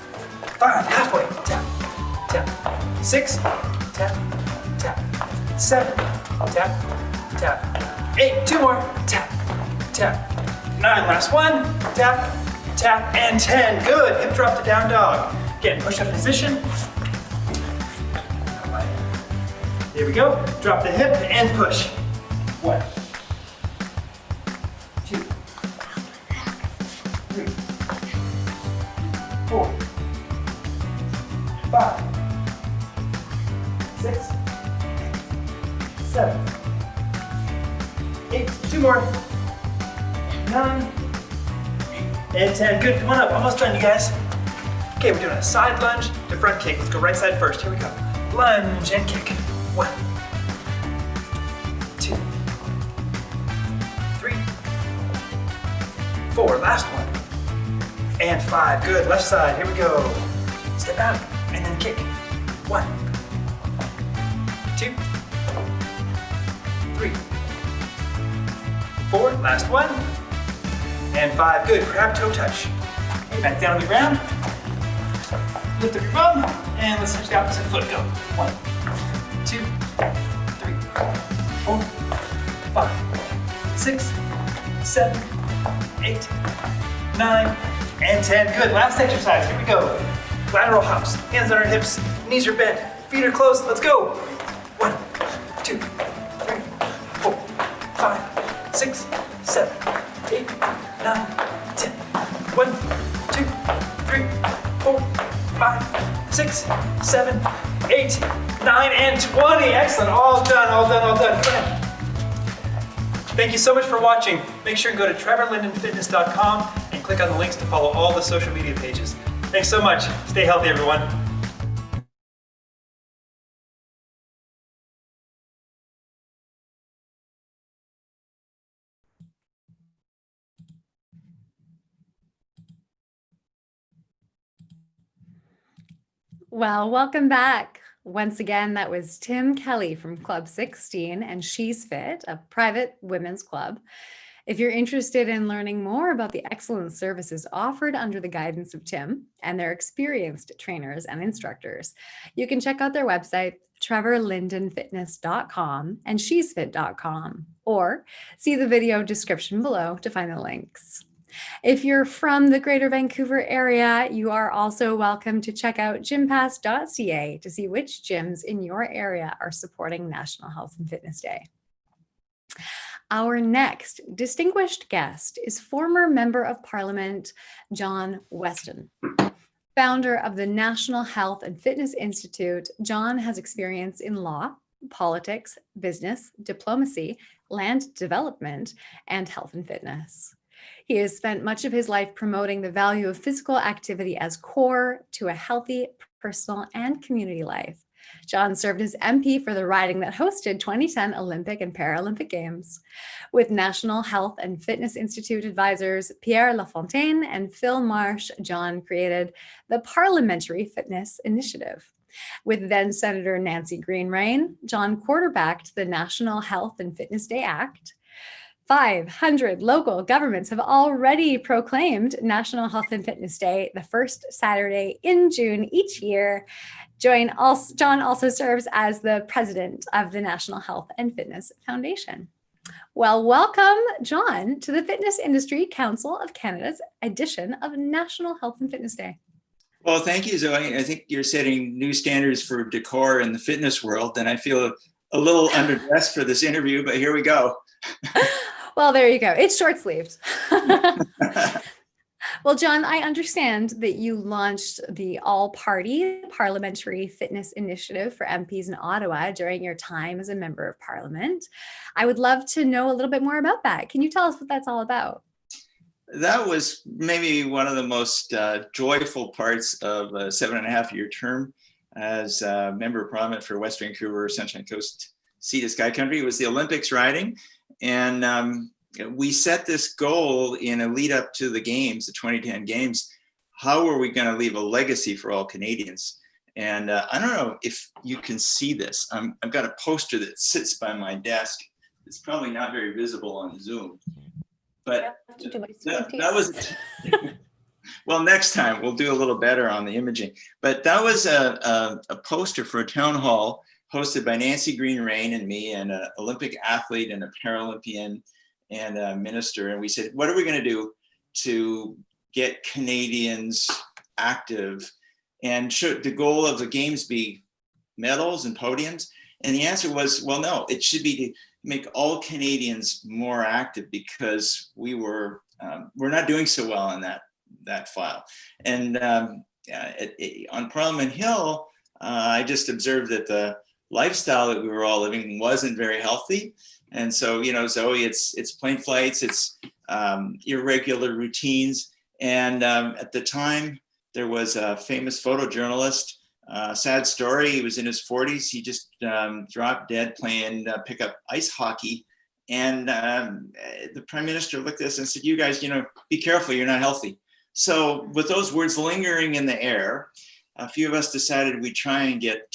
5. Halfway. Tap. Tap. 6. Tap. Tap. 7. Tap. Tap. 8. 2 more. Tap. Tap. 9. Last one. Tap. Tap. And 10. Good. Hip drop to down dog. Again, push up position. Here we go. Drop the hip and push. 1, 2, 3, 4, 5, 6, 7, 8. 2 more. 9 and 10. Good. Come on up. Almost done, you guys. Okay, we're doing a side lunge to front kick. Let's go right side first. Here we go. Lunge and kick. 1, 2, 3, 4. Last one. And 5. Good. Left side. Here we go. Step out and then kick. 1, 2, 3, 4. Last one. And 5. Good. Crab toe touch. Okay, back down on the ground. Lift up your bum and let's switch the opposite foot. Go. 1, 2, 3, 4, 5, 6, 7, 8, 9, and 10. Good. Last exercise. Here we go. Lateral hops. Hands on our hips. Knees are bent. Feet are close. Let's go. 1, 2, 3, 4, 5, 6, 7, 8, 9, 10. 1, 2, 3, 4, 5, 6, 7, 8, 9, and 20. Excellent. All done, all done, all done. Come ahead. Thank you so much for watching. Make sure and go to trevorlindenfitness.com and click on the links to follow all the social media pages. Thanks so much. Stay healthy, everyone. Well, welcome back. Once again, that was Tim Kelly from Club 16 and She's Fit, a private women's club. If you're interested in learning more about the excellent services offered under the guidance of Tim and their experienced trainers and instructors, you can check out their website, trevorlindenfitness.com and shesfit.com, or see the video description below to find the links. If you're from the Greater Vancouver area, you are also welcome to check out gympass.ca to see which gyms in your area are supporting National Health and Fitness Day. Our next distinguished guest is former Member of Parliament John Weston. Founder of the National Health and Fitness Institute, John has experience in law, politics, business, diplomacy, land development, and health and fitness. He has spent much of his life promoting the value of physical activity as core to a healthy personal and community life. John served as MP for the riding that hosted 2010 Olympic and Paralympic Games. With National Health and Fitness Institute advisors Pierre Lafontaine and Phil Marsh, John created the Parliamentary Fitness Initiative. With then Senator Nancy Greenrain, John quarterbacked the National Health and Fitness Day Act. 500 local governments have already proclaimed National Health and Fitness Day the first Saturday in June each year. John also serves as the president of the National Health and Fitness Foundation. Well, welcome, John, to the Fitness Industry Council of Canada's edition of National Health and Fitness Day. Well, thank you, Zoe. I think you're setting new standards for decor in the fitness world, and I feel a little underdressed for this interview, but here we go. Well, there you go. It's short-sleeved. Well, John, I understand that you launched the all-party Parliamentary Fitness Initiative for MPs in Ottawa during your time as a member of Parliament. I would love to know a little bit more about that. Can you tell us what that's all about? That was maybe one of the most joyful parts of a 7.5-year term as a member of Parliament for West Vancouver, Sunshine Coast, Sea to Sky Country. It was the Olympics riding. And we set this goal in a lead up to the games, the 2010 games. How are we going to leave a legacy for all Canadians? And I don't know if you can see this. I've got a poster that sits by my desk. It's probably not very visible on Zoom, but that was, well, next time we'll do a little better on the imaging. But that was a poster for a town hall hosted by Nancy Greenrain and me, and an Olympic athlete and a Paralympian and a minister. And we said, what are we going to do to get Canadians active? And should the goal of the games be medals and podiums? And the answer was, well, no, it should be to make all Canadians more active, because we're not doing so well on that file. And on Parliament Hill, I just observed that the lifestyle that we were all living wasn't very healthy. And so, you know, Zoe, it's plane flights, it's irregular routines. And at the time, there was a famous photojournalist, sad story. He was in his 40s. He just dropped dead playing pickup ice hockey. And the Prime Minister looked at us and said, you guys, you know, be careful, you're not healthy. So with those words lingering in the air, a few of us decided we'd try and get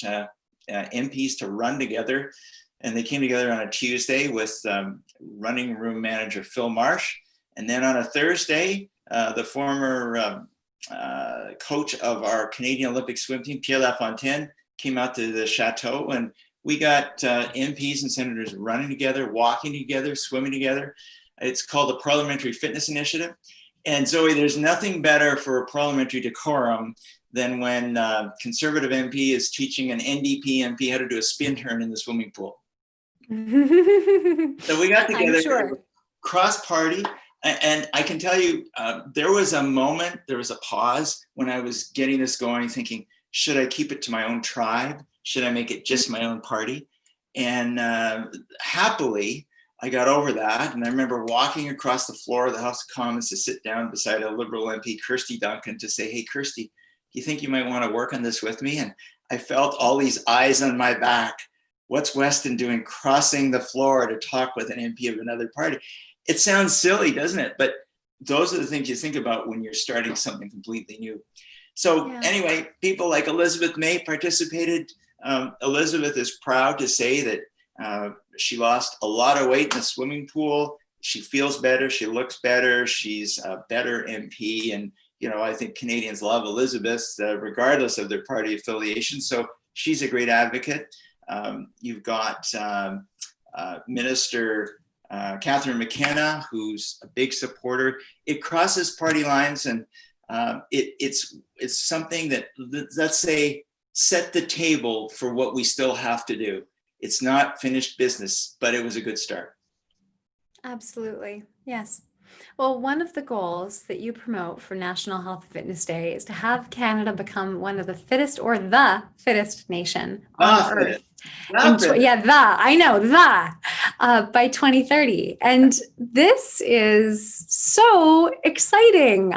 MPs to run together. And they came together on a Tuesday with running room manager Phil Marsh. And then on a Thursday, the former coach of our Canadian Olympic swim team, Pierre Lafontaine, came out to the chateau, and we got MPs and senators running together, walking together, swimming together. It's called the Parliamentary Fitness Initiative. And Zoe, there's nothing better for a parliamentary decorum than when Conservative MP is teaching an NDP MP how to do a spin turn in the swimming pool. So we got together, cross-party, And I can tell you, there was a moment, there was a pause when I was getting this going, thinking, should I keep it to my own tribe? Should I make it just my own party? And happily, I got over that. And I remember walking across the floor of the House of Commons to sit down beside a Liberal MP, Kirsty Duncan, to say, hey, Kirsty, do you think you might want to work on this with me? And I felt all these eyes on my back. What's Weston doing crossing the floor to talk with an MP of another party? It sounds silly, doesn't it? But those are the things you think about when you're starting something completely new. So anyway, people like Elizabeth May participated. Elizabeth is proud to say that she lost a lot of weight in the swimming pool. She feels better, she looks better, she's a better MP. And, you know, I think Canadians love Elizabeth regardless of their party affiliation. So she's a great advocate. You've got Minister Catherine McKenna, who's a big supporter. It crosses party lines, and it's something that, let's say, set the table for what we still have to do. It's not finished business, but it was a good start. Absolutely. Yes. Well, one of the goals that you promote for National Health and Fitness Day is to have Canada become one of the fittest or the fittest nation on earth. By 2030. And this is so exciting.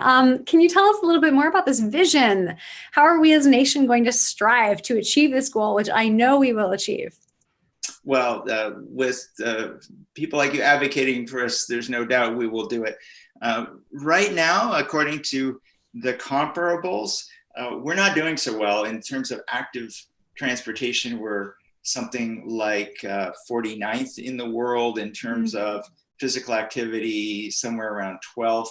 Can you tell us a little bit more about this vision? How are we as a nation going to strive to achieve this goal, which I know we will achieve? Well, with people like you advocating for us, there's no doubt we will do it. Right now, according to the comparables, we're not doing so well in terms of active transportation. We're something like 49th in the world in terms of physical activity, somewhere around 12th.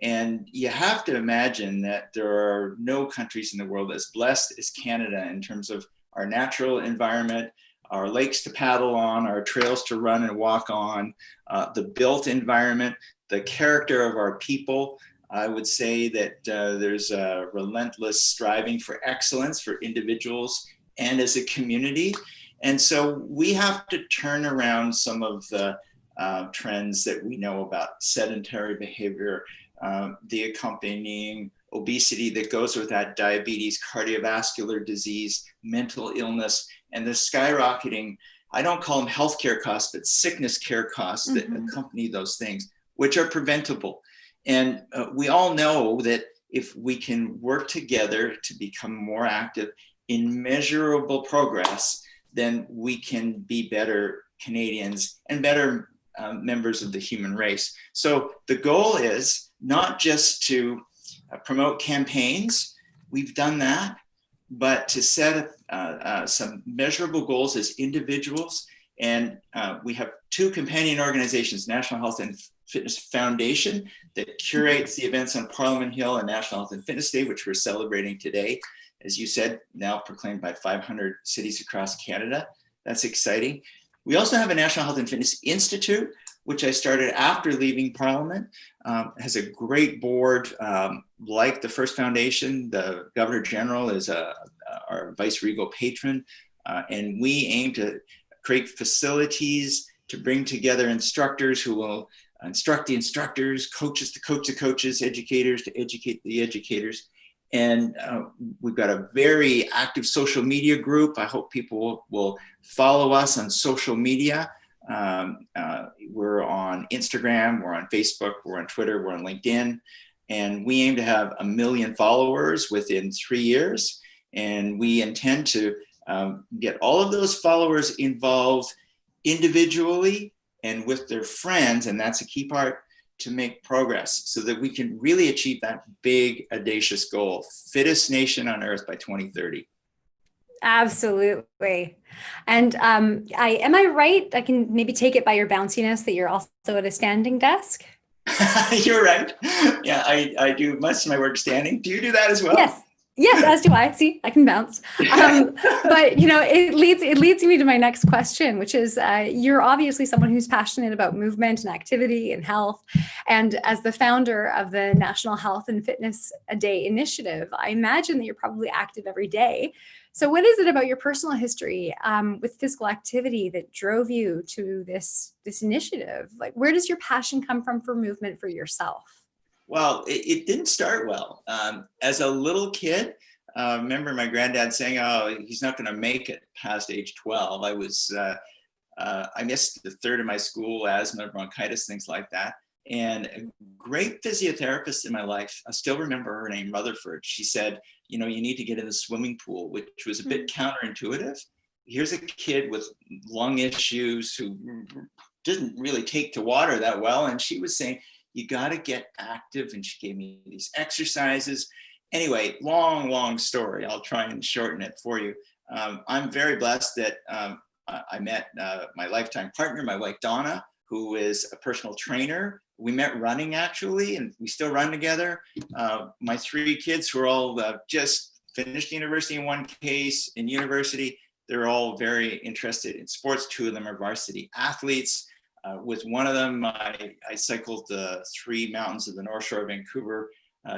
And you have to imagine that there are no countries in the world as blessed as Canada in terms of our natural environment, our lakes to paddle on, our trails to run and walk on, the built environment, the character of our people. I would say that there's a relentless striving for excellence for individuals and as a community. And so we have to turn around some of the trends that we know about: sedentary behavior, the accompanying obesity that goes with that, diabetes, cardiovascular disease, mental illness, and the skyrocketing, I don't call them healthcare costs, but sickness care costs that accompany those things, which are preventable. And we all know that if we can work together to become more active in measurable progress, then we can be better Canadians and better members of the human race. So the goal is not just to promote campaigns, we've done that, but to set some measurable goals as individuals. And we have two companion organizations, National Health and Fitness Foundation, that curates the events on Parliament Hill and National Health and Fitness Day, which we're celebrating today. As you said, now proclaimed by 500 cities across Canada. That's exciting. We also have a National Health and Fitness Institute, which I started after leaving Parliament. Has a great board, like the First Foundation. The Governor General is our vice regal patron. And we aim to create facilities to bring together instructors who will instruct the instructors, coaches to coach the coaches, educators to educate the educators. And we've got a very active social media group. I hope people will follow us on social media. We're on Instagram, we're on Facebook, we're on Twitter, we're on LinkedIn. And we aim to have 1 million followers within 3 years. And we intend to get all of those followers involved individually and with their friends, and that's a key part, to make progress so that we can really achieve that big, audacious goal: fittest nation on earth by 2030. Absolutely. And am I right? I can maybe take it by your bounciness that you're also at a standing desk? You're right. Yeah, I do most of my work standing. Do you do that as well? Yes. Yes, as do I. See, I can bounce. But it leads me to my next question, which is you're obviously someone who's passionate about movement and activity and health. And as the founder of the National Health and Fitness Day initiative, I imagine that you're probably active every day. So what is it about your personal history with physical activity that drove you to this initiative? Like, where does your passion come from for movement for yourself? Well, it didn't start well. As a little kid, remember my granddad saying, "Oh, he's not going to make it past age 12." I missed the third of my school, asthma, bronchitis, things like that. And a great physiotherapist in my life, I still remember her name, Rutherford. She said, you need to get in the swimming pool, which was a bit counterintuitive. Here's a kid with lung issues who didn't really take to water that well. And she was saying, you got to get active. And she gave me these exercises. Anyway, long story. I'll try and shorten it for you. I'm very blessed that I met my lifetime partner, my wife, Donna, who is a personal trainer. We met running, actually, and we still run together. My three kids, who are all just finished university in one case, in university, they're all very interested in sports. Two of them are varsity athletes. With one of them, I cycled the 3 mountains of the North Shore of Vancouver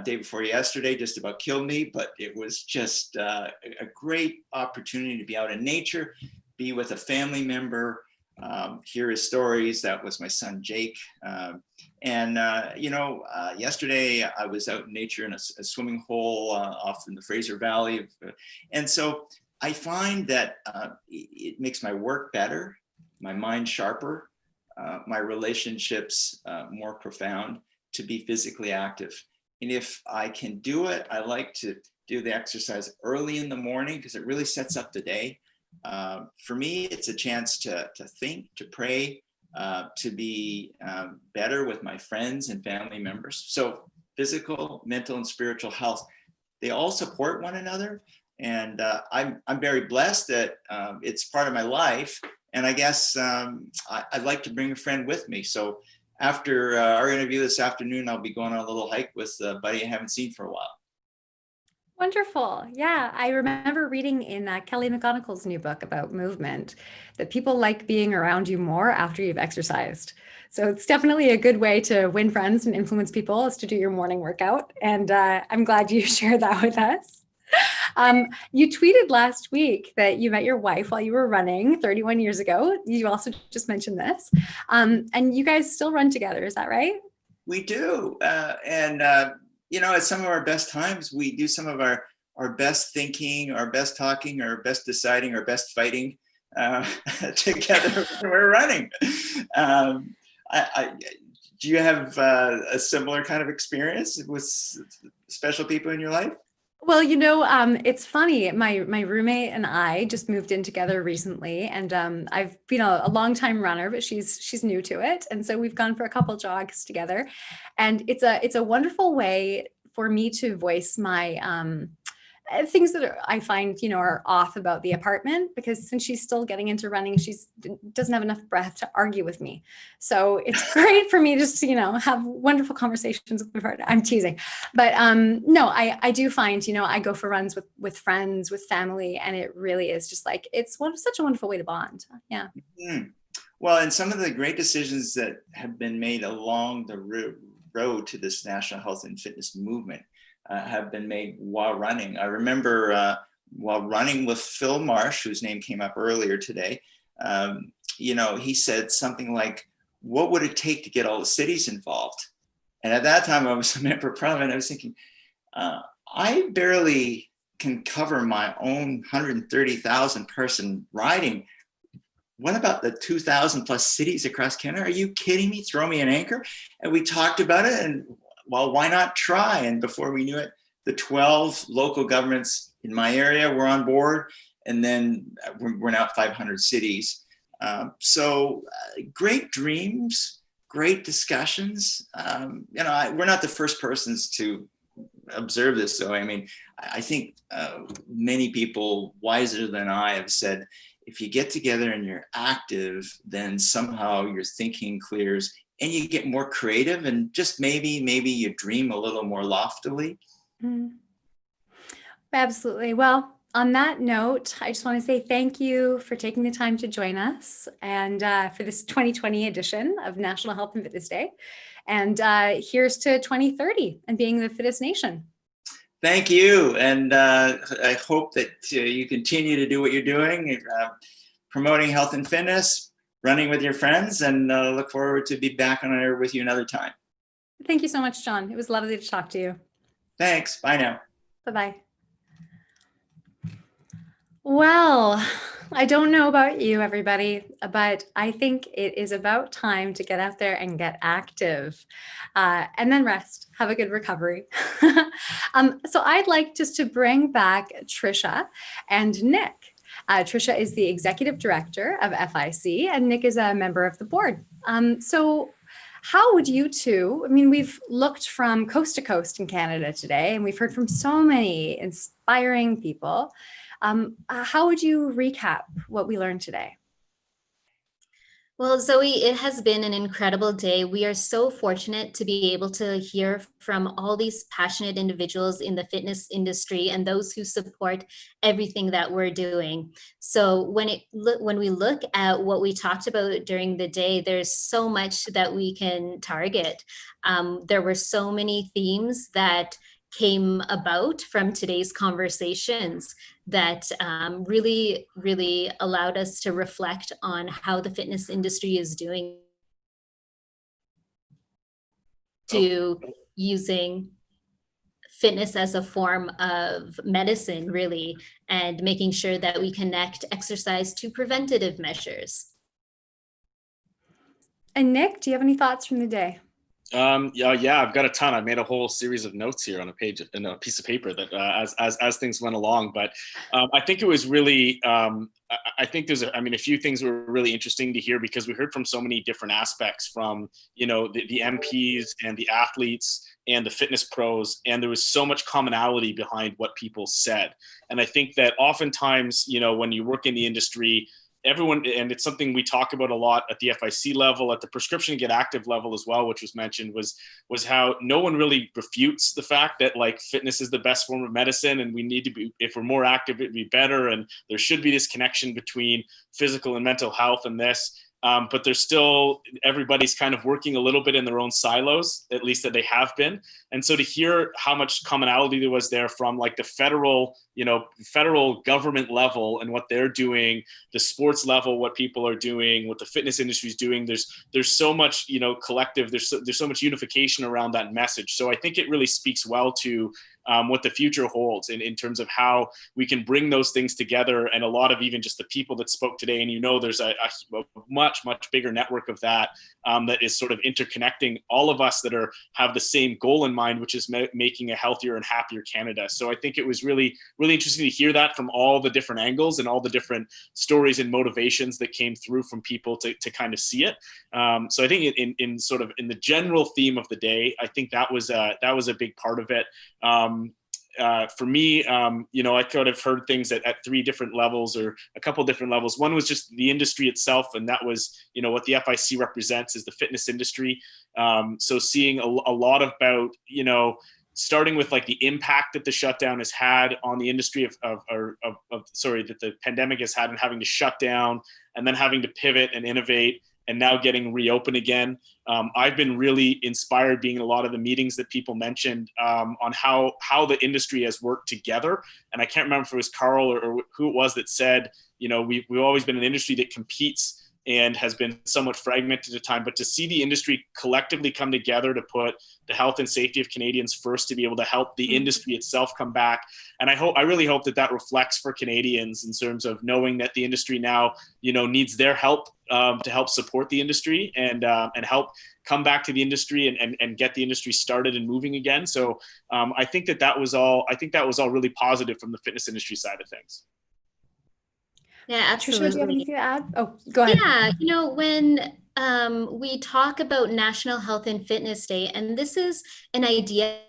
day before yesterday, just about killed me, but it was just a great opportunity to be out in nature, be with a family member, hear his stories. That was my son, Jake. Yesterday I was out in nature in a swimming hole off in the Fraser Valley. And so I find that it makes my work better, my mind sharper, my relationships more profound, to be physically active. And if I can do it, I like to do the exercise early in the morning because it really sets up the day. For me, it's a chance to think, to pray, to be better with my friends and family members. So physical, mental, and spiritual health, they all support one another. And I'm very blessed that it's part of my life. And I guess I'd like to bring a friend with me. So after our interview this afternoon, I'll be going on a little hike with a buddy I haven't seen for a while. Wonderful. Yeah, I remember reading in Kelly McGonigle's new book about movement that people like being around you more after you've exercised. So it's definitely a good way to win friends and influence people, is to do your morning workout. And I'm glad you shared that with us. You tweeted last week that you met your wife while you were running 31 years ago. You also just mentioned this. And you guys still run together, is that right? We do. At some of our best times, we do some of our best thinking, our best talking, our best deciding, our best fighting together when we're running. Do you have a similar kind of experience with special people in your life? Well, it's funny. My roommate and I just moved in together recently, and I've been a long time runner, but she's new to it, and so we've gone for a couple jogs together, and it's a wonderful way for me to voice my things that I find are off about the apartment, because since she's still getting into running, she doesn't have enough breath to argue with me. So it's great for me just to have wonderful conversations with my partner. I'm teasing, but no, I do find I go for runs with friends, with family, and it really is just like such a wonderful way to bond. Yeah. Mm-hmm. Well, and some of the great decisions that have been made along the road to this national health and fitness movement have been made while running. I remember while running with Phil Marsh, whose name came up earlier today, he said something like, what would it take to get all the cities involved? And at that time I was a member of parliament. I was thinking, I barely can cover my own 130,000 person riding. What about the 2,000 plus cities across Canada? Are you kidding me? Throw me an anchor. And we talked about it, and well, why not try? And before we knew it, the 12 local governments in my area were on board. And then we're now at 500 cities. So great dreams, great discussions. We're not the first persons to observe this. So, I think many people wiser than I have said, if you get together and you're active, then somehow your thinking clears and you get more creative, and just maybe you dream a little more loftily. Mm. Absolutely. Well, on that note, I just want to say thank you for taking the time to join us and for this 2020 edition of National Health and Fitness Day. And here's to 2030 and being the fittest nation. Thank you. And I hope that you continue to do what you're doing, promoting health and fitness, running with your friends, and look forward to be back on air with you another time. Thank you so much, John. It was lovely to talk to you. Thanks. Bye now. Bye-bye. Well, I don't know about you, everybody, but I think it is about time to get out there and get active and then rest, have a good recovery. So I'd like just to bring back Trisha and Nick. Trisha is the executive director of FIC and Nick is a member of the board. So how would you two, I mean, we've looked from coast to coast in Canada today, and we've heard from so many inspiring people. How would you recap what we learned today? Well, Zoe, it has been an incredible day. We are so fortunate to be able to hear from all these passionate individuals in the fitness industry and those who support everything that we're doing. So when we look at what we talked about during the day, there's so much that we can target. There were so many themes that came about from today's conversations that really, really allowed us to reflect on how the fitness industry is doing to using fitness as a form of medicine, really, and making sure that we connect exercise to preventative measures. And Nick, do you have any thoughts from the day? Yeah, I've got a ton. I made a whole series of notes here on a page, in a piece of paper that as things went along. But I think it was really, I think there's, a few things were really interesting to hear because we heard from so many different aspects from, the MPs and the athletes and the fitness pros, and there was so much commonality behind what people said. And I think that oftentimes, when you work in the industry, everyone, and it's something we talk about a lot at the FIC level, at the prescription get active level as well, which was mentioned, was how no one really refutes the fact that like fitness is the best form of medicine and we need to be, if we're more active, it'd be better. And there should be this connection between physical and mental health and this. But there's still, everybody's kind of working a little bit in their own silos, at least that they have been. And so to hear how much commonality there was there from like the federal government level and what they're doing, the sports level, what people are doing, what the fitness industry is doing, there's so much, collective, there's so much unification around that message. So I think it really speaks well to what the future holds in terms of how we can bring those things together. And a lot of even just the people that spoke today, and there's a much, much bigger network of that that is sort of interconnecting all of us that have the same goal in mind, which is making a healthier and happier Canada. So I think it was really, really interesting to hear that from all the different angles and all the different stories and motivations that came through from people to kind of see it. So I think in sort of in the general theme of the day, I think that was a big part of it. For me, I could have heard things at three different levels or a couple different levels. One was just the industry itself, and that was, what the FIC represents is the fitness industry. So seeing a lot about, starting with like the impact that the shutdown has had on the industry that the pandemic has had and having to shut down and then having to pivot and innovate and now getting reopened again. I've been really inspired being in a lot of the meetings that people mentioned on how the industry has worked together. And I can't remember if it was Carl or who it was that said, we've always been an industry that competes and has been somewhat fragmented at time, but to see the industry collectively come together to put the health and safety of Canadians first, to be able to help the industry itself come back. And I really hope that reflects for Canadians in terms of knowing that the industry now, needs their help to help support the industry and help come back to the industry and get the industry started and moving again. So I think that was all really positive from the fitness industry side of things. Yeah, absolutely. Trisha, do you have anything to add? Oh, go ahead. Yeah, when we talk about National Health and Fitness Day, and this is an idea,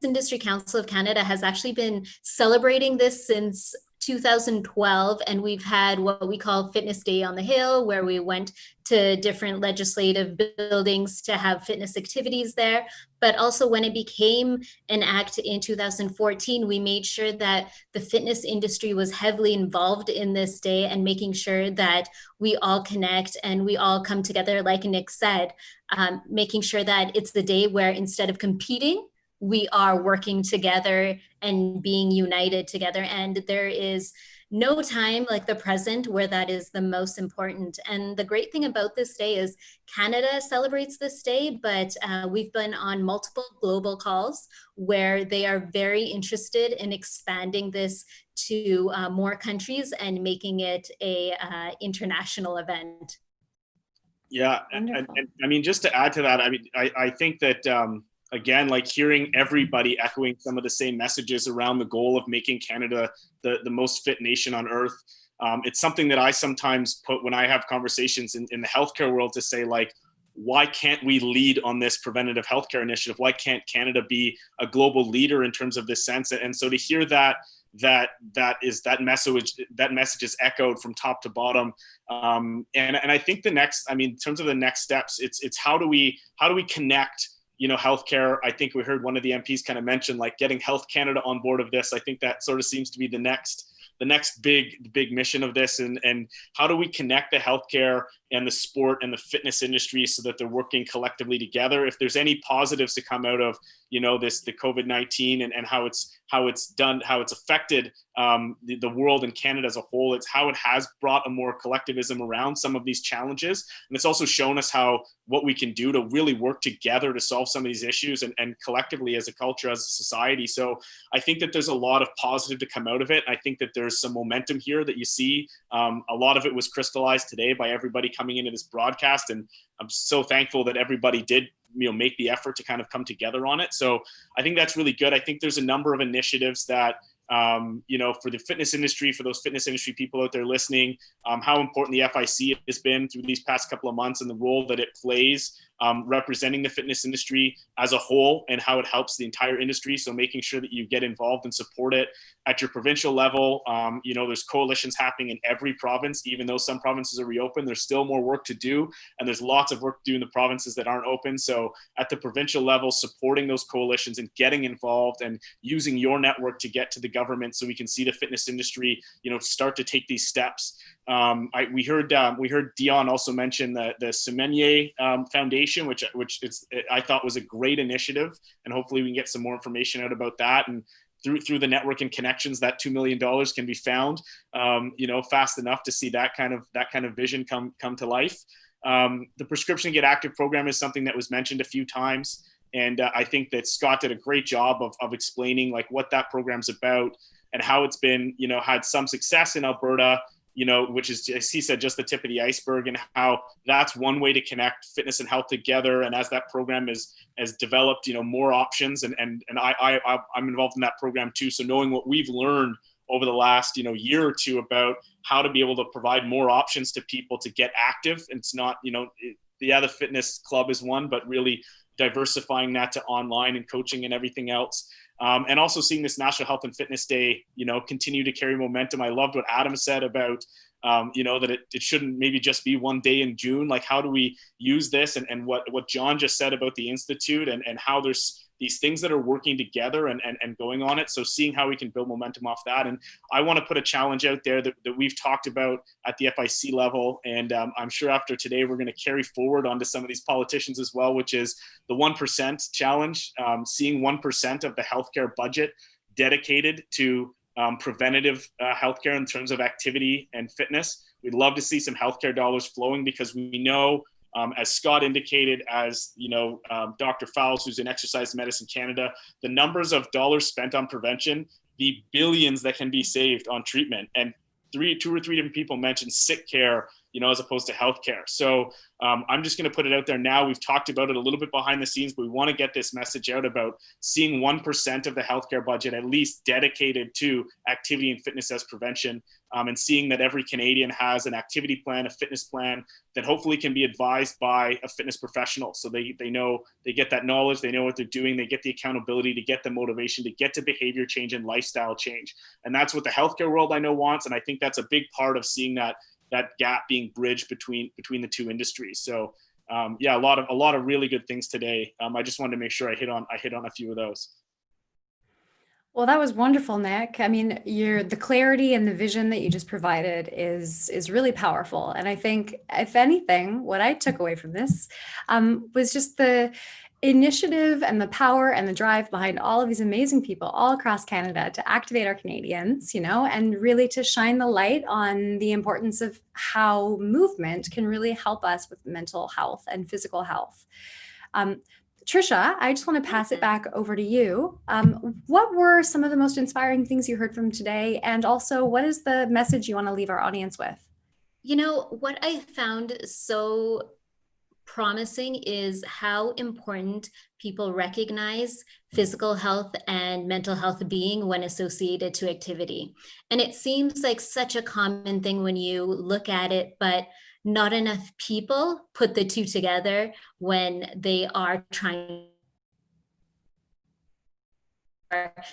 Industry Council of Canada has actually been celebrating this since 2012, and we've had what we call Fitness Day on the Hill, where we went to different legislative buildings to have fitness activities there. But also when it became an act in 2014, we made sure that the fitness industry was heavily involved in this day and making sure that we all connect and we all come together, like Nick said, making sure that it's the day where instead of competing, we are working together and being united together. And there is no time like the present where that is the most important. And the great thing about this day is Canada celebrates this day, but we've been on multiple global calls where they are very interested in expanding this to more countries and making it a international event. Yeah, and I mean, just to add to that, I mean, I think that, again, like hearing everybody echoing some of the same messages around the goal of making Canada the most fit nation on earth. It's something that I sometimes put when I have conversations in the healthcare world to say, like, why can't we lead on this preventative healthcare initiative? Why can't Canada be a global leader in terms of this sense? And so to hear that message is echoed from top to bottom. And I think the next, I mean, in terms of the next steps, it's how do we connect, you know, healthcare. I think we heard one of the MPs kind of mention, like, getting Health Canada on board of this. I think that sort of seems to be the next big mission of this, and how do we connect the healthcare and the sport and the fitness industry so that they're working collectively together? If there's any positives to come out of, you know, the COVID-19 and how it's affected the world and Canada as a whole, it's how it has brought a more collectivism around some of these challenges. And it's also shown us what we can do to really work together to solve some of these issues and collectively as a culture, as a society. So I think that there's a lot of positive to come out of it. I think that there's some momentum here that you see. A lot of it was crystallized today by everybody coming into this broadcast. And I'm so thankful that everybody did, you know, make the effort to kind of come together on it. So I think that's really good. I think there's a number of initiatives that, you know, for the fitness industry, for those fitness industry people out there listening, how important the FIC has been through these past couple of months and the role that it plays representing the fitness industry as a whole and how it helps the entire industry. So making sure that you get involved and support it at your provincial level. You know, there's coalitions happening in every province. Even though some provinces are reopened, there's still more work to do. And there's lots of work to do in the provinces that aren't open. So at the provincial level, supporting those coalitions and getting involved and using your network to get to the government so we can see the fitness industry, you know, start to take these steps. We heard Dion also mention the Semenye Foundation, which I thought was a great initiative, and hopefully we can get some more information out about that. And through the network and connections, that $2 million can be found, you know, fast enough to see that kind of vision come to life. The Prescription Get Active program is something that was mentioned a few times, and I think that Scott did a great job of explaining like what that program's about and how it's been, you know, had some success in Alberta, you know, which is, as he said, just the tip of the iceberg, and how that's one way to connect fitness and health together. And as that program has developed, you know, more options, and I'm involved in that program too. So knowing what we've learned over the last, you know, year or two about how to be able to provide more options to people to get active. And it's not, you know, the fitness club is one, but really diversifying that to online and coaching and everything else. And also seeing this National Health and Fitness Day, you know, continue to carry momentum. I loved what Adam said about, you know, that it shouldn't maybe just be one day in June. Like, how do we use this? And what John just said about the Institute and how there's these things that are working together and going on it. So seeing how we can build momentum off that. And I want to put a challenge out there that we've talked about at the FIC level. And I'm sure after today, we're going to carry forward onto some of these politicians as well, which is the 1% challenge, seeing 1% of the healthcare budget dedicated to preventative healthcare in terms of activity and fitness. We'd love to see some healthcare dollars flowing, because we know, as Scott indicated, as you know, Dr. Fowles, who's in Exercise Medicine Canada, the numbers of dollars spent on prevention, the billions that can be saved on treatment. And two or three different people mentioned sick care, you know, as opposed to healthcare. So I'm just going to put it out there now. We've talked about it a little bit behind the scenes, but we want to get this message out about seeing 1% of the healthcare budget at least dedicated to activity and fitness as prevention, and seeing that every Canadian has an activity plan, a fitness plan that hopefully can be advised by a fitness professional. So they know, they get that knowledge, they know what they're doing, they get the accountability, to get the motivation, to get to behavior change and lifestyle change. And that's what the healthcare world I know wants. And I think that's a big part of seeing that gap being bridged between the two industries. So yeah, a lot of really good things today. I just wanted to make sure I hit on a few of those. Well, that was wonderful, Nick. I mean, the clarity and the vision that you just provided is really powerful. And I think, if anything, what I took away from this was just the initiative and the power and the drive behind all of these amazing people all across Canada to activate our Canadians, and really to shine the light on the importance of how movement can really help us with mental health and physical health. Trisha, I just want to pass it back over to you. What were some of the most inspiring things you heard from today? And also, what is the message you want to leave our audience with? What I found so promising is how important people recognize physical health and mental health being when associated to activity. And it seems like such a common thing when you look at it, but not enough people put the two together when they are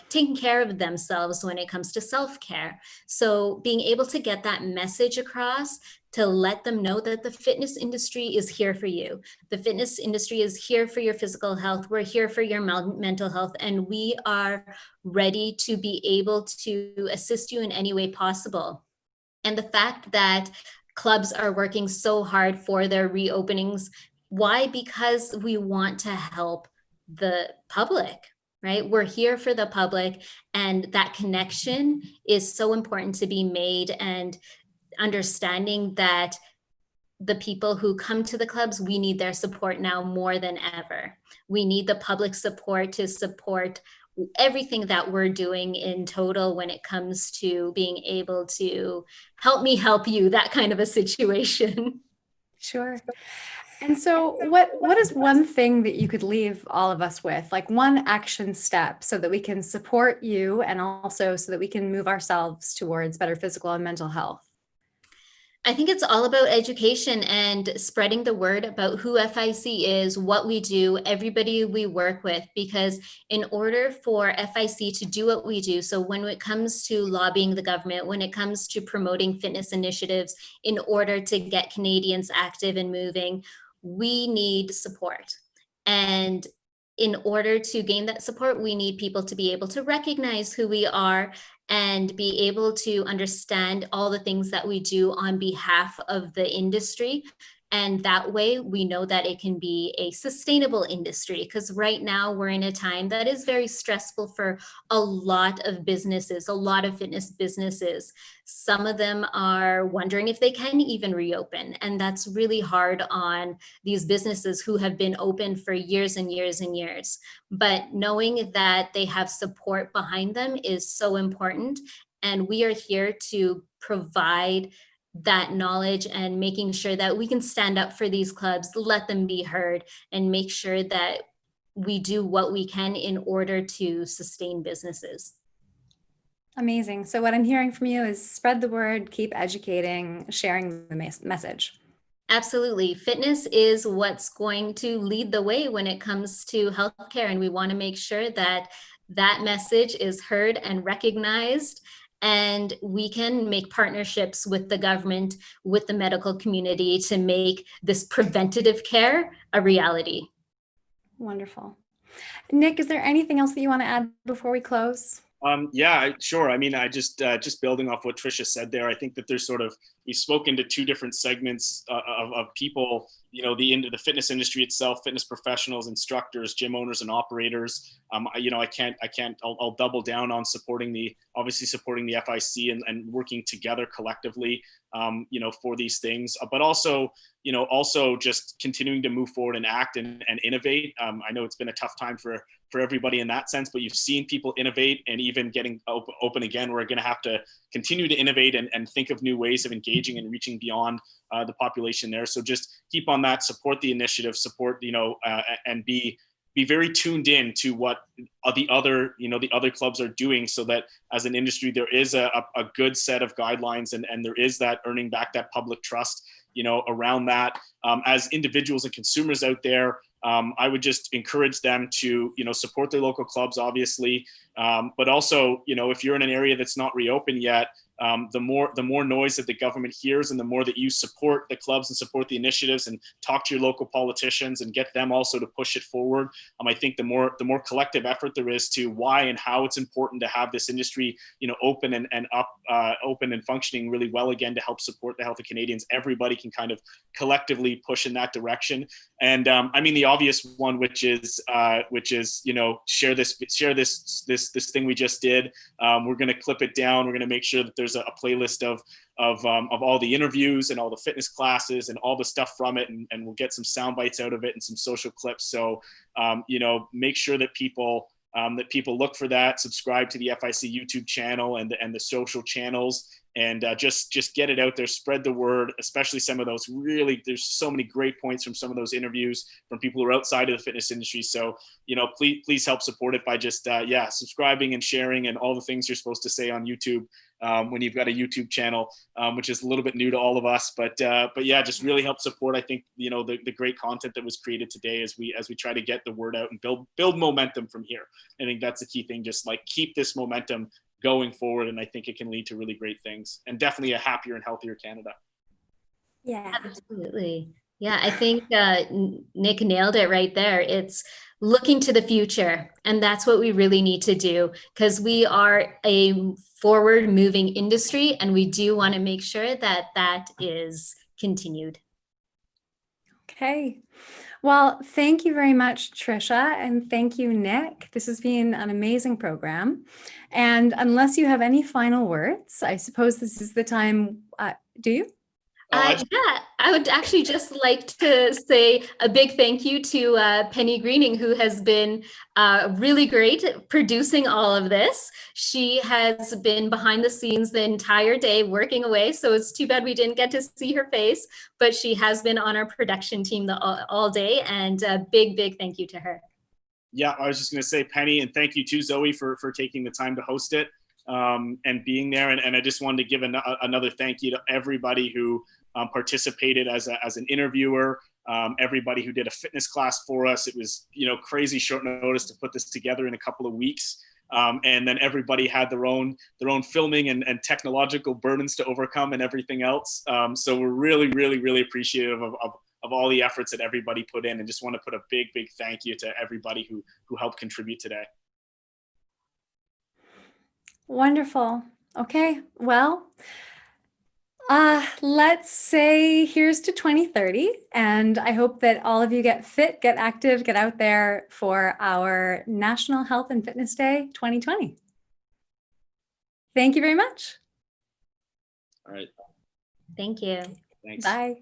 taking care of themselves when it comes to self-care. So being able to get that message across to let them know that the fitness industry is here for you. The fitness industry is here for your physical health. We're here for your mental health, and we are ready to be able to assist you in any way possible. And the fact that clubs are working so hard for their reopenings. Why? Because we want to help the public, right? We're here for the public, and that connection is so important to be made, and understanding that the people who come to the clubs, we need their support now more than ever. We need the public support to support everything that we're doing in total when it comes to being able to help me help you, that kind of a situation. Sure. And so what is one thing that you could leave all of us with, like one action step, so that we can support you and also so that we can move ourselves towards better physical and mental health? I think it's all about education and spreading the word about who FIC is, what we do, everybody we work with, because in order for FIC to do what we do, so when it comes to lobbying the government, when it comes to promoting fitness initiatives, in order to get Canadians active and moving, we need support. And in order to gain that support, we need people to be able to recognize who we are and be able to understand all the things that we do on behalf of the industry. And that way we know that it can be a sustainable industry, because right now we're in a time that is very stressful for a lot of businesses, a lot of fitness businesses. Some of them are wondering if they can even reopen. And that's really hard on these businesses who have been open for years and years and years. But knowing that they have support behind them is so important. And we are here to provide that knowledge and making sure that we can stand up for these clubs, let them be heard, and make sure that we do what we can in order to sustain businesses. Amazing. So what I'm hearing from you is spread the word, keep educating, sharing the message. Absolutely. Fitness is what's going to lead the way when it comes to healthcare. And we want to make sure that that message is heard and recognized. And we can make partnerships with the government, with the medical community to make this preventative care a reality. Wonderful. Nick, is there anything else that you want to add before we close? Yeah, sure. I mean, I just building off what Trisha said there, I think that there's we've spoken to two different segments of people, the fitness industry itself, fitness professionals, instructors, gym owners, and operators. I'll double down on supporting the FIC and working together collectively, for these things, but also just continuing to move forward and act and innovate. I know it's been a tough time for everybody in that sense, but you've seen people innovate and even getting open again. We're going to have to continue to innovate and think of new ways of engaging and reaching beyond the population there. So just keep on that, support the initiative, and be very tuned in to what the other clubs are doing, so that as an industry, there is a good set of guidelines and there is that earning back that public trust, around that. As individuals and consumers out there, I would just encourage them to, support their local clubs, obviously, but also, if you're in an area that's not reopened yet, the more noise that the government hears, and the more that you support the clubs and support the initiatives and talk to your local politicians and get them also to push it forward. I think the more collective effort there is to why and how it's important to have this industry, open and open and functioning really well again to help support the health of Canadians. Everybody can kind of collectively push in that direction. And the obvious one, which is share this thing we just did. We're going to clip it down. We're going to make sure that there's a playlist of all the interviews and all the fitness classes and all the stuff from it, and we'll get some sound bites out of it and some social clips. So make sure that people look for that, subscribe to the FIC YouTube channel and the social channels, and just get it out there, spread the word, especially some of those there's so many great points from some of those interviews from people who are outside of the fitness industry. So, please help support it by just, subscribing and sharing and all the things you're supposed to say on YouTube when you've got a YouTube channel, which is a little bit new to all of us, but yeah, just really help support, I think, the great content that was created today as we try to get the word out and build momentum from here. I think that's the key thing, just like keep this momentum going forward, and I think it can lead to really great things and definitely a happier and healthier Canada. Yeah, absolutely. Yeah, I think Nick nailed it right there. It's looking to the future, and that's what we really need to do, because we are a forward moving industry, and we do want to make sure that that is continued. Okay. Well, thank you very much, Trisha, and thank you, Nick. This has been an amazing program. And unless you have any final words, I suppose this is the time. Do you? Yeah, I would actually just like to say a big thank you to Penny Greening, who has been really great at producing all of this. She has been behind the scenes the entire day working away, so it's too bad we didn't get to see her face, but she has been on our production team all day, and a big thank you to her. Yeah, I was just going to say, Penny, and thank you too, Zoe, for taking the time to host it and being there. And I just wanted to give another thank you to everybody who participated as an interviewer, everybody who did a fitness class for us. It was, crazy short notice to put this together in a couple of weeks. And then everybody had their own filming and technological burdens to overcome and everything else. So we're really appreciative of all the efforts that everybody put in, and just want to put a big thank you to everybody who helped contribute today. Wonderful. Okay, well, let's say here's to 2030, and I hope that all of you get fit, get active, get out there for our National Health and Fitness Day 2020. Thank you very much. All right. Thank you. Thanks. Bye.